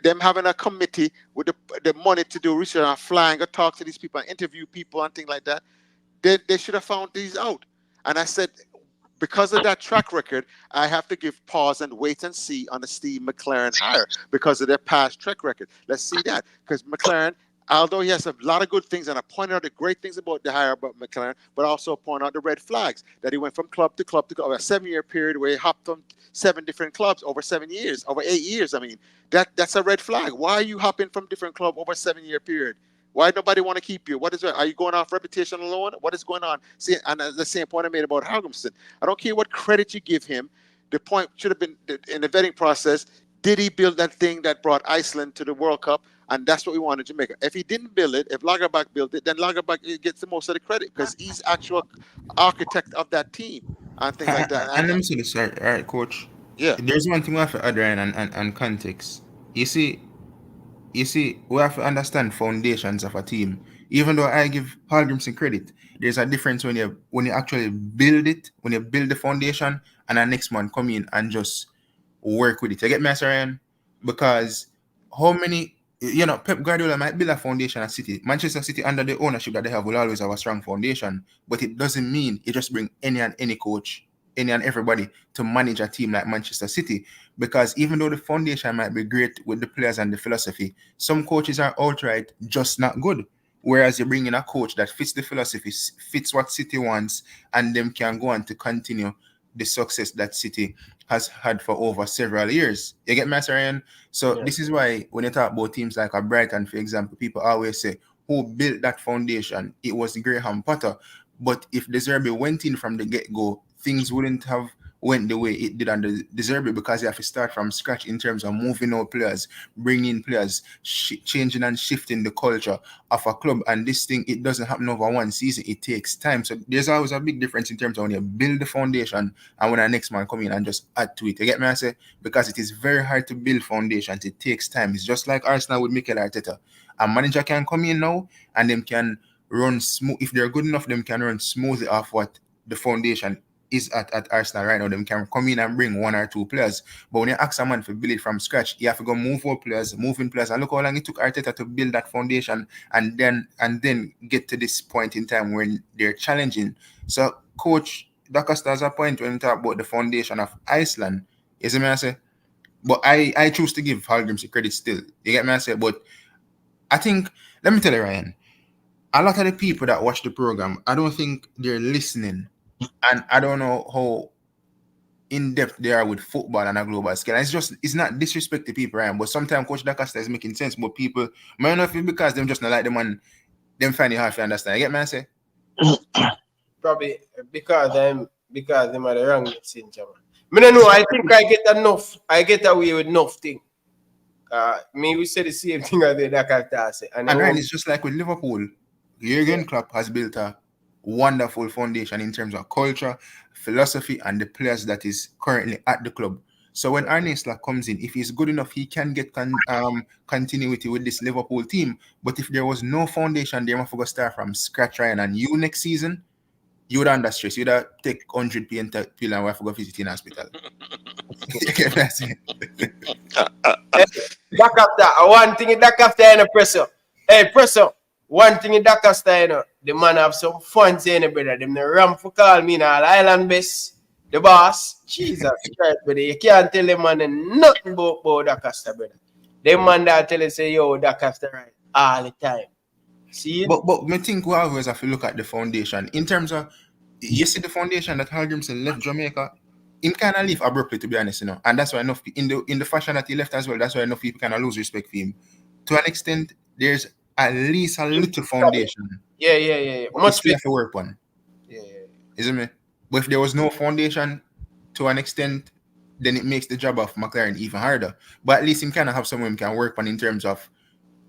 them having a committee with the money to do research and flying or talk to these people and interview people and things like that, they should have found these out. And I said, because of that track record, I have to give pause and wait and see on the Steve McClaren hire because of their past track record. Let's see that. Because McClaren, although he has a lot of good things, and I pointed out the great things about the hire about McClaren, but also point out the red flags, that he went from club to club to club, a 7-year period where he hopped from 7 different clubs over 7 years, over 8 years. I mean, that's a red flag. Why are you hopping from different club over a 7-year period? Why nobody want to keep you? What is it? Are you going off reputation alone? What is going on? See, and the same point I made about Hallgrímsson. I don't care what credit you give him. The point should have been in the vetting process. Did he build that thing that brought Iceland to the World Cup? And that's what we wanted to Jamaica. If he didn't build it, if Lagerbäck built it, then Lagerbäck gets the most of the credit because he's actual architect of that team and things like that. And let me say this, all right, Coach. Yeah. There's one thing we have to add, Ryan, and context. You see, we have to understand foundations of a team. Even though I give Hallgrímsson credit, there's a difference when you actually build it, when you build the foundation, and the next man come in and just work with it. You get me, Ryan? Because how many, Pep Guardiola might build a foundation at City. Manchester City, under the ownership that they have, will always have a strong foundation. But it doesn't mean you just bring any and any coach, any and everybody to manage a team like Manchester City. Because even though the foundation might be great with the players and the philosophy, some coaches are outright just not good. Whereas you bring in a coach that fits the philosophy, fits what City wants, and them can go on to continue the success that City has had for over several years. You get me, Ryan? So This is why when you talk about teams like a Brighton, for example, people always say, who built that foundation? It was Graham Potter. But if De Zerbi went in from the get-go, things wouldn't have went the way it did under De Zerbi, because you have to start from scratch in terms of moving out players, bringing in players, changing and shifting the culture of a club. And this thing, it doesn't happen over one season. It takes time. So there's always a big difference in terms of when you build the foundation and when the next man come in and just add to it. You get me, I say? Because it is very hard to build foundations. It takes time. It's just like Arsenal with Mikel Arteta. A manager can come in now and them can run smooth. If they're good enough, them can run smoothly off what the foundation is at Arsenal right now. Them can come in and bring one or two players. But when you ask a man to build it from scratch, you have to go move in players. And look how long it took Arteta to build that foundation and then get to this point in time when they're challenging. So Coach D'Acosta has a point when you talk about the foundation of Iceland. Is it me I say? But I choose to give Hallgrímsson credit still. You get me I say? But I think, let me tell you, Ryan, a lot of the people that watch the program, I don't think they're listening. And I don't know how in-depth they are with football on a global scale. And it's not disrespect to people, Ryan, but sometimes Coach D'Acosta is making sense, but people might not feel because them just not like them and them find it hard to understand. You get me I say? Probably because them are the wrong message. I don't know, I think I get away with enough thing. Me, we say the same thing as the D'Acosta say. And Ryan, it's just like with Liverpool. Jurgen Klopp has built a wonderful foundation in terms of culture, philosophy, and the players that is currently at the club. So when Arne Slot comes in, if he's good enough, he can get continuity with this Liverpool team. But if there was no foundation, they must go start from scratch, Ryan. And you next season, you would under stress. You'd have take 100p and pill and have to go visit in hospital. Back after one thing, back after in the presser. Hey, presser. One thing in D'Acosta, the man have some fun saying, brother. Them the ram for call me now, Island Best, the boss. Jesus Christ, brother. You can't tell them man nothing about D'Acosta, brother. Them man that tell you say, yo, D'Acosta right all the time. See? But I think we always have to look at the foundation. In terms of, you see the foundation that Hallgrímsson left Jamaica, him kind of leave abruptly, to be honest, And that's why enough, in the fashion that he left as well, that's why enough people kind of lose respect for him. To an extent, there's at least a little foundation. Yeah. Much have to work on. Yeah. Isn't it? But if there was no foundation, to an extent, then it makes the job of McClaren even harder. But at least him kind of have someone he can work on in terms of,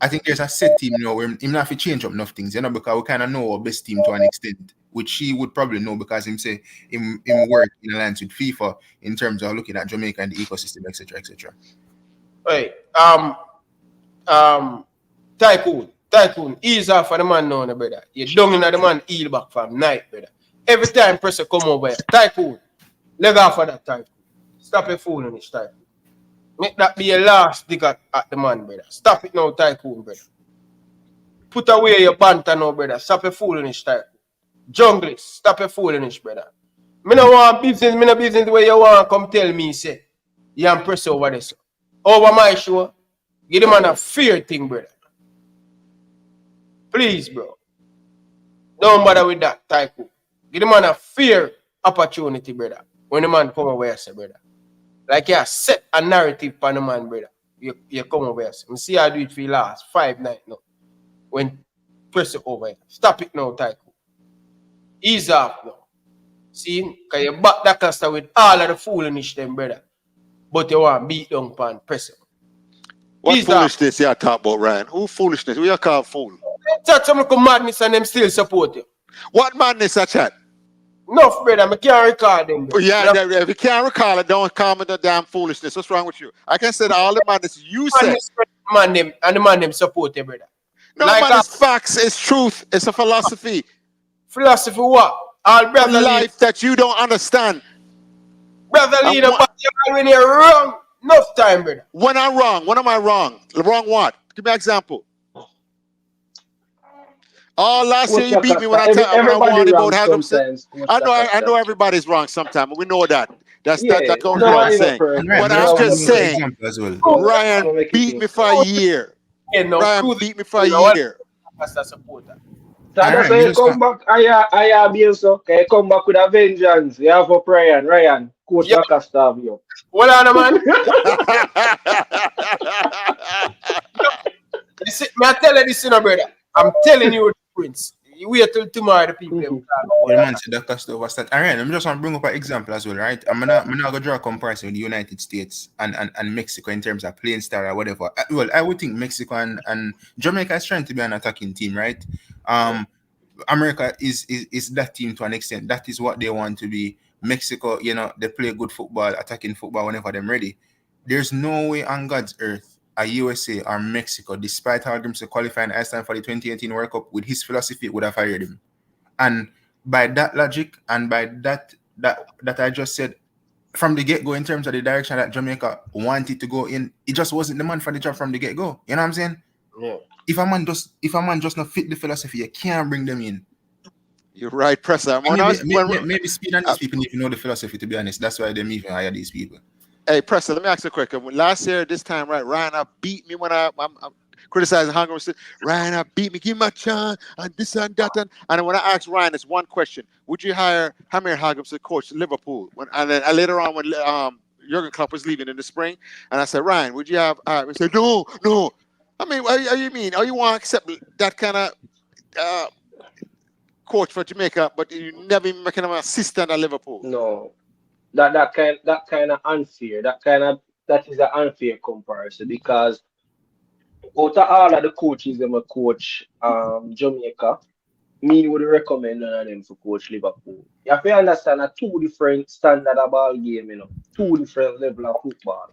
I think there's a set team, where him not have to change up enough things, because we kind of know our best team to an extent, which he would probably know because him say him work in alliance with FIFA in terms of looking at Jamaica and the ecosystem, etc., etc. Hey, Tycoon, ease off for the man now, brother. You don't know the man heel back from night, brother. Every time pressure come over here, Tycoon, leg off of that Tycoon. Stop your fooling this Tycoon. Make that be your last dig at the man, brother. Stop it now, Tycoon, brother. Put away your banter now, brother. Stop your foolishness, Tycoon. Junglist, stop your foolishness, brother. Me no want business, where you want come tell me, say, you am press over this. Over my show, give the man a fear thing, brother. Please, bro. Don't bother with that, Tycoon. Give the man a fair opportunity, brother. When the man come over here, say, brother. Like you set a narrative for the man, brother. You come over here. I see I do it for the last 5 nights now. When press it over here. Stop it now, Tycoon. Ease off now. See? Because you back that cluster with all of the foolishness, them, brother. But you want to beat down pan press it. What foolishness you talk about, Ryan? Who foolishness? Who you call fool? Chat some little madness and them still support you. What madness I chat? Enough, brother. I can't recall them. If you can't recall it, don't call me the damn foolishness. What's wrong with you? I can say all the madness you said. The man them support you, brother. No, like man, it's facts. It's truth. It's a philosophy. Philosophy what? All brother life that you don't understand. Brother leader, but when you're wrong, enough time, brother. When I'm wrong, when am I wrong? Wrong what? Give me an example. Oh, last year you beat me when I warned about Hallgrímsson. I know everybody's wrong sometimes. We know that. That goes without saying. But I'm just saying, Ryan beat me for a year. Ryan beat me for a year. So that's why you come back. I be so. You come back with a vengeance. You have up Ryan, coach Acosta of you. Hold on, man. I tell you this, brother. I'm telling you, Prince. You wait till tomorrow, the people. Man said that stuff was that. Alright, I'm just want to bring up an example as well, right? I'm not gonna draw a comparison with the United States and Mexico in terms of playing style or whatever. Well, I would think Mexico and Jamaica is trying to be an attacking team, right? America is that team to an extent. That is what they want to be. Mexico, they play good football, attacking football whenever they're ready. There's no way on God's earth a USA or Mexico, despite Hallgrímsson qualifying Iceland for the 2018 World Cup, with his philosophy, would have hired him. And by that logic and by that I just said from the get-go, in terms of the direction that Jamaica wanted to go in, it just wasn't the man for the job from the get-go. You know what I'm saying? Yeah. If a man just not fit the philosophy, you can't bring them in. You're right, Presser. Maybe speed and these people need to know the philosophy, to be honest. That's why they even hire these people. Hey, Presser, let me ask you a question. Last year, this time, right, Ryan beat me when I'm criticizing Hallgrímsson. Ryan beat me, give me a chance, and this and that. And when I asked Ryan, it's one question. Would you hire Hamir Hallgrímsson, coach Liverpool? And then later on, when Jurgen Klopp was leaving in the spring, and I said, Ryan, would you have? He said, no. I mean, what do you mean? Oh, you want to accept that kind of coach for Jamaica, but you never even make him an assistant at Liverpool? No. That kind of unfair. That is an unfair comparison, because out of all of the coaches them coach Jamaica, me would recommend none of them for coach Liverpool. You have to understand a two different standard of ball game, two different level of football.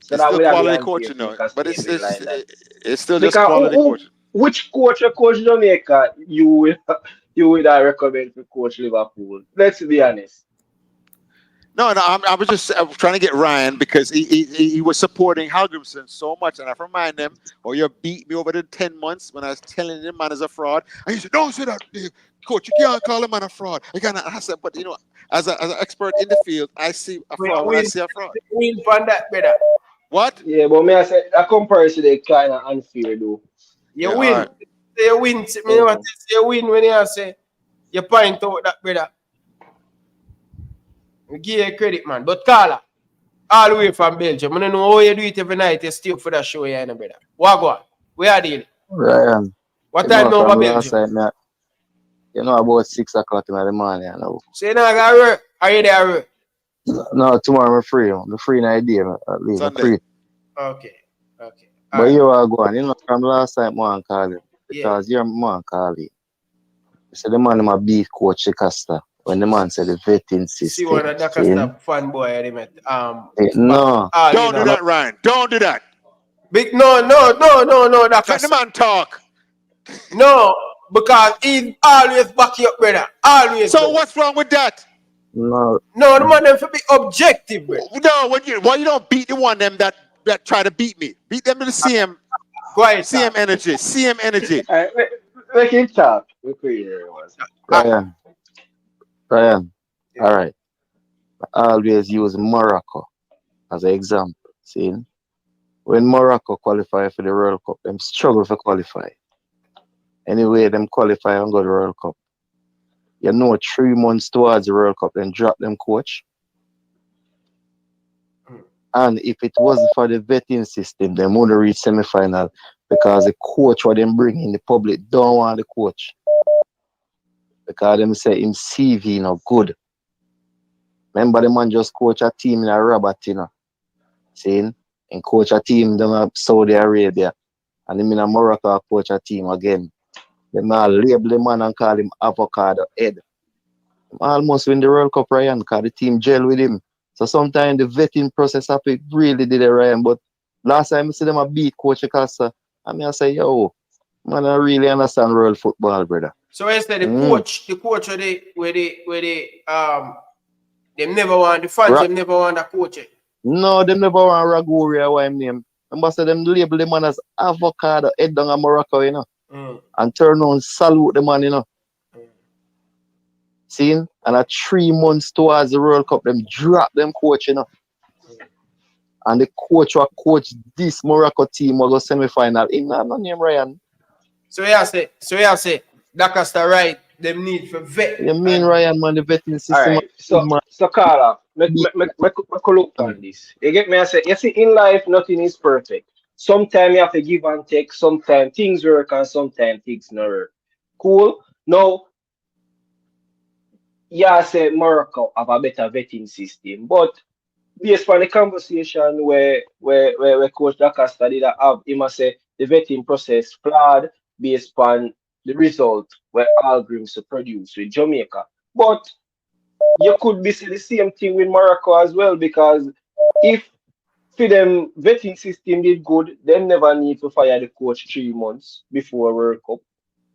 So it's still quality coaching, though. But it's still just quality coaching. Which coach Jamaica you would recommend for coach Liverpool? Let's be honest. No, I was just trying to get Ryan, because he was supporting Hallgrímsson so much, and I remind him, you beat me over the 10 months when I was telling him man is a fraud. And he said, don't say that, coach, you can't call him man a fraud. I said, but as an expert in the field, I see a fraud when I see a fraud. Win from that, better. What? Yeah, but me I say a comparison is kind of unfair though. You win. Right. You win. You win when you say you point out that, brother. We give you credit, man. But Carla, all the way from Belgium, I don't know how you do it every night. You stay up for that show, brother. What go on? Where are you? Ryan. What time now for Belgium? About 6 o'clock in the morning. So you not got work? Are you there work? No, tomorrow I'm free. I'm free in a day, at least. I'm free. Okay. But you are going, from last time I call you. Because you're man call you. So the man my beat coach Acosta. When the man said the vetting system. See what a Acosta fanboy I met. No. Don't do that, Ryan. Don't do that. No, let the man talk. No, because he always back you up, brother. Always. So what's wrong with that? No, the man them to be objective, bro. No, why you don't beat the one them that try to beat me? Beat them to the CM. Quiet. CM energy. CM energy. Make him talk. Ryan. All right. I always use Morocco as an example. See, when Morocco qualify for the World Cup, them struggle to qualify. Anyway, them qualify and go to the World Cup. 3 months towards the World Cup, then drop them coach. And if it wasn't for the vetting system, they wouldn't reach semi-final, because the coach what them bring in, the public don't want the coach. Because them say him CV not good. Remember the man just coach a team in a Rabat, saying, and coach a team in Saudi Arabia, and him in a Morocco coach a team again. They label the man and call him avocado head. Almost win the World Cup, Ryan, because the team gel with him. So sometimes the vetting process really did it, Ryan. But last time I see them a beat Coach Acosta, I say, Man, I really understand world football, brother. So I said the coach where they them never want the fans, them never want the coach. No, them never want Raguria, what him name. Remember say them label the man as avocado head down in Morocco, you know. And turn on salute the man, you know. See? And at 3 months towards the World Cup, them drop them coach, you know. And the coach will coach this Morocco team will go semi-final. In no name Ryan. So yeah say that's the right them need for vet. You mean Ryan, man, the vetting system. Alright, so Carla, me look on this. You get me? I say, you see, in life, nothing is perfect. Sometimes you have to give and take. Sometimes things work and sometimes things not work. Cool. Now, yeah, I say Morocco have a better vetting system, but based on the conversation where Coach D'Acosta did have, he must say the vetting process flawed based on the result where Hallgrímsson produced with Jamaica. But you could be saying the same thing with Morocco as well, because if for them vetting system did good, they never need to fire the coach 3 months before World Cup.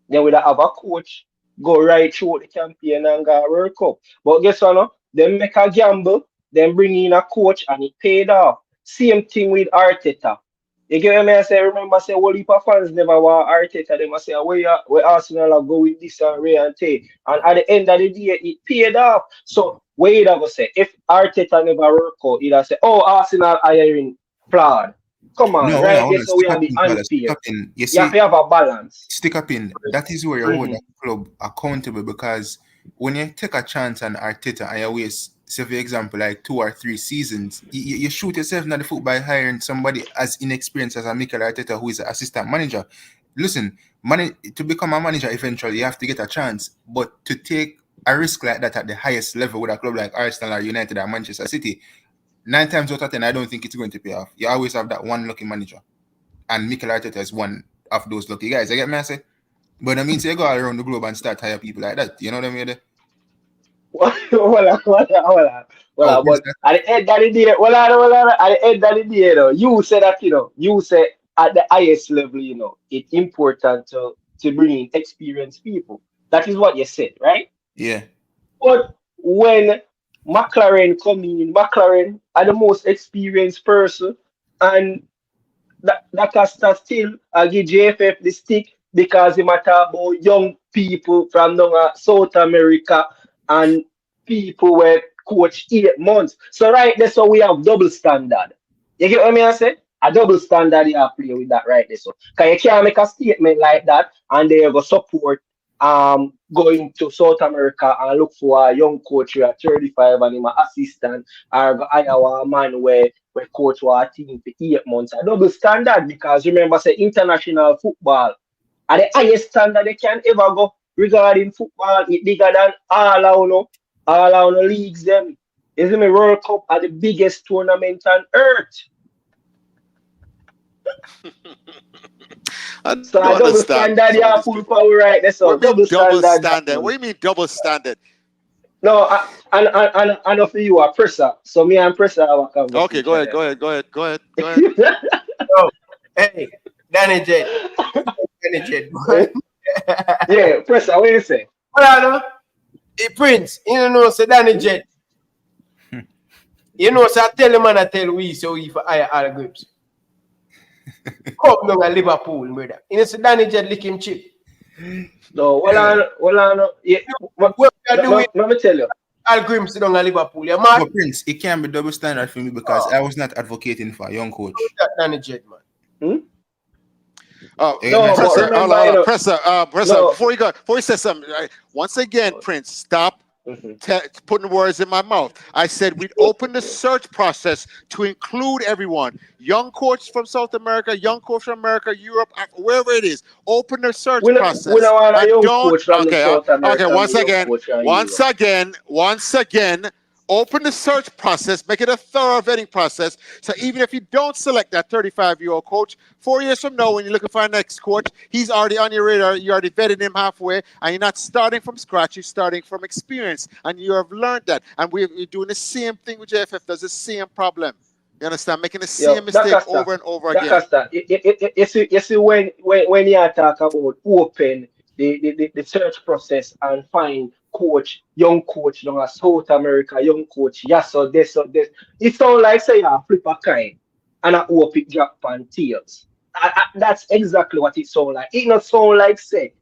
Then we have a coach go right through the campaign and go World Cup. But guess what? No? They make a gamble, then bring in a coach and it paid off. Same thing with Arteta. You get me? I say, remember, say, all heap of fans never want Arteta. They must say, where Arsenal are go with this and Ray and Tay. And at the end of the day, it paid off. So, what you going to say? If Arteta never work out, he'd say, oh, Arsenal are hiring flawed. Come on, right? Yes, so we have the unfair. You have to have a balance. Stick up in. That is where you hold the club accountable, because when you take a chance on Arteta and you waste, say for example, like 2 or 3 seasons, you shoot yourself in the foot by hiring somebody as inexperienced as a Mikel Arteta, who is an assistant manager. Listen, to become a manager eventually, you have to get a chance. But to take a risk like that at the highest level with a club like Arsenal or United or Manchester City, 9 times out of 10, I don't think it's going to pay off. You always have that one lucky manager. And Mikel Arteta is one of those lucky guys. I get me, I say? But I mean, so you go all around the globe and start hire people like that. You know what I mean? Hold on. But at the end of the day, at the end of the day, though, you said that, you said at the highest level, it's important to bring in experienced people. That is what you said, right? Yeah. But when McClaren come in, McClaren are the most experienced person, and that can still give JFF the stick because he matter about young people from South America and people were coach 8 months. So right there, so we have double standard. You get what I mean? I said a double standard you have to play with that right there. So because you can't make a statement like that and they go support going to South America and look for a young coach who are 35 and him an assistant, or go hire a man where coach was a team for 8 months. A double standard, because remember, say international football are the highest standard they can ever go regarding football. It's bigger than all our leagues them. Isn't the World Cup are the biggest tournament on earth? So a double standard, you have full power right there. So double standard. What do you mean double standard? No, I know for you a presser. So me and presser have a conversation. Okay, go ahead. No, hey, Danny Jet. Yeah, presser, what do you say? Well, hey, Prince, you know, say Danny Jet. You know, so I tell the man, I tell we, so we for higher Hallgrímsson. Come down at Liverpool, brother. You know, so Danny Jet lick him cheap. No, well, yeah. Let me tell you. Hallgrímsson down at Liverpool. Yeah, man. But Prince, it can't be double standard for me because I was not advocating for a young coach. Danny Jet, man. Oh, no, Presser, no. Before you say something, right? Once again, Prince, stop putting words in my mouth. I said we'd open the search process to include everyone. Young coach from South America, young coach from America, Europe, wherever it is. Open the search process. We don't want a young coach from South America. Okay, once again, open the search process, make it a thorough vetting process. So even if you don't select that 35-year-old coach, 4 years from now, when you're looking for a next coach, he's already on your radar. You already vetted him halfway, and you're not starting from scratch. You're starting from experience, and you have learned that. And we're doing the same thing with JFF. There's the same problem. You understand? Making the same mistake over and over again. You see when you talk about open the search process and find young coach down in South America, young coach, so this. It sounds like say you flip a coin and a hope it drop on tails. That's exactly what it sounds like. It not sound like say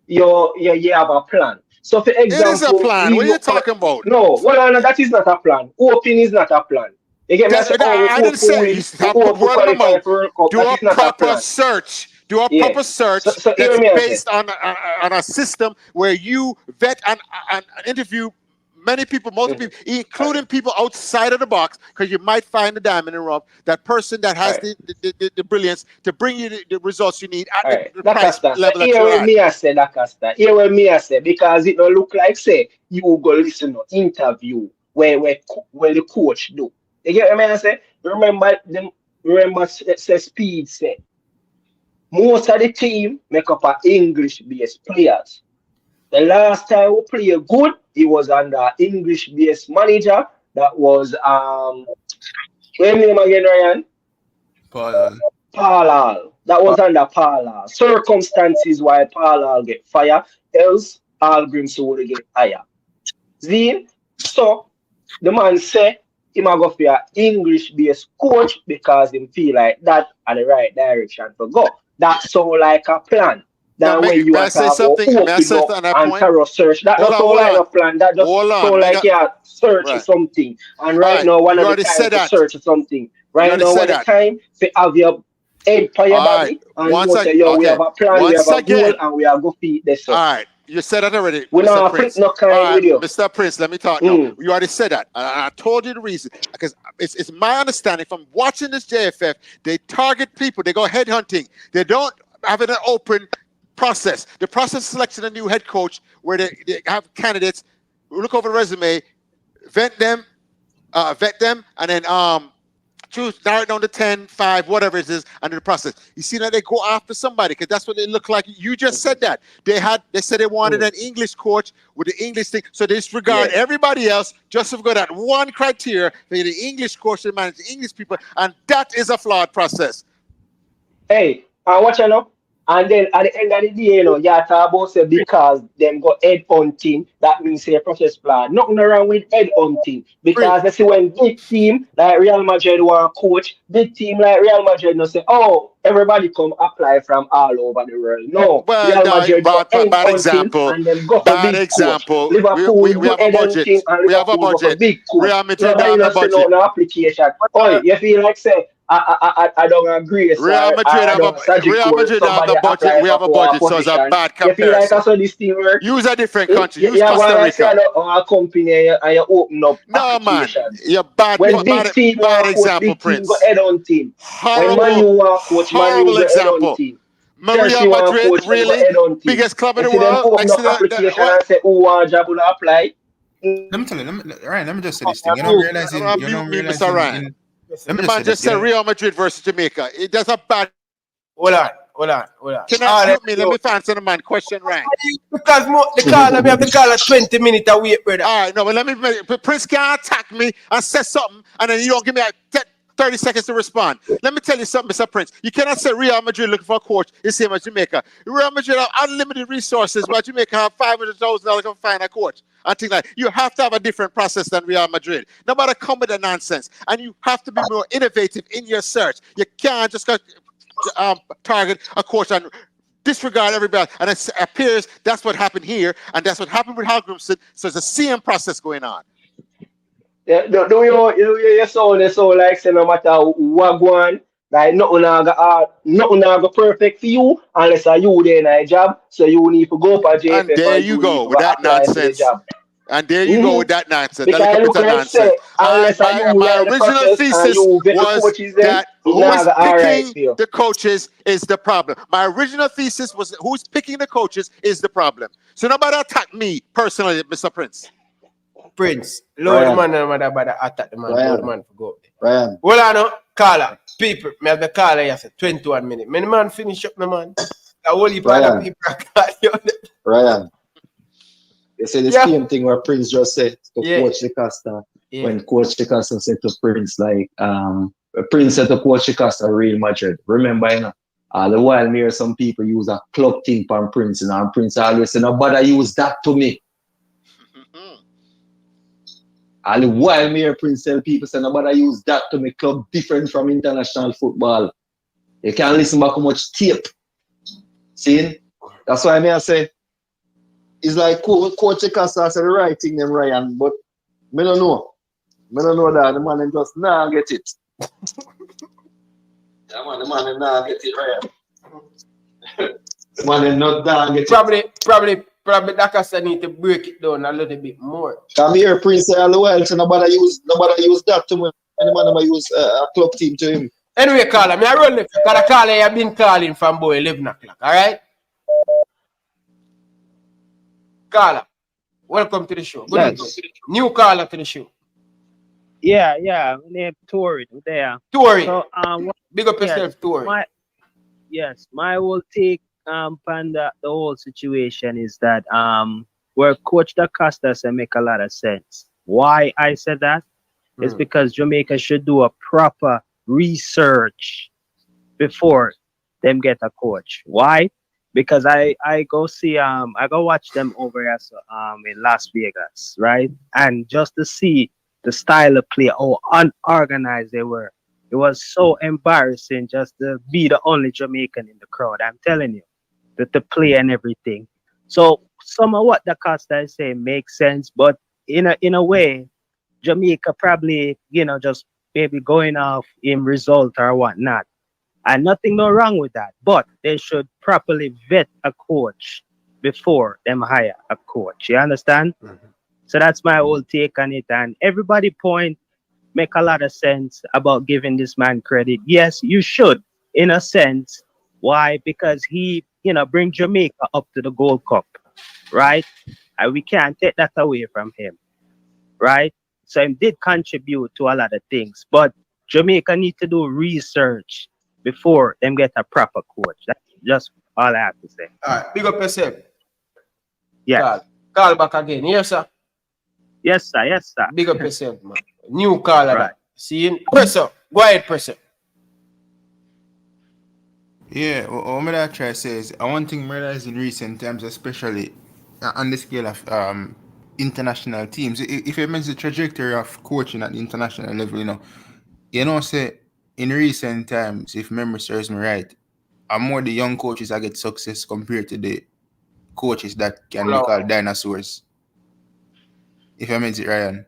you have a plan. So for example, it is a plan. What are you talking about? No, no, that is not a plan. Open is not a plan. You get me? I didn't say you stop put word in my mouth. Do a proper search. Do a proper search that's based on a system where you vet and interview many people, multiple people, including people outside of the box, because you might find the diamond in the rough. That person that has the brilliance to bring you the results you need at the price level that you're at. Here where me I say, because it don't look like say you go listen to interview where the coach do. You get what I say? Remember say Speed said most of the team make up an English-based players. The last time we played good, it was under English-based manager. That was what name again, Ryan? Paul. That was under Paul. Circumstances why Paul get fired, else Hallgrímsson would get hired. See? So the man say he might go for an English-based coach because he feel like that are the right direction to go. That sound like a plan. That way you are talking about and thorough search. That doesn't sound like a plan. That just sound like you search something. And right now, one of the time to search something. Right now, one of the time to have your head for your body. And you say, yo, we have a plan, we have a goal, and we are going to feed this. All right. You said that already. We don't flip no kind video. Mr. Prince, let me talk now. You already said that. And I told you the reason. Because it's my understanding from watching this JFF, they target people. They go headhunting. They don't have an open process. The process selection a new head coach where they have candidates, look over the resume, vet them, and then choose, narrow it down to 10, 5, whatever it is, under the process. You see that they go after somebody because that's what they look like. You just said that. They said they wanted an English coach with the English thing. So they disregard everybody else just to go that one criteria for the English coach to manage the English people, and that is a flawed process. Hey, watch out now. And then at the end of the day, you talk about say because them go head hunting, that means say process plan. Nothing wrong with head hunting. Because let's see when big team like Real Madrid want coach, big team like Real Madrid no say, oh, everybody come apply from all over the world. No, Real Madrid bad example. And then go for big coach. Liverpool we have a budget. We have a budget. Real Madrid have a budget. No application. Oh, you feel like say I don't agree. Real Madrid have the budget. We have a budget, so it's a bad comparison. You feel like that's how this thing works? Use a different country. Use Costa Rica. A company and you open up. No man, you're bad. Bad example, Prince. Head on team. Horrible example. Real Madrid, really biggest club in the world. Next to that, say, "Oh, job will apply." Let me tell you, Ryan. Let me just say this thing. You don't realize it. You don't realize it. The man just said Real Madrid versus Jamaica. It does a bad. Hold on. Can I shoot me? Let me answer the man question right. Because we have to call 20 minutes away, brother. All right, no, but let me. Prince can't attack me and say something, and then you don't give me 30 seconds to respond. Let me tell you something, Mr. Prince. You cannot say Real Madrid looking for a coach the same as Jamaica. Real Madrid have unlimited resources, but Jamaica have $500,000 to find a coach. And things like you have to have a different process than Real Madrid. Nobody come with the nonsense, and you have to be more innovative in your search. You can't just target a coach and disregard everybody. And it appears that's what happened here, and that's what happened with Hallgrímsson. So it's a same process going on. Yeah, you sound like say no matter what going, like nothing go perfect for you unless you there in a job. So you need to go for JFF. And there you go with that nonsense. And there you go with that nonsense. Because look like say, unless my original thesis was that who's picking the coaches is the problem. My original thesis was who's picking the coaches is the problem. So nobody attack me personally, Mr. Prince. Lord man, nobody attack the man. Lord man for go. Ryan. Well, I know, caller. People, me have the caller yesterday, 21 minutes. Man, the man finish up, the man. The whole heap of people Ryan. You say the same thing where Prince just said to coach the Costa. when Coach DaCosta said to Prince, like, Prince said to Coach DaCosta, Real Madrid. Remember, you know, all the while me or some people use a club thing from Prince, you know, and Prince always said, no, but I use that to me. All the while me or Prince tell people say, no, but I use that to me, club different from international football. You can't listen back how much tape. See? That's why I say, it's like Coach DaCosta said the right thing, them Ryan, but me don't know. Me don't know that. The man just nah get it. Yeah, man, the man nah get it, Ryan. The man not nah get it. Probably DaCosta need to break it down a little bit more. Come here, Prince, all the while, so nobody use that to me. And the man never use a club team to him. Anyway, caller, me I run it. Because caller, I've been calling from boy 11 o'clock, alright? Caller, welcome to the show. Good evening. New caller to the show. Yeah, my name Tori. There. Tori. So, big up yourself, Tori. My whole take on the whole situation is that where Coach DaCosta said make a lot of sense. Why I said that is because Jamaica should do a proper research before them get a coach. Why? Because I go see I go watch them over here in Las Vegas, right? And just to see the style of play, how unorganized they were. It was so embarrassing just to be the only Jamaican in the crowd. I'm telling you, that the play and everything. So some of what DaCosta is saying makes sense, but in a way, Jamaica probably, you know, just maybe going off in result or whatnot. And nothing no wrong with that. But they should properly vet a coach before them hire a coach. You understand? So that's my whole take on it. And everybody point make a lot of sense about giving this man credit. Yes, you should, in a sense. Why? Because he, you know, bring Jamaica up to the Gold Cup, right? And we can't take that away from him, right? So he did contribute to a lot of things, but Jamaica need to do research before them get a proper coach. That's just all I have to say. All right, big up yourself. Yeah. Call back again. Yes, sir. Yes, sir. Yes, sir. Big up yourself, man. New caller. Right. See you. Press up. Go ahead, press up. Yeah, what I try to say is, one thing I realized in recent times, especially on the scale of international teams, if you mention the trajectory of coaching at the international level, you know, say in recent times, if memory serves me right, are more the young coaches that get success compared to the coaches that can be called dinosaurs. If I meant it, Ryan.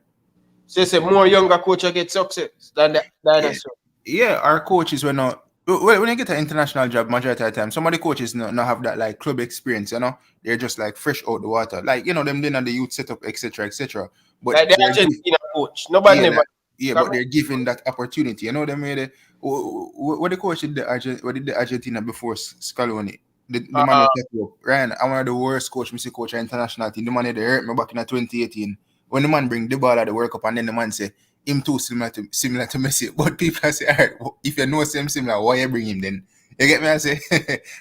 So you say more younger coaches get success than the dinosaur. Yeah, our coaches were not. Well, when you get an international job, majority of the time, some of the coaches not have that like club experience, you know. They're just like fresh out the water. Like, you know, them then the youth setup, etc., etc. But like the Argentina coach. Nobody never. Yeah, but they're given that opportunity. You know, they made it. What the coach did what did the Argentina before Scaloni? The man that took up. Ryan, I'm one of the worst coach, Mr. Coach at international team. The man that hurt me back in 2018. When the man bring the ball at the World Cup and then the man say, him too similar to Messi. But people say, all right, if you know him similar, why you bring him then? You get me? I say,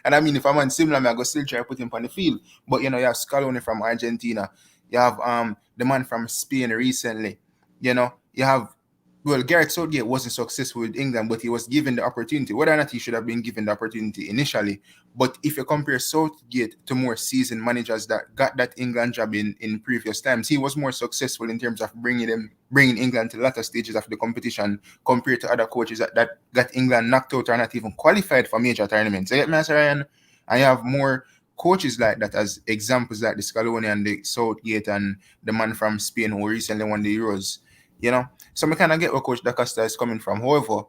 and I mean, if a man similar, I go still try to put him on the field. But you know, you have Scaloni from Argentina. You have the man from Spain recently. You know, you have, well, Gareth Southgate wasn't successful with England, but he was given the opportunity. Whether or not he should have been given the opportunity initially. But if you compare Southgate to more seasoned managers that got that England job in previous times, he was more successful in terms of bringing England to the latter stages of the competition compared to other coaches that got England knocked out or not even qualified for major tournaments. You get me, Ryan? I have more coaches like that as examples like the Scaloni and the Southgate and the man from Spain who recently won the Euros. You know, so I kind of get where Coach DaCosta is coming from. However,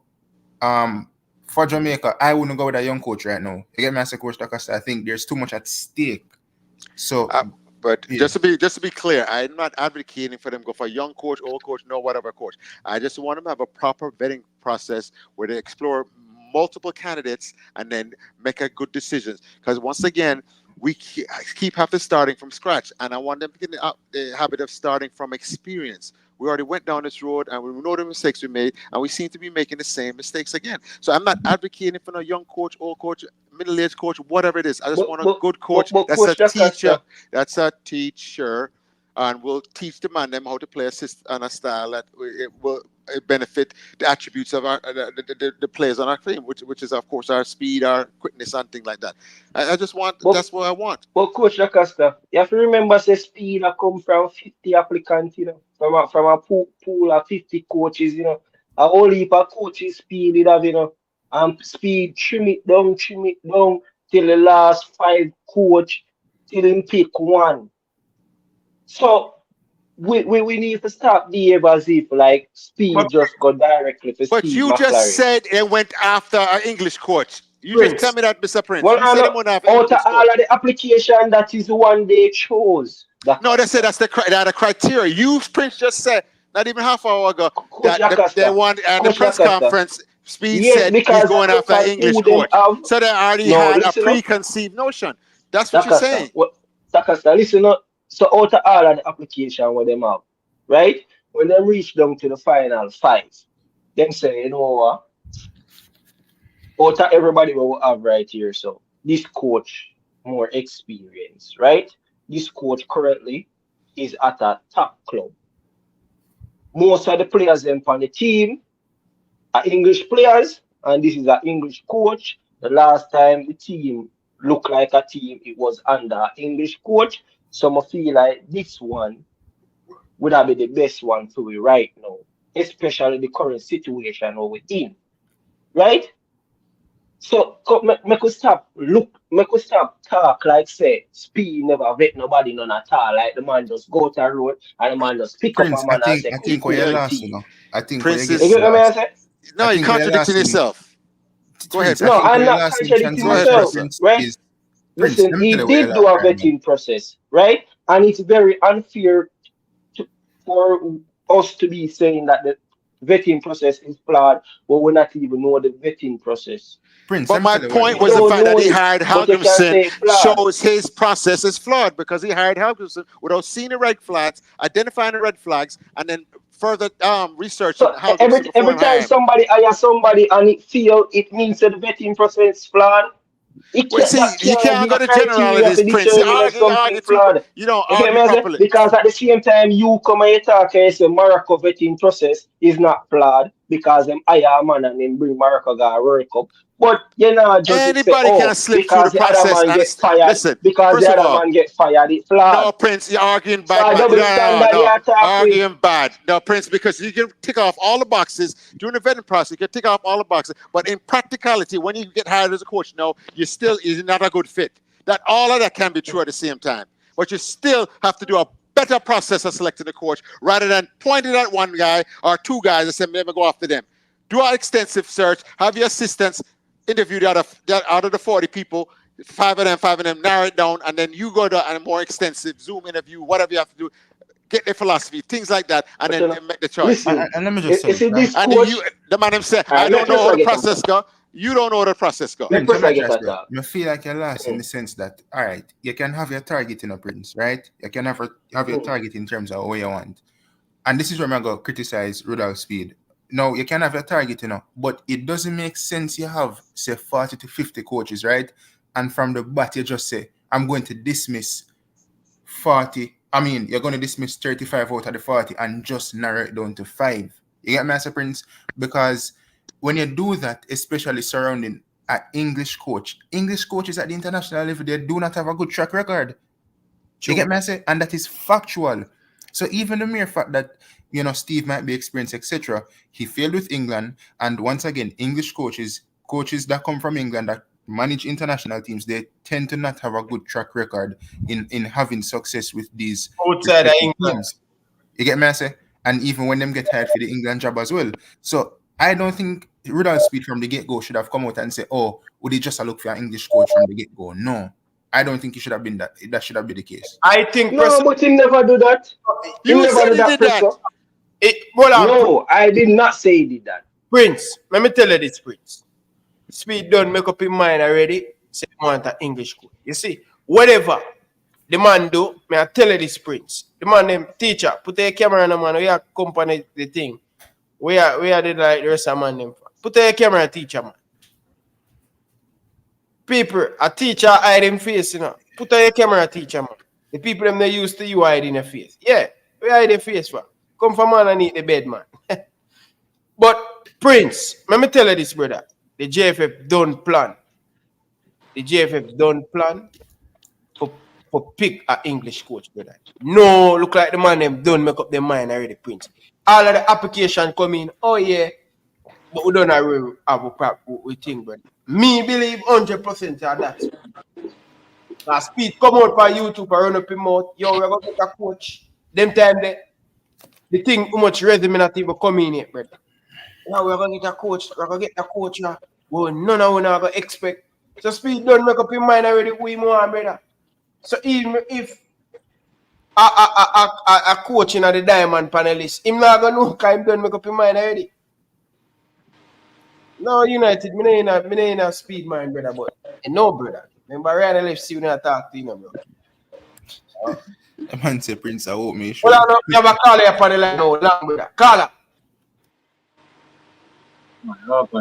for Jamaica, I wouldn't go with a young coach right now. You get me, as a Coach DaCosta, I think there's too much at stake. So, but just to be clear, I'm not advocating for them to go for a young coach, old coach, no whatever coach. I just want them to have a proper vetting process where they explore multiple candidates and then make a good decisions. Because once again, we keep having starting from scratch, and I want them to get the habit of starting from experience. We already went down this road, and we know the mistakes we made, and we seem to be making the same mistakes again. So I'm not advocating for a young coach, old coach, middle-aged coach, whatever it is. I just want a good coach. That's a teacher. and we'll teach the man them how to play on a style that it will benefit the attributes of our the players on our team, which is of course our speed, our quickness, and things like that. I just want that's what I want. But Coach Lacosta, you have to remember, say speed I come from 50 applicants, you know, from a pool of 50 coaches, you know. A whole heap of coaches speed it have, you know, and speed trim it down till the last 5 coach till him pick one. So we need to stop behave as if like speed just go directly for But Steve you McClaren. just said it went after an English coach. You Prince. just tell me that, Mr. Prince. Well, You said it went after out English of all coach. of the application, that is the one they chose. No, they said that's the criteria. You, Prince, just said not even half an hour ago that they want at the press conference. Speed said he's going after an English coach. So they already had a preconceived notion. That's what you're saying. Lacosta, listen up. So out of all of the application what them have, right? When they reach down to the final 5, them say, you know what? Out of everybody we will have right here, so this coach more experience, right? This coach currently is at a top club. Most of the players them on the team are English players, and this is an English coach. The last time the team looked like a team, it was under an English coach. So I feel like this one would have been the best one for me right now, especially the current situation we're in, right? So make us stop talk like say speed never vet nobody none at all. Like the man just go to the road and the man just pick Prince, up a man and say, I think where you're lost, you know. I think Prince where is, you're lost. no, you're contradicting yourself. Go ahead. No, I'm not contradicting myself, right? Listen, he did do a vetting process, right? And it's very unfair for us to be saying that the vetting process is flawed, but we not even know the vetting process. Prince, but my point was the fact that he hired Hallgrímsson shows his process is flawed because he hired Hallgrímsson without seeing the red flags, identifying the red flags, and then further researching. So every time somebody hire somebody and it fail, it means that the vetting process is flawed. You can't go to generalities, Prince. You don't argue properly. Because at the same time, you come and you talk and you say Morocco vetting process is not flawed because them hire a man and then bring Morocco to World Cup. But you know, just anybody can slip through the process and get fired. Listen, because the other man get fired, it's flawed. No, Prince, you're arguing bad. No, arguing bad. No, Prince, because you can tick off all the boxes during the vetting process. You can tick off all the boxes, but in practicality, when you get hired as a coach, no, you're not a good fit. That all of that can be true at the same time, but you still have to do a better process of selecting a coach rather than pointing at one guy or 2 guys and say, "Let me go after them." Do an extensive search. Have your assistants interviewed out of the 40 people, 5 of them, narrow it down, and then you go to a more extensive Zoom interview, whatever you have to do, get their philosophy, things like that, and then make the choice. And let me just say, the man said, I don't know how the process go. You don't know how the process go. I feel like you're lost in the sense that, all right, you can have your target in a Prince, right? You can have your target in terms of what you want. And this is where I'm going to criticize Rudolph Speed. No, you can have your target, you know, but it doesn't make sense you have, say, 40 to 50 coaches, right? And from the bat, you just say, I'm going to dismiss 40. I mean, you're going to dismiss 35 out of the 40 and just narrow it down to 5. You get me, Master Prince? Because when you do that, especially surrounding an English coaches at the international level, they do not have a good track record. You get me, Master? And that is factual. So even the mere fact that, you know, Steve might be experienced, etc., he failed with England. And once again, English coaches that come from England that manage international teams, they tend to not have a good track record in having success with these outside of England teams. You get me, I say? And even when them get hired for the England job as well. So I don't think Rudolph Speed from the get-go should have come out and say, oh, would he just look for an English coach from the get-go? No. I don't think he should have been that. That should have been the case. I think but he never do that. He never did that. No, I did not say he did that. Prince, let me tell you this, Prince. Speed don't make up his mind already. Say he want an English coach. You see, whatever the man do, may I tell you this, Prince. The man named teacher, put a camera on the man, we accompany the thing. We are the like the rest of man name. Put a camera teacher, man. People, a teacher hide him face, you know. Put a camera teacher, man. The people them they used to you hide in your face. Yeah, we hide their face for. Come from man and eat the bed, man. But Prince, let me tell you this, brother. The JFF don't plan. The JFF don't plan for pick an English coach, brother. No, look like the man them don't make up their mind already, Prince. All of the application come in, oh yeah, but we don't have a problem with thing, brother. Me believe 100% of that. Now speed come out by YouTube and run up him out. Yo, we're gonna get a coach. Them time the thing how much resume not even come in yet, brother. Now we're gonna get a coach, now. Well, none of us are gonna expect. So speed don't make up his mind already who him want, brother. So even if a coach in the diamond panelist, him not gonna know because him don't make up his mind already. No, United, me in a speed mind, brother, but no, brother. Remember, Ryan LFC when I talk to him, bro. The man say Prince, I hope me sure. Well, I don't have a call here for the line now, long, brother. Call her.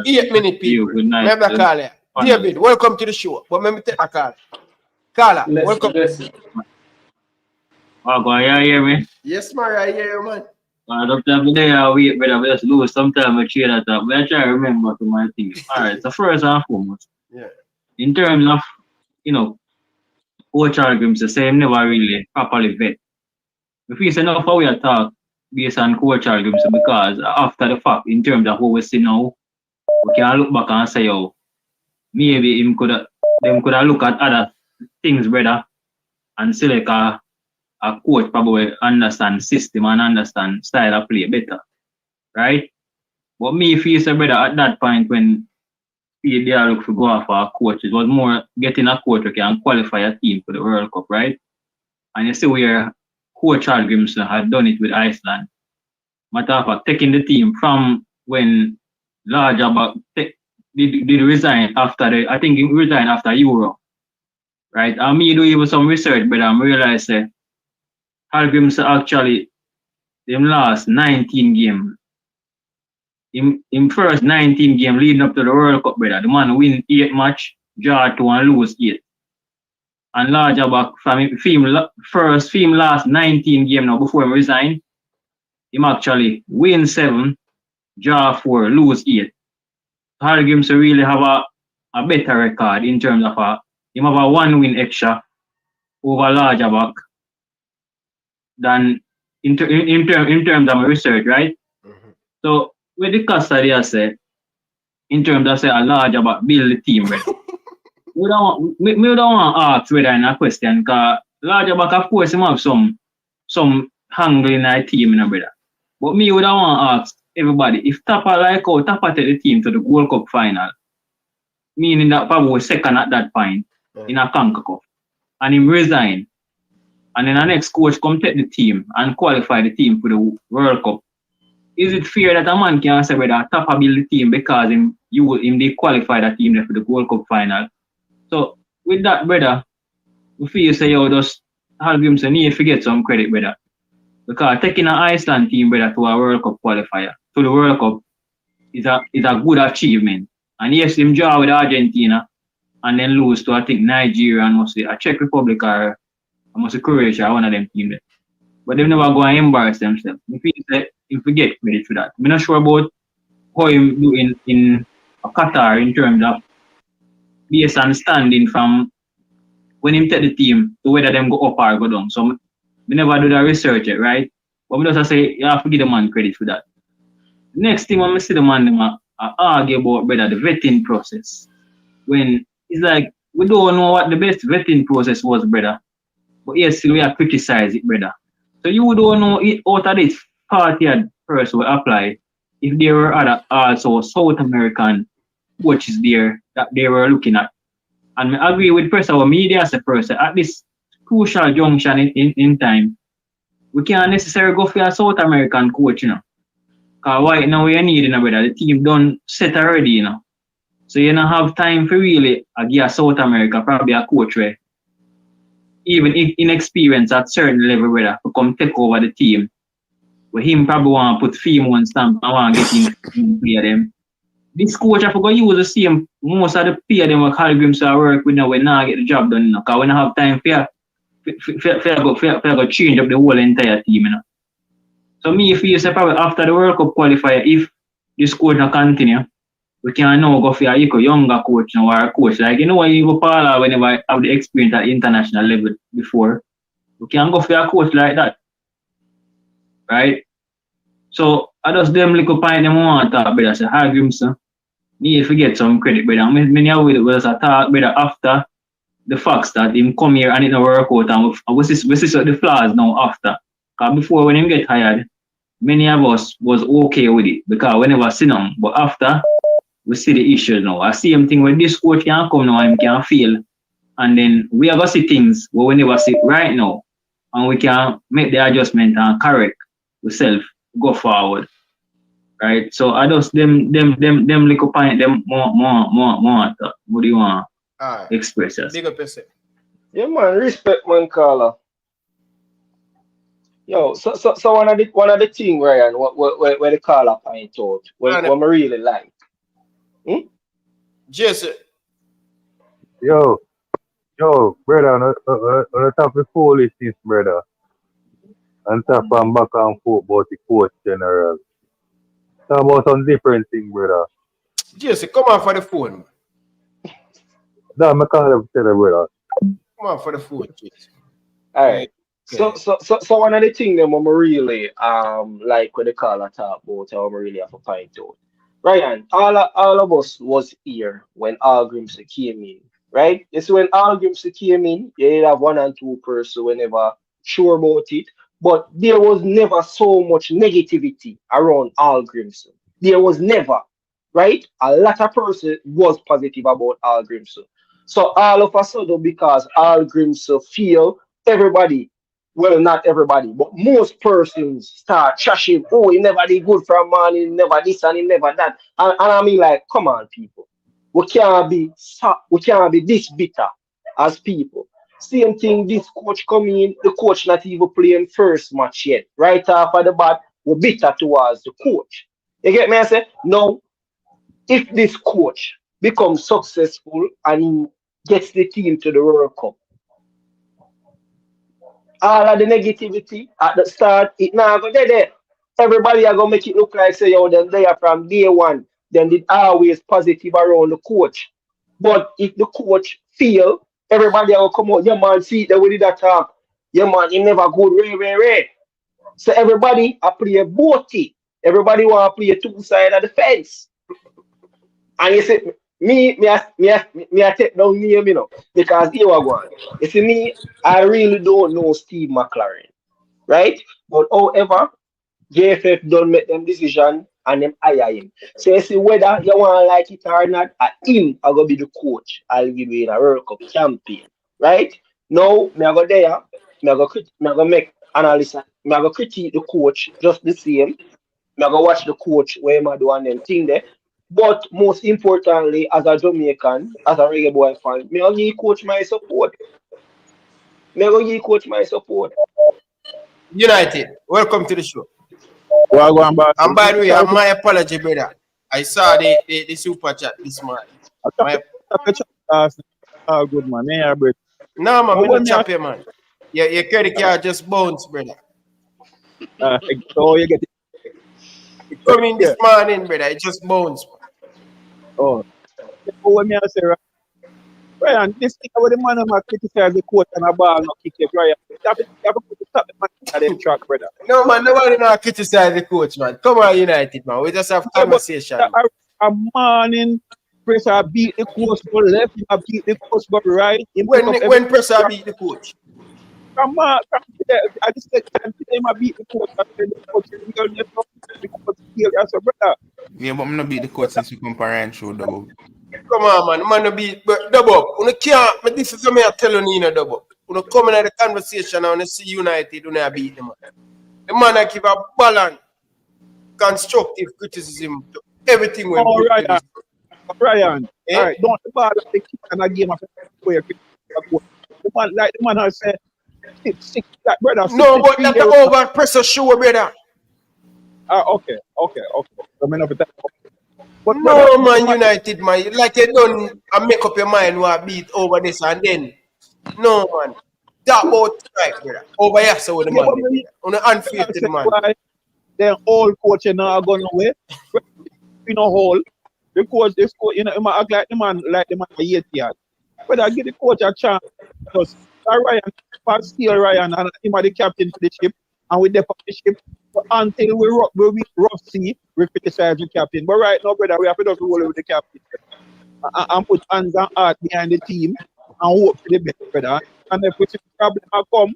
8 minutes, people. Remember, call here. David, welcome to the show. But let me take a call. Call her. Welcome. Oh, go you hear me? Yes, man, I hear you, man. Doctor, today I wait, but I just lose sometimes I cheer that up. But I try to remember to my things. Alright, so first and foremost, yeah. In terms of, coach Hallgrímsson, the same never really properly vet. If we say enough how we talk based on coach Hallgrímsson because after the fact, in terms of what we see now, we can look back and say, oh, maybe them could have looked at other things, brother, and select a coach probably understand system and understand style of play better, right? But me feel so, brother, at that point when they look for go for a coach, it was more getting a coach who can qualify a team for the World Cup, right? And you see where coach Hallgrímsson had done it with Iceland. Matter of fact, taking the team from when Larger did resign after I think he resigned after Euro, right? And me do even some research, but I realized that Hallgrímsson actually them last 19 games. In first 19 games leading up to the World Cup, brother, the man win 8 match, draw 2 and lose 8. And Larger back from him last 19 games now before he resigned, him actually win 7, draw 4, lose 8. Hallgrímsson really have a better record in terms of him have a 1 win extra over Larger back than in terms of my research, right? Mm-hmm. So with the custody I say, in terms of say a Larger back build the team, right? we don't want to ask whether in a question because Larger back of course him have some angle in our team, brother. But me would want to ask everybody if Tapper like how Tapper take the team to the World Cup final, meaning that Pablo was second at that point in a Conca Cup, and him resign, and then the next coach come take the team and qualify the team for the World Cup. Is it fair that a man can say whether Tapper build the team because him they qualify that team for the World Cup final? So with that, brother, we feel say just Hallgrímsson need to get some credit, brother. Because taking an Iceland team, brother, to a World Cup qualifier, to the World Cup, is a good achievement. And yes, him draw with Argentina and then lose to, I think, Nigeria and must a Czech Republic or Croatia, one of them teams. But they never go and embarrass themselves. If he get credit for that. I'm not sure about how him do in Qatar in terms of based on standing from when him take the team to whether them go up or go down. So we never do that research yet, right? But we just say you have to give the man credit for that. Next thing when I see the man argue about brother the vetting process. When it's like we don't know what the best vetting process was, brother. But yes, still we have criticized it, brother. So you don't know it out of this 40 person will apply if there were other also South American coaches there that they were looking at. And I agree with press our media as a person at this crucial junction in time. We can't necessarily go for a South American coach, Because right now we need, brother, the team done set already, So you don't have time for really give South America probably a coach where even inexperienced at certain level, brother, to come take over the team. Where him probably want to put Fimo and stamp and want to get him to play them. This coach I forgot use the same most of the pay them with Hallgrímsson work with now when not get the job done, because we don't have time for go change up the whole entire team, you know. So me feel say probably after the World Cup qualifier, if this coach not continue, we can now go for a younger coach now or a coach. Like you know when you go Paula whenever have the experience at international level before, we can go for a coach like that. Right? So I just them little point them want to talk, brother. Say Hallgrímsson need to get some credit, brother. Many of it was a talk, brother, after the facts that him come here and it no work out and we see the flaws now after. Because before when him get hired, many of us was okay with it because we never see them. But after we see the issues now. I see him thing when this coach can come now and him can fail. And then we have to see things where we never see right now. And we can make the adjustment and correct ourselves, go forward. Right? So I just them little point them more what do you want express us? Big up yourself. Yeah man, respect man caller. Yo, so one of the thing, Ryan, where the caller point out, what I really like. Jesse. Yo, brother, on the top of foolishness, brother. And top and back and forth about the coach general. Talk about some different thing, brother. Jesse, come on for the phone. No, I can't have tell you, brother. Come on for the phone, Jesse. Alright. Okay. So one of the things that I'm really like when the caller talk about, I'm really have to point out. Ryan, all of us was here when Hallgrímsson came in, right? It's when Hallgrímsson came in, you have 1 and 2 person whenever sure about it, but there was never so much negativity around Hallgrímsson. There was never, right? A lot of person was positive about Hallgrímsson. So all of a sudden, because Hallgrímsson feel everybody, well, not everybody, but most persons start trashing. Oh, he never did good for a man, he never this and he never that. And I mean, like, come on, people. We can't be this bitter as people. Same thing, this coach coming in, the coach not even playing first match yet. Right after the bat, we're bitter towards the coach. You get me? I say, no, if this coach becomes successful and he gets the team to the World Cup, all of the negativity at the start, it now go there. Everybody are gonna make it look like say, yo, them they are from day one. Then it always positive around the coach. But if the coach fail, everybody are gonna come out, yeah man, see that we did that talk. Yeah man, he never good, Ray. So everybody are play both it. Everybody want to play two sides of the fence. And you say, me, I take down name, you know, because here we go. You see me, I really don't know Steve McClaren, right? But however, JFF don't make them decision and them hire him. So you see whether you want to like it or not, him I go be the coach. I'll give you a World Cup champion, right? Now, me I go there, me I go make analysis, me I go critique the coach just the same. Me I go watch the coach where am I doing them thing there. But most importantly, as a Jamaican, as a reggae boy fan, me will give coach my support. United, welcome to the show. And by the way, my apology, brother. I saw the super chat this morning. Good man, yeah, bro. No, man, we don't chop you, man. Your credit card just bounced, brother. So you get it coming this morning, brother. It just bounced. Oh, what me I say, Ryan, this thing about the man who criticize the coach and a ball not kick it, Ryan. You have to stop the man at the track, brother. No, man, nobody not criticize the coach, man. Come on, United, man. We just have conversation. A man in pressure beat the coach go left, he beat the coach go right. When pressure beat the coach? Come on, I just said him beat the coach and then the coach go left, the coach kill you, so brother. Yeah, but I'm not beat the coach since we come parent show double. Come on, man. Man, no beat double. You can't. But this is what I tell you, no double. You come in the conversation and you see United, you beat them. The man I give a balanced, constructive criticism to everything we do. Ryan. Yeah. All right, don't bother the kick and a game of the man, like the man has said, six, like, brother. No, but that's the over pressure show, brother. Okay. So me not be that. But no, man, United, man. Like you don't make up your mind what beat over this and then. No, man. That about tonight, brother. Over here, so with the man. On the unfair to the man. Then all coaching now are going away. In a hole. The coach, this coach, you know, he might act like the man 8 years. But I give the coach a chance because Ryan, still Ryan, and him are the captain for the ship, and we depart the ship. But until we rough sea, we criticize the captain. But right now, brother, we have to just roll with the captain and put hands and heart behind the team and hope for the best, brother. And if we see problem come,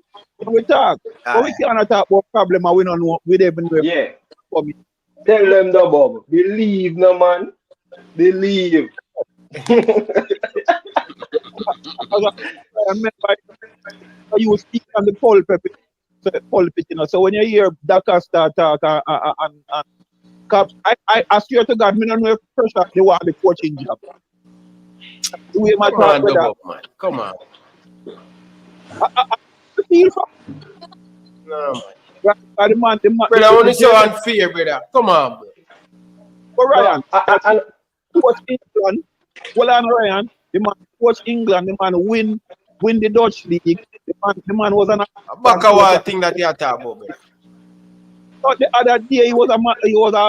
we talk. But we cannot talk about problem and we don't know. We don't even know. Yeah. Tell them the Bob. Believe, no man. Believe. You speak on the pulpit, you know. So when you hear Daka start talk and I swear to God, I don't know if pressure they want the coaching job. The way my talk with that. Man. Come on. I feel from. No, man. The man, brother, I want to show unfair, brother. Come on, bro. But Ryan, coach England. Well, on Ryan, the man coach England. The man win the Dutch league. The man was an. Back a wild thing that you are talking about, brother. But the other day he was an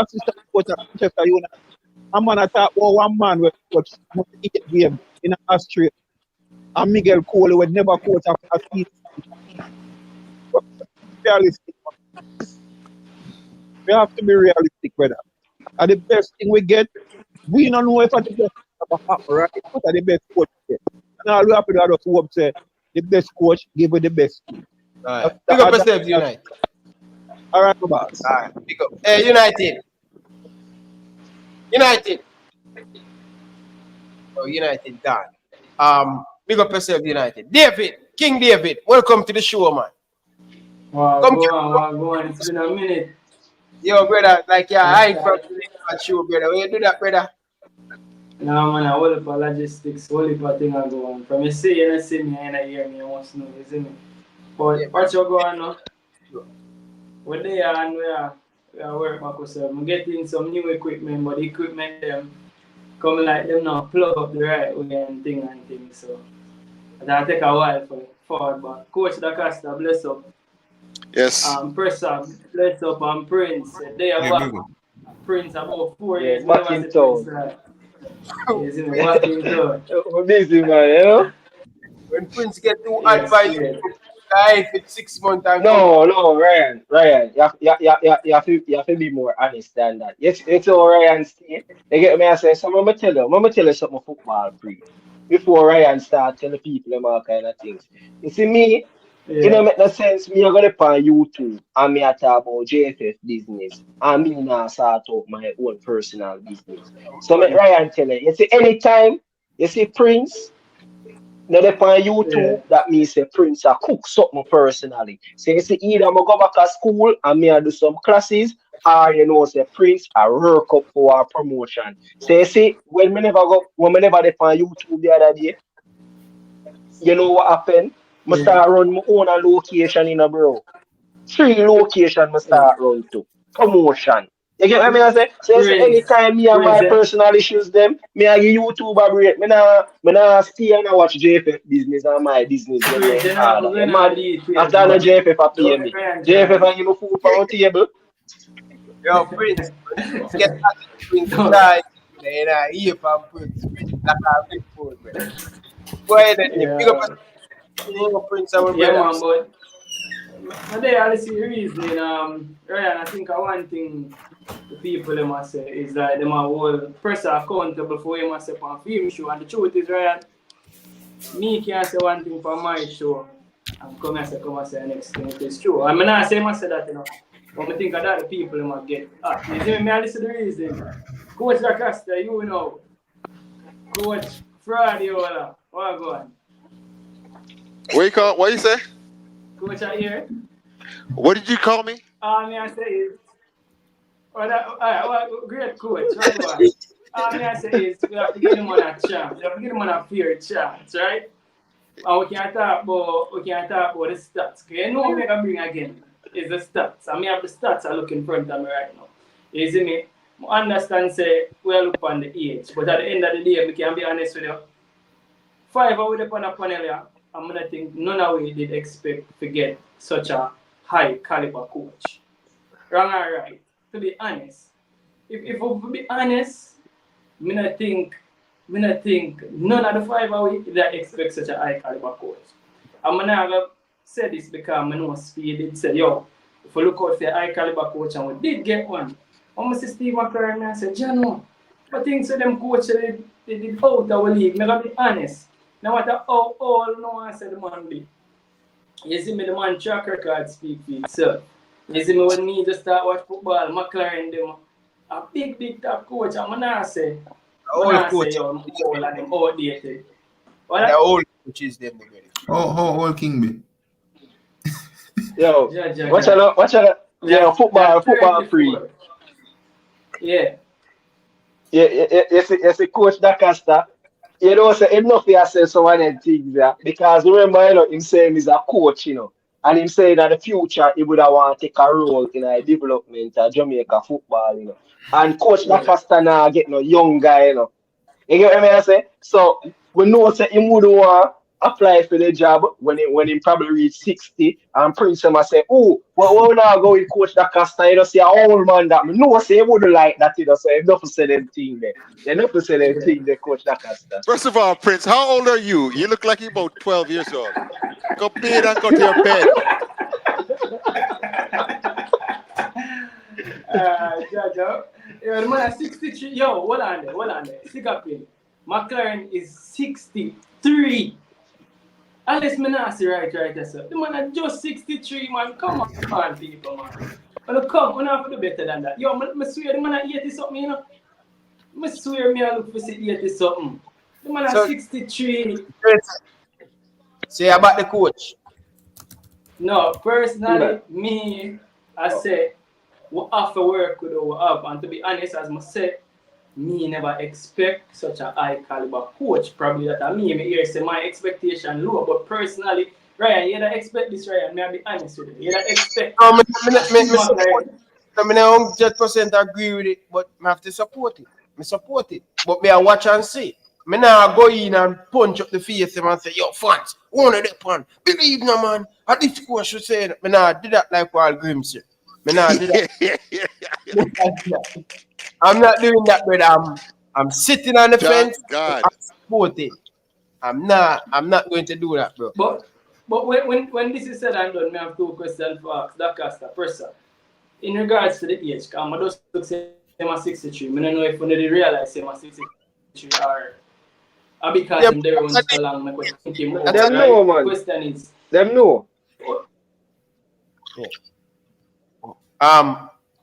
assistant coach at Manchester United. A man attacked one man with coach game in Australia. And Miguel Cole would never coach after a season. Realistic. We have to be realistic, brother. And the best thing we get, we don't know if it's the best right? What are the best coach get? And all we have to do is hope say the best coach give you the best. Alright. Pick up yourself, United. Alright, boss. Alright, pick up. Hey, United. Oh, United gone. Big up yourself, United. David, King David, welcome to the show, man. Wow, Come go on. It's been a minute. Yo, brother, like I ain't from the show, brother. When you do that, brother? No, man, I hold up for logistics, hold up for thing I go on. From you see me, and I hear me, I want to know, you see me? But what you go on now? When they are and we are work back ourselves. I'm getting some new equipment, but the equipment them come like them now plug up the right way and things. So that'll take a while for forward back. Coach D'Acosta, bless up. Yes. Press up, bless up, and Prince. They are back. Prince about 4 years. Back in town. Yes, back in town. We're busy, man, you know? When Prince get too advice, for 6 months. No, Ryan. You have to be more honest than that. Yes, it's all Ryan say. You get me? I say, so I'm gonna tell you something football free. Before Ryan start telling people them all kind of things. You see me, it don't make no sense. Me I go up on YouTube and me I talk about JFF business and me now start out my own personal business. So make Ryan tell you see anytime you see Prince. Now, they on YouTube, that means say Prince a cook something personally. So you see, either I go back to school and me I do some classes, or you know, say Prince a work up for our promotion. So you see, when me never dey on YouTube the other day, you know what happened? I start run my own location in a bro. 3 locations I start run to. Promotion. You get what I say? So anytime me and my personal issues them, me I give YouTube a break. Me nah stay and watch JFF business and my business. After the JFF a pay me. JFF a give me food for on table. Yo, Prince. Get that Prince die. And I hear from Prince. Like a big food, man. Go ahead and pick up a Prince. Yeah, man, boy. Today I see reason. Ryan, I think one thing the people they must say is that they must hold press accountable for him myself on film show. And the truth is, Ryan, me can't say one thing for my show and come and say the next thing. It is true. I mean, I say myself that, you know. But I think that the people they must get up. You see me, I listen to the reason. Coach D'Acosta, you know. Coach Fradiola, what go on? What you say? Coach out here. What did you call me? Me I say is great coach. Right? Me I say is we have to give him on a chance. We have to give him on a fair chance, right? And we can't talk about the stats. Okay, you know what I can bring again is the stats. And me have the stats I look in front of me right now. You see me? I understand say we look on the age, but at the end of the day, we can be honest with you. 5 are with the panel here. I'm gonna think none of we did expect to get such a high caliber coach. Wrong or right? To be honest, if we be honest, me not think none of the 5 of we that expect such a high caliber coach. I'm gonna say this because I know Speed did say, yo, if we look out for a high caliber coach and we did get one, I'm gonna see Steve McClaren and I said, Jano, but things so them coach they did out our league. Me gotta be honest. No matter how all no one said the man be. You see me, the man track record speak for itself. You see me when me just start watch football, McClaren them a big top coach. I'm gonna say, coach. yo, all of them outdated. The old coaches them already. How old King be? Yo, Yeah. watch out. Yeah, football free. Yeah. It's a coach D'Acosta. You know, say enough he has said some of them things there. Because remember, you know, him saying he's a coach, you know. And him saying that in the future he would have want to take a role in a development of Jamaica football, you know. And Coach D'Acosta now get no young guy, you know. You get what I say? So we know say he would want apply for the job when he probably reach 60 and Prince Emma say, oh, well, we now go with Coach D'Acosta, you know, see a old man that me know say he wouldn't like that, you know, so he don't say them thing there. They don't say them thing there, Coach D'Acosta. First of all, Prince, how old are you? You look like you're about 12 years old. Go bed and go to your bed. Jojo. Yo, the man is 63. Yo, hold on there. Stick up in. McClaren is 63. Unless me not see right sir. The man is just 63, man. Come on, people, man. Well, come, we have to do better than that. Yo, I swear the man is 80 something, you know. I swear me I look for 80 something. The man is 63. Say about the coach. No, personally, me, I say, we have to work with what we have. And to be honest, as I said, me never expect such a high caliber coach. Probably that I me hear say my expectation low, but personally, Ryan, you don't expect this, Ryan. May I be honest with you? You don't expect. No, I 100% agree with it, but I have to support it. I support it, but me I watch and see. Me now go in and punch up the face and say, yo, fans, one of the pan. Believe no man. I this coach should say me now did that like Hallgrímsson. Me now did that. I'm not doing that, brother. I'm sitting on the fence. God. I'm supporting. I'm not going to do that, bro. But when this is said and done, I have 2 questions for ask D'Acosta. First, in regards to the age, because I just look say I'm 63. I don't know if when they realize I'm 63 or because I'm there on so long, I could think him over. Them know, man. The question is, them know.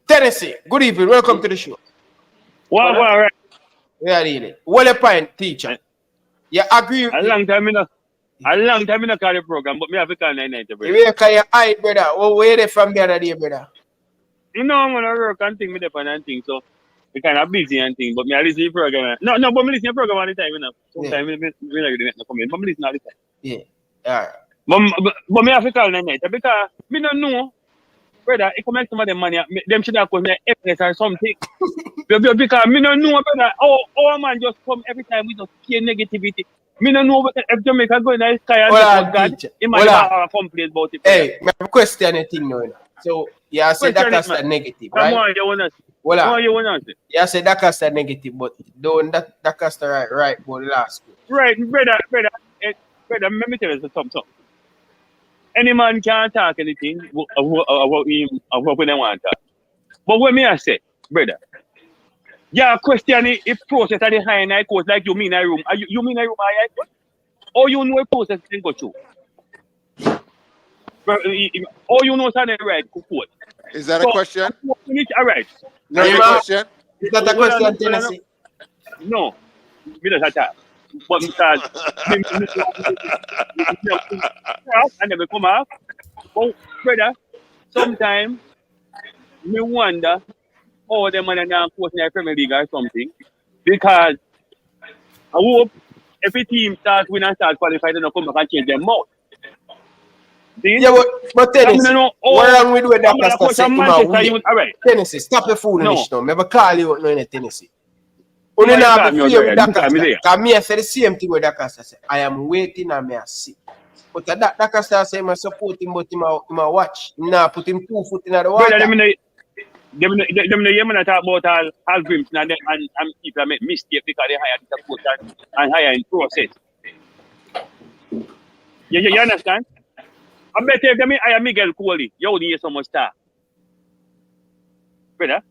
Tennessee, good evening. Welcome to the show. Well, right. Yeah, really. Well, a point, teacher. Yeah, agree. A long time in a call the program, but me have to call 990, brother. You can you hide, brother. Oh, where they from the other day, brother? You know, I'm gonna work and think me depend and thing, so we kind of busy and thing. But me I listen to the program. No, but me listen to the program all the time, you know. Sometimes we not really make no comment, but me listen all the time. Yeah. Alright. But me have to call 990 because me don't know. Brother, it come like some of them money, them should have called me happiness or something. Because me don't know, brother. Our man just come every time with just pure negativity. Me don't know if Jamaica go in the sky and God, he might have a complaint about it. Hey, me question anything now. So, yeah, I say D'Acosta negative, right? Come on, you want to say. Yeah, I say D'Acosta negative, but don't D'Acosta right for the last school. Right, brother, let me tell you something. Any man can talk anything about him, about when they want to talk. But what me I say, brother, yeah, question if process at the high night course like you mean I room. You mean I room high course? Or you know a process can go through? Or you know something right court. Is that a question? All right. No, is that a question? Is that a question, Tennessee? No. Me does attack. But because and then we come off. Oh, brother, sometimes me wonder how them man are now coaching the Premier League or something. Because I hope every team starts winning and starts qualifying, they don't come back and change their mouth. Yeah, but Tennessee, what wrong with the D'Acosta say? Tennessee, stop your foolishness now. Never call you out now in Tennessee. Only now be fear with D'Acosta. Because me I say the same thing with D'Acosta say. I am waiting and me I see. But that can start saying I support him, but him a watch. Nah, put him 2 foot in the water. Brother, them no hear me not talk about all Hallgrímsson and people make mistake because they hire the coach and hire in process. You understand? I bet if them hire Miguel Coley, you wouldn't hear so much talk. Brother,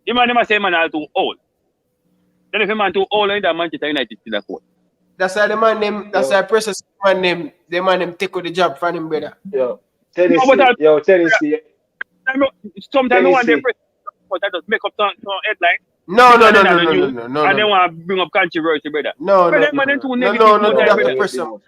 the man never say man are too old. Then if a man too old, then Manchester United still a coach. That's why the man name. That's why process man name. The man name take out the job from him, brother. Yo, Tennessee. Sometimes no one they press, but that just make up some headline. No. And they want to bring up controversy, brother. No. That's the person.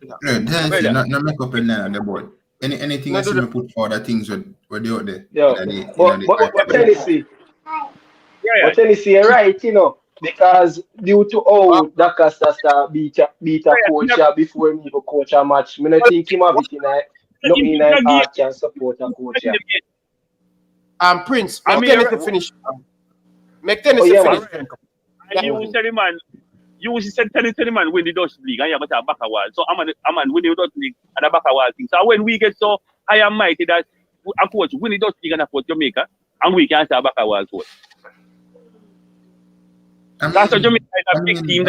Not make up in the board. Anything else you put for other things where they out there. Yo, but Tennessee. But Tennessee, you're right, you know. Because due to how Dakasta start beat a coach before he go coach a match, I don't think him have it in a heart can support a coach. Prince, make Tennessee finish. Make Tennessee finish. You said the man, you said the man win the Dutch League and you have a back a wall. So I'm win the Dutch League and a back a wall thing. So when we get so high and mighty that a coach win the Dutch League and a coach Jamaica, and we can start back a wall coach. That's a Jamaica is a big team.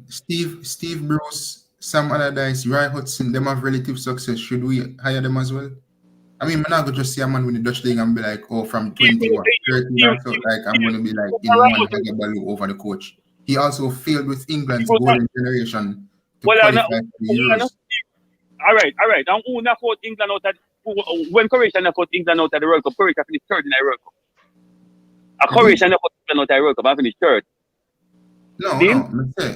Steve Bruce, Sam Allardyce, Ryan Hudson, them have relative success. Should we hire them as well? I mean, I'm not going to just see a man win the Dutch League and be like, oh, from 20 or 30 or so, like, I'm going to be like, in one Hagabalu over the coach. He also failed with England's golden generation to qualify for the Euros. All right. And who knocked out England out at, when Croatia knocked out England out at the World Cup, Croatia finished third in the World Cup. Croatia knocked out England out at the World Cup and finished third.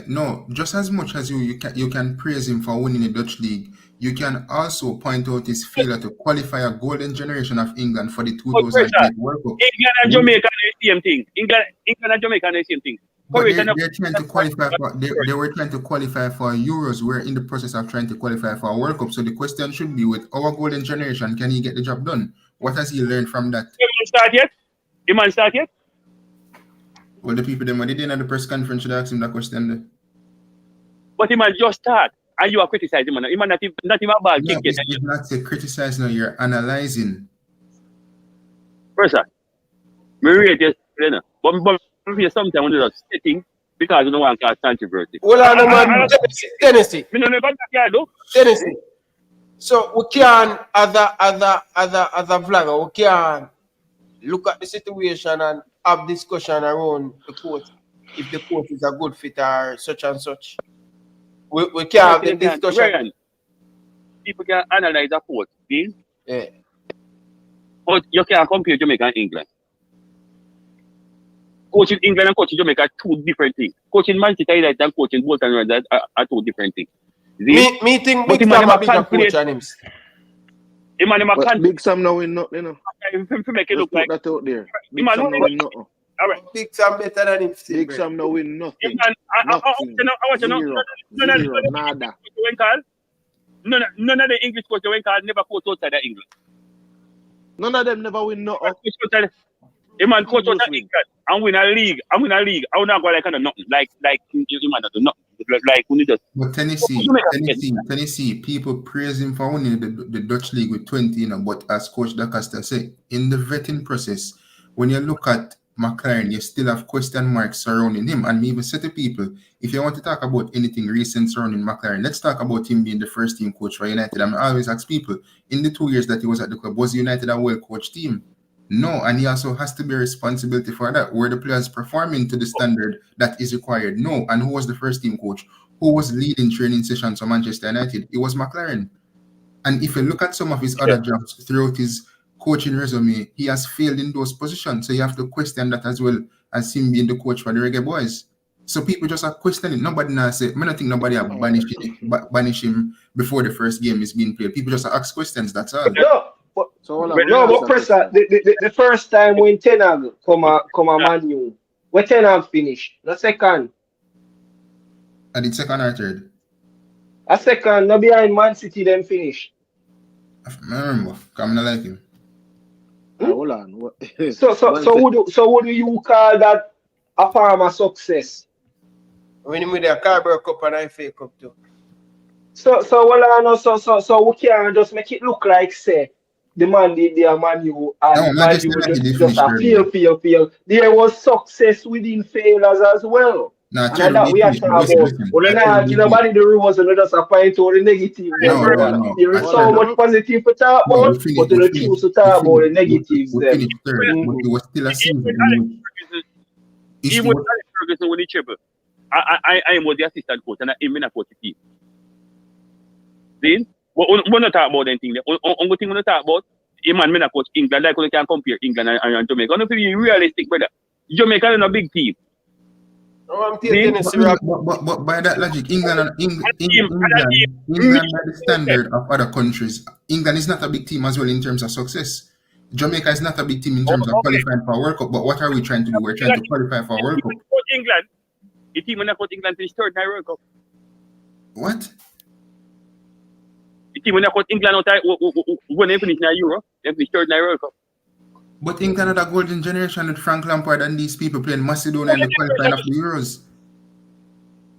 No. Just as much as you can praise him for winning the Dutch League, you can also point out his failure to qualify a golden generation of England for the 2008 World Cup. England and Jamaica are the same thing. England and Jamaica are the same thing. But they're trying to qualify for. They were trying to qualify for Euros. We're in the process of trying to qualify for a World Cup. So the question should be, with our golden generation, can he get the job done? What has he learned from that? The man start yet? Well, the people them when they didn't have the press conference should ask him that question there. But the man just start, and you are criticizing him. He man not even a ball kick yet. It's not say criticize now. You're analyzing. First, we rate it, you know. But sometimes when you're sitting because you don't want to cause controversy. Well, man, Tennessee. Tennessee. So we can, other vlogger, we can look at the situation and have discussion around the coach, if the coach is a good fit or such and such. We can have the discussion. People can analyze a coach, see? Yeah. But you can't compare Jamaica and England. Coaching England and coaching Jamaica are two different things. Coaching Manchester United and coaching Bolton Wanderers are two different things. Me think Big Sam a bigger coach than him. Big Sam now win nothing, you know. Make it look like that out there. Big Sam now win nothing. All right. Big Sam better than him. Big Sam now win nothing. None of the English coaches went called never coach outside of England. None of them never win nothing. A man coach out of England and win a league. I will not go like kind of nothing. Like you man do nothing. Like when you just. But Tennessee, people praise him for winning the Dutch League with 20, you know. But as Coach DaCosta said, in the vetting process, when you look at McClaren, you still have question marks surrounding him. And me even say to people, if you want to talk about anything recent surrounding McClaren, let's talk about him being the first team coach for United. I always ask people, in the 2 years that he was at the club, was United a well-coached team? No, and he also has to be responsibility for that. Were the players performing to the standard that is required? No. And who was the first team coach? Who was leading training sessions for Manchester United? It was McClaren. And if you look at some of his other jobs throughout his coaching resume, he has failed in those positions. So you have to question that as well as him being the coach for the Reggae Boys. So people just are questioning. Nobody now say, I don't think nobody have banish him before the first game is being played. People just ask questions, that's all. But Pressa, the first time when Tenag come a Man U, where Tenag finish? The second. I did second or third? A second, no behind Man City them finish. I remember, I'm not like him. Hold on. So what do you call that a farmer success? When you with a Carabao Cup and a FA Cup too. So we can't just make it look like say the man did the man you and No, not man just you not the just a definition. feel. There was success within failures as well. No, And tell that me we are definition. talking about. Listen. We're I tell not me give nobody the rules and just apply to all the negative them, No, brother. no. There I is said so much positive to talk no, about, but to choose to talk about the negatives we them. finished third, but it was still a season. Even Alex Ferguson when he triple, I was the assistant coach and I'm not coach the team. See? We're not talking about anything. Only thing we're not talking about, man, me not coach England. Like we can compare England and Jamaica. I'm not be realistic, brother. Jamaica is a big team. But by that logic, England by the standard of other countries, England is not a big team as well in terms of success. Jamaica is not a big team in terms of qualifying for a World Cup. But what are we trying to do? We're trying to qualify for a World Cup. England. The team when I coach England finished third in the World Cup. What? The team when I coach England when they finished in the Euro, they finished third in the World Cup. But England had a golden generation with Frank Lampard and these people playing Macedonia in the qualifying of the Euros.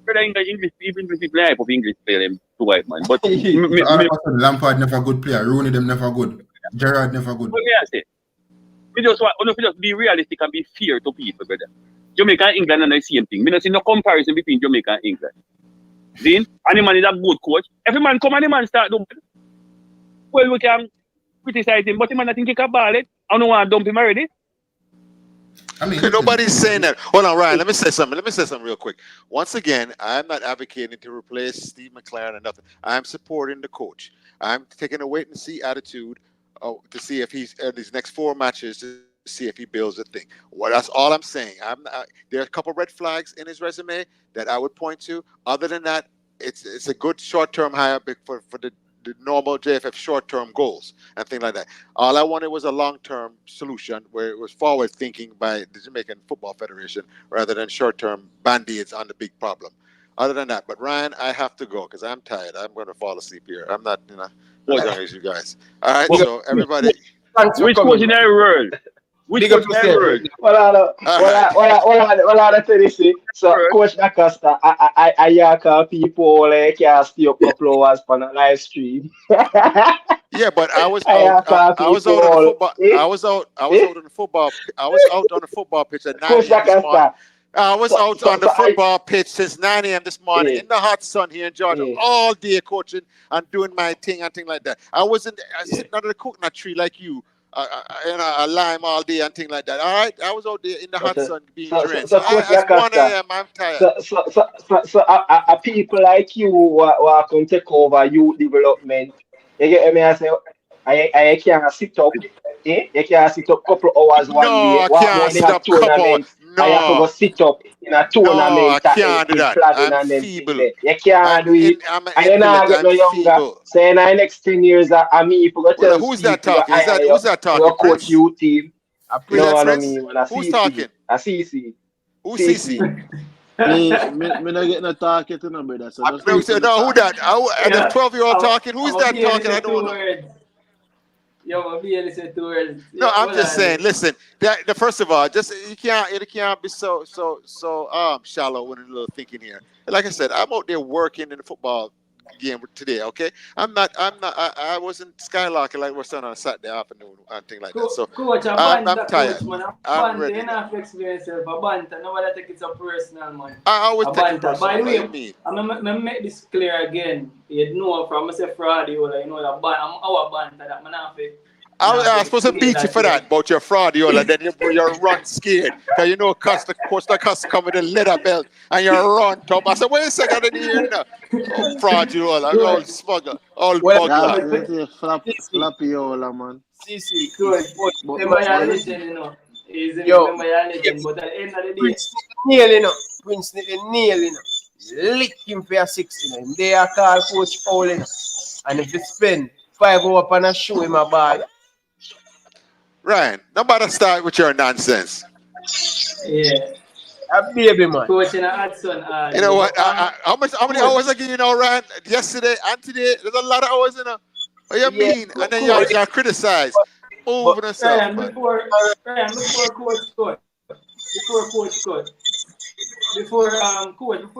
Brother, English people hype of English play them too white man. But Lampard never good player, Rooney them never good, Gerrard never good. What may I say? We just be realistic and be fair to people, brother. Jamaica and England are the same thing. We don't see no comparison between Jamaica and England. Then, and the man is a good coach. Every man come and the man start doing. Well, we can criticize him, but the man I think he can ball it. I don't want to dump him already. I mean, nobody's saying that. Hold on, Ryan. Let me say something real quick. Once again, I'm not advocating to replace Steve McClaren or nothing. I'm supporting the coach. I'm taking a wait and see attitude to see if he's these next 4 matches to see if he builds a thing. Well, that's all I'm saying. There are a couple red flags in his resume that I would point to. Other than that, it's a good short-term hire for the normal JFF short-term goals and things like that. All I wanted was a long-term solution where it was forward-thinking by the Jamaican Football Federation rather than short-term band-aids on the big problem. Other than that, but Ryan, I have to go because I'm tired. I'm going to fall asleep here. I'm not, as young as you guys. All right, so everybody. Which coach in every world? Which coach in every world? Well, I tell you, see. So, Coach D'Acosta, I call people can't stay up a couple hours on a live stream. Yeah, but I was out on the football. I was out on the football. I was out on the football pitch at 9 a.m. this morning. I was out on the football pitch since 9 a.m. this morning in the hot sun here in Georgia all day coaching and doing my thing and things like that. I wasn't sitting under the coconut tree like you. A lime all day and things like that. All right, I was out there in the hot sun being trained. So at 1 a.m. I'm tired. So people like you who come take over youth development. You get me? I say I can't sit up. You can't sit up a couple hours one day. I can't sit up a couple hours. I have to go sit up in a tournament. No, I can't do that. I'm feeble. You can't do it. I not get no younger. So in the next 10 years, me if you tell who's that talking? Who's that talking? You coach you team. Who's talking? A CC. Who's CC? Me not getting a talk yet, no, brother. So no, who that? And the 12-year-old talking. Who's that talking? I don't know. No, I'm just saying. Listen, first of all, just it can't be so shallow when a little thinking here. Like I said, I'm out there working in the football game today. Okay, I wasn't skylarking like we're saying on a Saturday afternoon and things like that. So Coach, I'm tired. I'm ready. Enough explain yourself. Nobody take it so personal, man. I always take it personal. By the way, I'm make this clear again. You know from myself Friday, you know that I'm our banter that man have it. I was supposed to beat you for that about your fraudiola. Then you run scared because you know Coach D'Acosta come with a leather belt and you run. Tom, I said, wait a second in here now. Oh, fraudiola, old smuggler, old bugler. Flappiola, man. CC, good. Remember your legend, you know. Remember your legend, but at the end of the day, Prince nearly, lick him for a 60. They are called Coach Pauling, and if you spend 5 hours on a show in my bag. Ryan, nobody start with your nonsense. Yeah. A baby man. Coach in a Hudson. You know what? How many hours I give you now, Ryan? Yesterday and today, there's a lot of hours in there. What you mean? And then you criticize. Moving yourself. Before Coach, before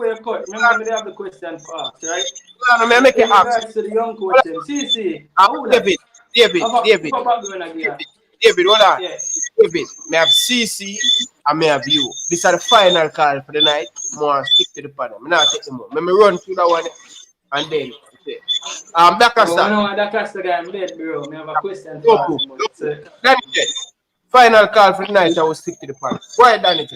you cut, remember they have the question for us, right? on, may I make it ask? regards to the young coach, see, David, hold on. Yeah. David, may have CC and may have you. This is the final call for the night. More stick to the panel. I'm not taking more. Let me run through that one and then. That No, that Costa guy, I'm dead, bro. I have a question to ask him. Danny, final call for the night. I will stick to the panel. Go ahead, Danny.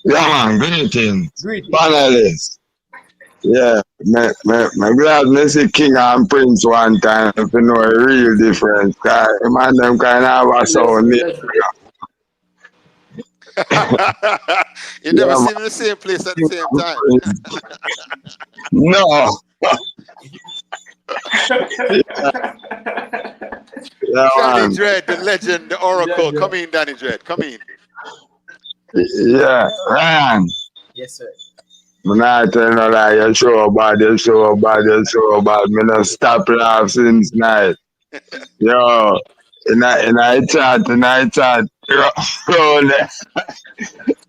Yeah, man, greetings. Panelists. Yeah, my glad me see King and Prince one time if you know a real difference. Cause man them kind of have a sound. You never see them in the same place at the same time. No. Danny Dread, the legend, the oracle. Come in, Danny Dread. Come in. Yeah, Ryan. Yes, sir. I'm not telling you that you're so bad. Me not stop laugh since night. Yo, in I chat.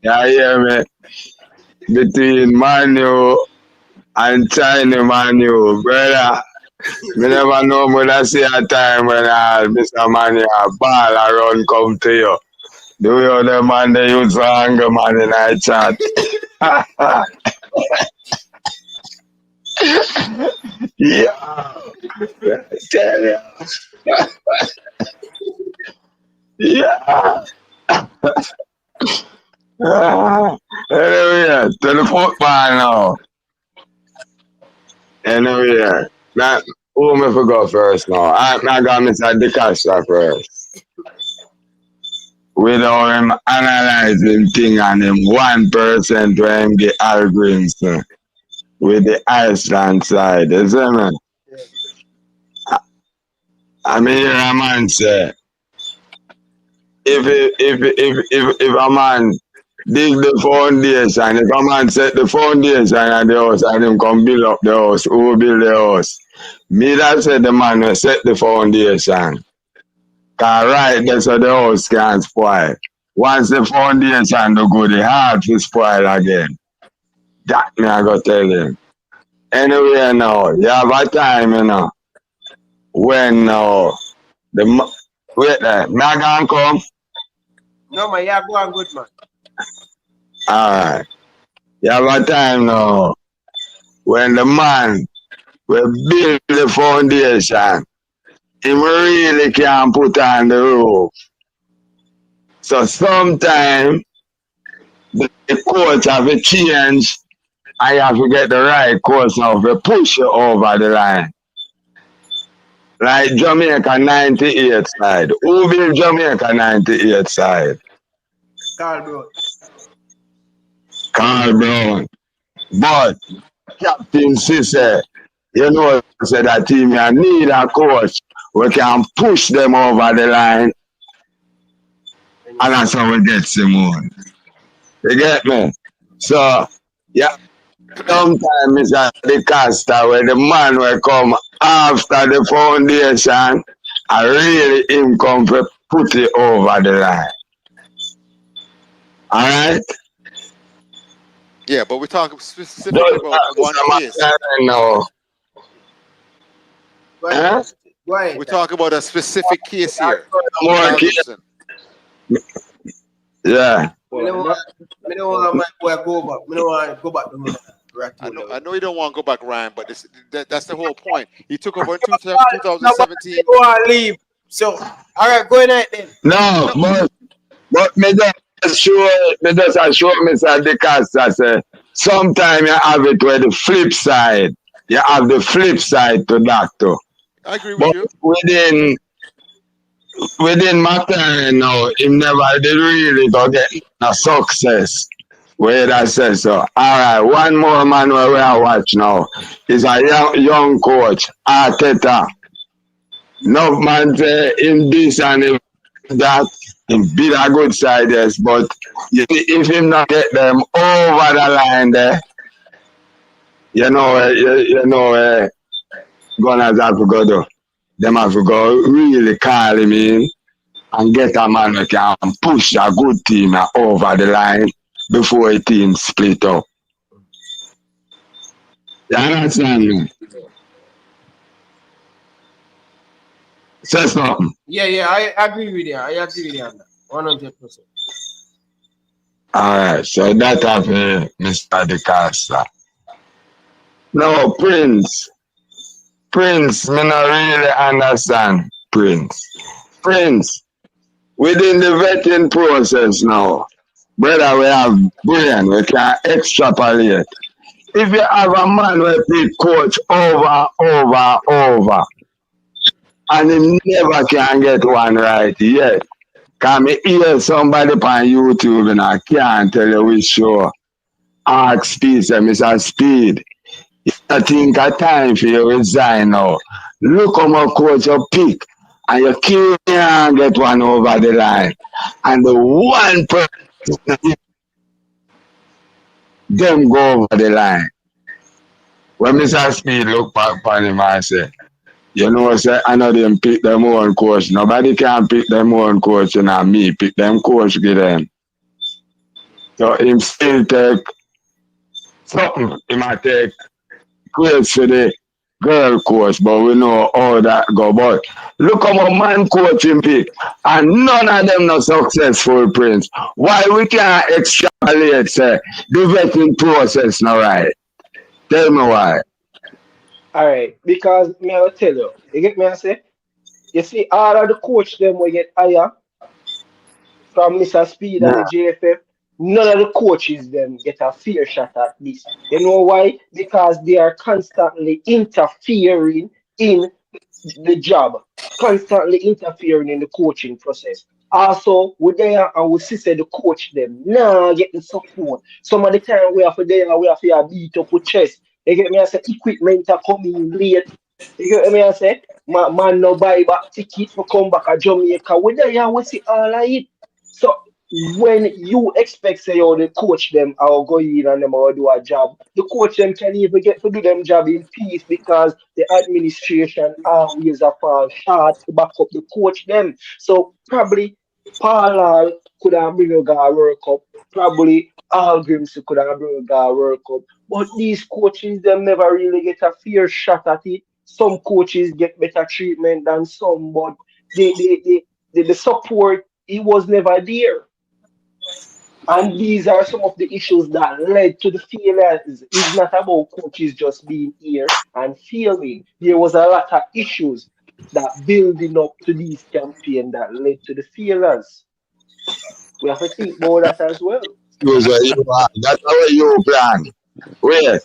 Yeah, hear me? Between Manu and China Manu, brother. Me never know when I see a time when Mr. Manu ball around come to you. The way other man they use for anger man in I chat. Yeah. Tell you. Yeah. Anyway, to the football now. Anyway, now, who am I for go first now? I'm going to Mr. DeCastro first. Without him analyzing thing and him 1% where him get Hallgrímsson with the Iceland side, you see me? I mean, hear a man say, if a man dig the foundation, if a man set the foundation of the house and him come build up the house, who will build the house? Me that said the man will set the foundation. Cause right there so the house can't spoil. Once the foundation do good, the heart will spoil again. That me I go tell him. Anyway now, you have a time, you know, when now, wait there, me I gonna come? No, man, you go on good, man. Alright. You have a time now, when the man will build the foundation, he really can't put on the roof. So sometimes the coach have a change and you have to get the right coach now to push you over the line. Like Jamaica 98 side. Who built Jamaica 98 side? Carl Brown. But Captain Cisse, you know, said that team you need a coach who can push them over the line. And that's how we get Simone. You get me? So, yeah, sometimes it's at the caster where the man will come after the foundation and really him come to put it over the line. Alright? Yeah, but we're talking specifically about one case. No. Huh? We're talking about a specific case here. More case. Yeah. I don't want to go back to I know you don't want to go back, Ryan, but that's the whole point. He took over in 2017. You want to leave. So, all right, go ahead then. No, but me just show Mr. DeCastro say, sometimes you have it where the flip side. You have the flip side to that too. I agree with you. Within McClaren now, him never did really go get a success. Where that says so. Alright, one more man where we are watch now is a young coach, Arteta. No man say in this and in that, him be a good side, yes, but if him not get them over the line there, Gunners have to go do. Them have to go really call him in and get a man who can push a good team over the line before a team split up. You understand me? Say something. Yeah, I agree with you. I agree with you on that. 100%. Alright, so that happened, Mr. DeCosta. Now, Prince, me not really understand Prince. Prince, within the vetting process now, brother, we have brain, we can extrapolate. If you have a man who pick coach over, and he never can get one right yet, can me hear somebody on YouTube and I can't tell you which show. Ask Speed, say, Mr. Speed, I think a time for you resign now. Look how much coach you pick, and you can't get one over the line. And the one person, them go over the line. When Mr. Speed look back on him and say, you know, say, I know them pick them own coach. Nobody can pick them own coach, and me pick them coach, give them. So him still take something. He might take grades for the girl coach, but we know how that go. But look how much man coach him pick, and none of them not successful, Prince. Why we can't extrapolate, say, the vetting process not right? Tell me why. Alright, because me I will tell you. You get me I say? You see, all of the coach them will get higher from Mr. Speed and the JFF. None of the coaches them get a fair shot at this. You know why? Because they are constantly interfering in the job, constantly interfering in the coaching process. Also, we there and we see say the coach them now get the support. Some of the time we have to there, we have to beat up with chest. You get me I say equipment are coming late. You get me I say man no buy back ticket for come back to Jamaica. We there and we see all of it. So when you expect say oh the coach them are go in and them will do a job, the coach them can even get to do them job in peace because the administration always a fall short to back up the coach them. So probably Paul could have bring a guy World Cup, probably Hallgrímsson could have bring a guy World Cup, but these coaches them never really get a fair shot at it. Some coaches get better treatment than some, but the support it was never there. And these are some of the issues that led to the failures. It's not about coaches just being here and failing. There was a lot of issues that building up to these campaigns that led to the failures. We have to think about that as well. That's how you plan. Wait,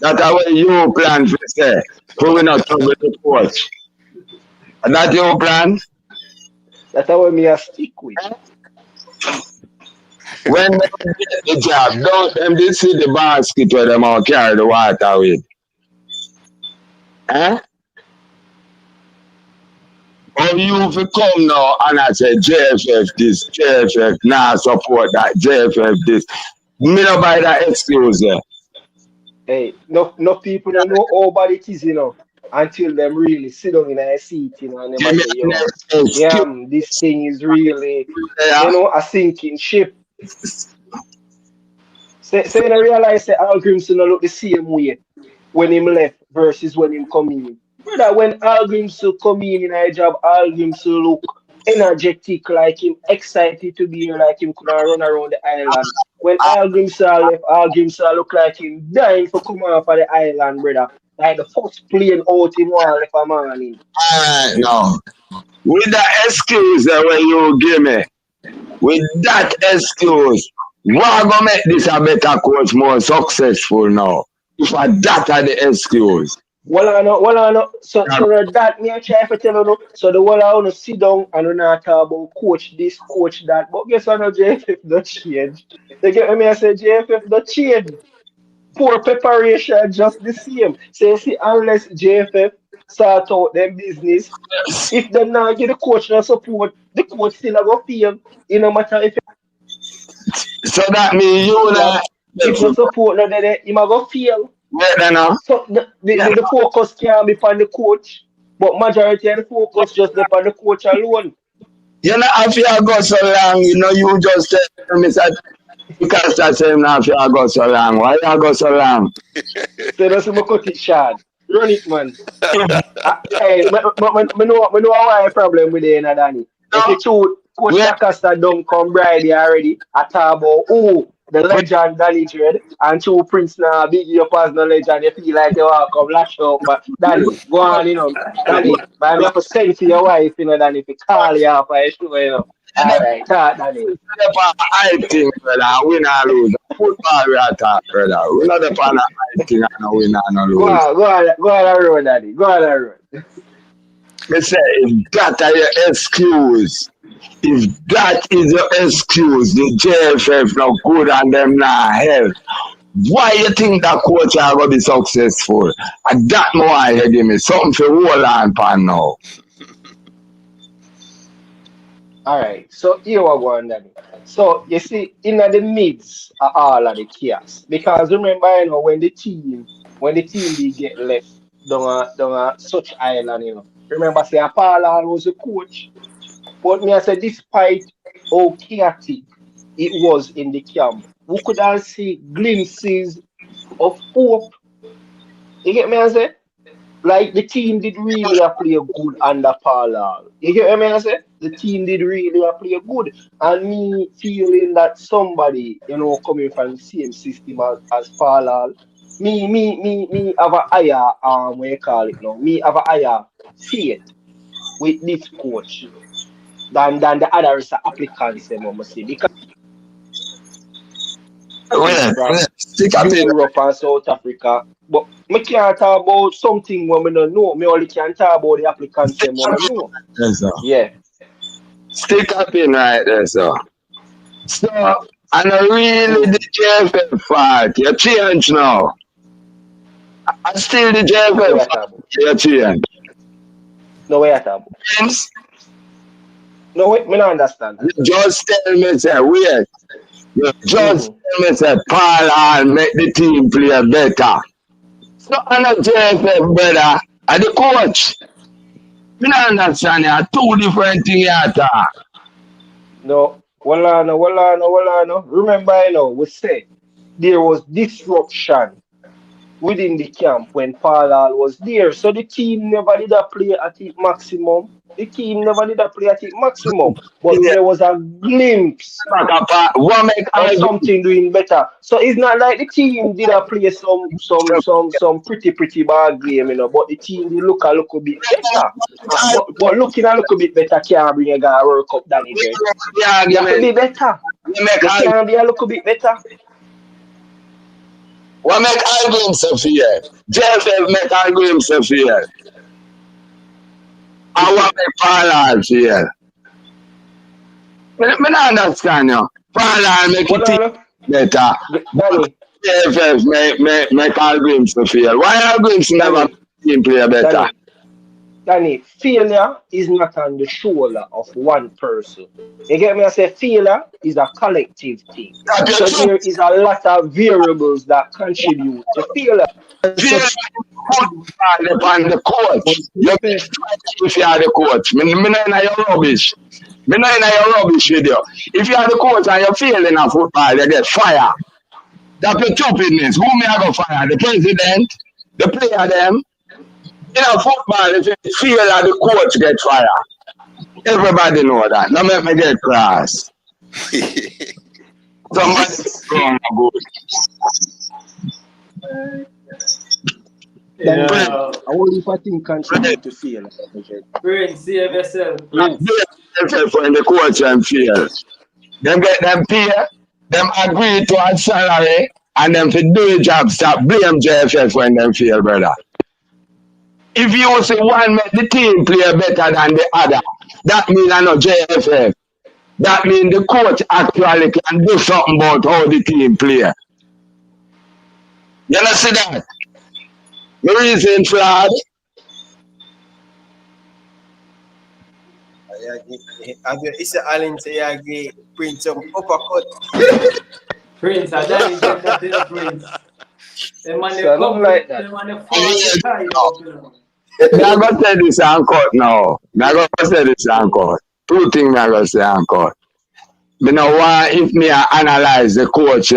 that's how you plan for say. Who will not trouble the coach? And that's your plan? That's how me I stick with. When they get the job, don't them they see the basket where them all carry the water with. Eh? Or you if you come now and I say JFF this, JFF now support that, JFF this. Me no buy that excuse there. Hey, no people don't know how bad it is, you know, until them really sit down in a seat, you know, and them say, yo, this thing is really, you know, a sinking ship. So you don't realize that Hallgrímsson look the same way when him left versus when him come in. Brother, when Hallgrímsson come in a job, Hallgrímsson look energetic, like him excited to be here, like him could run around the island. When Hallgrímsson left, Hallgrímsson look like him dying for coming off of the island, brother. Like the first plane out him one left a morning. Alright now. With that excuse that when you give me, with that excuse, what gonna make this a better coach more successful now? If that are the excuse. Well, I know. So that me I try to tell you. So the one I want to sit down and we not talk about coach this, coach that. But guess what? No JFF don't change. They get me. I say JFF don't change. Poor preparation, just the same. So you see, unless JFF sort out them business, if them not get the coach no support, the coach still a go fail. It no matter if. So that means you not. If no support, no, then he might go fail. Yeah, so the focus can be on the coach, but majority of the focus just be on the coach alone. You know, if you go so long, you know, you just tell me that because that's him now if you go so long. Why you go so long? So that's my cut it short. Run it, man. Hey, me know why problem with it, Danny. If you two Coach Acosta don't come Friday already, I talk about the legend Danny Dread and two Prince now big your personal legend. You feel like you want to come lash out, but Danny, go on, Danny, but I have to send to your wife, Danny, if you call you up, I show, Alright, talk, Danny. I think, brother, win or lose. Football we are talking, brother. We're not the fan of I think I know win or lose. Go on the road, Danny. Go on the road. Me say, if that are your excuse, if that is your excuse, the JFF not good and them not help, why you think that coach are going to be successful? And that more why you give me something for hold on pan now. Alright, so here we go on, Danny. So you see, in the midst of all of the chaos, because remember, when the team did get left down such island, remember say Paula was a coach, but me I say despite how chaotic it was in the camp, we could all see glimpses of hope. You get me I say? Like the team did really play good under Paula. You get me I say? The team did really play good. And me feeling that somebody, coming from the same system as Paula, me have a higher what you call it now. Me have a higher faith with this coach than the other applicants, I must say. Because from Europe and South Africa. But I can't talk about something when I don't know. I only can talk about the applicants when I know. Yes, sir. Yeah. Stick up in right there, sir. So, and really the JFF fault. You change now. I still the JFF fault. You change. No way at all. No, wait, I don't understand. You just tell me, say, wait. You just tell me, say, Paul and make the team play better. So, I'm not JFF, brother. And the coach. I don't understand. There are two different things here. No. Well, remember, we said there was disruption within the camp when Paul was there. So the team never did play at its maximum. But there was a glimpse of something doing better. So it's not like the team did play some pretty bad game, but the team did look a little bit better. But looking a little bit better can't bring a guy a World Cup, Danny. You have to be better. You can't be a little bit better. What make Hallgrímsson fear? JFF make Hallgrímsson fear. I want make Paul fear. I don't understand you. Paul make it better. JFF make Hallgrímsson fear. Why Hallgrímsson never team play better? Danny, failure is not on the shoulder of one person. You get me? I say failure is a collective thing. So there is a lot of variables that contribute to failure. On the coach. If you are the coach. Me not in your rubbish. Me not in your rubbish video. If you are the coach and you're failing in football, you get fired. That's the stupidness. Who may I go fire? The president? The player them? In football, if you feel that the coach get fired, everybody know that. Don't make me get cross. Somebody's wrong good. Yeah. I wonder if I think contribute to fail. Brain, save yourself. When the coach and fail. Them get them pay, them agree to a salary, and them to do the job, stop blame JFF when them fail, brother. If you say one make the team play better than the other, that means I know JFF. That means the coach actually can do something about how the team play. You know see that? The reason flawed. It's Allen say I agree. Prince some uppercut. Prince, I don't get that to the Prince. Them man they come like that. Them man they fall. I'm going to say this and cut now. I'm going to say this and cut. Two things I'm going to say and cut. I know why if me I analyze the coach,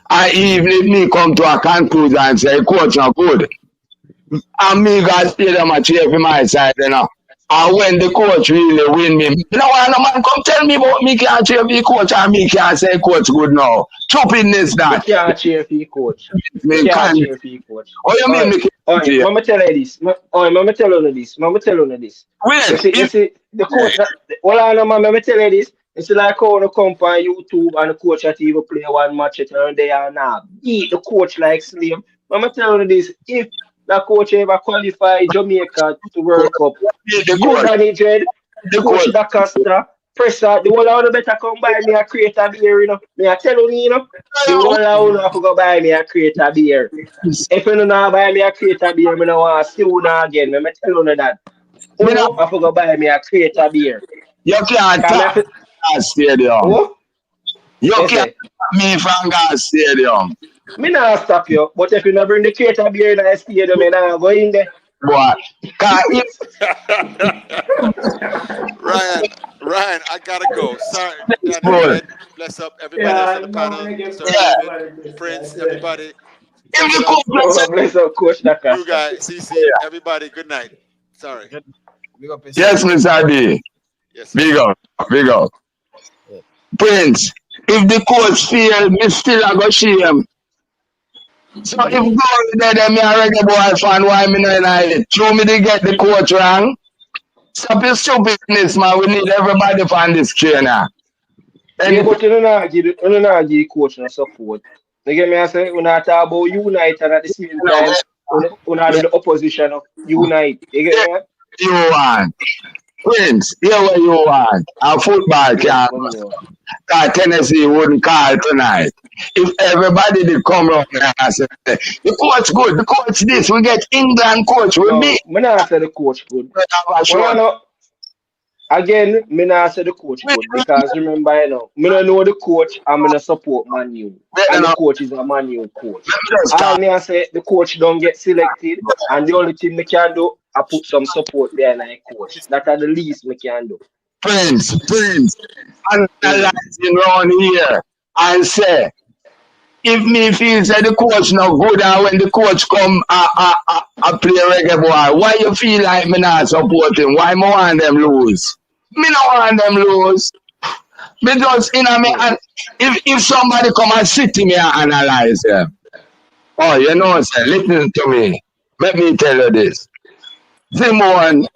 And even if me come to a conclusion and say, coach not good, and me got stay them a cheer for my side, you know. And when the coach really win me, you know, no man come tell me about me can't cheer for the coach and me can't say coach good now. Stupidness You that. can't cheer for your coach. Me You can't can't. cheer for your coach. Oh, you mean me can't Alright, cheer? mama tell you this. Mama tell you this. Mama tell you this. When? You see, the coach, well, I know, man, let me tell you this. It's like how you come on YouTube and the coach at even play one match and they are now beat the coach like slave. Mama tell you this. If the coach ever qualify Jamaica to World Cup, you Danny Dread, coach Da Costa, Pressa, the whole of the better come by me and create a beer, you know. Me I tell you, you know, the whole of you have to go buy me and create a beer. If you don't buy me and create a beer, I don't want to see you now again. Me tell you that. You know, I have to go buy me and create a beer. You can't talk gas stadium. What? You can't stop me from gas stadium. Me not stop you, but if you not bring the crate of beer in the stadium, you not go in there. What? Ryan, I gotta go. Sorry, Danny, bless up everybody else on the panel. Sir David, Prince, everybody. Bless up, Coach Daka. You guys, CC, everybody. Good night. Sorry. Yes, Mr. D. Yes. Big up. Big up. Prince, if the coach fail, me still a go shame. So if go there, then me a reggae boy fan, why me not in it? Show me to get the coach wrong. Stop your stupidness, man. We need everybody on this trainer. Yeah, but you don't give the coach no support. You get me? I say, we not talk about unite and at the same time, we not do the opposition of unite. You get me? You want. Prince, here what you want. A football camp. Tennessee wouldn't call tonight. If everybody did come around and say, the coach good, the coach this, we get England coach, we beat. Me not say the coach good. Again, me not say the coach good because remember, you know, me don't know the coach and me not support Man U. And the coach is a Man U coach. All me I say the coach don't get selected and the only thing me can do I put some support behind my coach. That are the least me can do. Prince, analyzing around here and say, if me feel that the coach not good and when the coach come play reggae boy, why you feel like me not support him? Why me want them lose? Me not want them lose. Because you know me, and if somebody come and sit to me and analyze them, oh you know sir, listen to me. Let me tell you this. Simone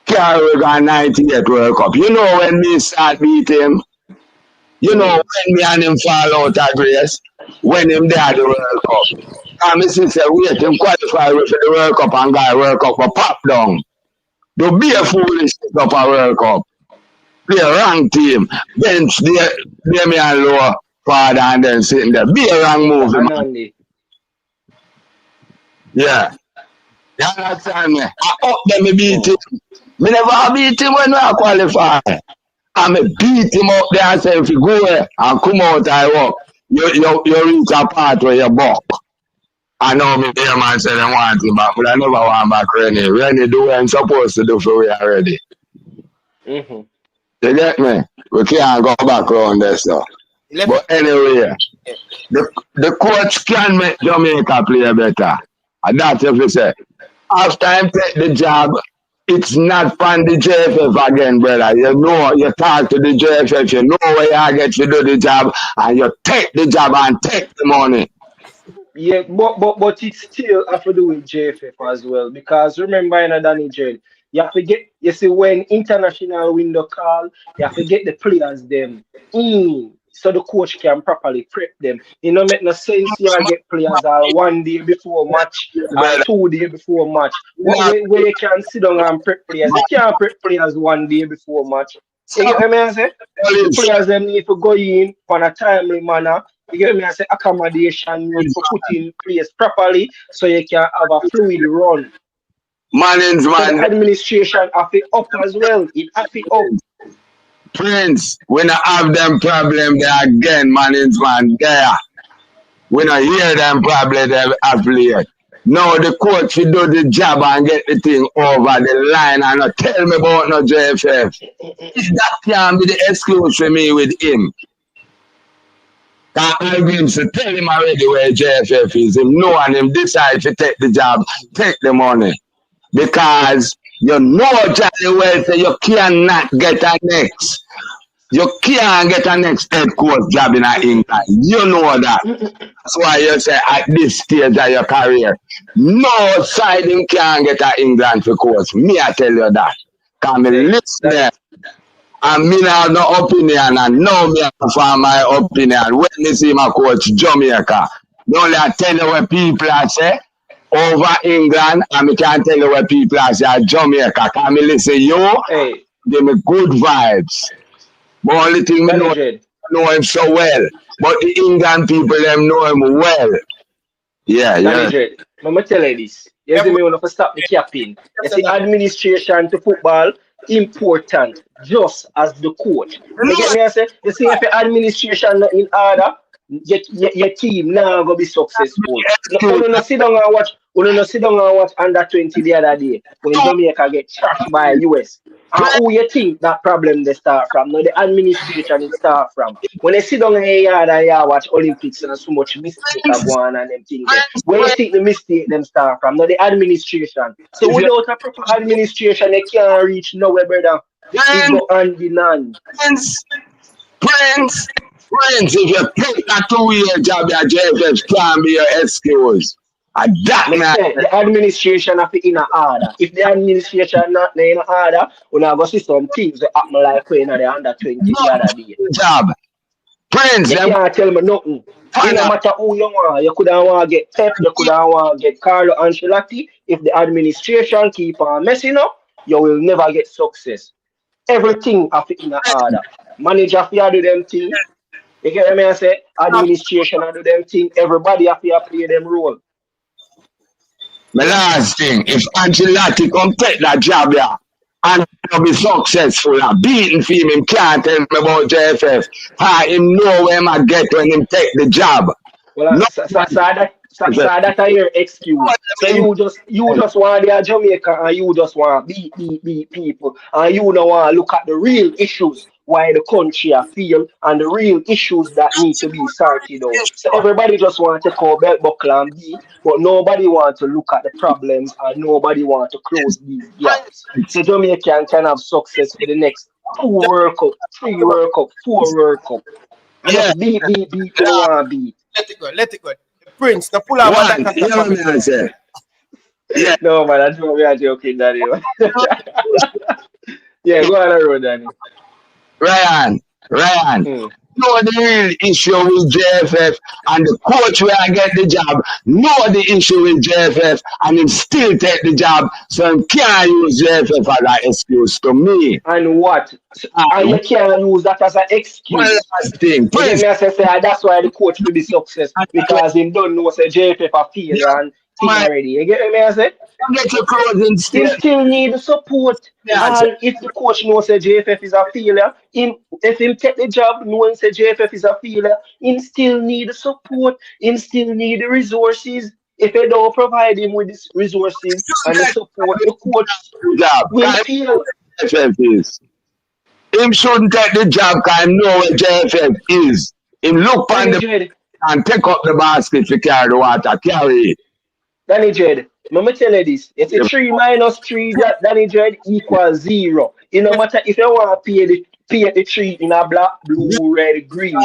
carry a 98 World Cup. You know when me start beat him? You know when me and him fall out of grace? When him there at the World Cup. And me sister wait him qualify for the World Cup and got a World Cup for pop down. Don't be a foolish up a World Cup. Play a wrong team. Bench there me and lower father and then sitting there. Be a wrong move, man. Yeah. You understand me? I hope them me beat him. Me never beat him when I qualify. And me beat him up there and say if you go and come out I walk, you reach a part where you buck. I know me there man say they want him back, but I never want back Rennie. Rennie do what I'm supposed to do for we already. You get me? We can't go back around there stuff. But anyway, the coach can make Jamaica play better. And that's if you say. After him take the job, it's not from the JFF again, brother. You know, you talk to the JFF, you know where you get to do the job, and you take the job and take the money. Yeah, but it still have to do with JFF as well. Because remember, in Danny Jail, you have to get, you see, when international window call, you have to get the players them in so the coach can properly prep them. It don't make no sense you get players 1 day before match or 2 days before match. Where you can sit down and prep players. You can't prep players 1 day before match. You get what I say? The players them need to go in on a timely manner. You get me? I say accommodation need to put in place properly so you can have a fluid run. Man, so the administration have it up as well. It have it up. Prince, we not have them problem there again, management there. We not hear them problem they have later. Now the coach should do the job and get the thing over the line and not tell me about no JFF. That can be the excuse for me with him. Hallgrímsson tell him already where JFF is. Him know and him decide to take the job, take the money. Because you know Johnny well say you cannot get a next. You can't get a next head coach job in England. You know that. That's why you say at this stage of your career, no side him can't get a England for coach. Me I tell you that. Because me listen there. And me have no opinion and now me have to form my opinion. When me see my coach Jamaica, me only I tell you what people are say over England and me can't tell you what people are say at Jamaica. Can me listen you? Hey. Give me good vibes. But only thing me know him so well. But the England people them know him well. Yeah, yeah. Let me tell you this. You see me want to stop the capping. You see administration to football important just as the coach. You get me? I say, you see if the administration not in order, your team now gonna be successful. You don't sit down and watch. You don't sit down and watch under 20 the other day when Jamaica get trashed by US. And who you think that problem they start from? No, the administration it start from. When they sit down in the yard and you watch Olympics and so much mistake are going and them things. Where you think the mistake them start from? No, the administration. So without a proper administration, they can't reach nowhere, brother. It go hand in hand. Prince, if you take a 2-year job at JFF can't be your excuse. The administration have to in a order. If the administration not in a order, we now go see some things that happen like when they under 20 the other day. Job. Prince, you can't tell me nothing. It no matter who you want. You could have want to get Pep, you could have want to get Carlo Ancelotti. If the administration keep on messing up, you will never get success. Everything have to in a order. Manager have to do them things. You get me? I say administration have to do them things. Everybody have to play them role. My last thing, if Ancelotti come take that job there and be successful, beating him can't tell me about JFF. Him know where I get when him take the job. Well, that's your excuse. So you just want to Jamaica and you just want to beat people and you don't want to look at the real issues why the country feel and the real issues that need to be sorted out. So everybody just want to call belt buckle and beat, but nobody want to look at the problems and nobody want to close these gaps. So Jamaica can have success for the next 2 World Cup, 3 World Cup, 4 World Cup. And just beat, you want to beat. Let it go. Prince, the pull out that. Yeah. No, man, that's what we are joking, Danny. Yeah, go on the road, Danny. Ryan. Know the real issue with JFF and the coach where I get the job. Know the issue with JFF and him still take the job, so he can't use JFF as an excuse to me. And what? And you can't use that as an excuse. One last thing, please. That's why the coach will be success because he don't know say JFF a failure and thing already. You get me? I say. He still need the support. And if the coach knows that JFF is a failure, if him take the job knowing that JFF is a failure, he still need the support, he still need the resources. If they don't provide him with the resources and the support, the coach will fail. JFF is. Him shouldn't take the job because he know where JFF is. Him look on the and take up the basket to carry the water, carry it. Danny Jed, let me tell you this. It's a 3 minus 3 that Danny Jed equals 0. It no matter if you want to pay the 3 in a black, blue, red, green.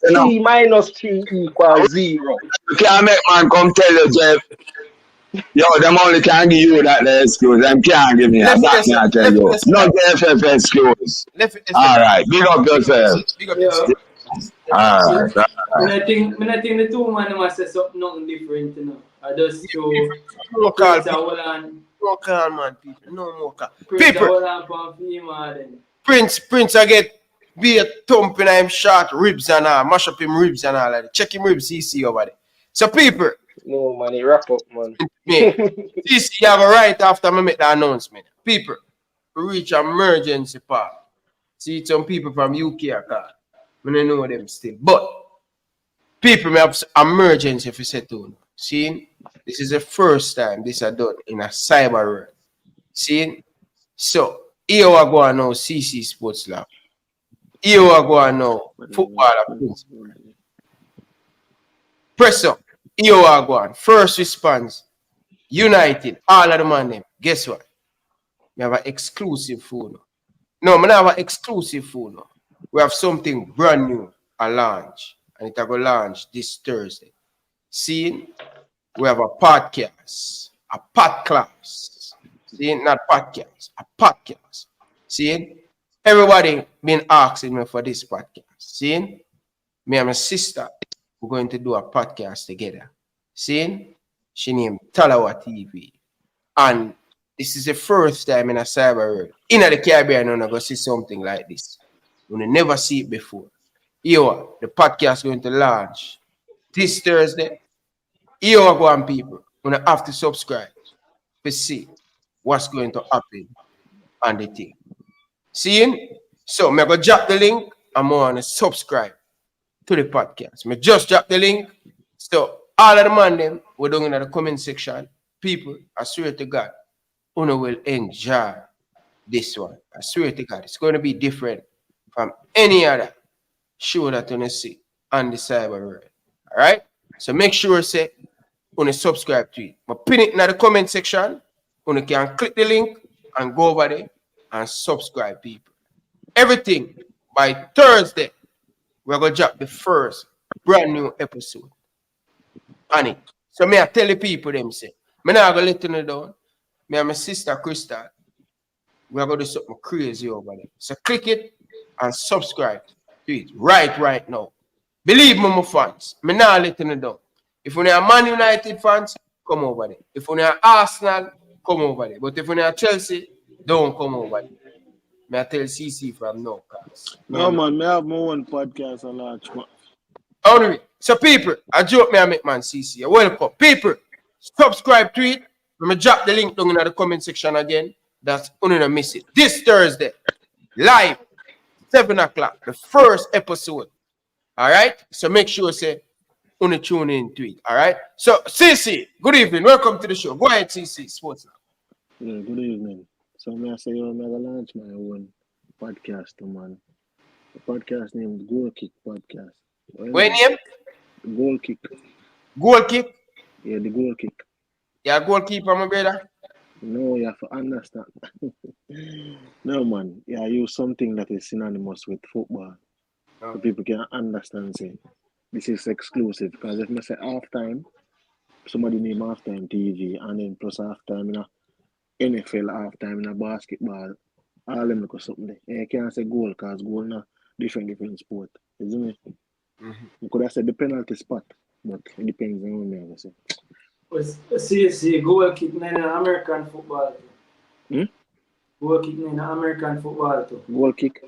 3 minus 3 equals 0. You can't make man come tell you, Jeff. Yo, them only can give you that excuse. Them can't give me that. I tell you. No JFF excuse. Alright, big up yourself. Big up yourself. Alright. I think the 2 man must say something different, you know. I just show no call, man, people. No more call. Prince, I get be a thump in him short ribs and all, mash up him ribs and all that. Check him ribs, CC over there. So people. No, man, he wrap up, man. CC, you have a right after I make the announcement. People, reach emergency part. See some people from UK are called. I don't know them still. But people may have emergency if you say to. See, this is the first time this is done in a cyber world. See, so here we go now CC Sports Lab. Here we go now football principle. Press up. Yo, Agwan. First response. United. All of the man them. Guess what? We have an exclusive food. No, we have an exclusive food. We have something brand new. A launch. And it will launch this Thursday. See? We have a podcast. A podcast. See? Not podcast. A podcast. See? Everybody been asking me for this podcast. See? Me and my sister, we're going to do a podcast together. See? She named Talawa TV. And this is the first time in a cyber world. In the Caribbean, you're going to see something like this. You never see it before. Yo, the podcast is going to launch this Thursday. Yo, go on, people. You're going to have to subscribe to see what's going to happen on the thing. See? So, I'm going to drop the link. I'm going to subscribe to the podcast. I just drop the link. So, all of the man them, we're doing in the comment section. People, I swear to God, Uno will enjoy this one. I swear to God, it's going to be different from any other show that you see on the cyber world. All right? So make sure say Uno subscribe to it. But pin it in the comment section. Uno can click the link and go over there and subscribe, people. Everything by Thursday, we're going to drop the first brand new episode on it. So may I tell the people them say, I'm not going to let you know down. Me and my sister Crystal, we're going to do something crazy over there. So click it and subscribe to it right now. Believe me, my fans. I'm not letting you down. If you're a Man United fans, come over there. If you're a Arsenal, come over there. But if you're a Chelsea, don't come over there. May I tell CC from now, cause No, man, I have my own podcast a large man. Only. So people, I joke me and make man CC. Welcome. People, subscribe to it. I'm going to drop the link down in the comment section again. That's only miss it. This Thursday, live, 7 o'clock, the first episode. All right? So make sure say, only tune in to it. All right? So, CC, good evening. Welcome to the show. Go ahead, CC, Sports Now. Yeah, good evening. So I say, I'm going to launch my own podcast, man. The podcast named Goal Kick Podcast. What name? Goal Kick. Goal Kick? Yeah, the Goal Kick. You're a goalkeeper, my brother? No, you have to understand. No, man. Yeah, I use something that is synonymous with football. So people can understand, say, this is exclusive. Because if I say halftime, somebody name halftime TV, and then plus halftime in a NFL, halftime in a basketball, all them look something there. And you can't say goal, because goal is different sport. Isn't it? You could have said the penalty spot, but it depends on what me have to say. See, goal kick in American football too. Goal kick in American football too. Goal kick?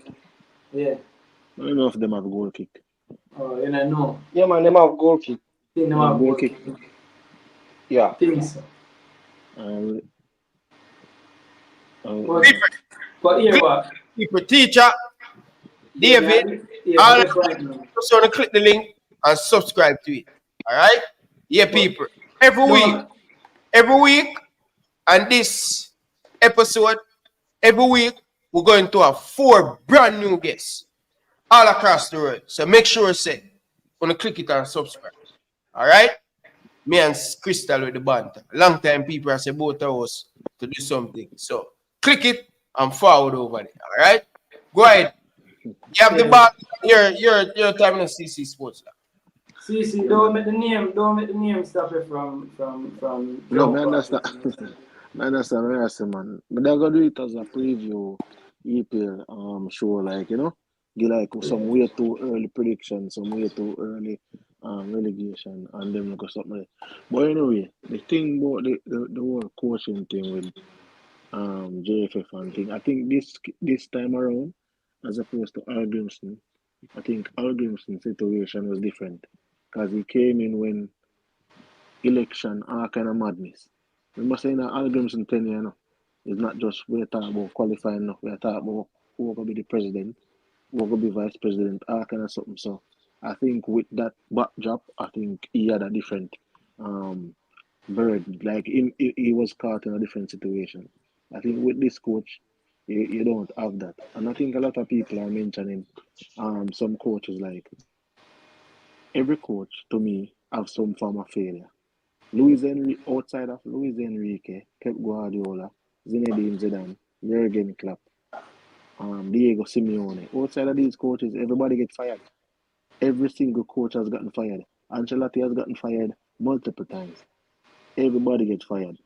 Yeah. I don't know if them have goal kick. Oh, you know. Yeah, man, them have goal kick. Think them have goal kick. Yeah. Think so. But here what? People, teacher, David, all of them, just want to click the link and subscribe to it. All right? Yeah, people. Every week, and this episode, every week, we're going to have 4 brand new guests all across the world. So make sure say, gonna click it and subscribe. All right? Me and Crystal with the banter. Long time people have said both of us to do something. So click it and forward over there. All right? Go ahead. You have the ball. Your time in CC Sports. CC, don't make the name stop it from No, I understand. I understand, man. But they're gonna do it as a preview EPL show, like, you know, get like some way too early prediction, some way too early relegation, and then look at something like that. But anyway, the thing about the whole coaching thing with JFF and thing, I think this time around, as opposed to Hallgrímsson, I think Hallgrímsson's situation was different. Because he came in when election all kind of madness. Remember saying that Hallgrímsson tenure, you know, it's not just we're talking about qualifying, no, we're talking about who will be the president, who will be vice president, all kind of something. So I think with that backdrop, I think he had a different burden. Like he was caught in a different situation. I think with this coach, you don't have that. And I think a lot of people are mentioning some coaches like every coach, to me, have some form of failure. Outside of Luis Enrique, Pep Guardiola, Zinedine Zidane, Jurgen Klopp, Diego Simeone. Outside of these coaches, everybody gets fired. Every single coach has gotten fired. Ancelotti has gotten fired multiple times. Everybody gets fired.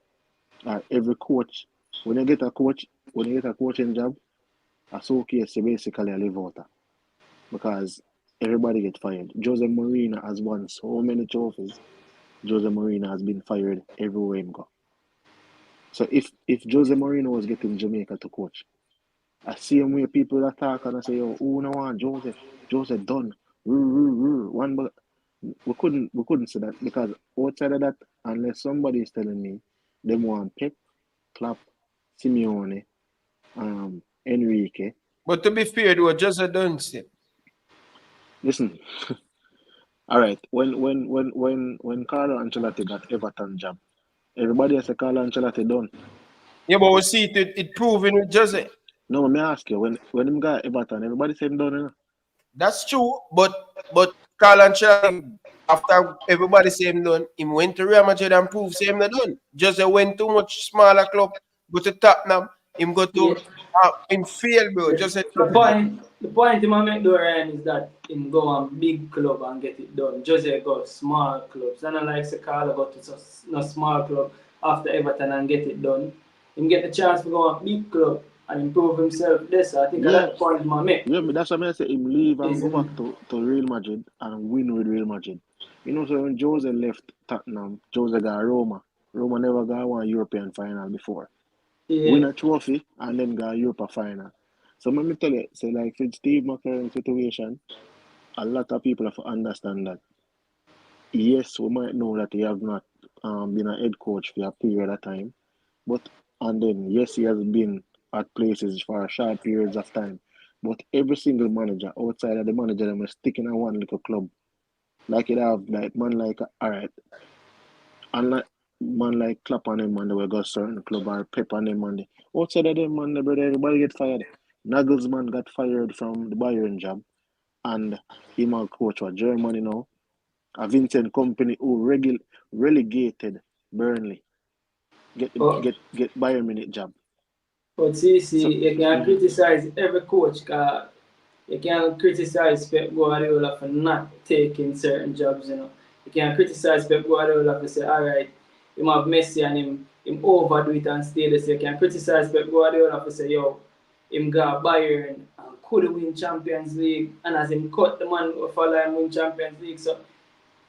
Every coach, when you get a coaching job, that's okay, so basically I live out. Because everybody gets fired. Jose Mourinho has won so many trophies. Jose Mourinho has been fired everywhere he go. So if Jose Mourinho was getting Jamaica to coach, I see him where people that talk and I say, "Oh, who no want Jose? Jose done." One, but we couldn't say that because outside of that, unless somebody is telling me they want Pep, Klopp, Simeone, Enrique. But to be fair, though, Jose done it. Listen, all right. When Carlo Ancelotti got Everton job, everybody has a Carlo Ancelotti done. Yeah, but we see it proving with Jose. No, let me ask you, when him got Everton, everybody said him done, you know? That's true, but Carlo Ancelotti, after everybody say him done, he went to Real Madrid and proved say him not done. Jose went to much smaller club, go to Tottenham, him go to him fail, bro. Jose The point him make though, Ryan, is that him go on big club and get it done. Jose go small clubs. And I like Carlo go to no small club after Everton and get it done. Him get the chance to go on big club and improve himself. This I think that's the point him make. Yeah, but that's what I say. Him leave and go back to Real Madrid and win with Real Madrid. You know, so when Jose left Tottenham, Jose got Roma. Roma never got one European final before. Yeah. Win a trophy and then got a Europa final. So let me tell you, so like with Steve McClaren's situation, a lot of people have to understand that. Yes, we might know that he have not been a head coach for a period of time, and then yes, he has been at places for short periods of time. But every single manager outside of the manager them is sticking in one little club. Like it have like man like alright. Unlike man like Klopp and them man they will go certain club or Pep and them man. Outside of them man, brother, everybody get fired. Nagelsmann got fired from the Bayern job and him and coach for Germany now. A Vincent Company who relegated Burnley. Get Bayern Munich job. But see, you can criticize every coach because you can criticize Pep Guardiola for not taking certain jobs, you know. You can criticize Pep Guardiola for say, alright, him have Messi and him overdo it and stay there. So you can criticize Pep Guardiola for say, yo, him got Bayern and could win Champions League, and as him cut the man who follow him win Champions League. So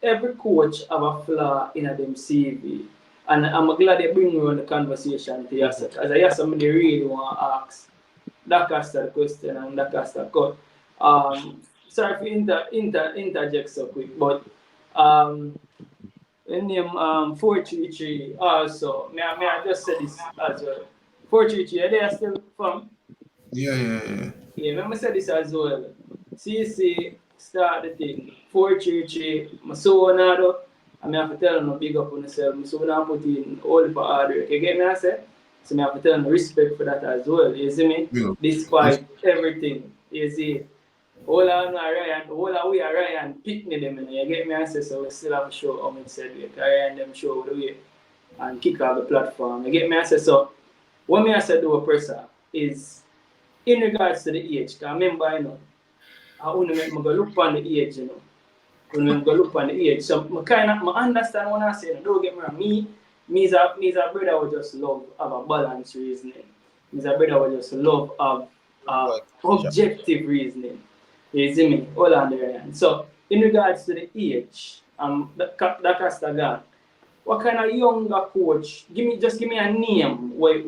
every coach have a flaw in them CV. And I'm glad they bring me on the conversation to Yasser. Because I somebody really want to ask that the question and that the cut. Sorry for interject so quick, but in name 433 also, may I just say this as well. 433, are they still from? Yeah. Yeah, let me say this as well. CC start the thing. 433, my son I have to tell them big up on yourself. So when I put in all the hard work, you get me I say? So I have to tell them respect for that as well. You see me? Yeah. Despite everything. You see? All we are Ryan picnic them, you get me I say? So we still have to show how much said we Ryan them show the way and kick off the platform. You get me I say? So what me I say to a person is in regards to the age, because remember you know, I want to make me go look on the age, you know. When I go look on the age, so I understand what I say. Don't get me wrong. Me is a brother who just love of a balanced reasoning. He's a brother who just love of objective reasoning. You see me? All on the right hand. So in regards to the age, that Castagan, what kind of younger coach? Just give me a name where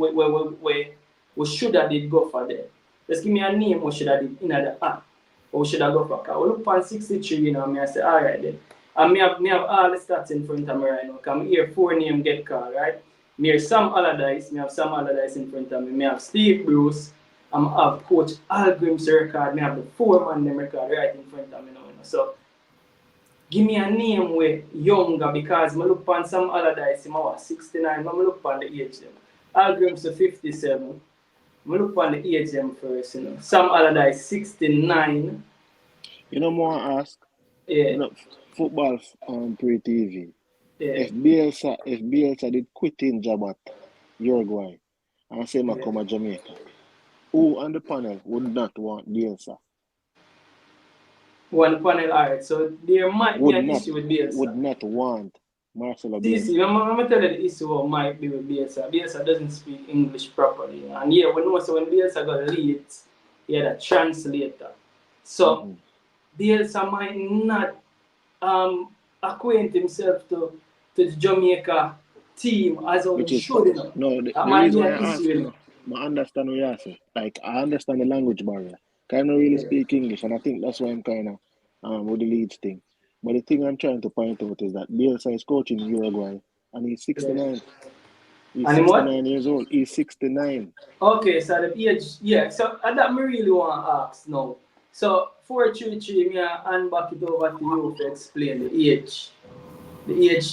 should I did go for that? Just give me a name where should I did in the app. Or should I go for car? Well, look on 63, you know, I say, all right then. And me have all the stats in front of me right now. Because I hear 4 names get called, right? Me have Sam Allardyce, in front of me. Me have Steve Bruce, I have Coach Hallgrímsson record. Me have the 4-man name record right in front of me now. So, give me a name where younger, because I look on Sam Allardyce, I was 69, I look on the age them. Hallgrímsson 57. I look on the age them first, you know. Sam Allardyce 69. You know more I ask? Yeah. Look, football on pre-TV. Yeah. If Bielsa did quit in job at Uruguay and say I come to Jamaica, who on the panel would not want Bielsa? One panel, alright. So there might be an issue with Bielsa. Would not want Marcelo See, Bielsa. I'm going to tell you the issue what might be with Bielsa. Bielsa doesn't speak English properly. And yeah, we know so when Bielsa got late, he had a translator. So Bielsa might not acquaint himself to the Jamaica team as how he should. You know. No, the reason why I ask you, I understand what you say. Like, I understand the language barrier. I don't really speak English, and I think that's why I'm kind of with the Leeds thing. But the thing I'm trying to point out is that Bielsa is coaching Uruguay, and he's 69. He's And 69 years old. He's 69. Okay, so the age, yeah. So that I really want to ask now. So 433, me and back it over to you to explain the age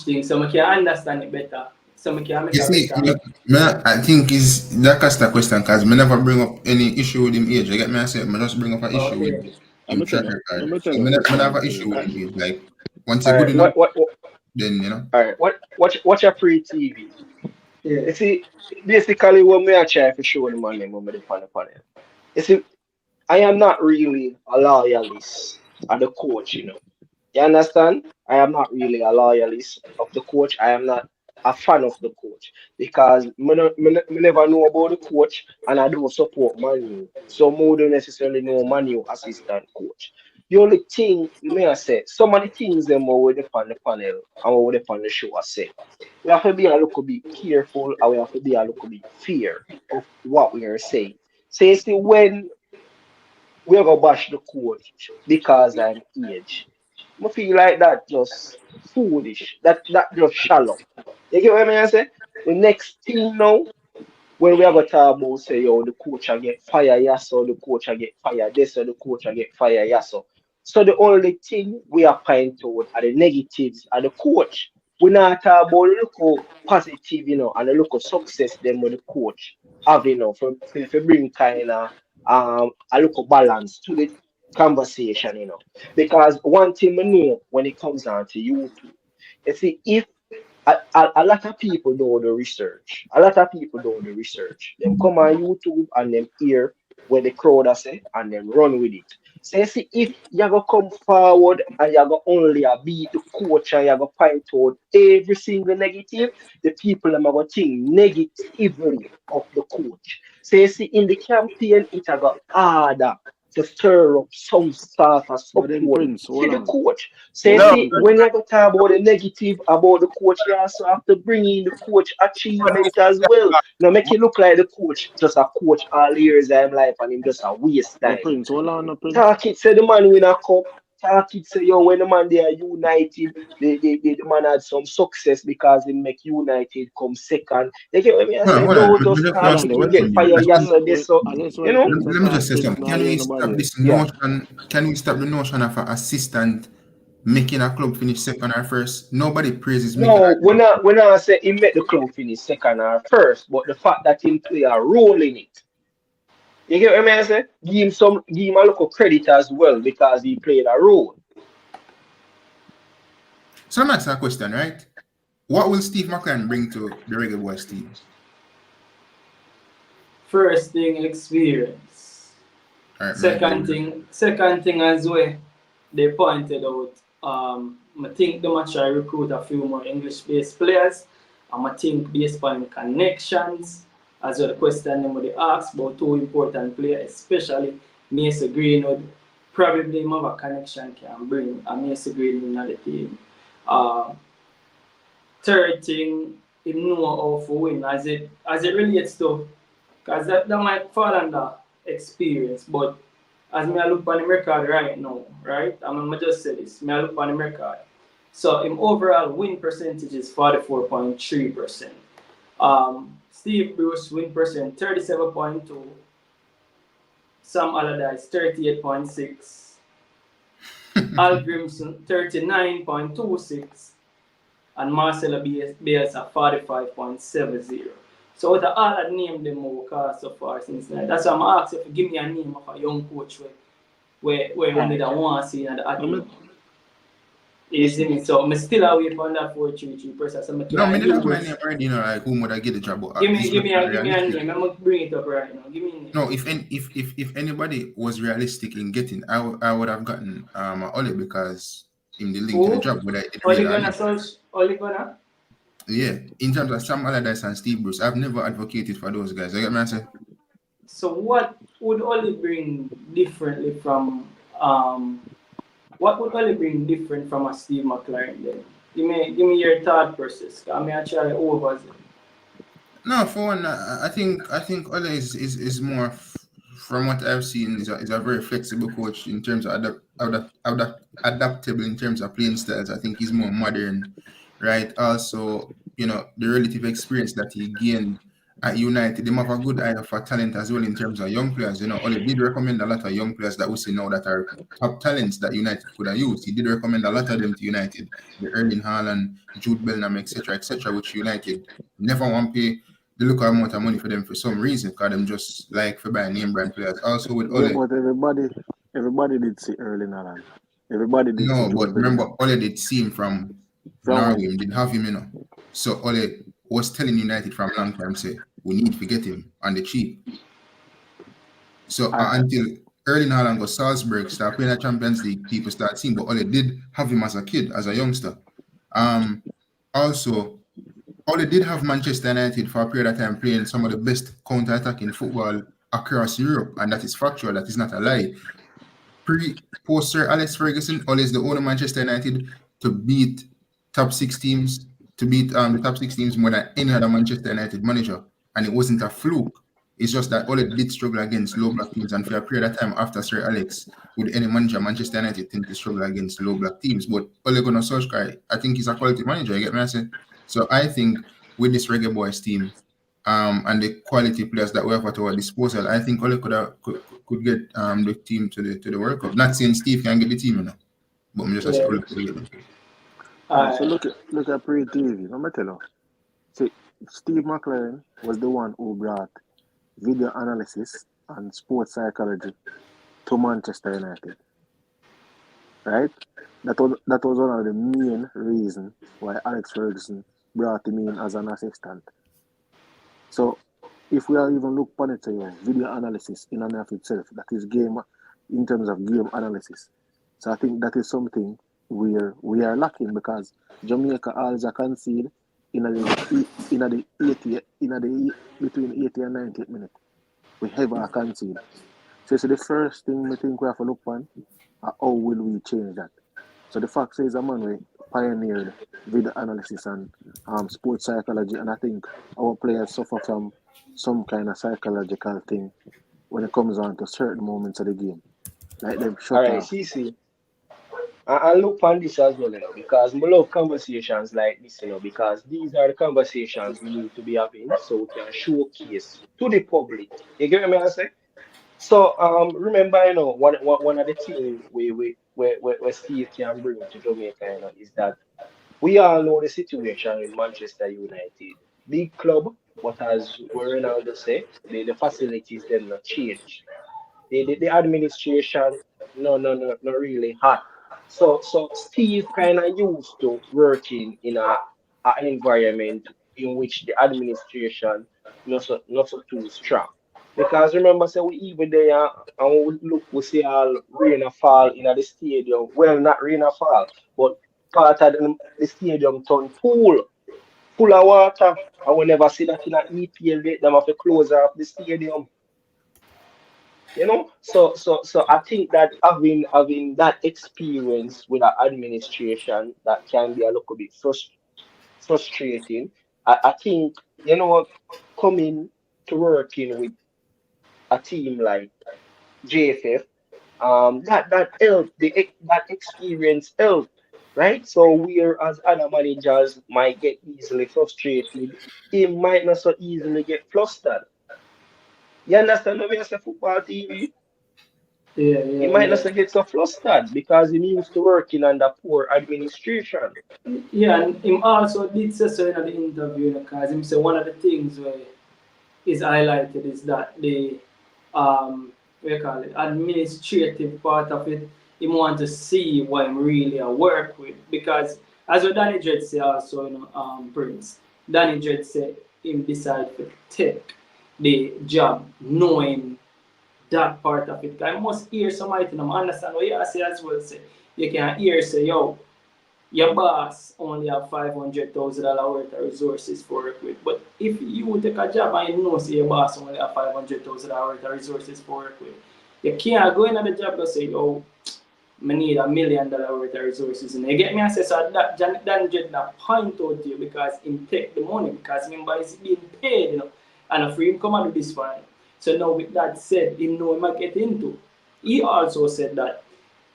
thing, so I can understand it better. So I can make You see, I think that's the question because I never bring up any issue with him age. You get me? I say I just bring up an issue with him track record. So I have an issue with him age. Like once you're good enough, then you know. Alright, watch a pre-TV. Yeah. You see, basically what me I try to show the man when they on the panel. You see, I am not really a loyalist of the coach, you know. You understand? I am not really a loyalist of the coach. I am not a fan of the coach because me never know about the coach and I don't support Manu. So I don't necessarily know Manu assistant coach. The only thing may I say, some of the things them over on the panel and over on the show I say. We have to be a little bit careful and we have to be a little bit fear of what we are saying. So you see, when we go bash the coach because I'm age, I feel like that just foolish. That just shallow. You get what I mean? I say the next thing now, when we have a talk about say, yo, the coach I get fired, yes, or the coach I get fired, this or the coach I get fired, yes, so the only thing we are pointing toward are the negatives of the coach. We not talk about look positive, you know, and look success them with the coach have, you know, for bring kind of a look balance to the conversation, you know. Because one thing we know when it comes down to YouTube, you see, if a lot of people do the research. A lot of people do the research. Them come on YouTube and them hear what the crowd say and then run with it. So you see, if you go come forward and you go only beat the coach and you go point out every single negative, the people are going to think negatively of the coach. So you see, in the campaign, it got harder to stir up some sort of support to the coach. So you see, when you go talk about the negative about the coach, you also have to bring in the coach achievement as well. Now make it look like the coach just a coach all years of life and him just a waste time. Talk it say the man win a cup. Talk it say yo when the man they are United, the man had some success because he make United come second. They get what I mean? I say no, just talk it, you get fired yesterday. So you know. Let me just say something. Can we stop this notion? Can we stop the notion of an assistant making a club finish second or first? Nobody praises me. No, when I say he make the club finish second or first, but the fact that he play a role in it. You get what I mean? I say? Give him a little credit as well because he played a role. So let me ask a question, right? What will Steve McClaren bring to the Reggae Boys team? First thing, experience. Right, second thing as well, they pointed out, I think they might try recruit a few more English-based players. I think based on connections, as well the question they asked about two important players, especially Mason Greenwood. Probably have a connection can bring a Mason Greenwood in the team. Third thing, he know how to win as it relates to, because that might fall under experience, but as me I look on the record right now, right? I'm just say this, me I look on the record. So his overall win percentage is 44.3%. Steve Bruce win percent 37.2. Sam Allardyce 38.6. Hallgrímsson 39.26. And Marcelo Bielsa 45.70. So out of all I named them over so far since now, that's why I'm asking if you give me a name of a young coach where we need to want to see in the academy. Easy me. So I'm still away from that 4-3-3 process. I'm No, I mean, that's my use. name already, you know, like whom would I get the job? But Give it's me not a realistic. name. I'm gonna bring it up right now. Give me a name. No, if anybody was realistic in getting, I would have gotten Oli because in the link to the job, but I didn't Only really gonna search. Only gonna. yeah. In terms of Sam Allardyce and Steve Bruce, I've never advocated for those guys. You get me? I say? So what would Oli bring differently from what would Oli bring different from a Steve McClaren then? Give me your thought process. I mean actually over. No, for one, I think Ole is more from what I've seen is a very flexible coach in terms of adaptable in terms of playing styles. I think he's more modern, right? Also, you know, the relative experience that he gained at United, they have a good eye for talent as well in terms of young players. You know, Ole did recommend a lot of young players that we see now that are top talents that United could have used. He did recommend a lot of them to United, the Erling Haaland, Jude Bellingham, etc., which United never want to pay the look amount of money for them for some reason, because them just like for buying name brand players. Also with Yeah, Ole. but everybody did see Erling Haaland. Everybody did see No, Jude but remember Bellingham. Ole did see him from From Norway, did have him, you know. So Ole was telling United from a long time, say, we need to get him on the cheap. So until Erling Haaland got Salzburg, start playing at Champions League, people start seeing, but Ole did have him as a kid, as a youngster. Also, Ole did have Manchester United for a period of time playing some of the best counter-attacking football across Europe, and that is factual, that is not a lie. Post Sir Alex Ferguson, Ole is the only Manchester United to beat top 6 teams, the top 6 teams more than any other Manchester United manager, and it wasn't a fluke. It's just that Ole did struggle against low block teams, and for a period of time after Sir Alex, with any manager, Manchester United tend to struggle against low block teams. But Ole Gunnar Solskjaer, I think he's a quality manager, you get me? I say? So I think with this Reggae Boys team, and the quality players that we have at our disposal, I think Ole could get the team to the World Cup. Not saying Steve can get the team, you know, but I'm just saying Ole could get them. So look at pre-TV. Let me tell you. See, Steve McClaren was the one who brought video analysis and sports psychology to Manchester United. Right? That was one of the main reasons why Alex Ferguson brought him in as an assistant. So if we are even look upon it, video analysis in and of itself, that is game in terms of game analysis. So I think that is something where we are lacking, because Jamaica always concede in the between 80 and 90 minutes. We have a concede. So the first thing we think we have to look on, how will we change that? So the fact is, a man we pioneered video analysis and sports psychology, and I think our players suffer from some kind of psychological thing when it comes on to certain moments of the game, like them shut Alright, off. CC. I look on this as well, because we love conversations like this, because these are the conversations we need to be having so we can showcase to the public. You get what I say? So remember, one of the things we Steve can bring to Jamaica, is that we all know the situation with Manchester United. Big club, but as Ronaldo say, the facilities them not change. The administration, not really hot. So Steve kind of used to working in an environment in which the administration not so too strong. Because remember, say we even there and we see all rain a fall in the stadium. Well, not rain a fall, but part of the stadium turn pool full of water. I will never see that in an EPL. Them have to close off the stadium. So I think that having that experience with an administration that can be a little bit frustrating. I think coming to working with a team like JFF, that help that experience help, right? So whereas other managers might get easily frustrated, he might not so easily get flustered. You understand the way I say football TV? He might not get so flustered because he used to working under poor administration. Yeah, and him also did say so in the interview, because him say one of the things where is highlighted is that the what you call it, administrative part of it him want to see what him really work with. Because as what Danny Dredd say also, Prince, Danny Dredd said him decide to take the job knowing that part of it. I must hear somebody to understand what you say as well. Say you can hear say, yo, your boss only have $500,000 worth of resources for work with. But if you take a job and you know say your boss only have $500,000 worth of resources for work with, you can't go into the job and say, oh, I need $1 million worth of resources. And you get me? I say, so that Dan Jed that point out to you because him take the money, because remember he's being paid, and for him come and do this for him. So now with that said, him know he might get into. He also said that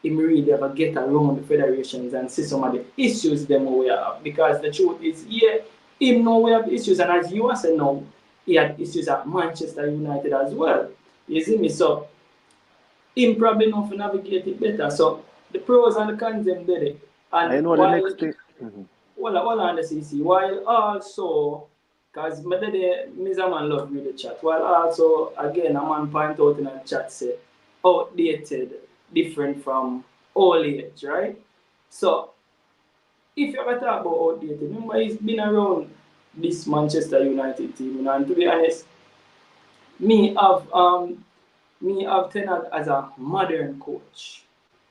him really ever get around the federations and see some of the issues them we have. Because the truth is, yeah, him know we have issues, and as you said now, he had issues at Manchester United as well. You see me? So him probably know to navigate it better. So the pros and the cons them did it. And I know the next thing. Well, on the CC, while also, because Mr. Man love read the chat, while also, again, a man point out in the chat say, outdated, different from old age, right? So, if you ever talk about outdated, remember he's been around this Manchester United team, and to be honest, me have Tenag as a modern coach.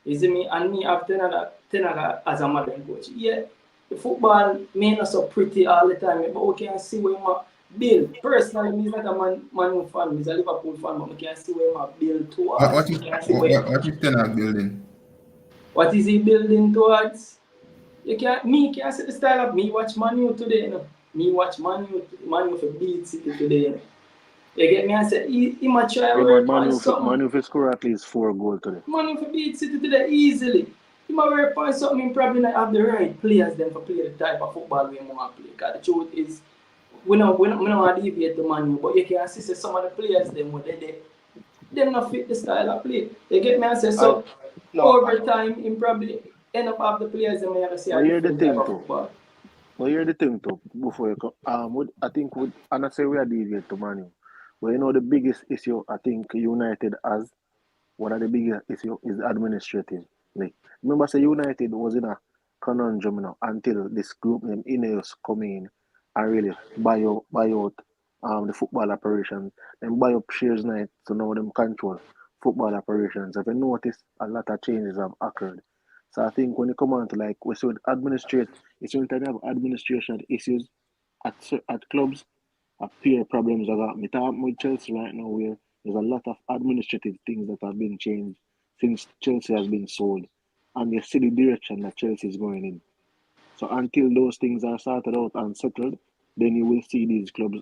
You see me? And me have Tenag as a modern coach. Yeah, the football may not so pretty all the time, but we can see where my build. Personally, I'm not a Man U fan, I'm a Liverpool fan, but we can see where my build towards. What is Tenag building? What is he building towards? Me can't see the style of me watch Man U today, Me watch Man U for beat City today, You get me? I said, he might try to work on something. Man U score at least 4 goals today. Man U for beat City today easily. He might work on something, he probably not have the right players then for play the type of football we want to play. Because the truth is, we don't want to deviate the Man U, but you can see some of the players them not fit the style of play. You get me? I say, so over time, he probably end up have the players that may have to see a different type of football. But here's the thing too, before you come, I think and I say we are deviate to Man U. But you know the biggest issue I think United has, one of the biggest issue is administrative. Like, remember say United was in a conundrum until this group named Ineos come in and really buy out the football operations. Then buy up shares night so now them control football operations. If you notice, a lot of changes have occurred. So I think when you come on to like we should administrate, it's when you have administration issues at clubs, peer problems I got. Me talk with Chelsea right now where there's a lot of administrative things that have been changed since Chelsea has been sold, and you see the direction that Chelsea is going in. So until those things are sorted out and settled, then you will see these clubs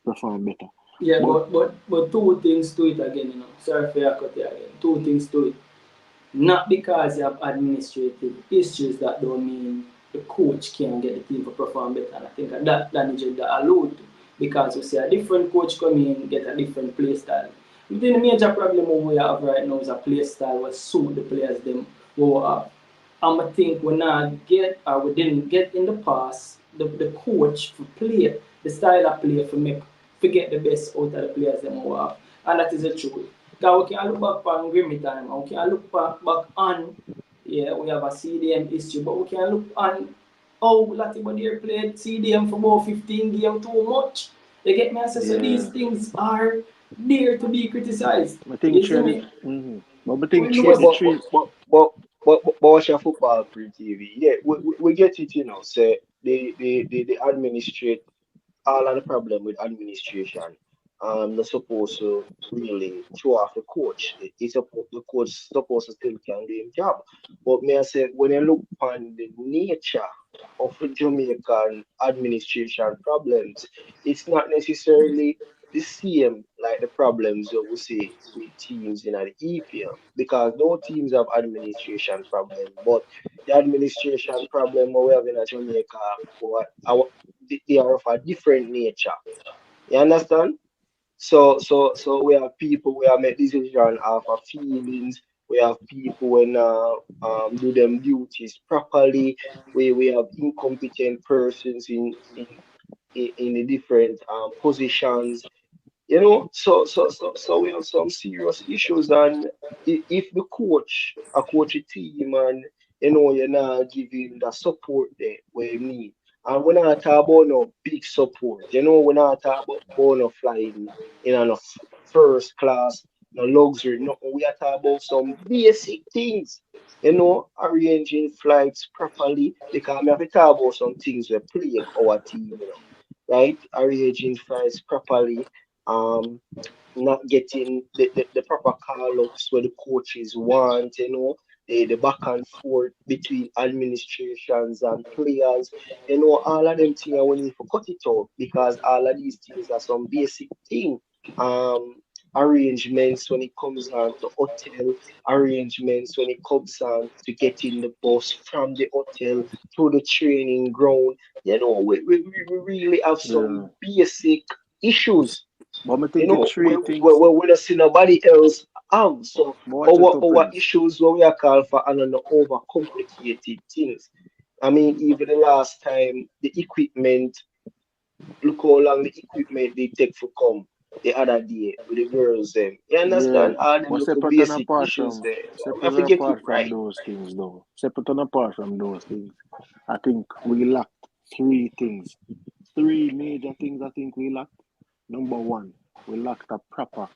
perform better. Yeah, but two things to it again, Sorry for your cut here again. Two things to it. Not because you have administrative issues that don't mean the coach can't get the team to perform better. And I think that Danny allude to. Because we see a different coach come in, get a different play style. I think the major problem we have right now is a play style that suit the players them who have. And I think we didn't get in the past the coach to play, the style of play to get the best out of the players them who have. And that is the truth. Because we can look back on Grimmy time, and we can look back on, we have a CDM issue, but we can look on how Latibodier played CDM for about 15 games too much. You get me? So these things are there to be criticized. I think But what's your football pre-TV? Yeah, we get it, say they administrate all of the problem with administration. They're supposed to really throw off the coach. The coach supposed to still can do his job. But may I say, when you look upon the nature of Jamaican administration problems, it's not necessarily the same like the problems you will see with teams in the EPL, because no teams have administration problem, but the administration problem we have in Jamaica, they are of a different nature. You understand? So we have people we have make decisions off of feelings. We have people when do them duties properly. We have incompetent persons in the different positions. You know, so we have some serious issues, and if the coach, a coach a team, and you're not giving the support there where you need. And we're not talking about no big support. We're not talking about no flying in a first class, no luxury. No, we are talking about some basic things. Arranging flights properly, because we have to talk about some things we plague our team, right? Arranging flights properly, um, not getting the proper call ups where the coaches want, the back and forth between administrations and players, all of them things we need to cut it out, because all of these things are some basic thing. Um, Arrangements when it comes on to hotel, arrangements when it comes on to getting the bus from the hotel to the training ground. We really have Yeah. some basic issues. But I'm thinking three things. We don't see nobody else have. So But watch it up, our Prince. issues what we are called for and overcomplicated things. I mean, even the last time the equipment, look how long the equipment they take for come the other day with the girls them. You Yeah. understand? All them But little separate and basic apart issues from there. We have separate to and get it apart from right. those things though. Separate and apart from those things. I think we lacked three things. Three major things I think we lacked. Number one, we lacked a proper,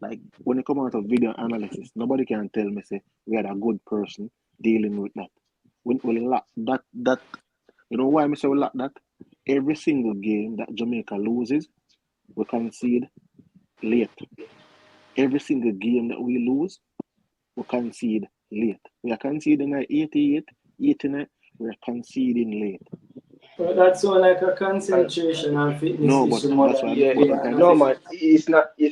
like when it comes out of video analysis, nobody can tell me say we had a good person dealing with that. We lack that you know why I say we lack that? Every single game that Jamaica loses, we concede late. Every single game that we lose, we concede late. We are conceding at 88, 89, we are conceding late. But that's all like a concentration and fitness No, but issue more that's than what anything. I'm No saying. man, it's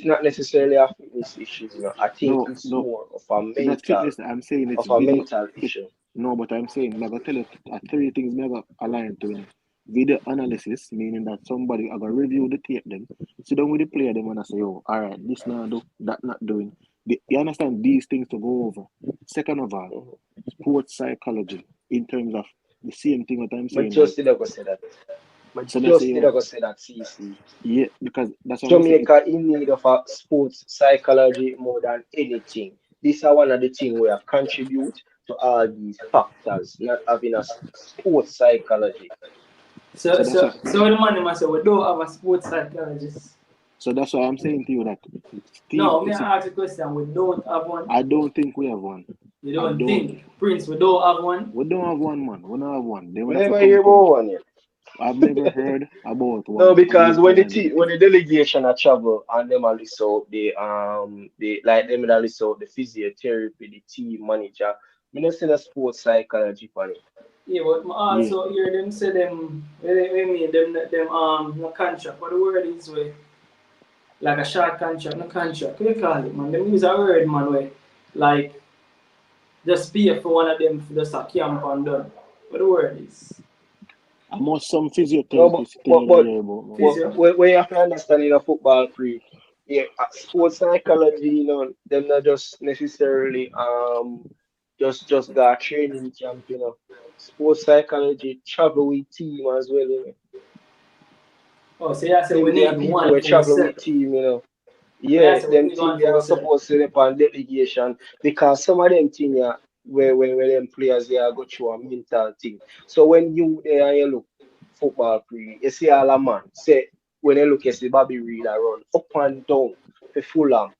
not necessarily a fitness issue, I think No, it's no, more of a it's not mental fitness. I'm saying it's of a video. mental issue. No, but I'm saying, I'm going to tell you three things I'm going to align to. Video analysis, meaning that somebody are going to review the tape them, sit down with the player them and I say, oh, all right, this not do, that not doing. You understand these things to go over. Second of all, sports psychology in terms of the same thing that I'm But saying. just did I go say that? But So just did I go say that, CC? yeah, because that's what I'm saying. Jamaica in need of a sports psychology more than anything. This is one of the things we have contribute to all these factors, not having a sports psychology. So that's what, the man must say we don't have a sports psychologist. so that's why I'm saying to you that No, me ask a question. We don't have one. I don't think we have one. You don't think, Prince? We don't have one. We don't have one, man. We don't have one. They We would have to never come hear come. about one yet. I've never heard about one. No, because when Until the delegation a travel and them a list out the like them a list out the physiotherapy, the team manager, me not see the sports psychology for it. Yeah, but I also hear them say them. We mean them no contract. But the word is way like a short contract, no contract. What you call it, man? Them use a word, man. Way like just pay for one of them for just a camp and done. What the word is? I must some No, physiotherapist thing but here about man. Physio. where you have to understand in a football free, yeah, sports psychology, them not just necessarily just got training camp, Sports psychology travel with team as well, Oh, so you say we There are need people one who for travel with ourselves. team. Yeah, Yeah, so we them need team one they for are not ourselves. supposed to be on delegation, because some of them team yeah, where them players they are go through a mental thing. So when you there and you look football pre, you see all a man say when you look you see Bobby Reed a run up and down for Fulham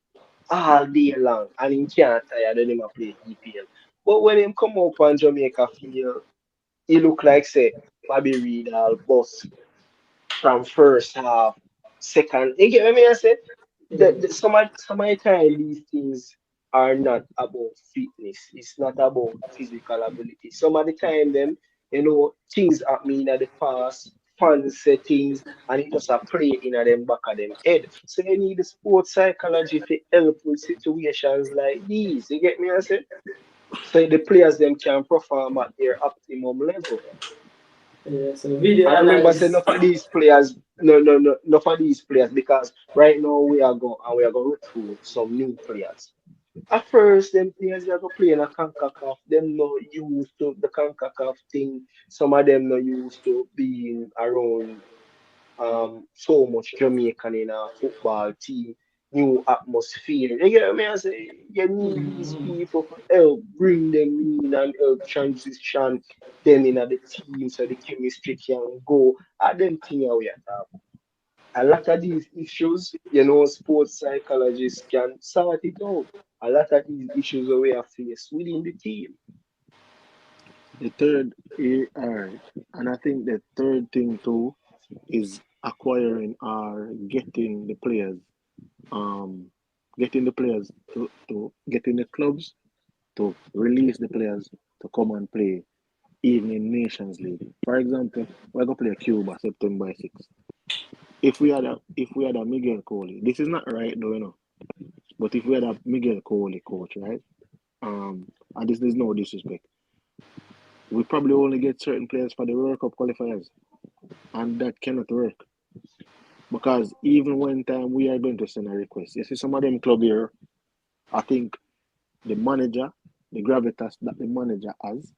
all day long and he can't tire then him a play EPL. But when him come up on Jamaica field, he look like say Bobby Reed all boss from first half, second. You get what I mean? I say some of the time these things are not about fitness. It's not about physical ability. Some of the time them, things happen in the past, fans say things, and it just a play in them back of them head. So you need the sports psychology to help with situations like these. You get me? I say? So the players them can perform at their optimum level. Yeah, so video I remember saying analysis. enough of these players, no, enough of these players, because right now we are going to recruit some new players. At first, them players they are going to play in a CONCACAF. Them not used to the CONCACAF thing. Some of them not used to being around so much Jamaican in a football team, new atmosphere. You get me? I say you need these people to help bring them in and help transition them in the team so the chemistry can go. And them thing we are talking. A lot of these issues, sports psychologists can sort it out. A lot of these issues that we are faced within the team. The third, all right, and I think the third thing too is acquiring or getting the players, um, getting the players to getting the clubs to release the players to come and play even in Nations League. For example, we're gonna play Cuba September 6th. If we had a Miguel Coley, this is not right though, but if we had a Miguel Coley coach, right? And this is no disrespect, we probably only get certain players for the World Cup qualifiers, and that cannot work because even when time we are going to send a request, you see some of them club here, I think the manager, the gravitas that the manager has,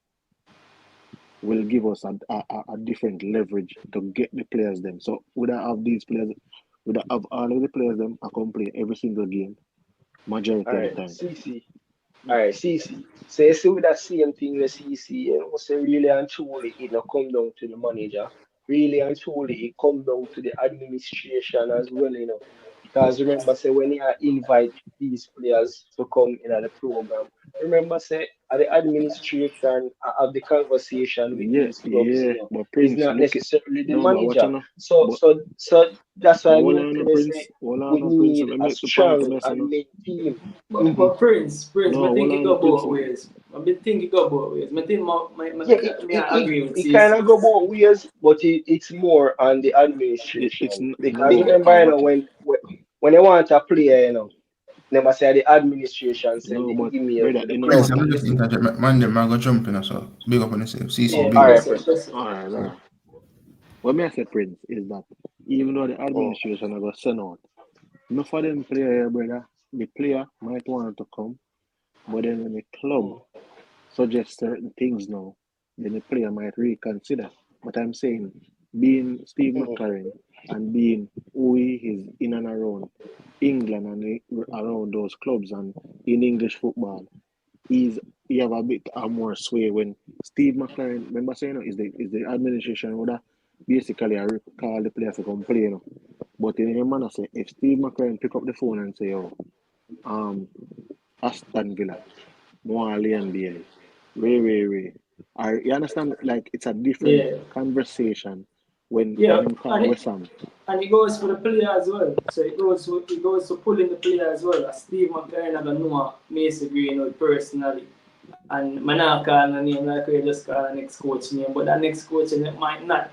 will give us a different leverage to get the players them. So we don't have these players, we don't have all of the players them I can play every single game, majority All of the right, time. CC. All right, CC. So you see with that same thing with CC, say really and truly it not come down to the manager. Really and truly it come down to the administration as well, Because remember, say when you invite these players to come in at the program, remember, say at the administration of the conversation with these clubs, But is Prince, not look it. necessarily the No, but watch manager. out. So But so so that's why I hold mean on, to Prince. say Hold we on, Prince. need Let me a make the point to strong mess and main team. But Prince, I No, think hold it on, go Prince. both ways. I've been thinking it go both ways. I think Yeah, I agree with it kind CC. of go both ways, but it's more on the It's administration because no. remember, Watch it. when they want a player, they must say the administration send No, the but email brother, to the in club. Prince, a I'm just interject. Man, them I go jump in, so big up on yourself. CC, Yeah, big all up. right, Prince. all right. What me I say, Prince, is that even though the administration are gonna send out, enough of them player here, brother, the player might want to come, but then when the club suggest certain things now, then the player might reconsider. But I'm saying, being Steve McClaren and being who he is in and around England and around those clubs and in English football, he have a bit more sway when Steve McClaren, remember saying, is the administration would basically call the players to come play, But in a manner say, if Steve McClaren pick up the phone and say, Aston Villa, Moali and BA, Ray. You understand? Like it's a different Yeah. conversation when Yeah, him call West Ham. and it goes for the player as well. So it goes to pulling the player as well. As Steve McClaren, I don't know Mason Greenwood personally. And I'm not calling a name like we just call the next coach name, but that next coach name might not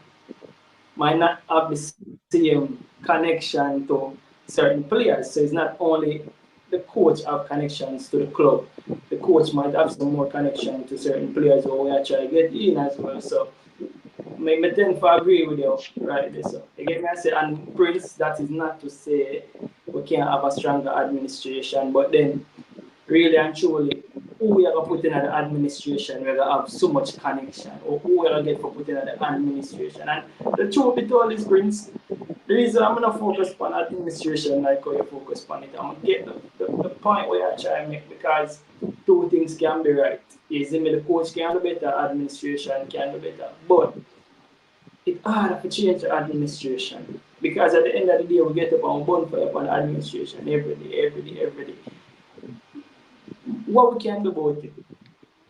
have the same connection to certain players. So it's not only the coach have connections to the club. The coach might have some more connection to certain players who we are trying to get in as well. So I tend to agree with you right there. So you get me I say, and Prince, that is not to say we can't have a stronger administration, but then really and truly, who we are going to put in the administration, we're going to have so much connection, or who we are going to get for putting in the administration. And the truth be told is, Prince, the reason I'm going to focus on administration like how you focus on it, I'm going to get the point where I try to make, because two things can be right. Is the coach can do better, administration can do better. But it's hard to change the administration. Because at the end of the day, we get up on bonfire on administration every day. What we can do about it?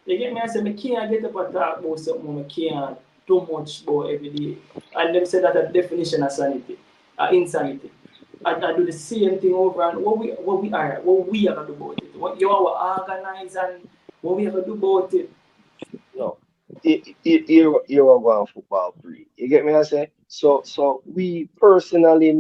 You get me? I say, I can't get up and talk about something I can't do much about every day. And them say that a definition of sanity, insanity. I do the same thing over and what we are gonna do about it. What you are organize and what we are gonna do about it. No, you are going football free. You get me? I say so. We personally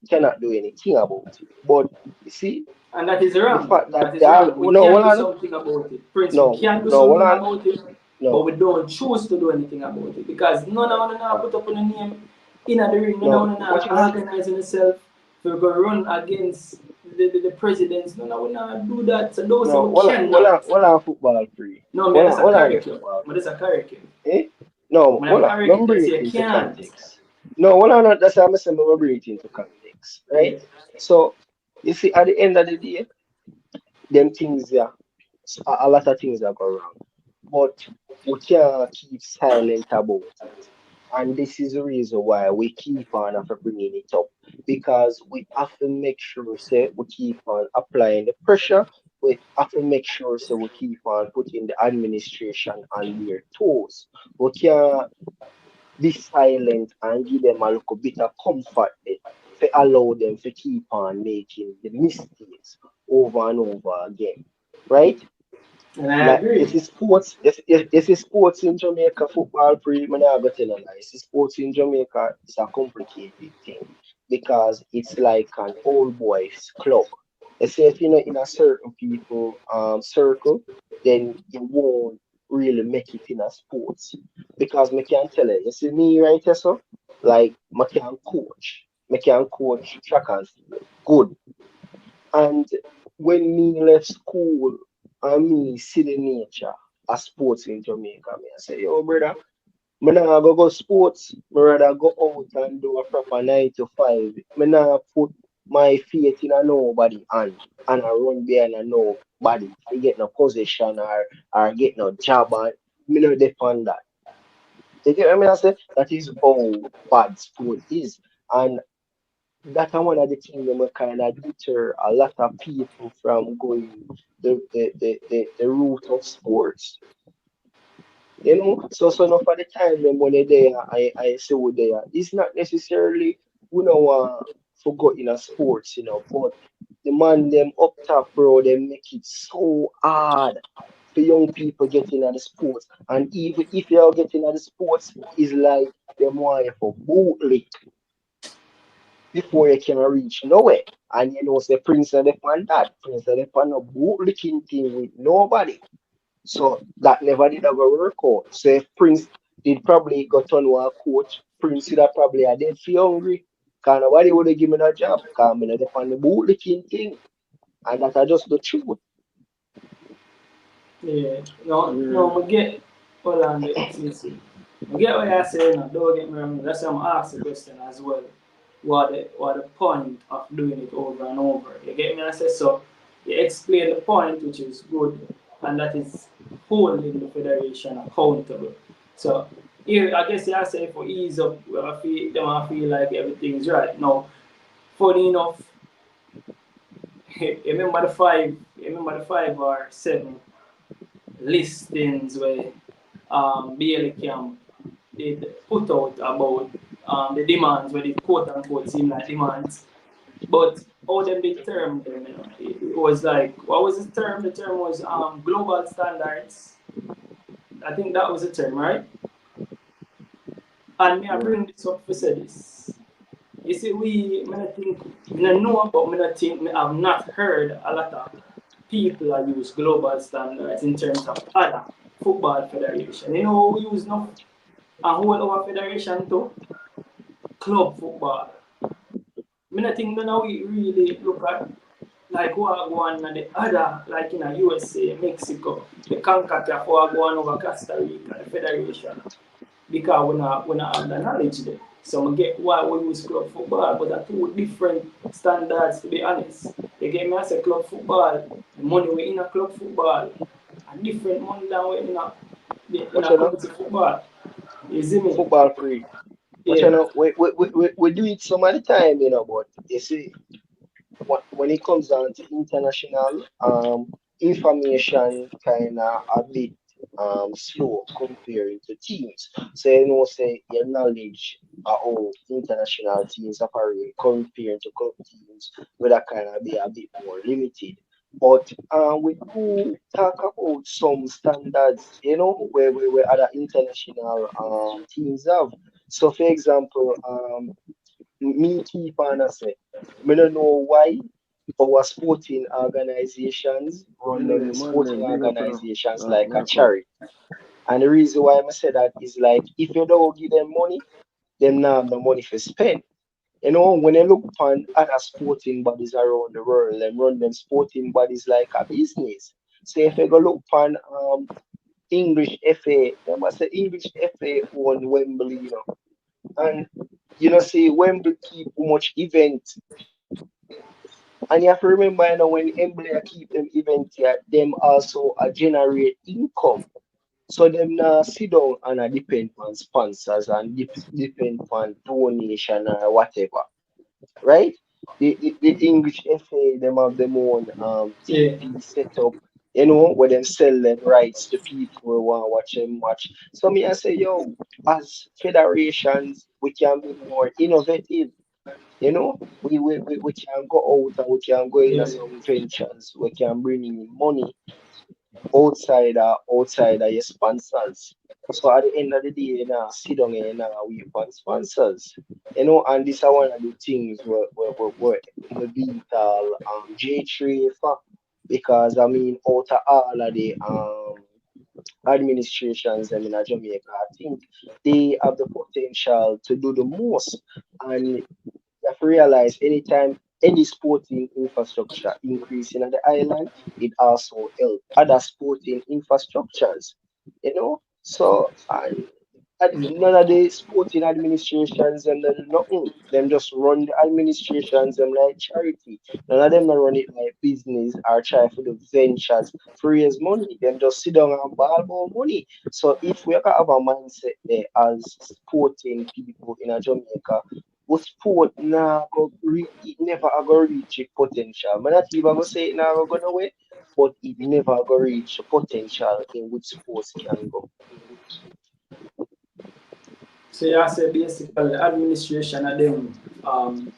cannot do anything about it. But you see, And that is the wrong. fact that That is they are wrong. We no, can hold do on, something about it. Prince, we no, can do no, hold something on, about it, but no, we don't choose to do anything about it. Because none of them put up on a name in the ring, none no. of What them you know? organizing themselves to go run against the presidents. None of them do that. So those No, we cannot. hold on, football free. No, man, Hold that's on, a hold on, there, curriculum. football But free. that's a curriculum. Eh? No, When hold I on. correct Don't it, I bring say it you into can't. context. No, hold on. That's how I'm saying. I'm bring it into context, Yeah. right? So you see, at the end of the day, them things, yeah, a lot of things that go wrong, but we can't keep silent about it. And this is the reason why we keep on after bringing it up, because we have to make sure say we keep on applying the pressure. We have to make sure so we keep on putting the administration on their toes. We can't be silent and give them a little bit of comfort there to allow them to keep on making the mistakes over and over again. Right? And I Like agree. if it's sports in Jamaica, football free, man, I got tell you lie. If it's sports in Jamaica, it's a complicated thing because it's like an old boys club. They say if you're not in a certain people circle, then you won't really make it in a sports. Because me can tell you see me right here, so like me can coach track and field. Good. And when me left school and me see the nature of sports in Jamaica, me I say, yo brother, me nah go sports, me rather go out and do a proper 9 to 5. Me nah put my faith in a nobody and I run behind a nobody. I get no position or get no job and me no depend that. You get what I mean? I say that is how bad sport is. And that are one of the things that will kind of deter a lot of people from going the route of sports. You know, so enough of the time them when they there, I say we there. It's not necessarily we don't want to go in a sports, but the man them up top, bro, they make it so hard for young people getting at the sports. And even if you're getting at the sports, it's like them want you for bootlick before you can reach nowhere. And say Prince of the Pan that. Prince of the Pan no bootlicking thing with nobody. So that never did ever work out. So if Prince did probably got on one coach, Prince would have probably a dead feel hungry. Cause nobody would have given me a job. Cause I'm not on the bootlicking thing. And that's just the truth. Yeah. No, I get hold on there, see. I get what you're saying now, don't get me wrong. That's why I'm asking the question as well. What the point of doing it over and over? You get me? I say so. You explain the point, which is good, and that is holding the federation accountable. So here, I guess you say for ease up, I feel like everything's right. Now, funny enough, remember the 5 or 7 listings where Bailey Camp did put out about the demands, where they quote unquote seem like demands. But how them they term them, it was like, what was the term? The term was global standards. I think that was the term, right? And me I bring this up for say this. You see, I don't know, but I have not heard a lot of people are use global standards in terms of other football federation. You know, we use no a whole our federation to club football. I don't think that we really look at like what go on and the other, like in a USA, Mexico, the CONCACAF what go on over Costa Rica, the federation, because we not have the knowledge there. So I get why we use club football, but they're two different standards to be honest. You get me as a club football, the money we in a club football, and different money than we in a county football. You see me? Football free. But Yeah. we do it some of the time, but you see, when it comes down to international, information kind of a bit slow comparing to teams. So say your knowledge of how international teams operate comparing to club teams will that kind of be a bit more limited. But we do talk about some standards, where other international teams have. So, for example, me keep on say, me don't know why our sporting organizations run Anyway, the man, sporting them big up, organizations like a wrap up. charity. And the reason why I say that is like if you don't give them money, them not have no money to spend. When you look upon other sporting bodies around the world, them run them sporting bodies like a business. So if you go look upon English FA. Remember, say English FA own Wembley, you know. And you know, see Wembley keep too much event. And you have to remember, you know, when Wembley keep them event here, them also generate income. So them now sit down and depend on sponsors and depend on donation or whatever. Right? The English FA, them have them own TV set up, you know, where them sell them rights to people who want to watch them watch. So me I say, yo, as federations, we can be more innovative. You know, we can go out and we can go into some ventures. We can bring in money outside of your sponsors. So at the end of the day, you know, sit down here now we want sponsors. You know, and this is one of the things where beat J3 for, because I mean out of all of the administrations in Jamaica, I think they have the potential to do the most. And you have to realize anytime any sporting infrastructure increasing on the island, it also helps other sporting infrastructures. You know, so and none of the sporting administrations and nothing. Them just run the administrations them like charity. None of them not run it like business or try for the ventures to raise money. Them just sit down and ball more money. So if we have a mindset there as sporting people in a Jamaica, but sport now it never go reach its potential. I'm not even gonna say it now go away, but it never go reach the potential in which sports can go. So you say basically administration of them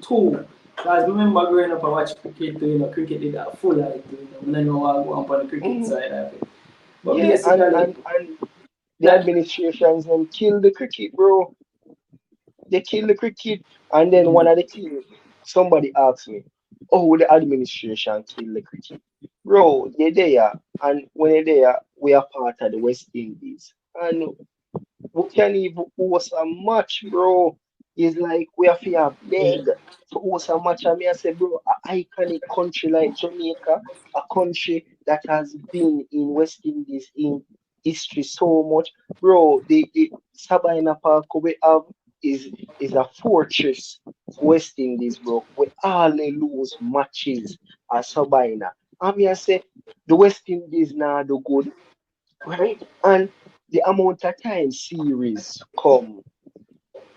two. Because remember growing up I watch cricket, you know, cricket is a full life, you know, I know what go on the cricket side of it. But Yeah, basically and the administrations them kill the cricket, bro. They kill the cricket, and then one of the things somebody asked me, "Oh, will the administration kill the cricket?" Bro, you're there, and when you're there, we are part of the West Indies, and we can even host a match, bro. It's like we have to beg to host a match. And me I say, bro, an iconic country like Jamaica, a country that has been in West Indies in history so much, bro. The Sabina Park we have is a fortress for West Indies, bro. We hardly lose matches at Sabina. And me I say, the West Indies now do good, right? And the amount of time series come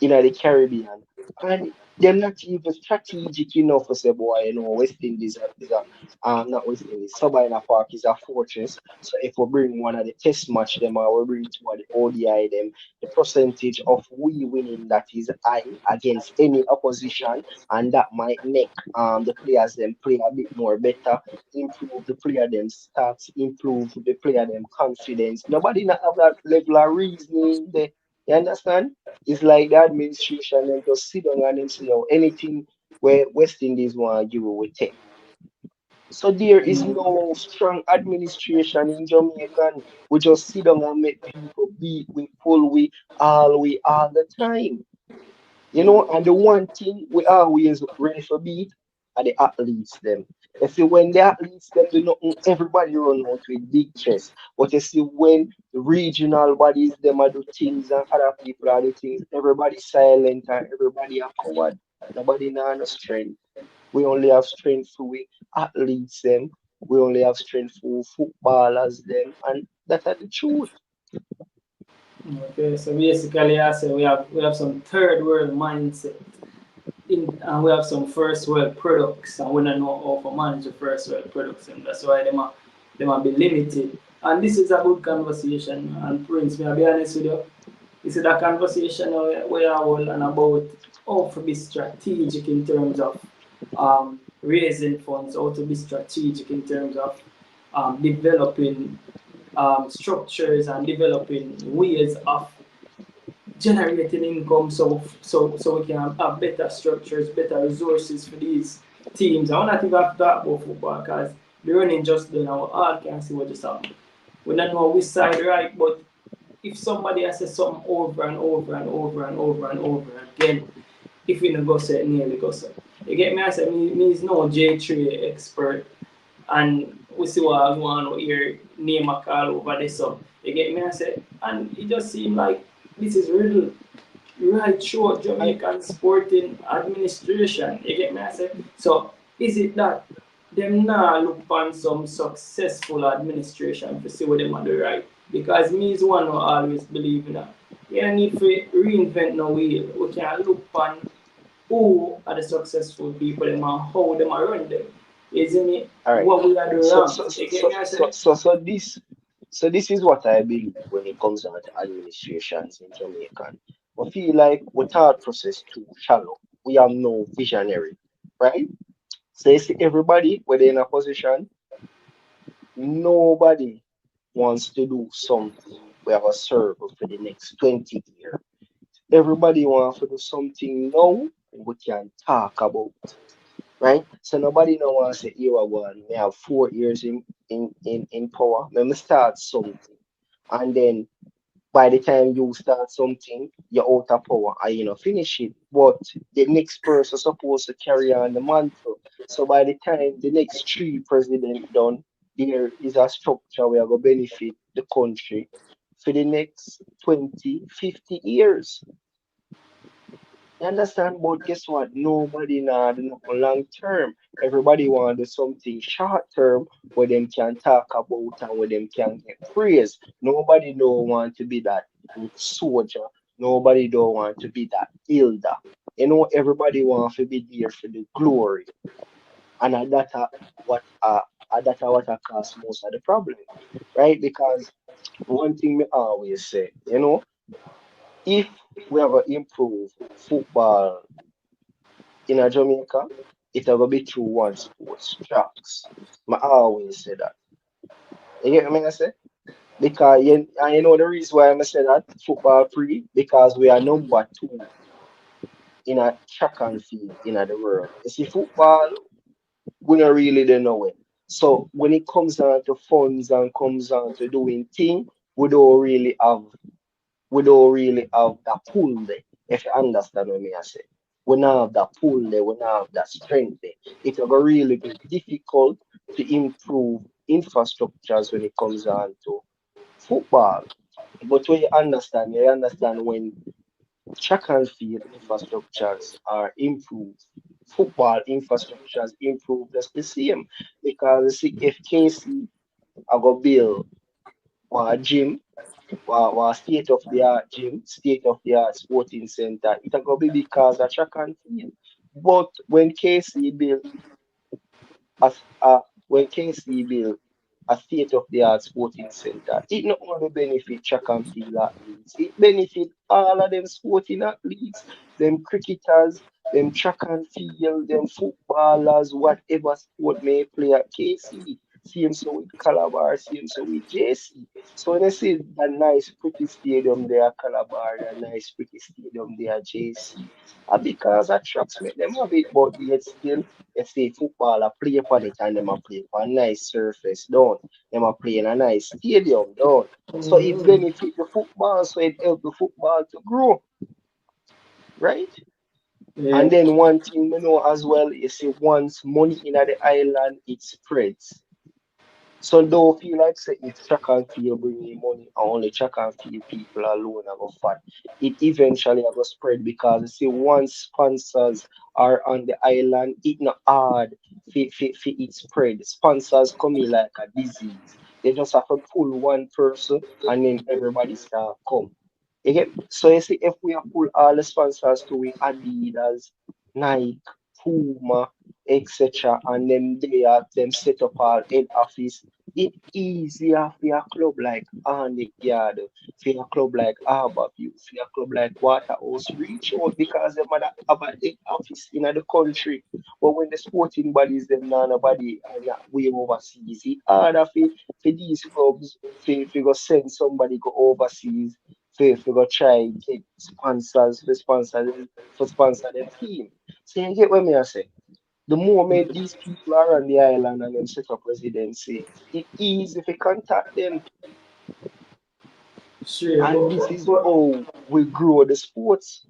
in the Caribbean, and they're not even strategic enough to say, boy, you know, West Indies is a not West Indies, Sabina Park is a fortress. So if we bring one of the test match them or we bring two of the ODI them, the percentage of we winning that is high against any opposition, and that might make the players them play a bit more better, improve the player them stats, improve the player them confidence. Nobody not have that level of reasoning there. You understand? It's like the administration and just sit down and them say, oh, anything where West Indies want you will take. So there is no strong administration in Jamaica. We just sit down and make people beat, we pull, we all the time. You know, and the one thing we always ready for beat are the athletes them. You see, when the athletes them do nothing, everybody run out with big chest. But you see, when the regional bodies them are do things and other people are do things, everybody silent and everybody are coward. Nobody now no strength. We only have strength for we athletes them. We only have strength for footballers them, and that's the truth. Okay, so basically I say we have some third world mindset and we have some first world products, and we don't know how to manage the first world products, and that's why they might be limited. And this is a good conversation, and Prince, may I be honest with you? This is a conversation we are all and about how to be strategic in terms of raising funds, how to be strategic in terms of developing structures and developing ways of generating income, so we can have better structures, better resources for these teams. I want to think of that about football because the running just done our all can see what just happened. We don't know which side right, but if somebody has said something over and over and over and over and over again, if we don't go say it, nearly go say. You get me? I said me is no J3 expert, and we see what I want to hear name a call over this. So You get me? I say, and it just seemed like this is riddle right through Jamaican sporting administration. You get me? I say, so is it that them now look on some successful administration to see what them are do right? Because me is one who always believe in that. You don't need to reinvent no wheel. We can look on who are the successful people and how them are run them. Isn't it? All right. What we are doing So wrong? so so You get so me? I so say, so, so this so this is what I believe when it comes down to administrations in Jamaica. We feel like we thought process too shallow. We have no visionary, right? So you see everybody whether in a position, nobody wants to do something we have a circle for the next 20 years. Everybody wants to do something now we can talk about. Right? So nobody no wants to say, you are one. We have 4 years in power. Let me start something. And then by the time you start something, you're out of power and you know finish it. But the next person supposed to carry on the mantle. So by the time the next three president done, there is a structure where will benefit the country for the next 20, 50 years. You understand? But guess what? Nobody now do nothing long term. Everybody want do something short term where them can talk about and where them can get praise. Nobody don't want to be that soldier. Nobody don't want to be that elder. You know, everybody want to be there for the glory. And what what I cause most of the problem. Right? Because one thing me always say, you know, if we ever improve football in a Jamaica, it will be through one sports tracks. I always say that. You get me? I say because and you know the reason why I say that football free because we are number two in a track and field in the world. You see, football we don't really don't know it. So when it comes down to funds and comes down to doing things, we don't really have that pull there, if you understand what I say. We don't have that pull there, we don't have that strength there. It will really be difficult to improve infrastructures when it comes down to football. But when you understand when track and field infrastructures are improved, football infrastructures improve just the same. Because see, if KC I go build a gym wa state of the art gym, state of the art sporting center, it a go be because of track and field. But as when KC build a state of the art sporting center, it not only benefit track and field athletes, it benefit all of them sporting athletes, them cricketers, them track and field, them footballers, whatever sport may play at KC. Same so with Calabar, same so with JC. So when I say that nice pretty stadium there, Calabar, that nice pretty stadium there, JC, because attracts make them have it, but yet still, let's say football, I play upon it and them a play on a nice surface, down. Them a play in a nice stadium, down. So it benefit the football, so it help the football to grow, right? yeah. And then one thing we know as well, you see, once money in the island, it spreads. So don't feel like say if track and field bring in money and only track and field people alone are go fat. It eventually are go spread because you see once sponsors are on the island, it not hard for it spread. Sponsors come in like a disease. They just have to pull one person and then everybody start come. You get so you see if we are pull all the sponsors to we Adidas, Nike, Puma, etc. and then they have them set up our head office. It easier for a club like Arnick Yard, for a club like Harborview, for a club like Waterhouse reach out because they might have a head office in the country. But when the sporting bodies them now nobody and way overseas, it harder for these clubs for go send somebody go overseas for go try get sponsors for sponsor them team. So you get what me I say? The moment these people are on the island and them set up residency, it easy to contact them. Sure, And this is how we grow the sports.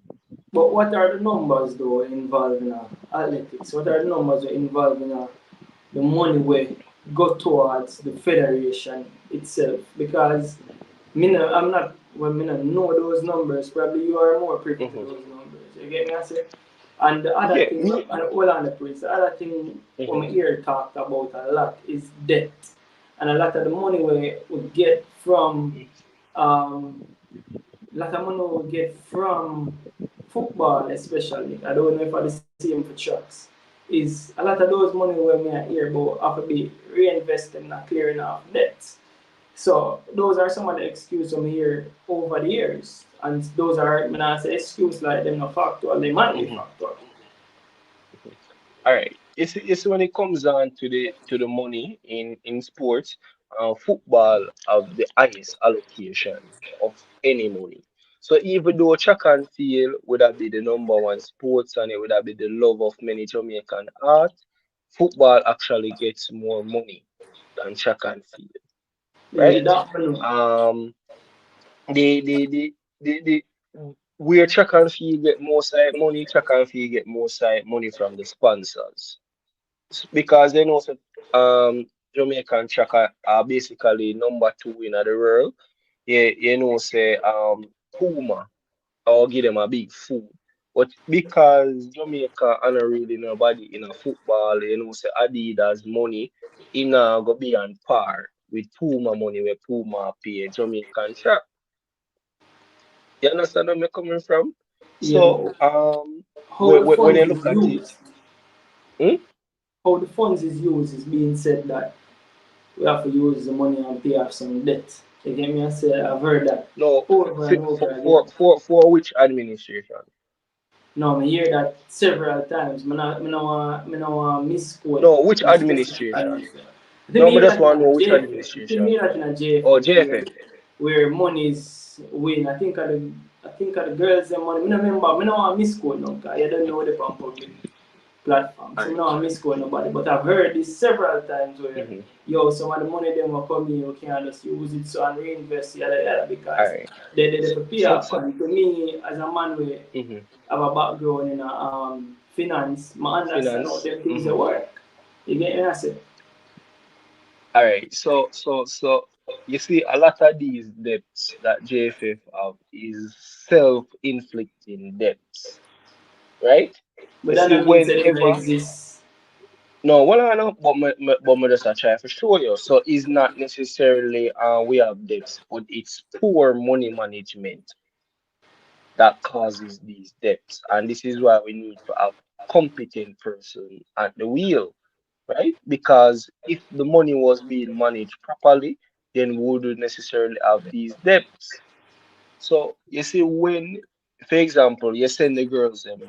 but what are the numbers though involved in athletics? What are the numbers involved in the money we go towards the federation itself? Because I'm not, well, me not know those numbers. Probably you are more privy to those numbers. You get me? I say. And the other Yeah, thing, me. and hold on the priest, the other thing when we hear talked about a lot is debt. And a lot of the money we get from, a lot of money we get from football, especially. I don't know if I the same for trucks. Is a lot of those money where me I hear about have to be reinvested and clearing off debts. So those are some of the excuses I'm hear over the years. And those are, when I say excuse like them not factual, they might be factual. All right. It's when it comes down to the money in sports, football have the highest allocation of any money. So even though track and field would have been the number one sports and it would have been the love of many Jamaican art, football actually gets more money than track and field, Yeah, right? that one. Um, the where track and field get more side money, track and field get more side money from the sponsors because they know that Jamaican track are basically number two in the world. Yeah, you know, say Puma or give them a big food. But because Jamaica and really nobody in a football, you know, say Adidas money, in go be on par with Puma money where Puma pay Jamaican track. You understand where I'm coming from? Yeah, So but how the when funds you is look at it, used, hmm? how the funds is used is being said that we have to use the money and pay off some debt. You get me? I say I've heard that No, over and over again. for which administration? No, I hear that several times. Me no want misquote No, which the specific administration? administration. I think No, me but hear just that in want to a know which JFF. I think me administration. hear that in a Oh, JFF JFF. where money is win. I think of the girls them money. Me no remember. Me no want misquote no, cause you don't know the public platform. So Alright. now I'm misquote nobody. But I've heard this several times where Mm-hmm. yo, some of the money them will come in, you can just use it so and reinvest yada yada because Alright. they for pay So off. so. And to me as a man we Mm-hmm. have a background in finance, I understand how Finance. them things they Mm-hmm. work. You get me? I say, Alright. So you see a lot of these debts that JFF have is self-inflicting debts, right? but You that see, don't mean that it don't whenever exist. no, well, I know, but me just a try to show you. So it's not necessarily we have debts, but it's poor money management that causes these debts, and this is why we need to have competent person at the wheel, right? Because if the money was being managed properly, then we wouldn't necessarily have these debts. So you see, when, for example, you send the girls them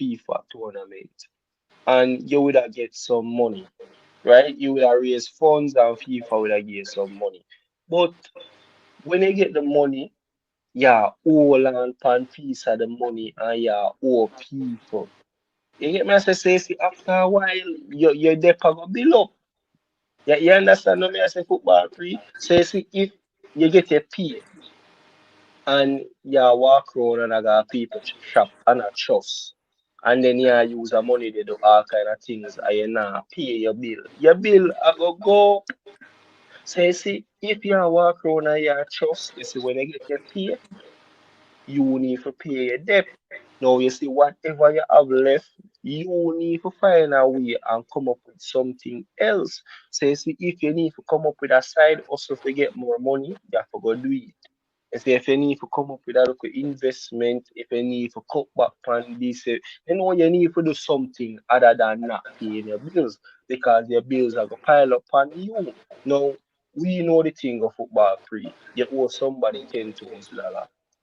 FIFA tournament, and you would have get some money, right? You will raise funds and FIFA will give some money. But when you get the money, yeah, all and pan piece of the money and yeah, all people. You get me? I see after a while, your debt go build up. You understand what me I say football free? So you see if you get a pay and you walk around and I got people shop and a trust. And then you use the money they do all kind of things and you not pay your bill. Your bill I go. So you see, if you walk around and you trust, you see when you get your pay, you need to pay your debt. Now you see whatever you have left, you need to find a way and come up with something else. So you see, if you need to come up with a side hustle to get more money, you have to go do it. You see, if you need to come up with a local investment, if you need to cut back on this, you know you need to do something other than not paying your bills because your bills are going to pile up on you. Now, we know the thing of football free. You owe somebody $10,000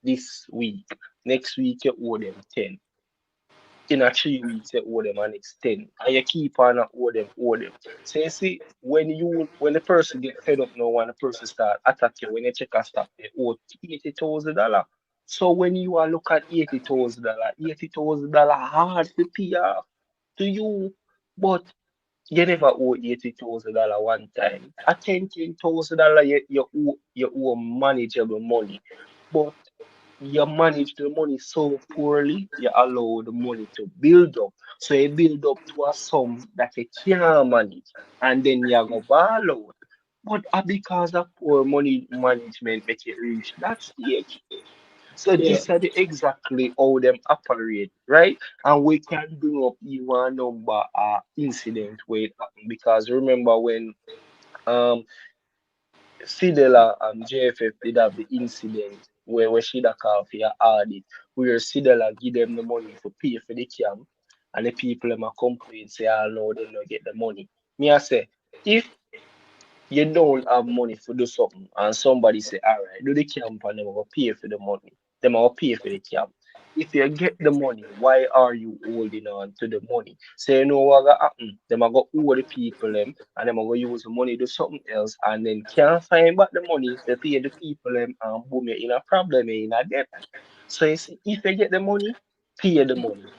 this week. Next week you owe them 10. In a 3 weeks you owe them an next 10. And you keep on owe them. So you see, when the person get fed up now, when the person start attack you, when you check a stop, they owe $80,000. So when you are look at $80,000 hard to pay off to you. But you never owe $80,000 one time. At $10,000 you owe manageable money. But you manage the money so poorly, you allow the money to build up. So you build up to a sum that you can't manage. And then you go ball out. But because of poor money management make it reach that stage. So Yeah. this is exactly how them operate, right? And we can bring up even a number of incident where it happened because remember when um Sidela and JFF did have the incident where Shida called for your audit, where Sidela give them the money for pay for the camp, and the people them a complain say, "Ah, no, they don't get the money." Me I say, if you don't have money for do something, and somebody say, "All right, do the camp," and them will pay for the money, them will pay for the camp. If you get the money, why are you holding on to the money? Say, you know what gonna happen? Them are gonna owe the people them, and them are gonna use the money to do something else, and then can't find back the money to pay the people them, and boom, you're in a problem, you're in a debt. So you see, if you get the money, pay the money.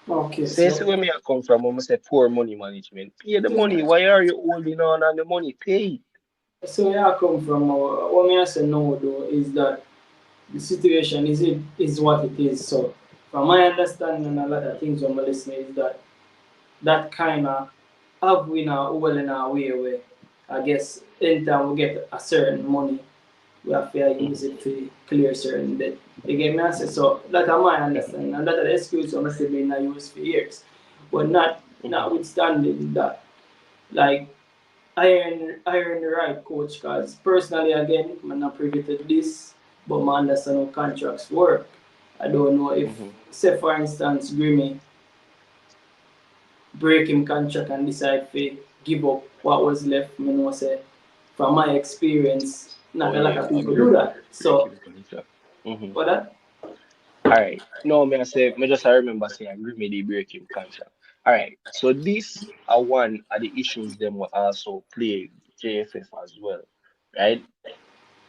Okay, So you see so where me I come from when I say poor money management. Pay the money. Why are you holding on the money? Pay it. so where I come from, what me I say no though is that the situation is what it is. So from my understanding and a lot of things I'm listening is that that kind of have we now all in our way where I guess anytime we get a certain money we have to use it to clear certain debt. You get me answer? So that is my understanding and that is the excuse I'm still being used for years. But notwithstanding that, like I earn the right coach because personally again I'm not privy to this but I understand how contracts work. I don't know if say for instance Grimmy break him contract and decide to give up what was left, me know say from my experience Oh not a lot yeah, of I people agree do with that. So breaking contract. for that Alright. No, me I say me just I remember saying I agree with the breaking contract. Alright. So this are one of the issues them will also play JFF as well. Right?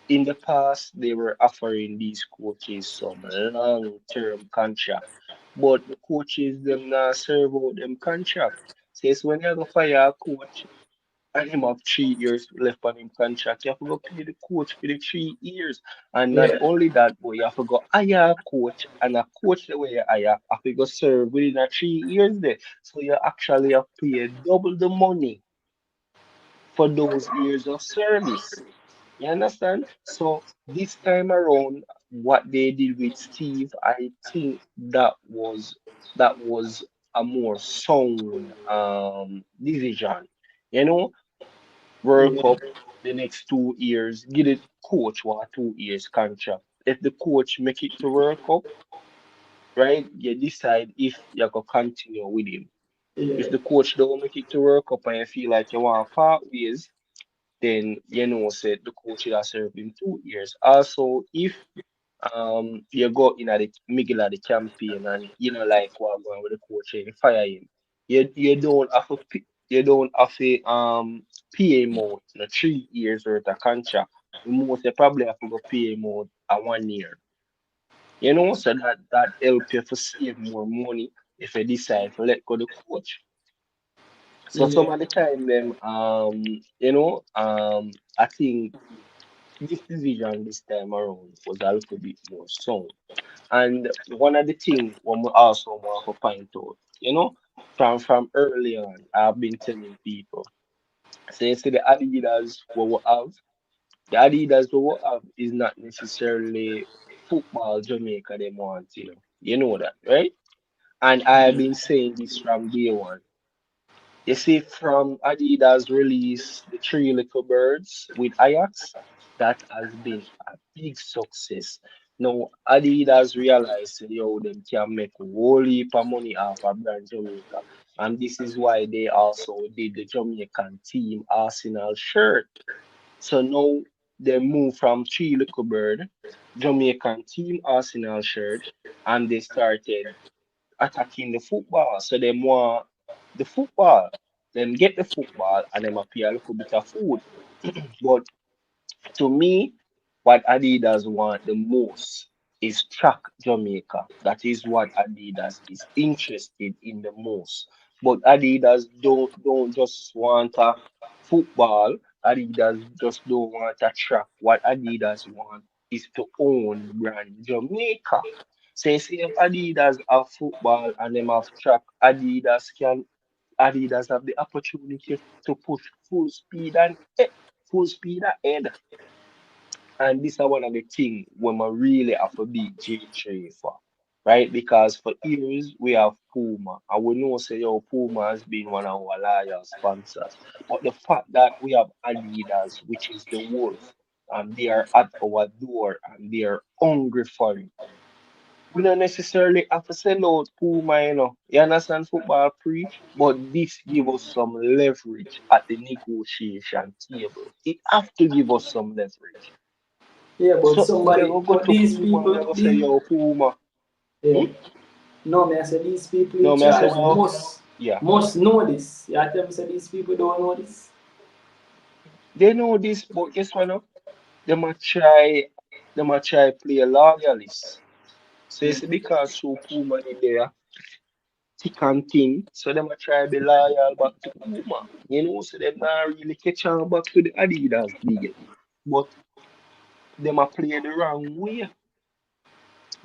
In the past they were offering these coaches some long term contract. But the coaches them not serve out them contract. Says when you go fire a coach and him have 3 years left on him contract. You have to go pay the coach for the 3 years. And not yeah. only that, but you have to go hire a coach and a coach the way you hire have to go serve within a 3 years there. So you actually have to pay double the money for those years of service. You understand? So this time around, what they did with Steve, I think that was a more sound decision. You know, World Yeah. Cup the next 2 years, give the coach one 2 years contract. If the coach make it to World Cup, right, you decide if you go continue with him. If Yeah. the coach don't make it to World Cup and you feel like you want to part ways, then you know said the coach should have served him 2 years. Also, if you go in at the middle of the campaign and you know like what going with the coach and you fire him, you don't have to you don't have to pay him out 3 years worth of contract. The most you probably have to go pay him out a 1 year. You know, so that help you to save more money if you decide to let go the coach. So some Yeah. of the time them I think this decision this time around was a little bit more sound. And one of the things one we also want to point out, from early on, I've been telling people, say, the Adidas what we have, the Adidas what we have is not necessarily football Jamaica they want, you know. You know that, right? And I've been saying this from day one. You see, from Adidas release the Three Little Birds with Ajax, that has been a big success. Now, Adidas realized, yo, them can make a whole heap of money off of brand Jamaica. And this is why they also did the Jamaican team Arsenal shirt. So now they move from Three Little Bird, Jamaican team Arsenal shirt, and they started attacking the football. So them want the football. Them get the football and them appear a little bit of food. But to me, what Adidas want the most is track Jamaica. That is what Adidas is interested in the most. But Adidas don't just want a football. Adidas just don't want a track. What Adidas want is to own the brand Jamaica. So you see if Adidas have football and them have track, Adidas can Adidas have the opportunity to push full speed ahead. And this is one of the things when we really have to beat J3 for. Right? Because for years we have Puma. And we know say yo Puma has been one of our loyal sponsors. But the fact that we have Adidas, which is the wolf, and they are at our door and they are hungry for it. We don't necessarily have to sell out Puma, you know. You understand football preach? But this give us some leverage at the negotiation table. It have to give us some leverage. Yeah, but So we are somebody, gonna go but to these Puma and we are people, gonna say, yo, Puma. yeah. Hmm? No, me I say these people No, in me I say, charge well, yeah. must know this. You tell me say these people don't know this. They know this, but guess what now? They might try play a loyalist. So it's because so Puma in there, thick and thin, so they might try be loyal back to Puma. You know, so they not really catch on back to the Adidas deal. But they might play the wrong way.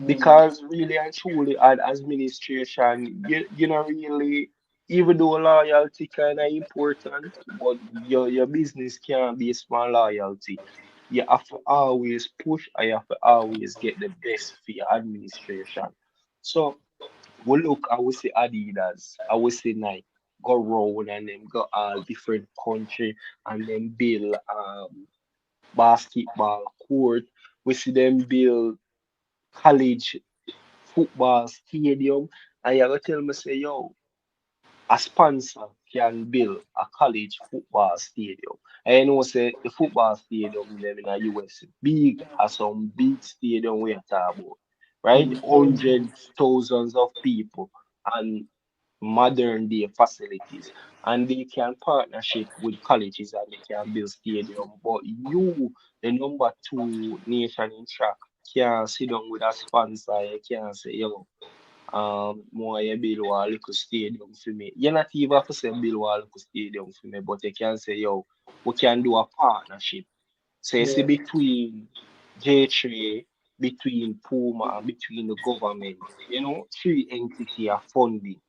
Because really and truly at administration, you know really even though loyalty kinda important, but your business can't be on loyalty. You have to always push and you have to always get the best for your administration. So we look, I would say Adidas, I would say Nike, go round and then go all different country and then build basketball court. We see them build college football stadium, and you gotta tell me say, yo, a sponsor can build a college football stadium. And you know say the football stadium in them in the US big as some big stadium we are talking about. Right? Hundreds, thousands of people and modern day facilities. And they can partnership with colleges and they can build stadium. But you, the number two nation in track, can't sit down with a sponsor, you can't say, yo, more you build one little stadium for me. You're not even have to say build one little stadium for me, but you can say, yo, we can do a partnership. So you see Yeah. between J3, between Puma and between the government, you know, three entity are funding.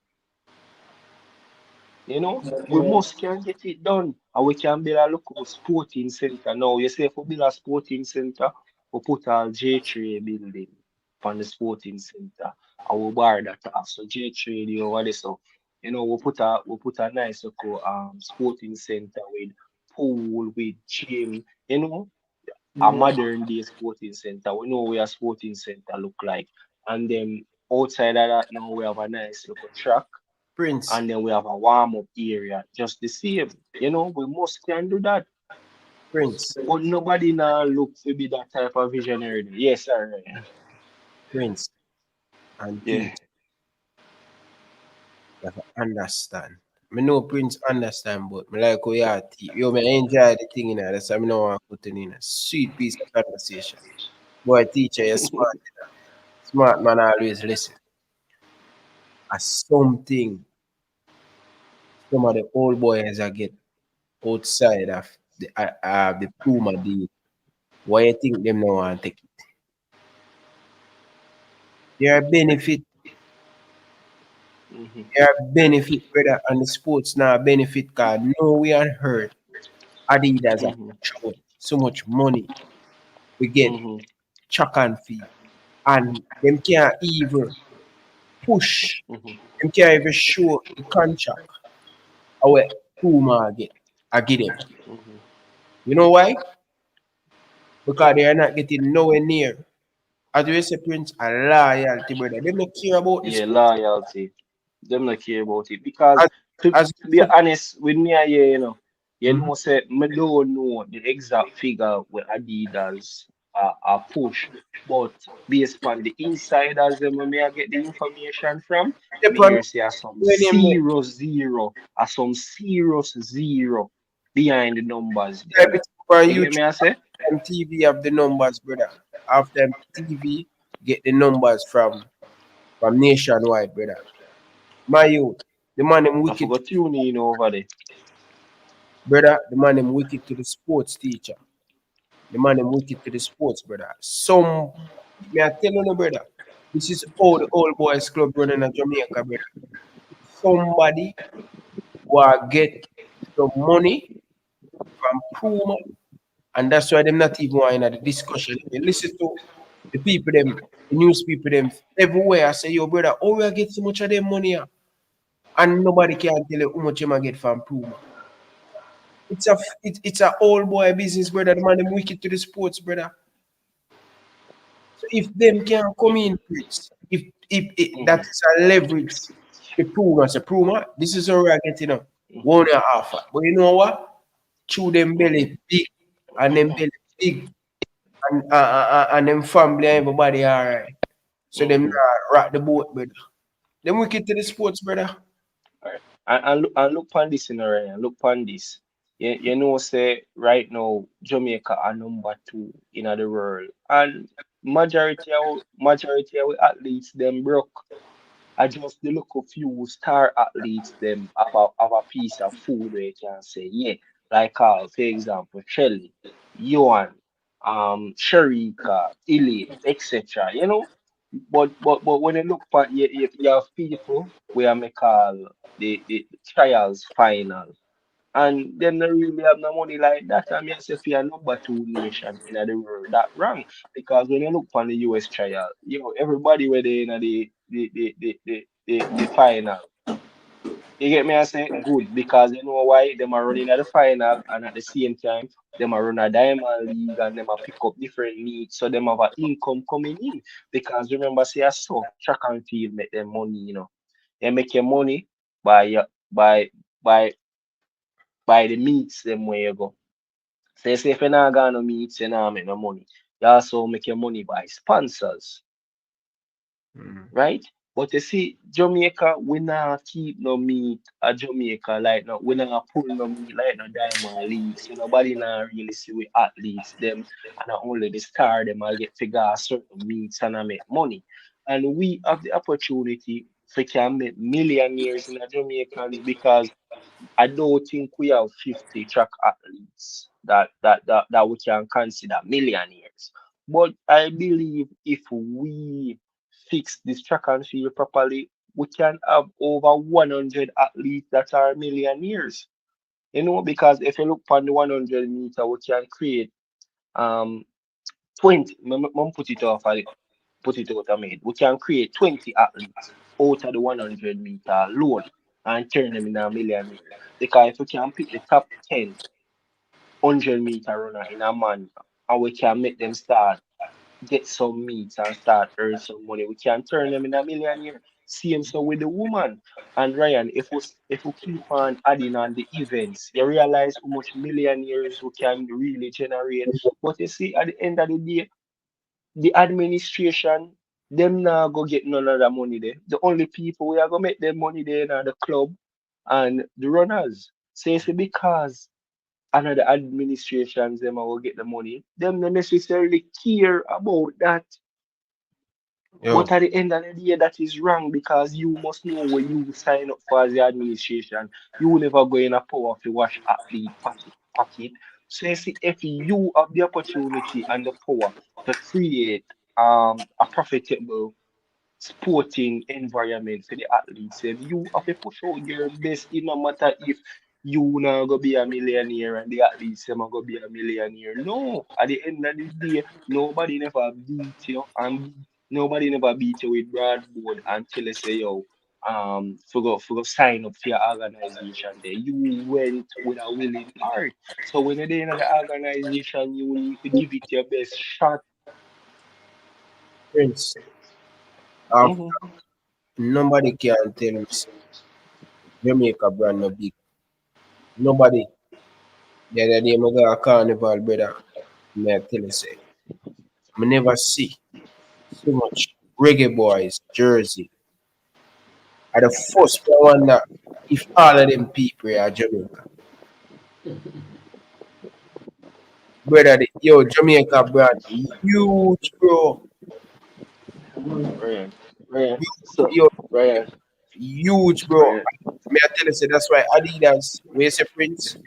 You know, we Yeah. must can get it done. And we can build a local sporting center. Now, you say if we build a sporting center, we put our J3 building on the sporting center. And we bar that off. So J3 the over there. So, you know, we put a nice local sporting center with pool, with gym, you know, a Yeah. modern day sporting center. We know where a sporting center look like. And then outside of that now we have a nice little track Prince. and then we have a warm-up area just the same. You know, we must can do that. Prince. But nobody now look to be that type of visionary. Yes, sir. Prince and Yeah. teach. You have to understand. I know Prince understand, but me like how you are teach. Yo, me enjoy the thing in there. That's why I don't want to put it in a sweet piece of conversation. Boy, teacher, you're smart. Smart man always listen. As something some of the old boys that get outside of the Puma deal. Why you think them no want to take it? There are benefit. There are benefit, brother, and the sports now benefit card. No, we are hurt. Adidas are showing so much money. We get chuck and fee. And them can't even push. Them can't even show the contract. Our Puma get. I get them. You know why? Because they are not getting nowhere near. As you say, Prince, a loyalty, brother. They don't care about the Yeah, sport. loyalty. Them not care about it. Because As to be honest with me here, you know, say me don't know the exact figure where Adidas are push. But based on the insiders them where me I get the information from, me Step on hear say when him some serious zero behind the numbers type them. it on You get YouTube, me I say? and TV have the numbers, brother. After TV get the numbers from nationwide, brother. My youth, the man them I wicked, forgot tune in over there. brother. The man them wicked to the sports teacher. The man them wicked to the sports, brother. Some, me I tell you, brother. This is all the old boys club running in Jamaica, brother. Somebody will get some money from Puma, and that's why them not even want in the discussion. They listen to the people them, the news people them everywhere. I say, yo, brother, how we get so much of them money here? And nobody can tell you how much you get from Puma. It's a old boy business, brother. The man them wicked to the sports, brother. So if them can come in, please, if that is a leverage, the Puma, say Puma, this is how we are getting up. 1.5. But you know what? Chew them belly big, and them belly big, and them family and everybody alright. So them not rock the boat, brother. Them wicked to the sports, brother. And look on this, you know, Ryan. Look on this. You know, say right now Jamaica are #2 in the world, and majority of athletes them broke. I just the look of few star athletes them have a piece of food where you can say, yeah, like for example, Shelly, Johan, Sharika, Elaine, etc. You know, but when you look at you have people where make call the trials final. And them not really have no money like that. I mean, say if you're #2 nation in the world, that wrong. Because when you look on the US trial, you know, everybody were there in the final. You get me? I say good because you know why them are running at the final and at the same time them are run a diamond league and them are pick up different needs so them have an income coming in. Because remember, say I saw track and field make them money, you know. They make your money by by by by the meets them where you go. So you say if you're not gonna meets, you not make no money. You also make your money by sponsors, right? But you see, Jamaica, we not keep no meat at Jamaica like no, we not pull no meat like no diamond leagues. So nobody not really see we athletes them and not only the star them I get figure out certain meats and I make money. And we have the opportunity to can make millionaires in the Jamaicans because I don't think we have 50 track athletes that we can consider millionaires. But I believe if we fix this track and field properly, we can have over 100 athletes that are millionaires. You know, because if you look on the 100 meter, we can create 20. Put it off, put it out of made. We can create 20 athletes out of the 100 meter alone and turn them in a millionaire. Because if we can pick the top 10 100-meter runner in a month and we can make them start get some meats and start earn some money, we can turn them in a millionaire. Same so with the woman. And Ryan, if we keep on adding on the events, you realize how much millionaires we can really generate. But you see, at the end of the day, the administration, them now go get none of that money there. The only people we are gonna make them money there are the club and the runners. So you see, because another administrations them will get the money, them not necessarily care about that. Yo. But at the end of the day, that is wrong because you must know when you sign up for the administration, you will never go in a power to wash athlete pocket. So you see, if you have the opportunity and the power to create a profitable sporting environment for the athletes, if you have to push out your best, it no matter if you not gonna be a millionaire and the athletes them are gonna be a millionaire. No, at the end of the day, nobody never beat you and nobody never beat you with broadboard until they say yo for sign up for your organization there. You went with a willing heart. So when you're in the organization, you need to give it your best shot. Prince, nobody can tell me say Jamaica brand no big. Nobody. The other day, I got a carnival, brother. May I tell you, say, I never see so much reggae boys, jersey. I the first one that if all of them people are Jamaica. Brother, yo, Jamaica brand, huge, bro. Ryan, so Yo, Ryan, huge, bro. Ryan. May I tell you, say, that's why Adidas, where you say Prince,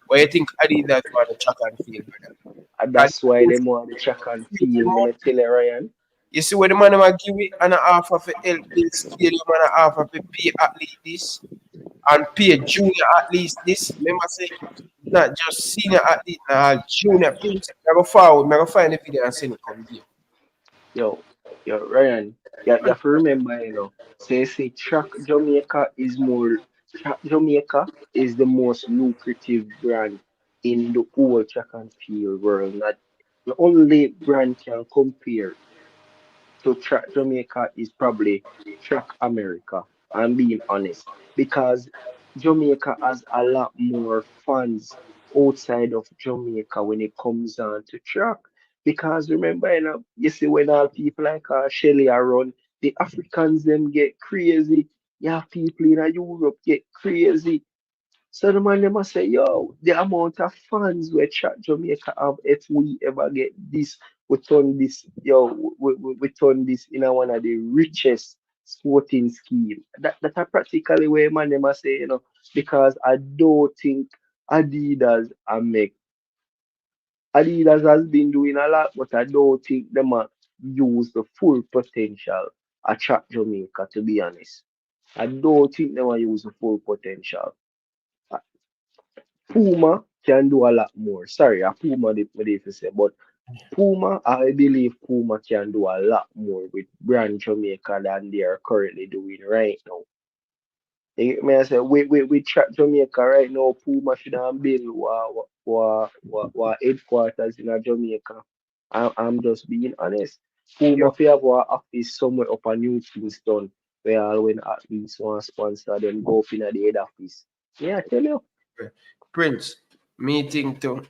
why you think Adidas want the track and field, brother? And that's why they want the track and field. Let me tell you, Ryan. You see what the man will give it and a half of the help build stadium and a half of the pay athlete this. and pay junior athletes this. Remember say not just senior athlete, junior prince. I go forward, I go find the video and send it come here. Yo, Ryan, you have to remember, say track Jamaica is the most lucrative brand in the whole track and field world. Not the only brand can compare to Track Jamaica is probably Track America. I'm being honest because Jamaica has a lot more fans outside of Jamaica when it comes on to track. Because remember, you see when all people like Shelly are run, the Africans them get crazy. You have people in Europe get crazy. So the man them must say, yo, the amount of fans we chat Jamaica have, if we ever get this, we turn this, we turn this in one of the richest sporting scheme. That are practically where man them must say, because I don't think Adidas and make Adidas has been doing a lot, but I don't think them use the full potential of chat Jamaica, to be honest. I don't think them use the full potential. Puma can do a lot more. Sorry, Puma did to say, but Puma, I believe Puma can do a lot more with brand Jamaica than they are currently doing right now. May I say, with track Jamaica right now, Puma should have built headquarters in Jamaica. I'm just being honest. Puma if you have our office somewhere up a New Kingston, where when athletes want to sponsor them go up in the head office. Yeah, I tell you. Prince, me think the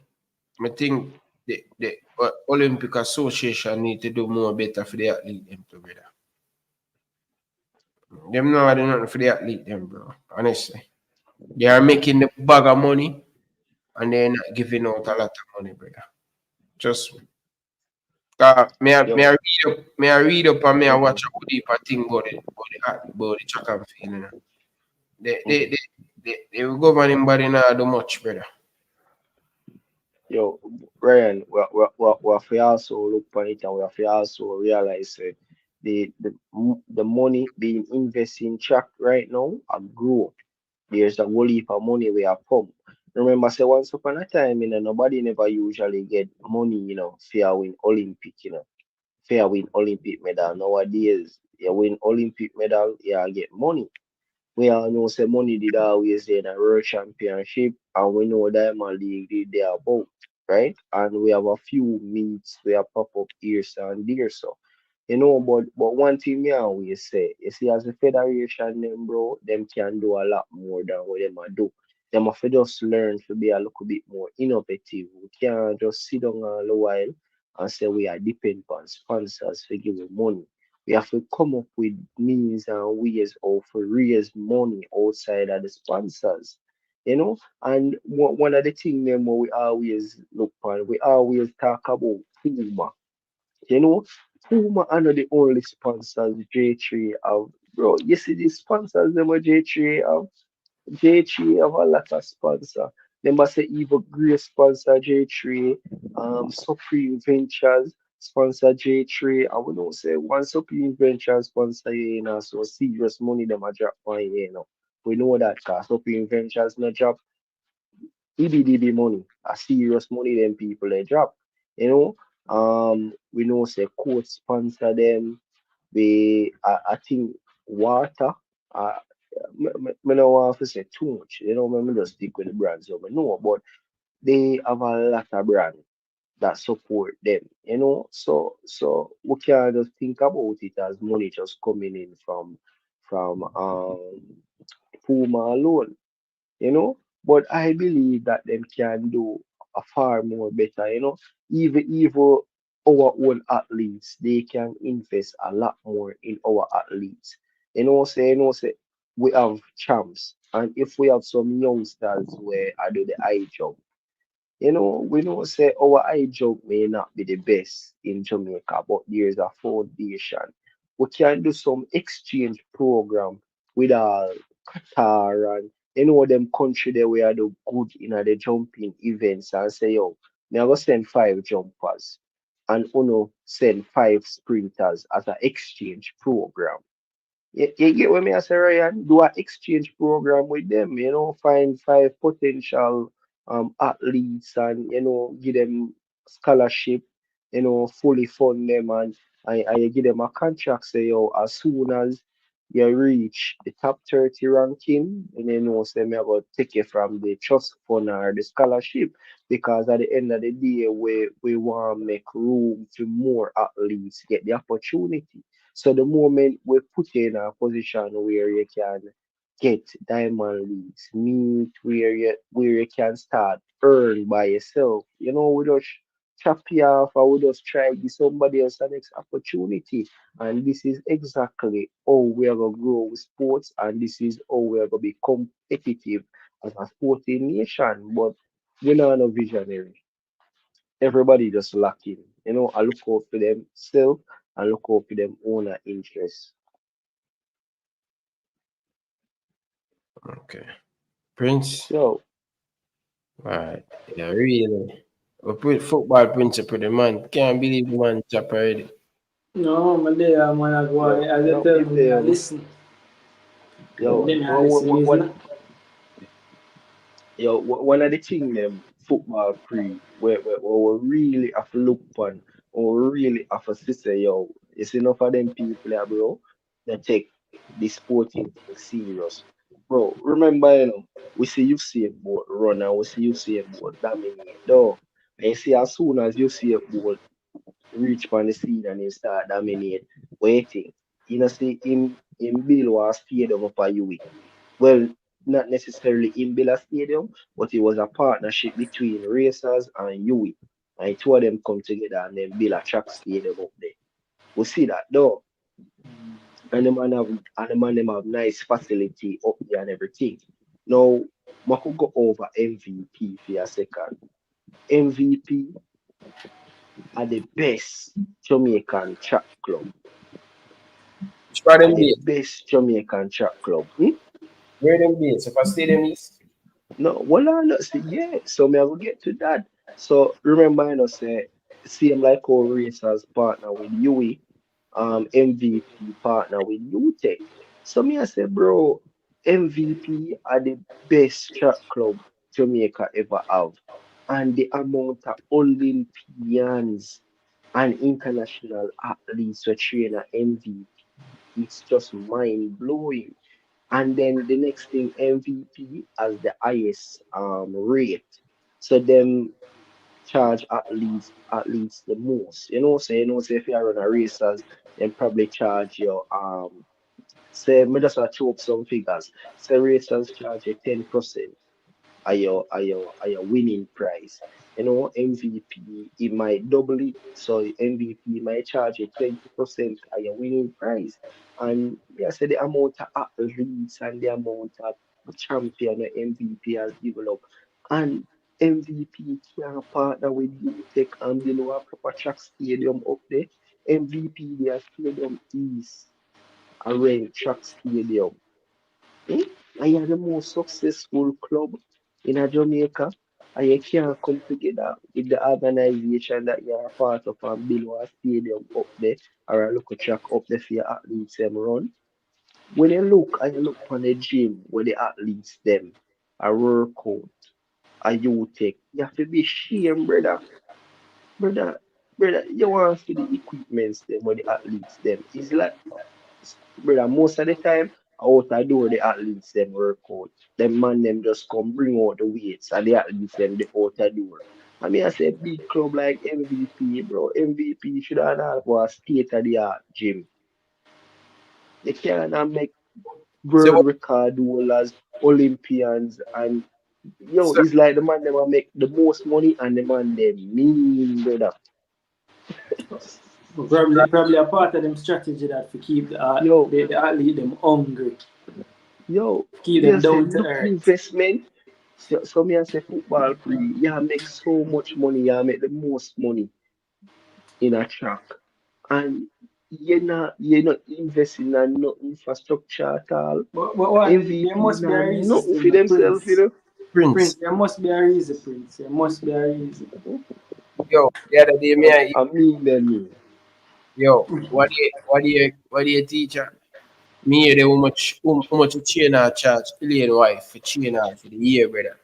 Olympic Association need to do more better for the athlete them together. Them know do nothing for the athlete them, bro. Honestly. They are making the bag of money and they're not giving out a lot of money, brother. Just may I read up and may I watch a deep thing about the track and field, you know. They will govern him, but they not do much, brother. Yo, Ryan, we have to also look on it and we have to also realize the money being invested in track right now and grow. There's a whole heap of money we have pump. Remember, say once upon a time, nobody never usually get money, for win Olympic, for win Olympic medal. Nowadays, you win Olympic medal, you get money. We all know say money did always there in a world championship and we know Diamond League did there about, right? And we have a few meets where pop up here and there so. But one thing me always say, you see as a federation them bro, them can do a lot more than what them a do. Them have to just learn to be a little bit more innovative. We can't just sit down all the while and say we are dependent on sponsors to give us money. We have to come up with means and ways of raise money outside of the sponsors. And one of the things them we always look on, we always talk about Puma. Puma are not the only sponsors J3 have. Bro, you see the sponsors them a J3 have? J3 have a lot of sponsor. They must say even great sponsor J3, Supreme Ventures sponsor J3. I would not say one Supreme Ventures sponsor so serious money them a drop on We know that cause Supreme Ventures no drop EBDB money, a serious money them people they drop. We know say coach sponsor them. I think water. Me no want to say too much. Me just stick with the brands so me know, but they have a lot of brands that support them. So we can just think about it as money just coming in from Puma alone. But I believe that them can do a far more better. Even our own athletes, they can invest a lot more in our athletes. Say we have champs, and if we have some youngsters where I do the high jump, we know say our high jump may not be the best in Jamaica, but there's a foundation. We can do some exchange program with Qatar and them country there where do good in the jumping events and say, yo, me I go send 5 jumpers and send 5 sprinters as an exchange program. You get what me I say, Ryan? Do an exchange program with them, find 5 potential athletes and give them scholarship, fully fund them and you give them a contract, say as soon as you reach the top 30 ranking, and say me about take you from the trust fund or the scholarship because at the end of the day we want to make room for more athletes get the opportunity. So the moment we put you in a position where you can get diamond leagues, meet where you can start earn by yourself, we just chop you off or we just try to give somebody else the next opportunity. And this is exactly how we are gonna grow with sports, and this is how we are gonna be competitive as a sporting nation. But we're not no visionary. Everybody just lacking. I look out for themselves and look out for them owner interests. Okay. Prince. Yo. Alright. Yeah, really. We put football principle, the man. Can't believe the man chop already. No, man, there, man, I go on. As you tell me, I listen. Yo, Then I listen, is not. one of the things them football pre where we really have to look upon or really have to say, yo, it's enough of them people there, bro, that take the sporting thing serious. Bro, remember, we see you see a boat run and we see you see a boat dominate. Though, and you see as soon as you see a boat reach on the scene and he start dominate, waiting. See him build a stadium up at UWI. Well, not necessarily in Billa Stadium, but it was a partnership between racers and UWI. And two of them come together and then build a track stadium up there. We see that though. And the man them have nice facility up there and everything. Now, I could go over MVP for a second. MVP are the best Jamaican track club. Which part Are them the be? best Jamaican track club. Where them be? So for Stadium East? No, well, I not see, yeah. So me I will get to that. So remember, say same like our racers partner with UE, MVP partner with UTech. So me I say, bro, MVP are the best track club Jamaica ever have, and the amount of Olympians and international athletes who train at MVP, it's just mind blowing. And then the next thing, MVP as the highest rate. So them charge at least the most. Say if you run a racers, then probably charge you say me just throw up some figures. Say racers charge you 10% are your winning prize. MVP it might double it, so MVP might charge you 20% of your winning prize. And yeah, so the amount of athletes and the amount of champion the MVP has developed. And MVP can partner with UTech and build a proper track stadium up there. MVP their stadium is a rain track stadium. And you're the most successful club in a Jamaica, and you can't come together with the organization that you're a part of and build a stadium up there or a local track up there for your athletes them run. When you look on the gym where the athletes them a workout, a you take, you have to be ashamed, brother. Brother, you want to see the equipments them where the athletes them. It's like brother, most of the time, out the door, the athletes them work out. Them man them just come bring out the weights and the athletes them the out the door. I mean, I say big club like MVP, bro. MVP should have a state of the art gym. They can't make So, world record holders, Olympians, and so it's like the man them a make the most money and the man them mean, brother. Probably a part of them strategy that to keep Yo, the athlete them hungry, keep me I them say down to look earth. investment. So me I say football free, yeah, make so much money, yeah, make the most money in a track. And you're not investing in no infrastructure at all. But what, there MVP must be nah a reason nothing still, for no, themselves, Prince. Prince, Prince. there must be a reason, Prince. There must be a reason. Yo, the other day me and I mean then yo, what do you teacher? Me hear how much the trainer charge Elaine wife for trainer for the year, brother.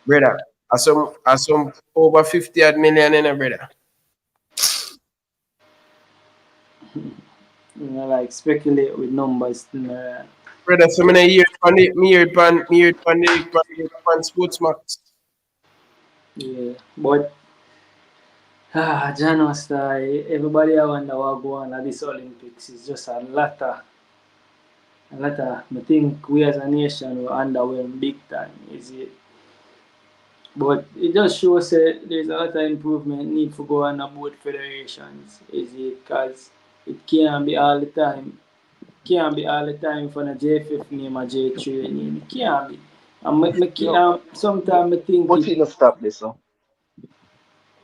Brother, are some over 50 odd million in a brother. You know, like speculate with numbers. Brother, so many years on Sports Max. Yeah, but Jan was everybody I wonder what go on at this Olympics. It's just a lot of. I think we as a nation were underwhelmed big time. Is it? But it just shows there's a lot of improvement need to go on both federations. Is it? Because it can't be all the time. Can't be all the time for a JFF name or J3 name. It can't be. And sometimes I think But you not stop this, so.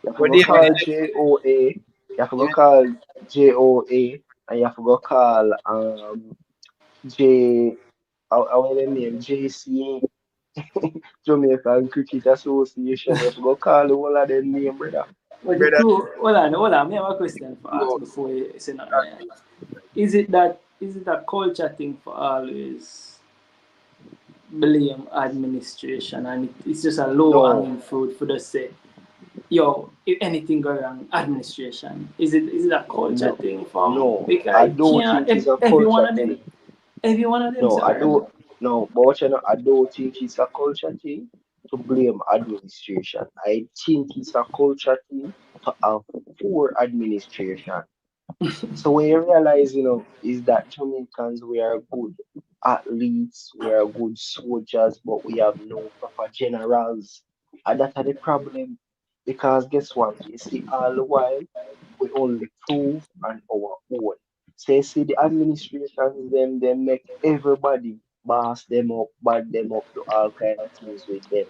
You have to go call JOA. You have to go call JOA, and you have to go call J. Our name JCA. Jamaican Cricket Association. You have to go call the whole of them name, brother. But the two, hold on. Me have a question for ask before you say nothing. Is it a culture thing for always blame administration and it's just a low hanging fruit for the say, yo, if anything go wrong, administration. Is it a culture thing for No, because I don't think it's a culture thing. Every one of them. No, I don't. No, but I don't think it's a culture thing to blame administration. I think it's a culture thing to have poor administration. So when you realize, is that Jamaicans, we are good athletes, we are good soldiers, but we have no proper generals. And that's the problem. Because guess what? You see, all the while, we only prove on our own. So you see, the administrations, they make everybody boss them up, bad them up, do all kind of things with them.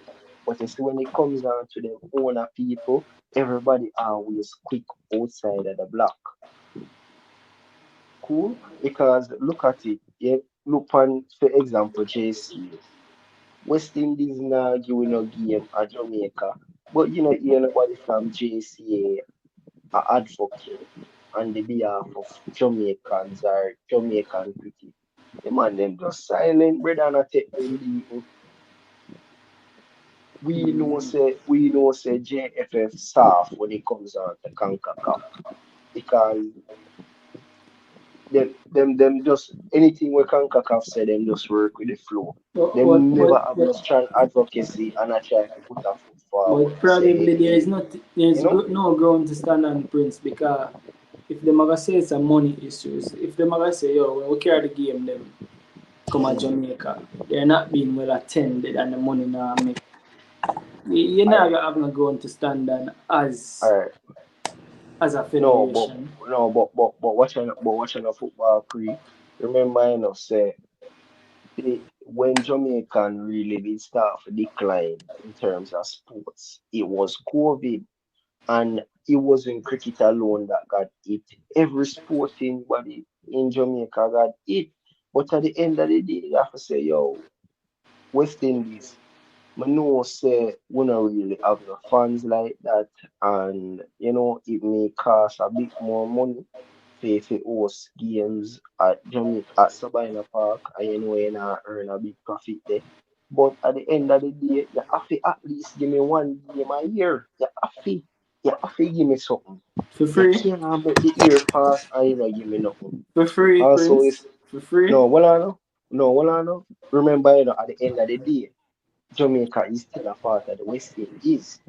But you see, when it comes down to them owner people, everybody always quick outside of the block. Cool, because look at it. Yeah, look on, for example, JCA. West Indies now giving a game at Jamaica, but hear nobody from JCA advocate on the behalf of Jamaicans or Jamaican cricket. The man them just silent, brother, and take them beating. We know say JFF soft when it comes on to CONCACAF because them just anything we CONCACAF say them just work with the flow. Them never have no strong advocacy and I try to put a foot forward. But probably there's no ground to stand on, Prince, because if them are say some money issues, if them are say, yo, when we carry the game them come to Jamaica, they're not being well attended and the money now make. You're not gonna have no ground to stand on as a federation. But watching a football crew, remember say when Jamaican really did start to decline in terms of sports, it was COVID. And it wasn't cricket alone that got hit. Every sporting body in Jamaica got hit. But at the end of the day, you have to say, yo, West Indies, I know say we don't really have no funds like that. And, it may cost a bit more money to host games at Jamaica, at Sabina Park, and you not earn a big profit there. But at the end of the day, you have to at least give me one game a year. You have to give me something. For free? You can't make the year pass and you don't give me nothing. For free, Also, Prince? For free? No, remember, at the end of the day, Jamaica is still a part of the West Indies.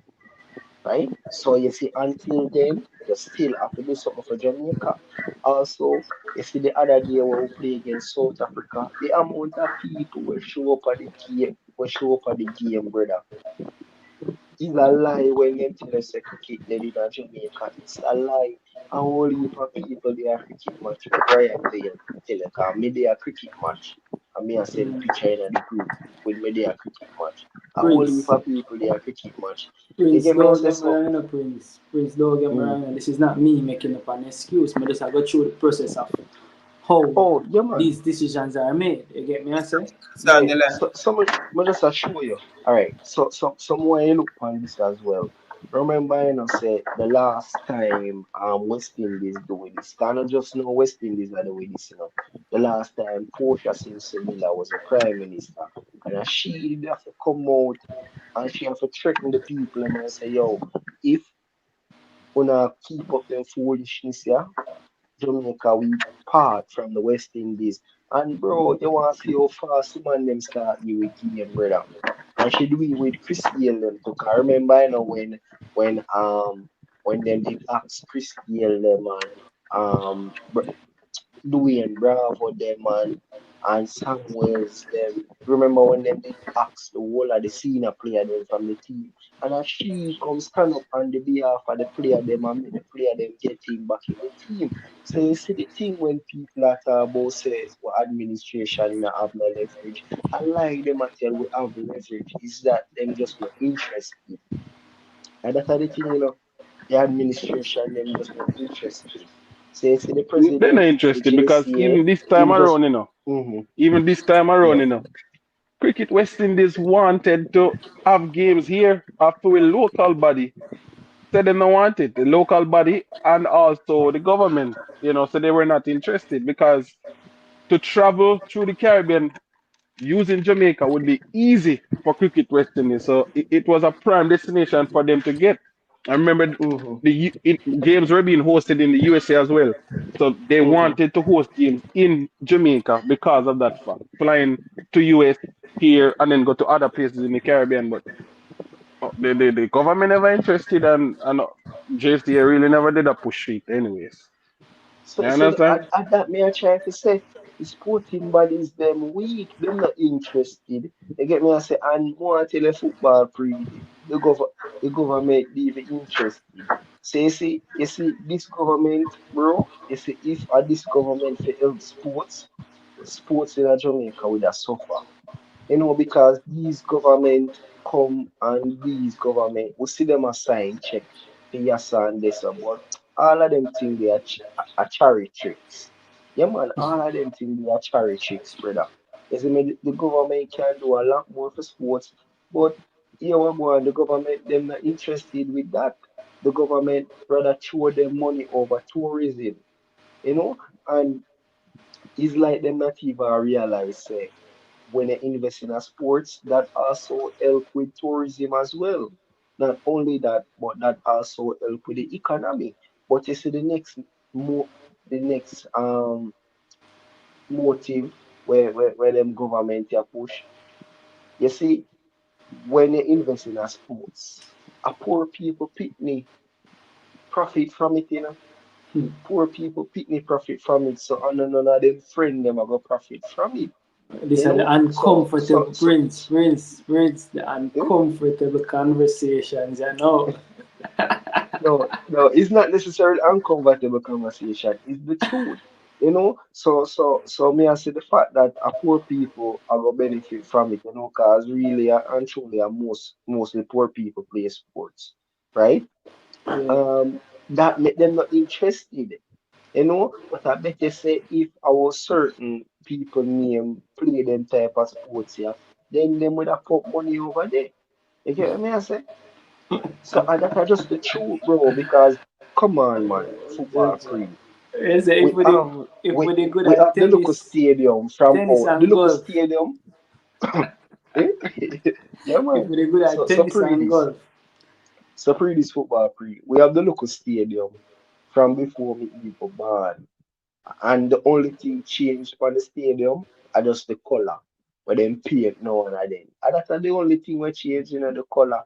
Right? So you see, until then, you still have to do something for Jamaica. Also, you see the other day when we play against South Africa, the amount of people will show up at the game, brother. It's a lie when you tell us cricket they did in Jamaica. It's a lie. A whole heap of people they are cricket match. Brian tell you, me they are cricket match. And me I send picture in the group with me they are cricket match. A whole heap of people they are cricket match. Prince, don't get me wrong, Prince. Prince, don't get me wrong. This is not me making up an excuse. I just go through the process of how these decisions are made. You get me? I say. So, I just show you. All right. So, someone you look on this as well. Remember, say the last time West Indies doing this, I not just know West Indies are doing this. The last time Portia Simpson Miller was a prime minister, and she did have to come out and she have to threaten the people and say, yo, if una keep up them foolishness, yeah, Jamaica we part from the West Indies. And bro, you want to see how fast the man them start you with game, brother. And she do it with Chris Gayle them too. 'Cause I remember when them did ask Chris Gayle them and Dwayne Bravo them and Samuels them. Remember when them did ask the whole of the senior player them from the team. And as she comes stand up on the behalf of the player them and make the player them get him back in the team. So you see the thing when people are talk about say well, administration not have no leverage. I like them I tell we have leverage is that them just not interested. And that's the thing, the administration them just not interested. So you see the They're not president of the interested because JCA, even this time him just around, even this time around, yeah. Cricket West Indies wanted to have games here after a local body. Said they don't want it, the local body and also the government, so they were not interested because to travel through the Caribbean using Jamaica would be easy for Cricket West Indies. So it was a prime destination for them to get. I remember games were being hosted in the USA as well. So they wanted to host games in Jamaica because of that fact. Flying to US here and then go to other places in the Caribbean. But the government never interested and JCA really never did a push it anyways. You So understand? at that me I try to say the sporting bodies them weak, them not interested. You get me I say and more tell the football pre the government leave it interested. So you see this government, bro, you see if this government for help sports in Jamaica would have suffer. Because these government come and these government, we see them assign check for yes and this, but all of them think they are cherry tricks. Yeah, man, all of them think they are cherry tricks, brother. You see me, the government can do a lot more for sports, but here we go, and the government, them not interested with that. The government rather throw them money over tourism, and it's like them not even realize, say, when they invest in a sports, that also help with tourism as well. Not only that, but that also help with the economy. But you see mo the next motive where them government ya push. You see, when you invest in a sports, a poor people picnic profit from it. Poor people picnic profit from it. So none of them friend them are go profit from it. These are the So uncomfortable Prince, the yeah. uncomfortable conversations, No, it's not necessarily uncomfortable conversation. It's the truth, So may I say the fact that a poor people are gonna benefit from it, cause really and truly, mostly poor people play sports, right? Yeah. That make them not interested, But I bet you say if our certain people name play them type of sports, yeah, then them would have put money over there. You get what I say? So that's just the truth, bro. Because come on, man, football pre. Yes, We have if we, we good we at have the local stadium from tennis the and local golf, stadium. Eh? Yeah, if man. we good at So tennis pre and this. golf, So pre this football pre. We have the local stadium from before me even born. And the only thing changed for the stadium are just the color. But then paint now and then. And that's the only thing we changed, the color.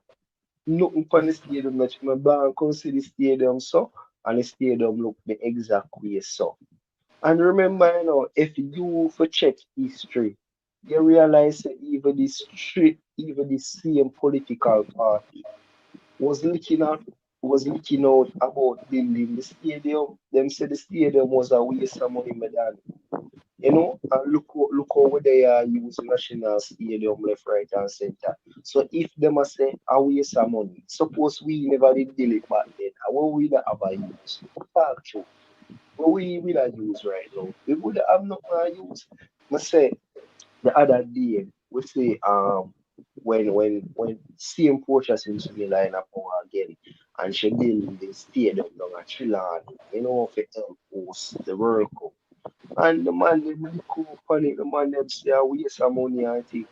Nothing from the stadium that my born come see the stadium so and the stadium look the exact way so. And remember, if you for check history, you realize that even the same political party was looking out about building the stadium. Them said the stadium was a waste of money, madam. And look over there use national stadium left, right, and center. So if them a say a waste of money, suppose we never did deal it back then, what we not have a use? Talk true. What we will a use right now? We would have not use. I say the other day we say when same Portia seems to be line up again and she build the stadium down at Trilani, you know, for help host the World Cup. And the man them really cool funny, the man them say a waste of money and thing.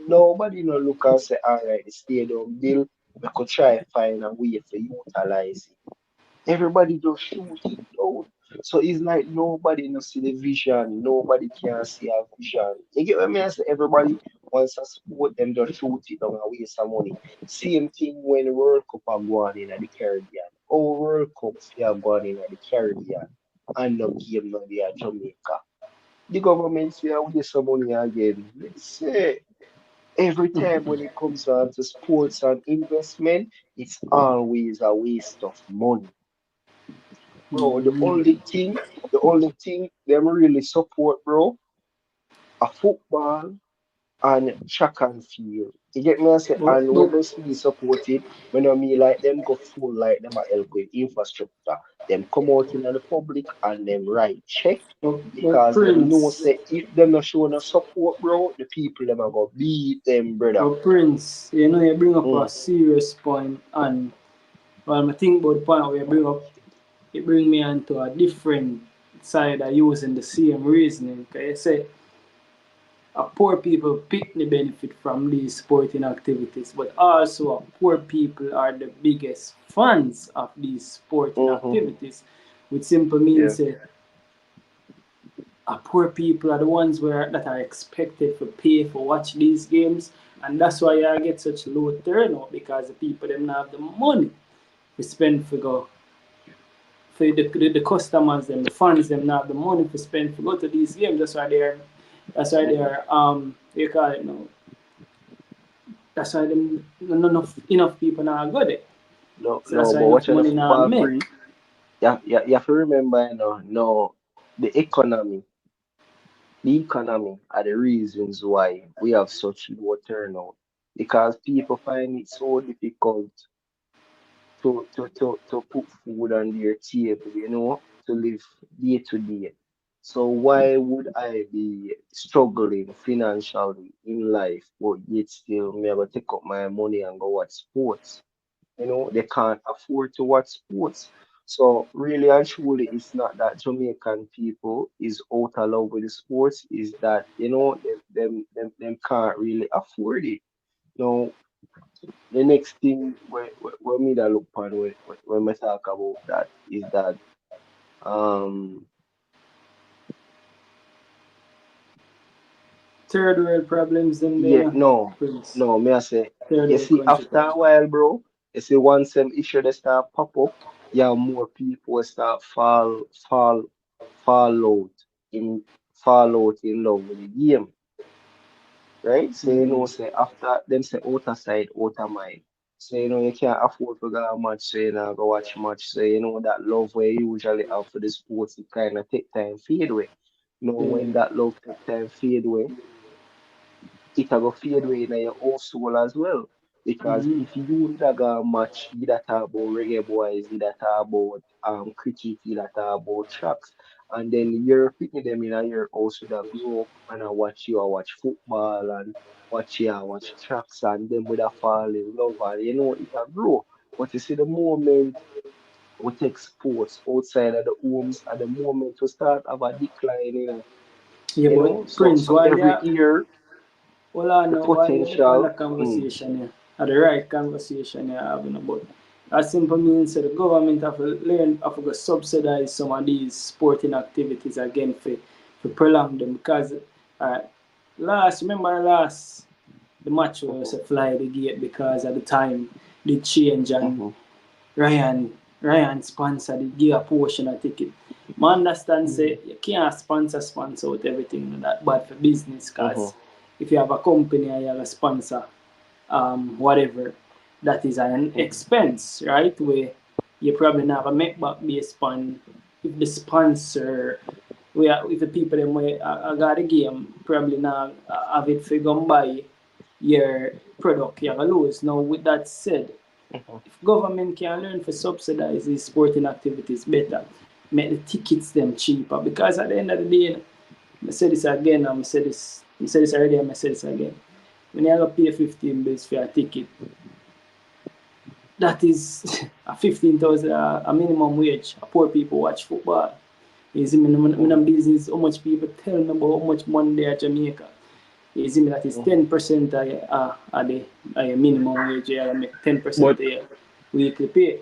Nobody no look and say, alright, the stadium bill, we could try find a way to utilize it. Everybody just shoot it down. So it's like nobody no see the vision, nobody can see a vision. You get what I mean? I say everybody wants to support them just shoot it down and waste some money. Same thing when the World Cup are going in at the Caribbean. Our World Cups they are going in at the Caribbean and no game now they are Jamaica. The government say I waste some money again. Let's say every time when it comes down to sports and investment, it's always a waste of money. Bro, the only thing them really support, bro, a football and track and field. You get me? I say, and when But they see support it, when I mean like them go full like them a help with infrastructure, them come out in the public and them write check but because them know Prince, say if them not show no support, bro, the people them are gonna beat them, brother. but Prince, you know you bring up a Mm. serious point, and when I think about the point where you bring up, it bring me onto a different side of using the same reasoning. Cause you say poor people pick the benefit from these sporting activities, but also poor people are the biggest fans of these sporting activities, which simply means poor people are the ones that are expected to pay for watch these games, and that's why I get such low turnout because the people them not have the money to spend for go for the customers them, the fans them not have the money to spend to go to these games. That's why they're you call it now. That's why them not enough people now go there. No, So that's no, why but enough watching the money now football make. pre, you have to remember, no, the economy are the reasons why we have such low turnout because people find it so difficult to put food on their table, to live day to day. So why would I be struggling financially in life, but yet still me able to take up my money and go watch sports? They can't afford to watch sports. So really and truly, it's not that Jamaican people is out of love with the sports, is that them can't really afford it. Now the next thing where me that look upon when we talk about that is that um Third world problems them there, yeah, Prince. me I say, Third you world see country after a problem. while, bro, you see once some issue they start pop up, yeah, more people will start fall out in fall out in love with the game. Right? So say after them say out of sight, out of mind. So you can't afford to go a match, so go watch match. So that love where you usually have for the sports, it kinda take time fade away. When that love take time fade away, it a go fade away in your own soul as well. Because if you need a go match, either talk about reggae boys, either talk about cricket, either talk about tracks, and then you're picking them in a your house with a grow up and I watch football and watch tracks and them with a fall in love and it a grow. But you see the moment we take sports outside of the homes at the moment we start have a decline, Yeah, but So Prince, while they every are year well, I the know while you're on the potential. conversation here, the right conversation you're having about that simply means that the government have to learn have to subsidize some of these sporting activities again for prolong them because uh, last the match was a fly the gate because at the time they change and Ryan sponsor they give a portion of ticket. I understand say you can't sponsor out everything that bad for business because if you have a company and you have a sponsor whatever that is an expense, right? Where you probably not have a make back based on if the sponsor if the people them way got the game probably not have it for go buy your product you have a lose. Now with that said, if government can learn to subsidize these sporting activities better, make the tickets them cheaper because at the end of the day, I say this again, I say this already, I say this again. when you have to pay 15 bills for a ticket, that is a 15,000 a minimum wage. A poor people watch football. You see, in a business, how much people tell me about how much money they are Jamaica. You see, that is 10% of the minimum wage. You make 10% of your weekly pay.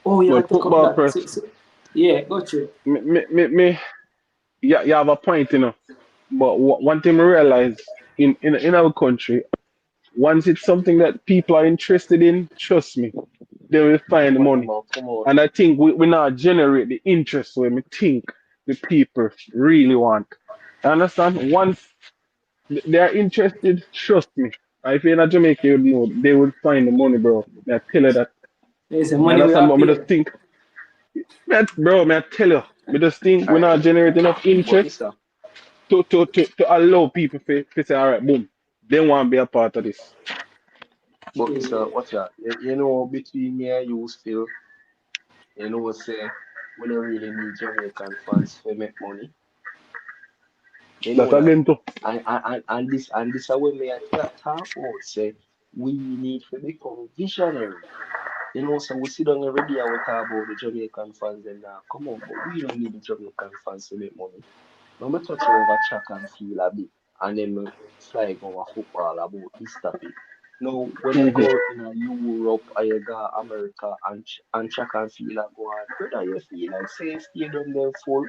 Oh, you But have to come football that. press, Yeah, got you. you have a point, But one thing we realize in our country, once it's something that people are interested in, trust me, they will find the money. And I think we now generate the interest when we think the people really want. You understand? Once they are interested, trust me. If you're in Jamaica, you know they will find the money, bro. I tell you that. There's the You money we understand? are But I just paid. think, bro, I tell you, I just think we now generate enough interest to allow people to say, all right, boom, they want to be a part of this. But it's watch out. You know, between me and you still, you know, say we don't really need Jamaican fans to make money. You That know that. again too. And this is what me I talk about. Say we need to become visionary. You know, so we sit down every day and we talk about the Jamaican fans and now come on, but we don't need the Jamaican fans to make money. Now me touch over track and field a bit, and then me fly over football about this topic. Now, when you go in a Europe or you go America and track and field a go on, brother, you feel like say stadium them full.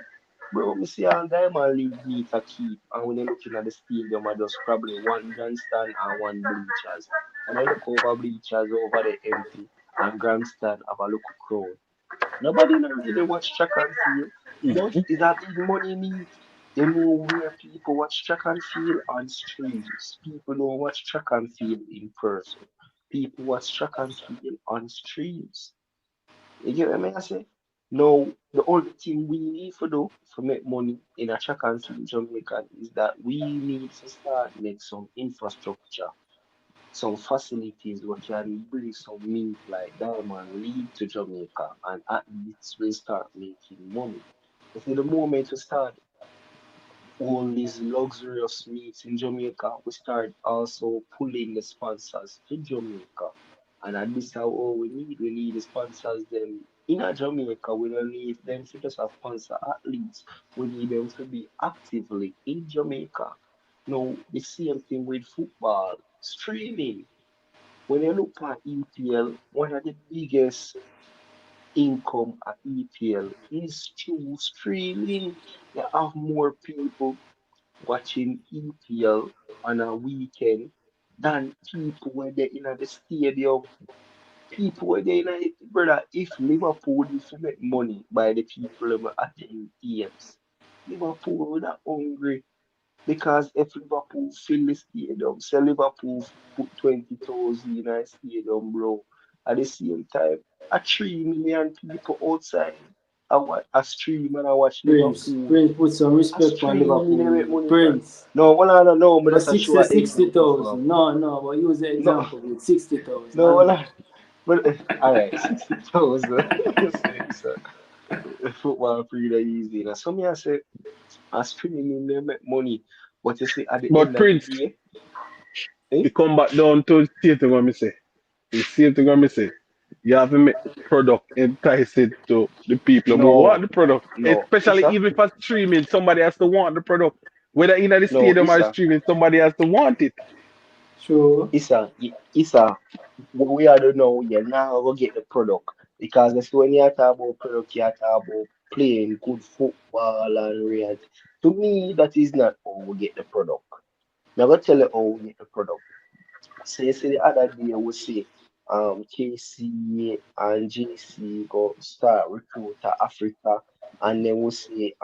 Bro, me see all Diamond League need to keep, and when you're looking at the stadium, I just probably one grandstand and one bleachers. And I look over bleachers over the empty, and grandstand have a look crowd. Nobody not really watch track and field, but it's a big money need. You know where people watch track and field on streams. People don't watch track and field in person. People watch track and field on streams. You get what I say? No, the only thing we need to do to make money in a track and field Jamaica is that we need to start make some infrastructure, some facilities what can bring some meat like Diamond League to Jamaica, and at least we start making money. You see, the moment we start all these luxurious meats in Jamaica, we start also pulling the sponsors to Jamaica. And at this how all we need the sponsors them in a Jamaica. We don't need them to just have sponsor athletes. We need them to be actively in Jamaica. Now the same thing with football, streaming. When you look at EPL, one of the biggest income at EPL is through streaming. You have more people watching EPL on a weekend than people when they're in the stadium. People when they're in it, brother, if Liverpool used to make money by the people who attend games, Liverpool would have hungry. Because if Liverpool fill the stadium, say Liverpool put 20,000 in a stadium, bro. At the same time, 3 million people outside. A stream and I watch Liverpool. Prince, put some A respect on stream in make Liverpool. money, bro. Prince. No, no, but But that's a show an example, fam. 60,000. No, but use the No, example with 60,000. no, no. But all right, 60,000. Say it's a football pretty easy. Now, some I say a streaming they make money, but you see at the But end of the Prince, day. you come back down to the same thing what me say. The same thing what me say. You have to make product enticing to the people who want No, the product. no, Especially Issa. even for streaming, somebody has to want the product. Whether in the No, stadium or Issa. streaming, somebody has to want it. Sure. Issa. What we are doing now, you're now going to get the product. Because that's when you talk about product, you talk about playing good football and reality. To me, that is not how we get the product. Now, I'm going to tell you how we get the product. So, you see, the other day, we see KC and JC go start Recruiter Africa, and then we see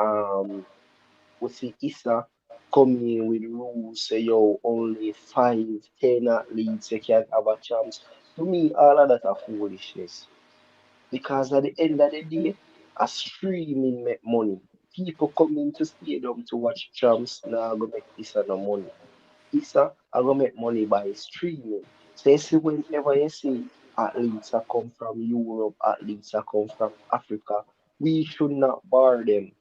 Issa coming in with rules, say yo, only 5, 10 athletes you can have a chance. To me, all of that are foolishness. Because at the end of the day, a streaming make money. People come into stadium to watch champs now go make Issa no money. Issa are gonna make money by streaming. So you see whenever you see athletes that come from Europe, athletes that come from Africa, we should not bar them.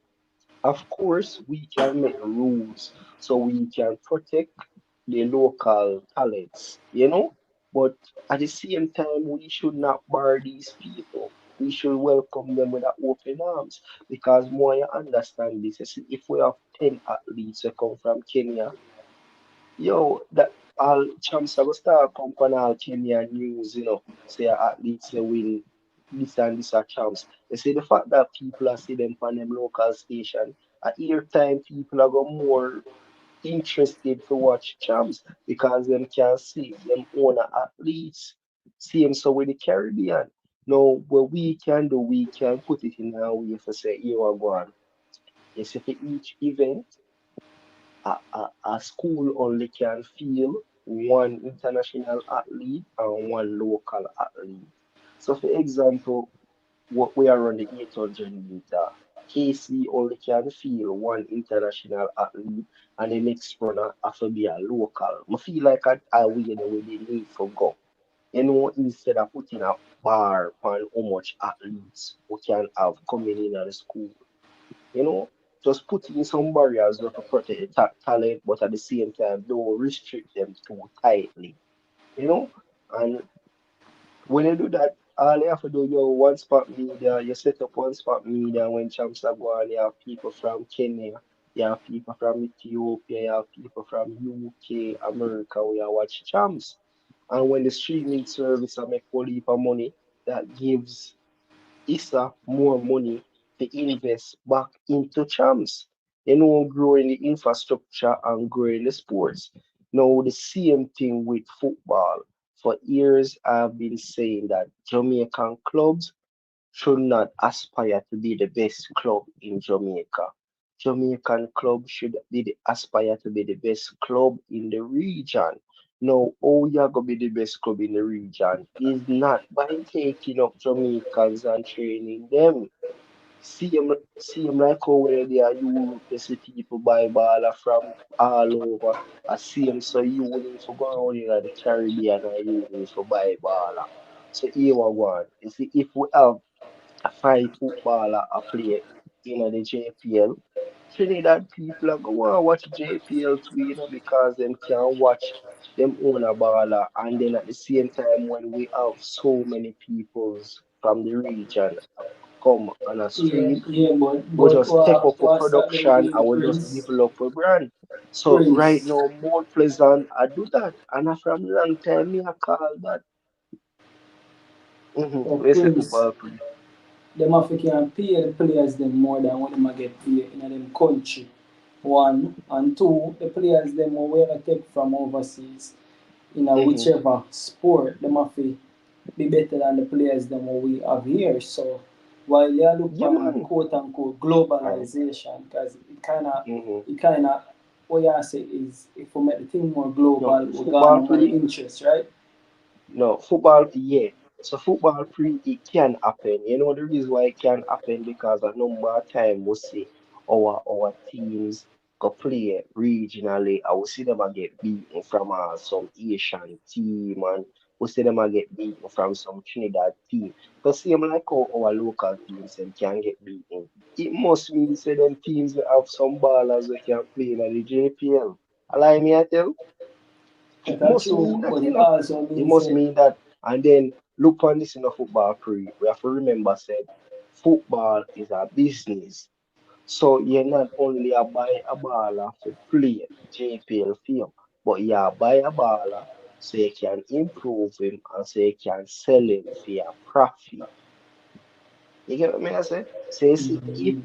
Of course, we can make rules so we can protect the local talents, you know. But at the same time, we should not bar these people. We should welcome them with open arms because more you understand this. You see, if we have 10 athletes that come from Kenya, yo, that all champs are gonna start come on all Kenya news, you know, say athletes they win this and this are champs. They say the fact that people are see them on them local station, at ear time people are go more interested to watch champs because them can see them own athletes. Same so with the Caribbean. Now what we can do, we can put it in a way for say you are going. You see for each event a school only can field one international athlete and one local athlete. So, for example, what we are on the 800 meter, KC only can field one international athlete, and the next runner have to be a local. I feel like I we the way they need to go. You know, instead of putting a bar on how much athletes we can have coming in at the school. You know, just put in some barriers to protect the talent, but at the same time, don't restrict them too tightly. You know, and when you do that, all you have to do, your one spot media, you set up one spot media when champs are going, you have people from Kenya, you have people from Ethiopia, you have people from UK, America, where you watch champs. And when the streaming service make a whole heap of money, that gives ISA more money to invest back into champs. You know, growing the infrastructure and growing the sports. Now, the same thing with football. For years, I've been saying that Jamaican clubs should not aspire to be the best club in Jamaica. Jamaican club should aspire to be the best club in the region. Now, how you gonna be the best club in the region is not by taking up Jamaicans and training them. See 'em like how where they are Europe, you see people buy baller from all over. I see 'em so you need to go around in the Caribbean and you need to buy baller. So here we go. You see, if we have a five footballer a play in the JPL, Trinidad people are going to watch JPL too, you know, because them can watch them own a baller. And then at the same time, when we have so many peoples from the region come on a Yeah, stream, yeah, we but just step up our what's that them production doing, and we just Prince? develop a brand. So right Prince. now, more pleasant, I do that. And I from long time, me I call that. Where's the Prince. football pre? Them African pay the players them more than what them a get paid in them country. One and two, the players them we ever take from overseas in a Mm-hmm. whichever sport, them have to be better than the players them what we have here. So while they look Yeah, on man. quote unquote Right. globalization, because Mm-hmm. it kinda what you say is if we make the thing more No, global, we football garner more pre. interest, right? No, football, yeah. So football pre, it can happen. You know the reason why it can happen because a number of time we see our teams go play regionally. I will see them a get beaten from some Asian team, and we see them a get beaten from some Trinidad team. Because same like how our local teams them can get beaten. It must mean say them teams will have some ballers that can play in the JPL. Allow me I tell. It That's must mean true, that, but you it know. also It means must that mean that. And then look on this in a football career. We have to remember, said, football is a business. So you not only a buy a baller for play JPL film, but you buy a baller so you can improve him and so you can sell him for a profit. You get what I say? So you see, if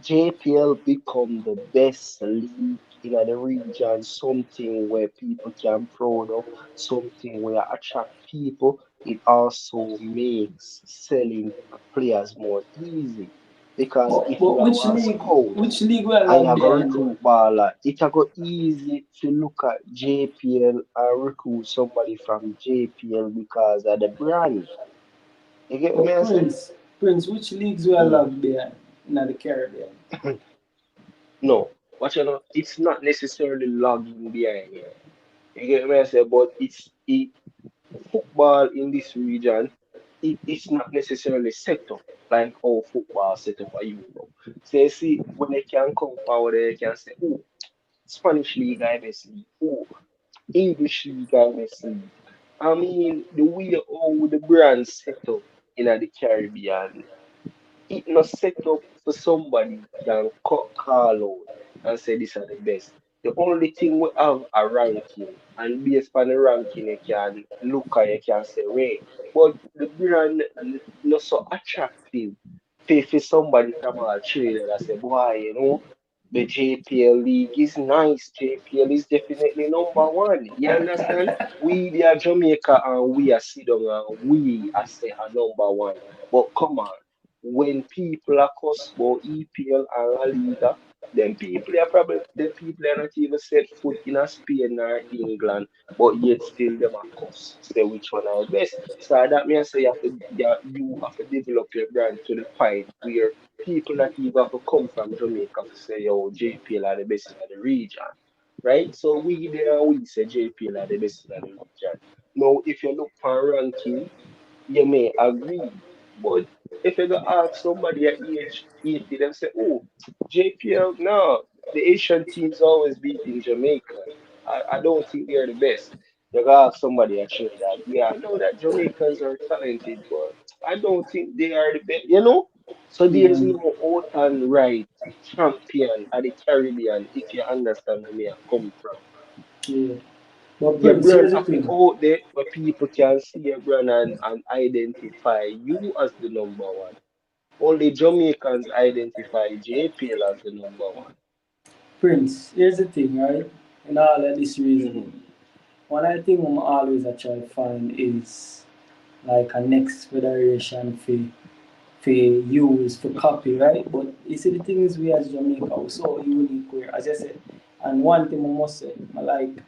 JPL become the best league in the region, something where people can proud of, something where attract people. It also makes selling players more easy. Because if but you have a scout which league will and lag you go behind though? recruit baller, it go easy to look at JPL and recruit somebody from JPL because of the brand. You get what But I say? Prince, which leagues will Mm. lag behind in the Caribbean? No, but you know, it's not necessarily logging behind it. You get what I say? But football in this region it's not necessarily set up like how football set up a Euro. So you see, when they can come forward, they can say, oh, Spanish league I best league, oh, English league I best league. I mean, the way how the brand set up in the Caribbean, it not set up for somebody can call out and say this are the best. The only thing we have a ranking, and based on the ranking, you can look and you can say, wait, but the brand not so attractive for somebody from Australia that say, boy, you know, the JPL league is nice. JPL is definitely number one. You understand? We they are Jamaica and we are Sidon and we are say are number one. But come on, when people are cuss about EPL and La Liga, then people are not even set foot in a Spain or England, but yet still them are cuss. Say which one are the best. So that means say you have to develop your brand to the point where people not even have to come from Jamaica to say yo JPL are the best in the region. Right? So we there we say JPL are the best in the region. Now if you look for ranking, you may agree. But if you go ask somebody at age 80, them say, oh, JPL, no, the Asian teams always beating Jamaica. I don't think they're the best. You go ask somebody at Trinidad, yeah, I know that Jamaicans are talented, but I don't think they are the best, you know? So there's Mm. no out and right champion at the Caribbean, if you understand where I come from. Yeah. But Your Prince, brand here's the have to thing. out there where people can see your brand and identify you as the number one. Only Jamaicans identify JPL as the number one. Prince, here's the thing, right? In all of this Mm-hmm. reasoning, one of the things I'm always I try to find is like a next federation for use for copy, right? But you see the thing is we as Jamaica we're so unique where as I said, and one thing I must say, I like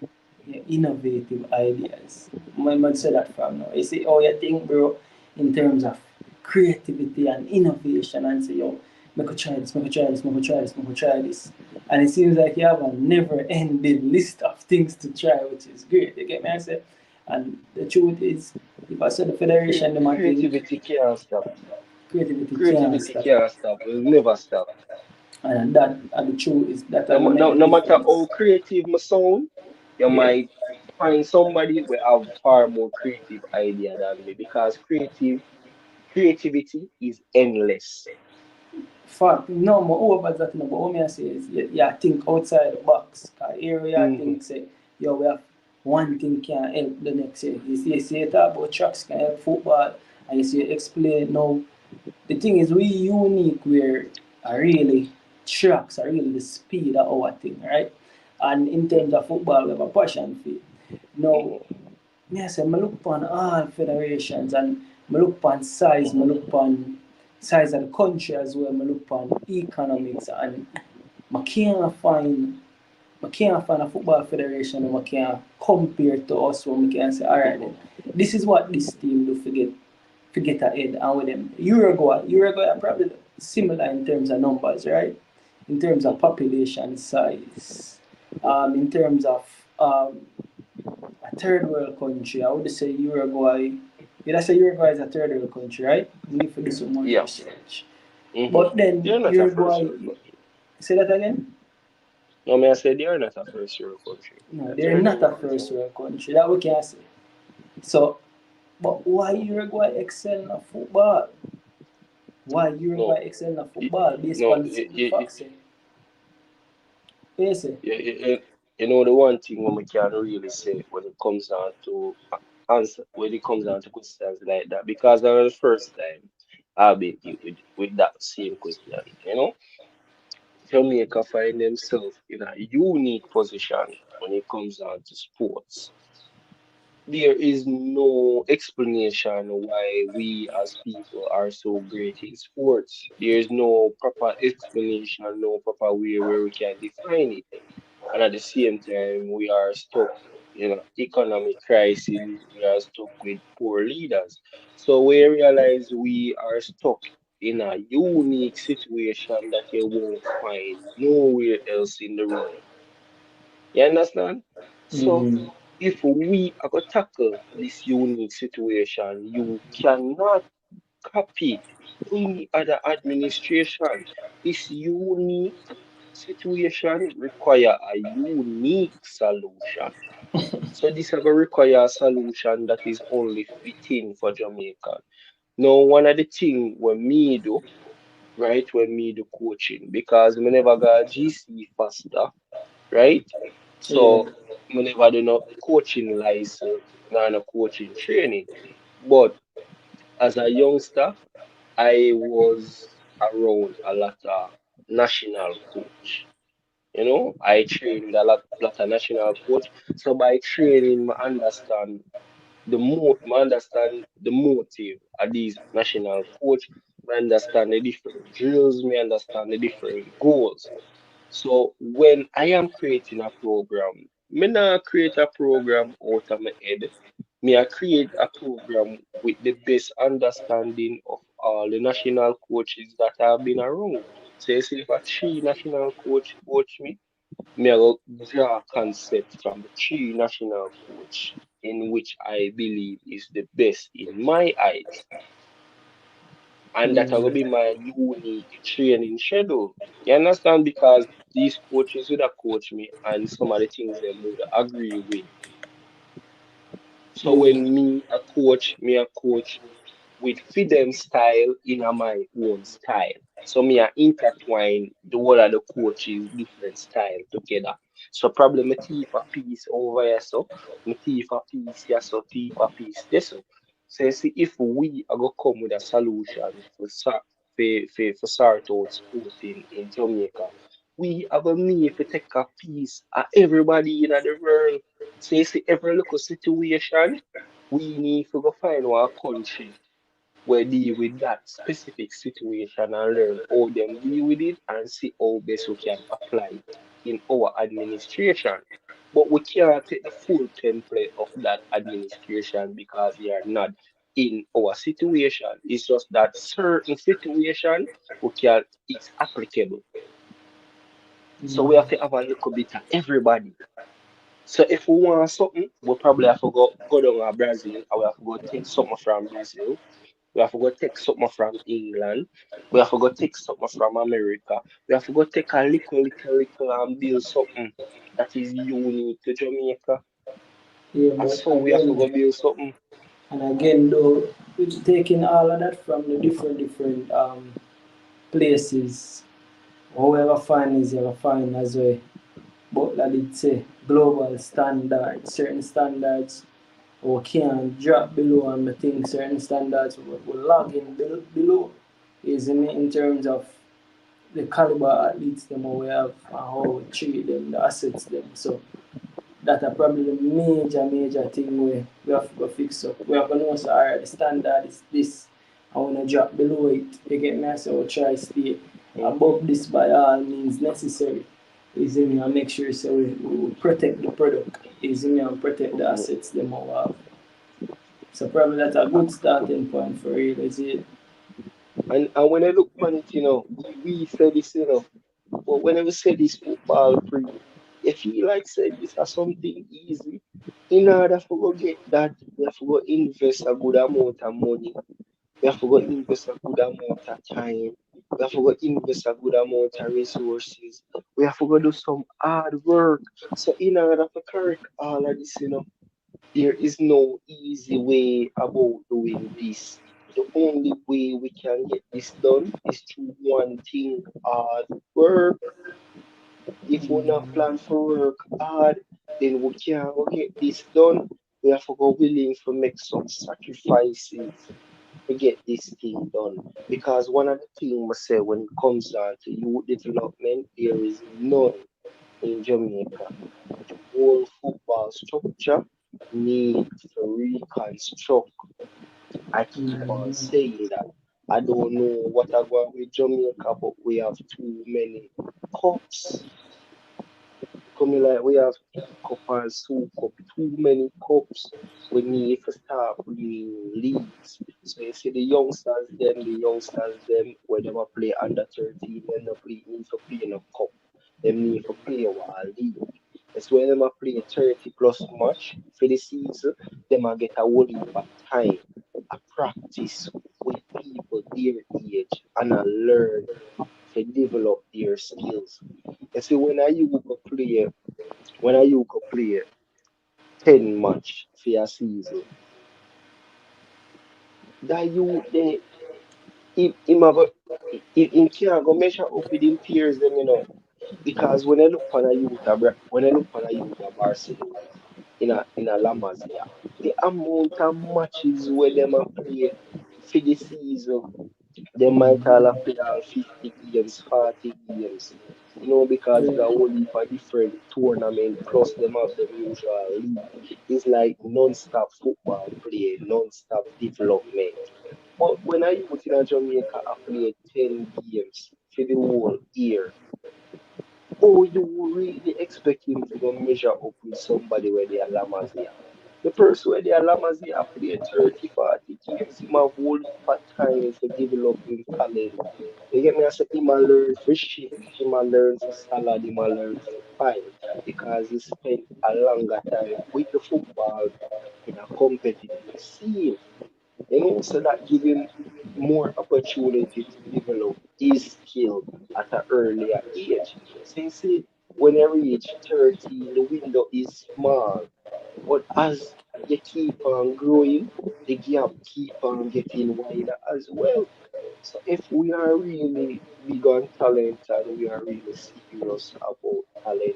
innovative ideas. I might say that from now. You see how you think, bro, in terms of creativity and innovation and say, yo, make a try this, make a try this, make a try this, make a try this. And it seems like you have a never ending list of things to try, which is great. You get me? I say? And the truth is, if I say the federation, they might think Creativity can't stop. creativity can't Creativity stop. can't stop. Will never stop. And that and the truth is that No, will make the no matter difference. how creative my sound, you Yeah. might find somebody will have far more creative idea than me because creativity is endless. Fact, no more over that, no, but what me I say is, you think outside the box. Cause here we are Mm-hmm. think, say, yo, we have one thing can help the next year. You see, you talk about tracks can help football, and you see, you explain now. The thing is, we unique where really tracks are really the speed of our thing, right? And in terms of football, we have a passion for it. Now, me I say, I look upon all federations and I look upon size, I look upon size of the country as well, I look upon economics and I can't find a football federation that I can compare to us where we can say, all right then, this is what this team do forget ahead and with them. Uruguay are probably similar in terms of numbers, right? In terms of population size, in terms of a third world country, I would say Uruguay. Yeah, I say Uruguay is a third world country, right? We need to do some more Yeah. research. Mm-hmm. But then They're not a first Uruguay, world country. say that again? No, may I say they're not a first world country. No, They're they're third not a world. first world country. That we can say. So, but why Uruguay excel in football? Why No, Uruguay excel in football based no, on the simple facts? Yes, sir. you know the one thing when we can really say when it comes down to answer when it comes down to questions like that because that was the first time I've been hit with that same question. You know, Jamaica find themselves in a unique position when it comes down to sports. There is no explanation why we as people are so great in sports. There is no proper explanation, no proper way where we can define it. And at the same time, we are stuck in an economic crisis. We are stuck with poor leaders. So we realize we are stuck in a unique situation that you won't find nowhere else in the world. You understand? So Mm-hmm. if we are going to tackle this unique situation, you cannot copy any other administration. This unique situation require a unique solution. So this is going to require a solution that is only fitting for Jamaica. Now, one of the things when me do, right, when me do coaching, because me never got GC faster, right? Yeah. So me never do no coaching license, no coaching training. But as a youngster, I was around a lot of national coach. You know, I train with a lot of national coach. So by training, I understand I understand the motive of these national coach. I understand the different drills. I understand the different goals. So when I am creating a program, me not create a program out of my head. Me I create a program with the best understanding of all the national coaches that have been around. So you see, if a three national coach me, me I will draw a concept from the three national coach in which I believe is the best in my eyes. And that will be my unique training schedule. You understand? Because these coaches would have coached me and some of the things they would agree with. So Yeah. when me a coach with freedom style in a my own style. So me I intertwine the whole of the coaches different style together. So probably me teeth a piece over here so, me teeth a piece here so, teeth a piece this so. So you see if we are gonna come with a solution for sort out sporting in Jamaica, we are gonna need to take a piece of everybody in the world. So you see every local situation we need to go find our country where deal with that specific situation and learn how them deal with it and see how best we can apply it in our administration. But we cannot take the full template of that administration because they are not in our situation. It's just that certain situation we can it's applicable. So we have to have a little bit of everybody. So if we want something, we probably have to go down to Brazil and we have to go take something from Brazil. We have to go take something from England. We have to go take something from America. We have to go take a little and build something that is unique to Jamaica. Yeah, And but so we have to again, go build something. and again, though, it's taking all of that from the different places. However fine is, you have fine as well. But like it's a global standard, certain standards we can't drop below, and I think certain standards will log in below is in terms of the caliber athletes them we have and how we treat them, the assets them. So that are probably the major thing we have to go fix up. We have to know so alright the standard is this. I wanna drop below it. You get me? So we'll try stay above this by all means necessary. Is me and make sure so we protect the product. Is me and protect the assets them we have. So probably that's a good starting point for real, is it? And when I look on it, we say this, but whenever we say this football free, if you like say this as something easy, in order for go get that, we have to go invest a good amount of money. We have to go invest a good amount of time. We have to go invest a good amount of resources. We have to go do some hard work. So in order to correct all of this, there is no easy way about doing this. The only way we can get this done is through one thing, hard work. If we not plan for work hard, then we can't get this done. We have to go willing to make some sacrifices to get this thing done. Because one of the things I say when it comes down to youth development, there is none in Jamaica. The whole football structure needs to reconstruct. I keep on saying that. I don't know what I want with Jamaica, but we have too many cups. Coming like we have teacup and soup cup, too many cups. We need to start bringing leagues. So you see the youngsters them, where they will play under 13, they no play, need to play in a cup. They need to play a league. That's where they will play 30 plus match for the season, them a get a whole heap of time, a practice with people their age, and a learn to develop their skills. You see, when you go play 10 match for a season, that you they him have a, him can't go measure up with him peers them, you know. Because when I look on a youth when I look on a youth of Barcelona in a La Masia, the amount of matches where them a play for the season, they might all have played all 50 games, 40 games. You know, because it's a whole heap of different tournament, plus them have them usual league. It's like non-stop football play, non-stop development. But when I youth in a Jamaica, I play 10 games for the whole year. Oh, you really expect him to go measure up with somebody where they are Lamazia? The person where they are Lamazia play 30, 40 games, him have whole heap of time for developing talent. You get me? I say him a learn for shift, him a learn for salad, him a learn for fight because he spent a longer time with the football in a competitive scene. You know, so that give him more opportunity to develop his skill at an earlier age. So you see, when you reach 13, the window is small. But as you keep on growing, the gap keep on getting wider as well. So if we are really big on talent and we are really serious about talent,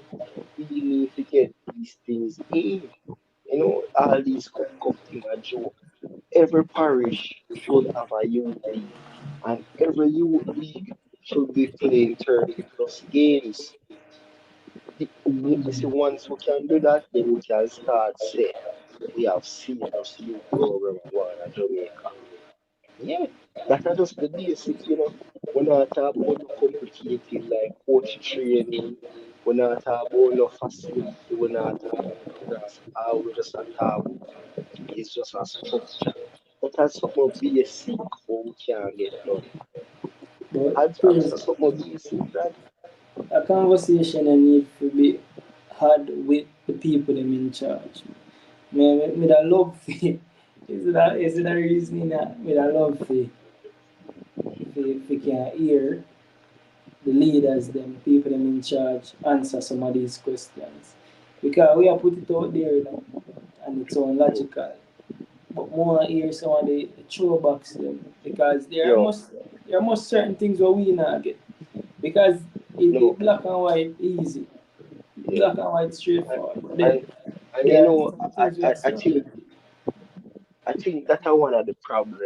we need to get these things in. You know, all these cup thing a joke. Every parish should have a youth league, and every youth league should be playing 30 plus games. You see, once we can do that, then we can start say we have serious youth program going in Jamaica. Yeah, that are just the basic, you know. We're not talking about no complicated like coach training. We're not talking about no facility. We're not talking about no grass. All we just talk it's just a structure. But that's something basic what we can get done. But I'm Prince, saying something basic, right? a conversation I need to be had with the people them in charge. Me that love for is it a reason that me that love for can hear the leaders them, people them in charge answer some of these questions. Because we have put it out there, you know, and it's unlogical. But more hear some of the throwbacks them because Yo, there must certain things where we not get. Because no, it black and white easy. yeah. Black and white straightforward. But then And and you there are know, different things we I struggle. think that are one of the problem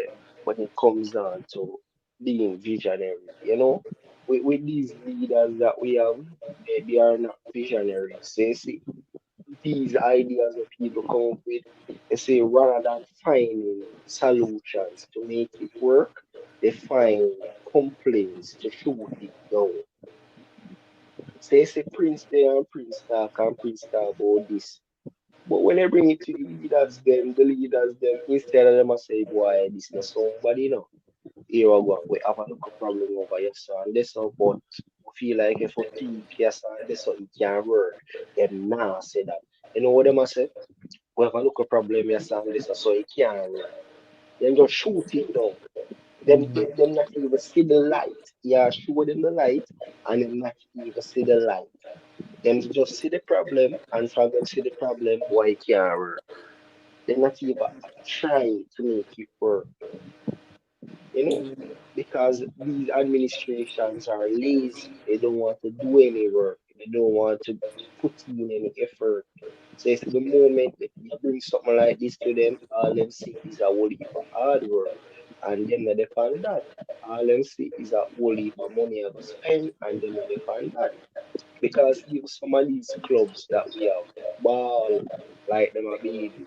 when it comes down to being visionary. You know, with these leaders that we have, they are not visionaries. So you see, these ideas that people come up with, they say rather than finding solutions to make it work, they find complaints to shoot it down. So you say Prince there and Prince talk and Prince talk about this. But when they bring it to the leaders them, instead of them a say, boy, this not somebody, you know. Here we go, we have a local problem over here, so and this so but we feel like if we think yes and this so it can work. Them now say that. You know what them a say? We have a local problem yes and this so it can work. Then just shoot it down. Them not even see the light. Yeah, show them the light and them not even see the light. Them just see the problem and from them see the problem why it can't work. They're not even trying to make it work, you know, because these administrations are lazy. They don't want to do any work. They don't want to put in any effort. So it's the moment that you bring something like this to them, all them see is a whole heap of hard work. And them not depend that. All them see is a whole heap of money I go spend and them not depend that. Because even some of these clubs that we have, ball, like them a baby.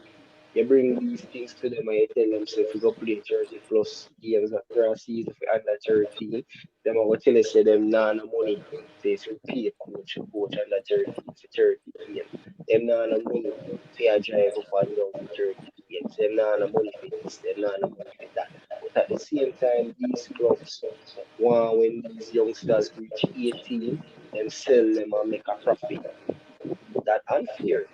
You bring these things to them and you tell them, say, if you go play 30 plus games at grass season for under 13, them I will tell you, say, them nah no money. Say, if you pay coach under 13 for 30 games. Them nah no money for your drive up and down for 30 games. Them nah no money for this, them nah no money for that. But at the same time, these clubs, when these youngsters reach 18, them sell them and make a profit. That unfair.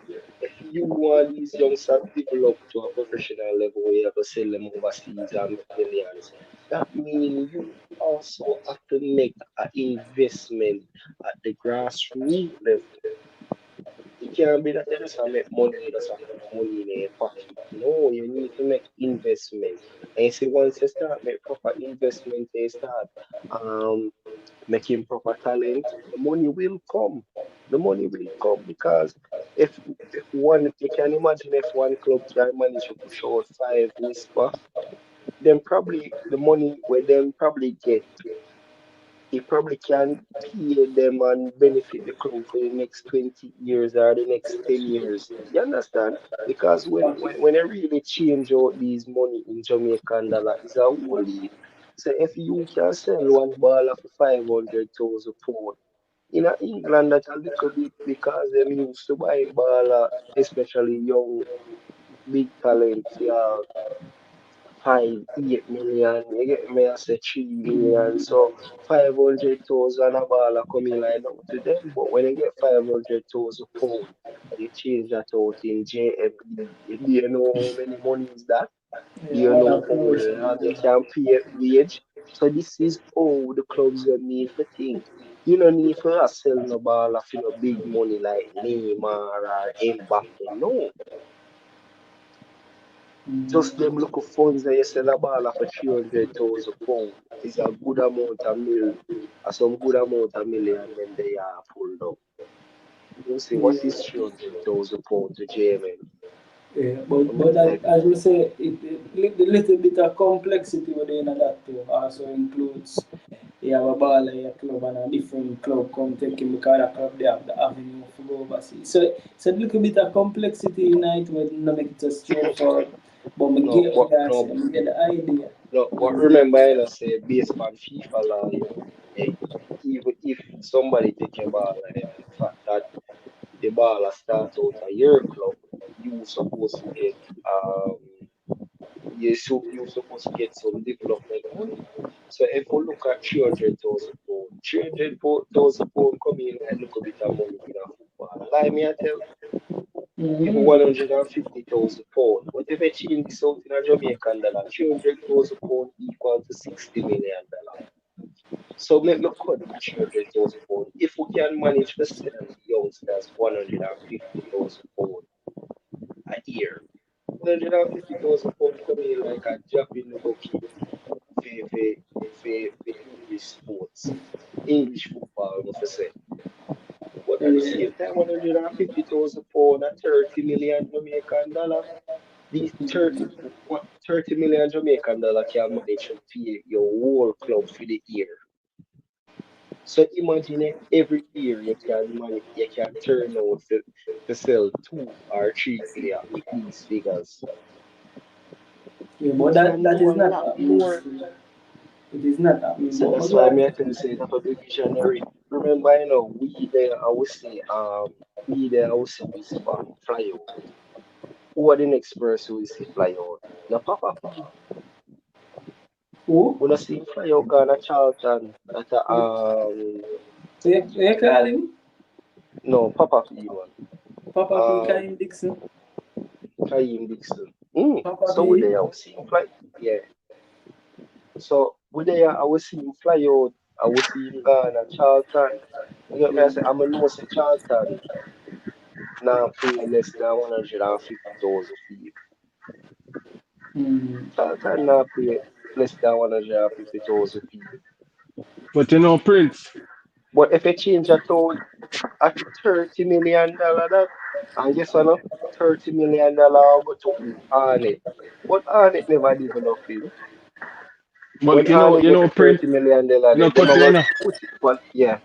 If you want these youngsters develop to a professional level where you have to sell them overseas and make millions, that means you also have to make an investment at the grassroots level. It can't be that you just make money, you just put money in your pocket. No, you need to make investment. And you see, once you start make proper investment, you start making proper talent, the money will come. The money will come because if one, you can imagine if one club can manage to push out 5 whisper, then probably the money where them probably get, it probably can pay them and benefit the club for the next 20 years or the next 10 years. You understand? Because when I really change out these money in Jamaican dollar, it's a whole heap. So if you can sell one ball for 500,000 pounds, in England that a little bit because them used to buy ball, especially young big talent, yeah, 5, 8 million, you get me, I say 3 million. So 500,000 a ball are coming like down to them. But when you get 500,000 pounds, you change that out in JMD. Do you know how many money is that? Do Yeah, you what know a how long you promotion. can pay wage? So this is all the clubs you need to think. You don't need for us sell no ball for no big money like Neymar or Mbappe. No. Just them look of funds that you sell a ball for 300,000 pounds is a good amount of some good amount of million then they are pulled up. You see, what Yeah. is 300,000 pounds to JMN? Yeah, Let me but tell that, you. as we say, the little bit of complexity within that too also includes you have a ball in your club and a different club come take him because the club they have the avenue to go overseas. So a little bit of complexity in it will not make it so straightforward. But I No, get but what I no, say, I get the idea. no, but remember I say based on FIFA law, even if somebody take a ball and the fact that the ball start out a year club, you supposed to get you supposed to get some development money. So if we look at 300,000 pounds, 300,000 pounds come in like a little bit of money in a football. Like me, I tell even 150,000 pounds. But if I change this out in a Jamaican dollar, 300,000 pounds equal to $60 million. So make me cut that 300,000 pounds. If we can manage to sell youngsters 150,000 pounds a year, 150,000 pounds coming in like a drop in the bucket for English sports, English football, I must say. But at the Yeah. same time, 150,000 pounds at 30 million Jamaican dollar, these 30 million Jamaican dollar can manage to pay your whole club for the year. So imagine every year you can turn out to sell 2 or 3 players with these figures. Yeah, You but can that do is a not lot happening more. still. It is not happening. So But that's why glad. me I tell you say that a big visionary. Remember, we there I would say we there I would say we fly out. Who are the next person we see fly out? Now Papa P. Who? When I see him fly out Ghana Charlton that You call him? no Papa P man. Papa P. Um Kaim Dixon. Kaim Dixon. Papa So we P. there I would see him fly. Yeah. So we there I would see him fly out. I would see him Ghana Charlton. You get me? I say I'm a know say Charlton now pay less than 150,000 feet. Charlton now pay less than 150,000 feet. But you know, Prince, But if you change that out at $30 million, that and guess what? No? $30 million will go to who? Arnett. But Arnett never develop him. When but Arnett you get know, to Prince, $30 million, you know, them cut are you going to know. put it. But yeah.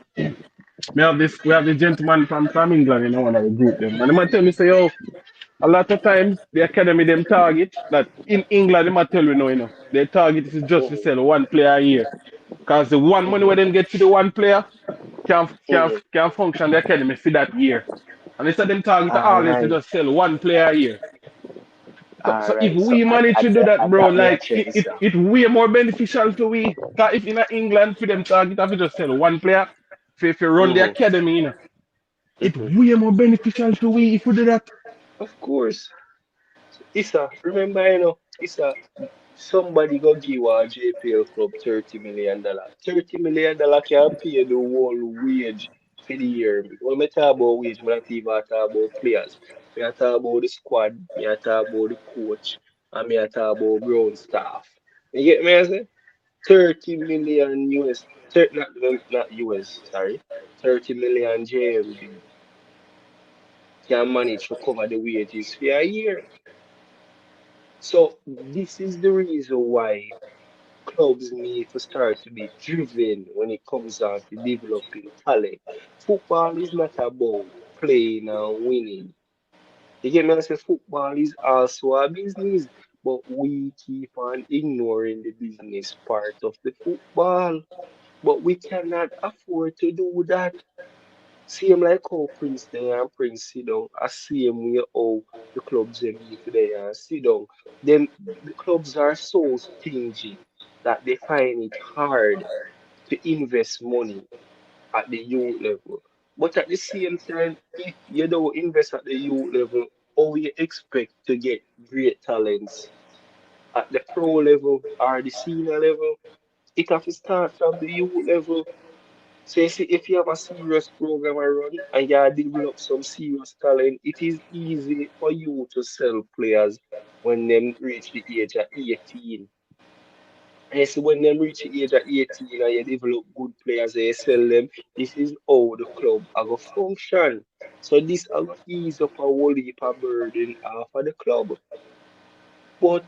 We have the gentleman from England in one of the group them. And they might tell me say, yo, a lot of times the academy them target that in England they might tell you no, their target is just to Mm-hmm. sell one player a year. Because the one money where Mm-hmm. them get for the one player can can Mm-hmm. can function the academy for that year. And instead them target All always to right. just sell one player a year. So All if right. So we I, manage I, to do that, I bro, got me a like chance. it way more beneficial to we. Cause if in England for them target have to just sell one player, if you run the Mm-hmm. academy, it Mm-hmm. way more beneficial to we if we do that. Of course. Issa, remember, Issa, somebody go give a JPL club $30 million. $30 million can pay the whole wage for the year. When I talk about wage, I not even talk about players. I talk about the squad, I talk about the coach, and I talk about ground staff. You get me? I say 30 million US, not US, sorry, 30 million JMB can manage to cover the wages for a year. So this is the reason why clubs need to start to be driven when it comes down to developing talent. Football is not about playing and winning. You get me? I say football is also a business, but we keep on ignoring the business part of the football. But we cannot afford to do that. Same like how Prince there and Prince sit down, a same way how the clubs them need to there and sit down. Them the clubs are so stingy that they find it hard to invest money at the youth level. But at the same time, if you don't invest at the youth level, how you expect to get great talents at the pro level or the senior level? It have to start from the youth level. So you see, if you have a serious program around and you develop some serious talent, it is easy for you to sell players when them reach the age of 18. And you see, when them reach the age of 18 and you develop good players and you sell them, this is how the club are going to function. So this are going to ease up a whole heap of burden off of the club. But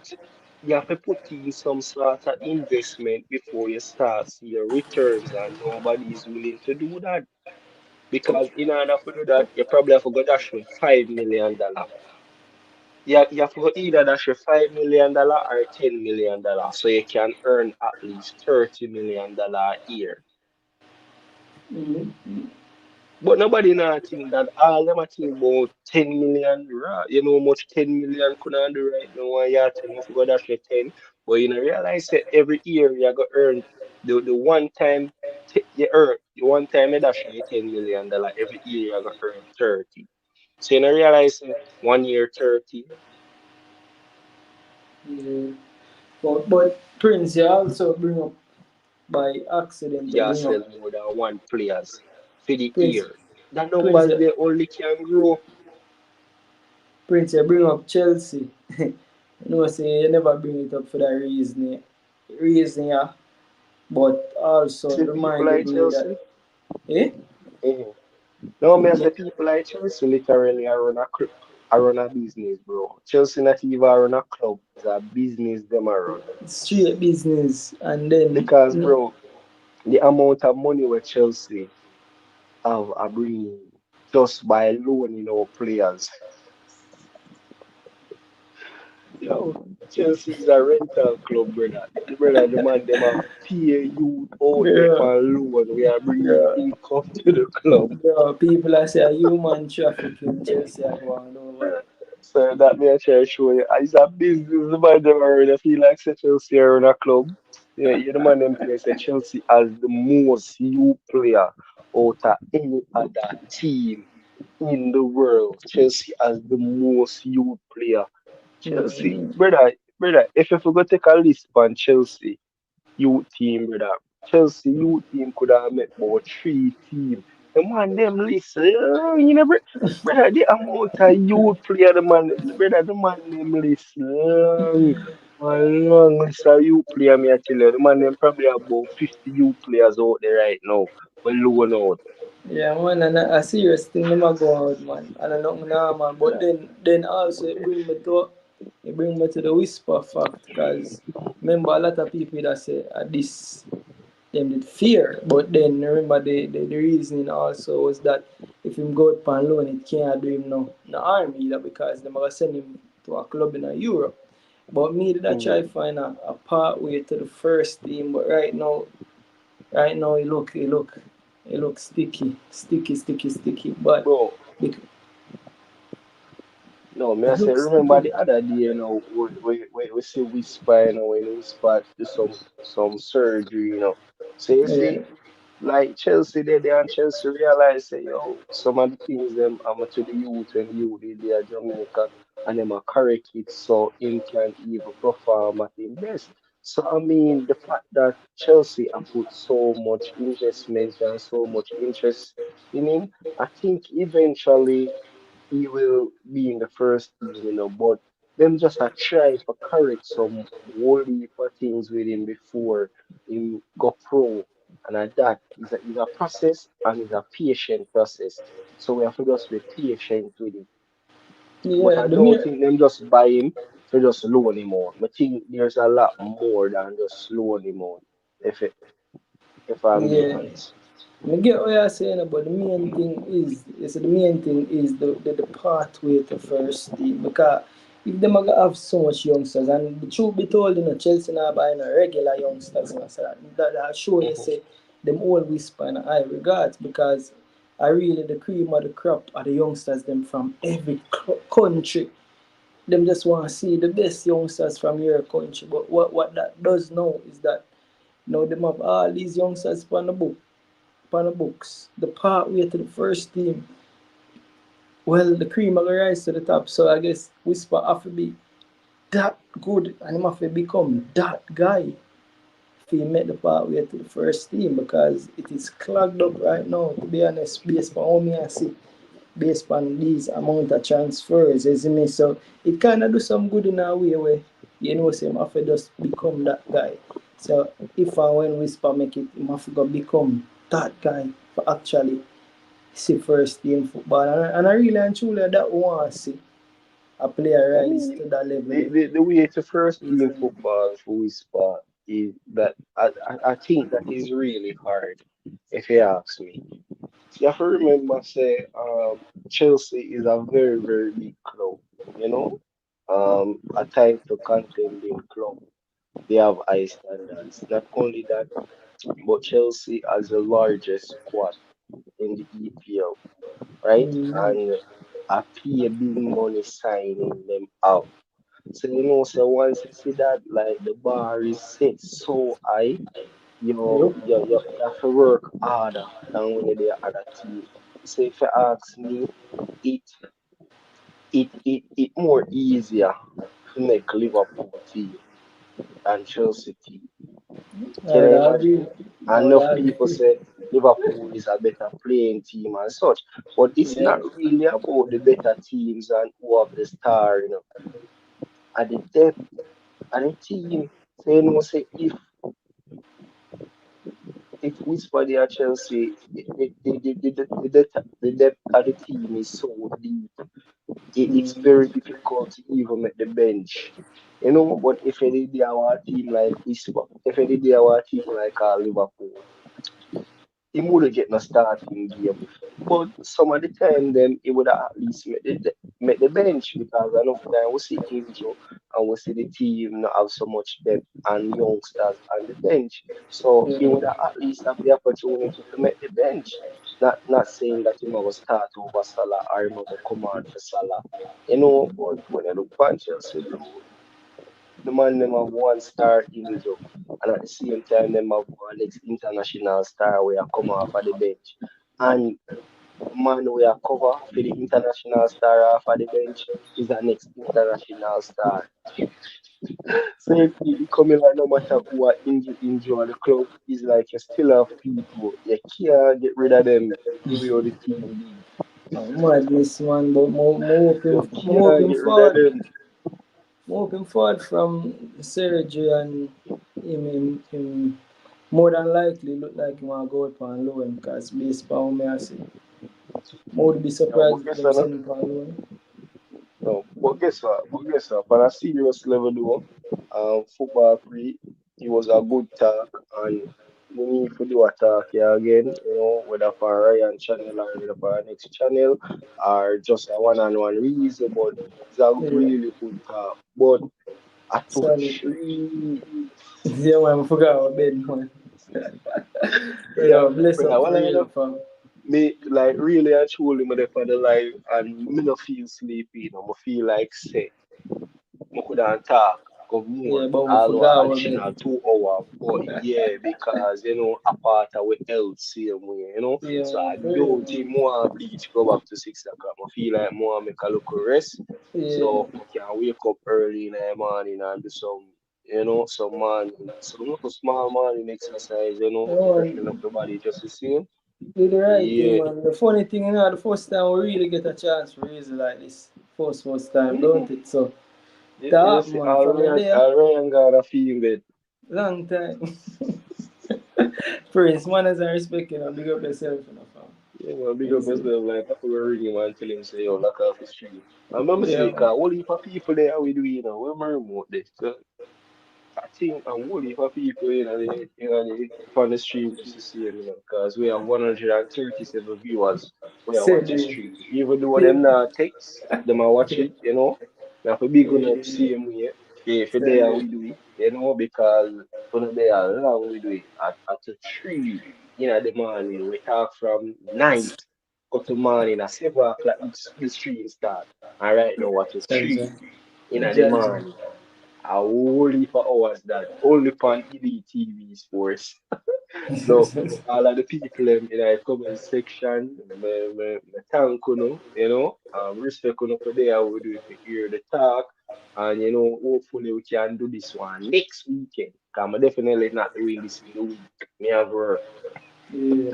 you have to put in some sort of investment before you start seeing returns, and nobody is willing to do that. Because in order to do that, you probably have to go dash with $5 million. You have to go either dash with $5 million or $10 million so you can earn at least $30 million a year. Mm-hmm. But nobody now think that all them a think about 10 million. You know how much 10 million could not do right now, and you tell me if you go dash with 10. But you know, realize that every year you go earn the one time you earn the one time you dash with $10 million, every year you go earn 30. So you know, realize 1 year 30. Yeah. But Prince, you also bring up by accident, you You bring up sell more than one players for the Prince, year. The Prince, numbers they only can grow. Prince, you bring up Chelsea. You know, say you never bring it up for that reason, yeah. But also See people like reminded me that, Chelsea. eh? Mhm. No, me I Yeah, say people like Chelsea literally I run a business, bro. Chelsea not even run a club, it's a business them I run. straight business, and then Because bro, the amount of money where Chelsea have are bringing just by loaning our players. Yo, Chelsea is a rental club, brother. The man them a pay you out there yeah, for loan. We are bringing yeah, income to the club. yeah, people are saying human trafficking Chelsea are going over there. So that me I try to show you. It's a business, the man them already feel like say Chelsea are in a club. Yeah, you the man them play say Chelsea as the most youth player out of any other team in the world. Chelsea as the most youth player. Chelsea, Mm. brother, if you forgot to take a list on Chelsea youth team, brother. Chelsea youth team could have met about 3 teams. The man them list, you know, brother, the amount of youth player the man, brother, the man them list long list of youth player. Me I tell you, the man them probably have about 50 youth players out there right now. Well, loan out. Yeah, man, and a serious thing never go out, man. And I know normal, but then also it bring me to the whisper fact, cause remember a lot of people that say this them did fear, but then remember the reasoning also was that if him go out on loan, it can't do him no harm either because them gonna send him to a club in Europe. But me did I try find a pathway to the first team, but right now it look sticky. But Bro, bec- no, me I it say, looks remember sticky. the other day, we see whisper, when whisper do some surgery, So you Yeah, see, like Chelsea did there and Chelsea realized say, yo, some of the things them I'm to the youth when the youth did there Jamaica and them are correct it so him can even perform at his best. So I mean the fact that Chelsea have put so much investment and so much interest in him, I think eventually he will be in the first team, but them just a try for correct some whole heap of things with him before him go pro. And at that is a process and is a patient process. So we have to just be patient with him. But Yeah, I the don't mere think them just buy him to just loan him out. I think there's a lot more than just loan him out. If I'm being yeah. honest. I get what you're saying, but the main thing is the pathway to first team because if them are gonna have so much youngsters and the truth be told, Chelsea not buying a regular youngsters, so that show you say them all whisper in high regards because I really the cream of the crop are the youngsters them from every country. Them just want to see the best youngsters from your country. But what that does now is that now them have all these youngsters on the books. The pathway to the first team. Well, the cream will rise to the top. So I guess Whisper have to be that good and him have to become that guy if he make the pathway to the first team because it is clogged up right now, to be honest, based on how me I see, based on these amount of transfers, you see me? So it kinda do some good in a way where say him have to just become that guy. So if and when Whisper make it, him have to go become that guy for actually see first team football. And I really and truly that want to see a player I rise mean, to that level the way to first team easily. football for Whisper is that I think that is really hard, if you ask me. You have to remember, say, Chelsea is a very, very big club, you know, a title contending club. They have high standards. Not only that, but Chelsea has the largest squad in the EPL, right? Mm. And I pay big money signing them out. So so once you see that, like the bar is set so high, Yep. you have to work harder than when you're the other team. So if you ask me, it it more easier to make Liverpool team than Chelsea team. I Can would you imagine? agree. I would Enough people agree. say Liverpool is a better playing team and such, but it's Yeah. not really about the better teams and who have the star, at the depth and the team. So say if Whisper they are Chelsea, the depth of the team is so deep. It's very difficult to even make the bench. But if any day our team like Whisper, if any day our team like Liverpool, he wouldn't get no starting game. But some of the time, then he would at least make the bench because enough time we see injury and we see the team not have so much depth and youngsters on the bench. So he Yeah. would at least have the opportunity to make the bench. Not saying that he will start over Salah or he will come on for Salah. But when you look at Chelsea, bro, the man them have one star injury, and at the same time them have one next international star where come off of the bench. And the man we are cover for the international star off of the bench is the next international star. So it coming like no matter who are injured the club is like you still have people. You can't get rid of them the way how the team big. Madness, man. But You can't get rid of them. more hoping forward from surgery and him more than likely look like he want to go up on loan because based on me I see. More would be No, surprised but if guess them what? No? send him on loan. No, but guess what? On a serious level, though, football free, it was a good talk, and we need to do a talk here again, whether for Ryan channel or whether for our next channel, or just a one-on-one reason, but it's a Yeah. really good talk. But I Solid. touch three. Yeah, man, I forgot about Ben, man. Brother, Yo, bless up brother, for well, real, fam. me like really and truly me there for the live and me no feel sleepy, I feel like say I could talk go more, Yeah, but we although forgot what additional we 2 hours. But yeah, because a part of we health same way. yeah, So I for don't real. think more bleach go back to 6 o'clock. I feel like more make a little rest. Yeah. So we can wake up early in the morning and do some morning, some little small morning exercise, to Oh, freshen up the body just the same. do the right thing, Yeah. man. The funny thing, the first time we really get a chance to raise it like this. First time, don't it? So, that, Yes, man, from the day, Ryan got a feel long time. Prince, manners and respect, big up yourself, fam. Yeah, man, big up Is it? yourself. Like, I could ring him and tell him, say, yo, lock off the stream. I remember Yeah, saying, man. what heap of people there we do, we're my remote this. I think a whole heap of people, on the stream just to see him, because we have 137 viewers. We are Said watch the it. stream. Even though them Yeah. not text, them are watch it. We have to big on up Yeah. same way. Yeah, for Said there it. we do it, because for the day long we do it. At 3 the morning, we talk from night go to morning at 7 o'clock, the stream start. And right now, at Said 3 it. the Jaja. morning. A whole heap of hours that only on Elite TV Sports. So all of the people in the comment section, me thank respect for there we do to hear the talk. And hopefully we can do this one next weekend. Cause I'm definitely not doing this in the week. Me have work. Yeah.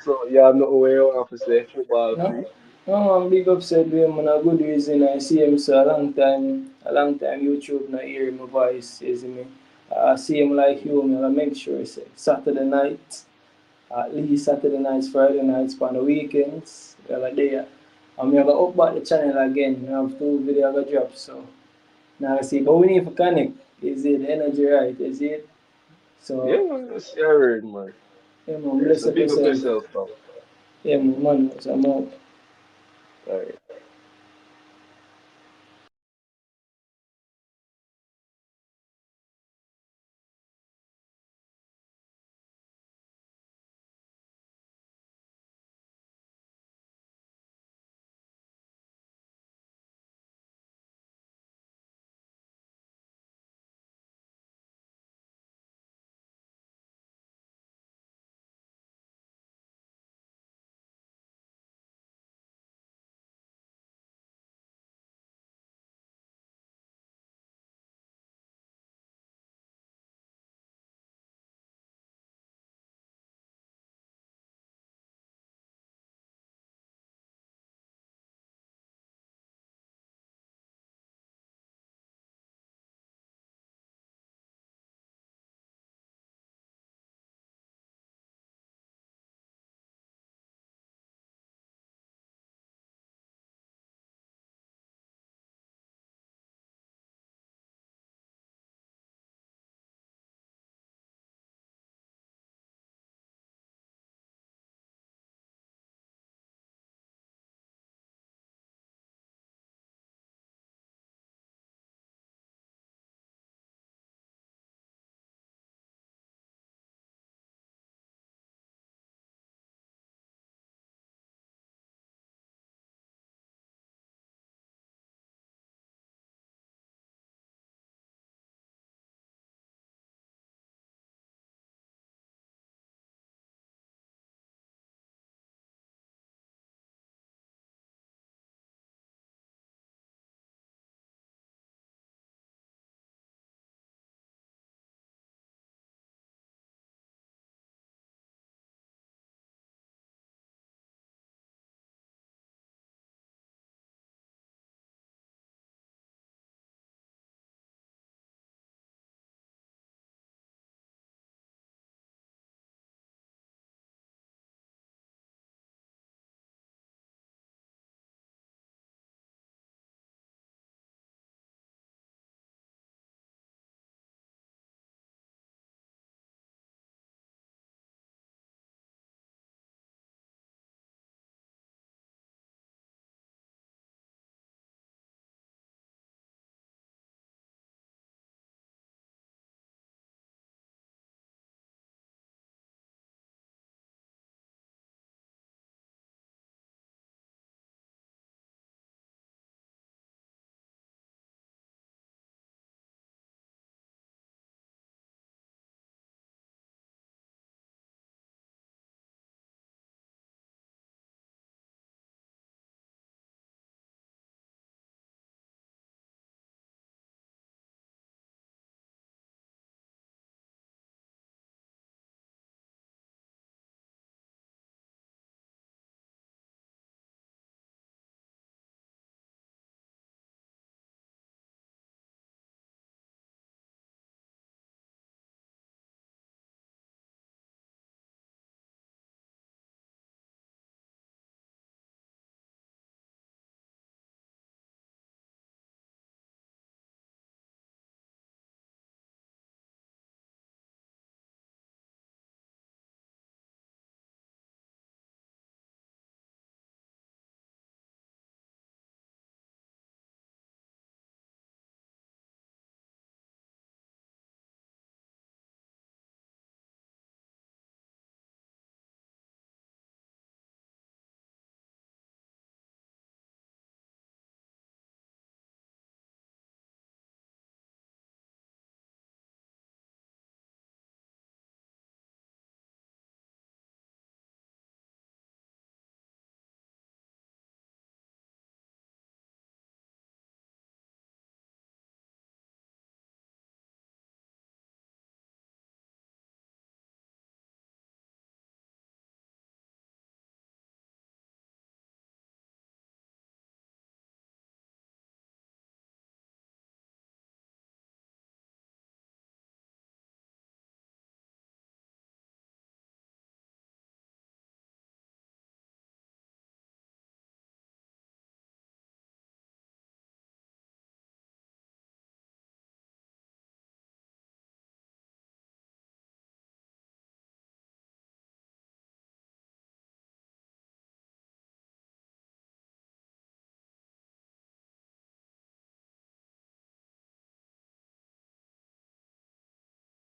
So yeah, I'm not aware of to say football No, free. no, man, big up said we man a good reason. I see him so a long time YouTube not hear my voice, is me. I see him like you, man. I make sure say Saturday night, at least Saturday nights, Friday nights, on the weekends, well a day. I'm gonna up back the channel again. I have 2 videos gonna drop, so now I see. But we need to connect. Is it the energy right? Is it? Yeah, So man, that's heard, man. yeah, man, Yeah, bless so up big up yourself. yourself, man. Yeah, man, so I'm out. All right.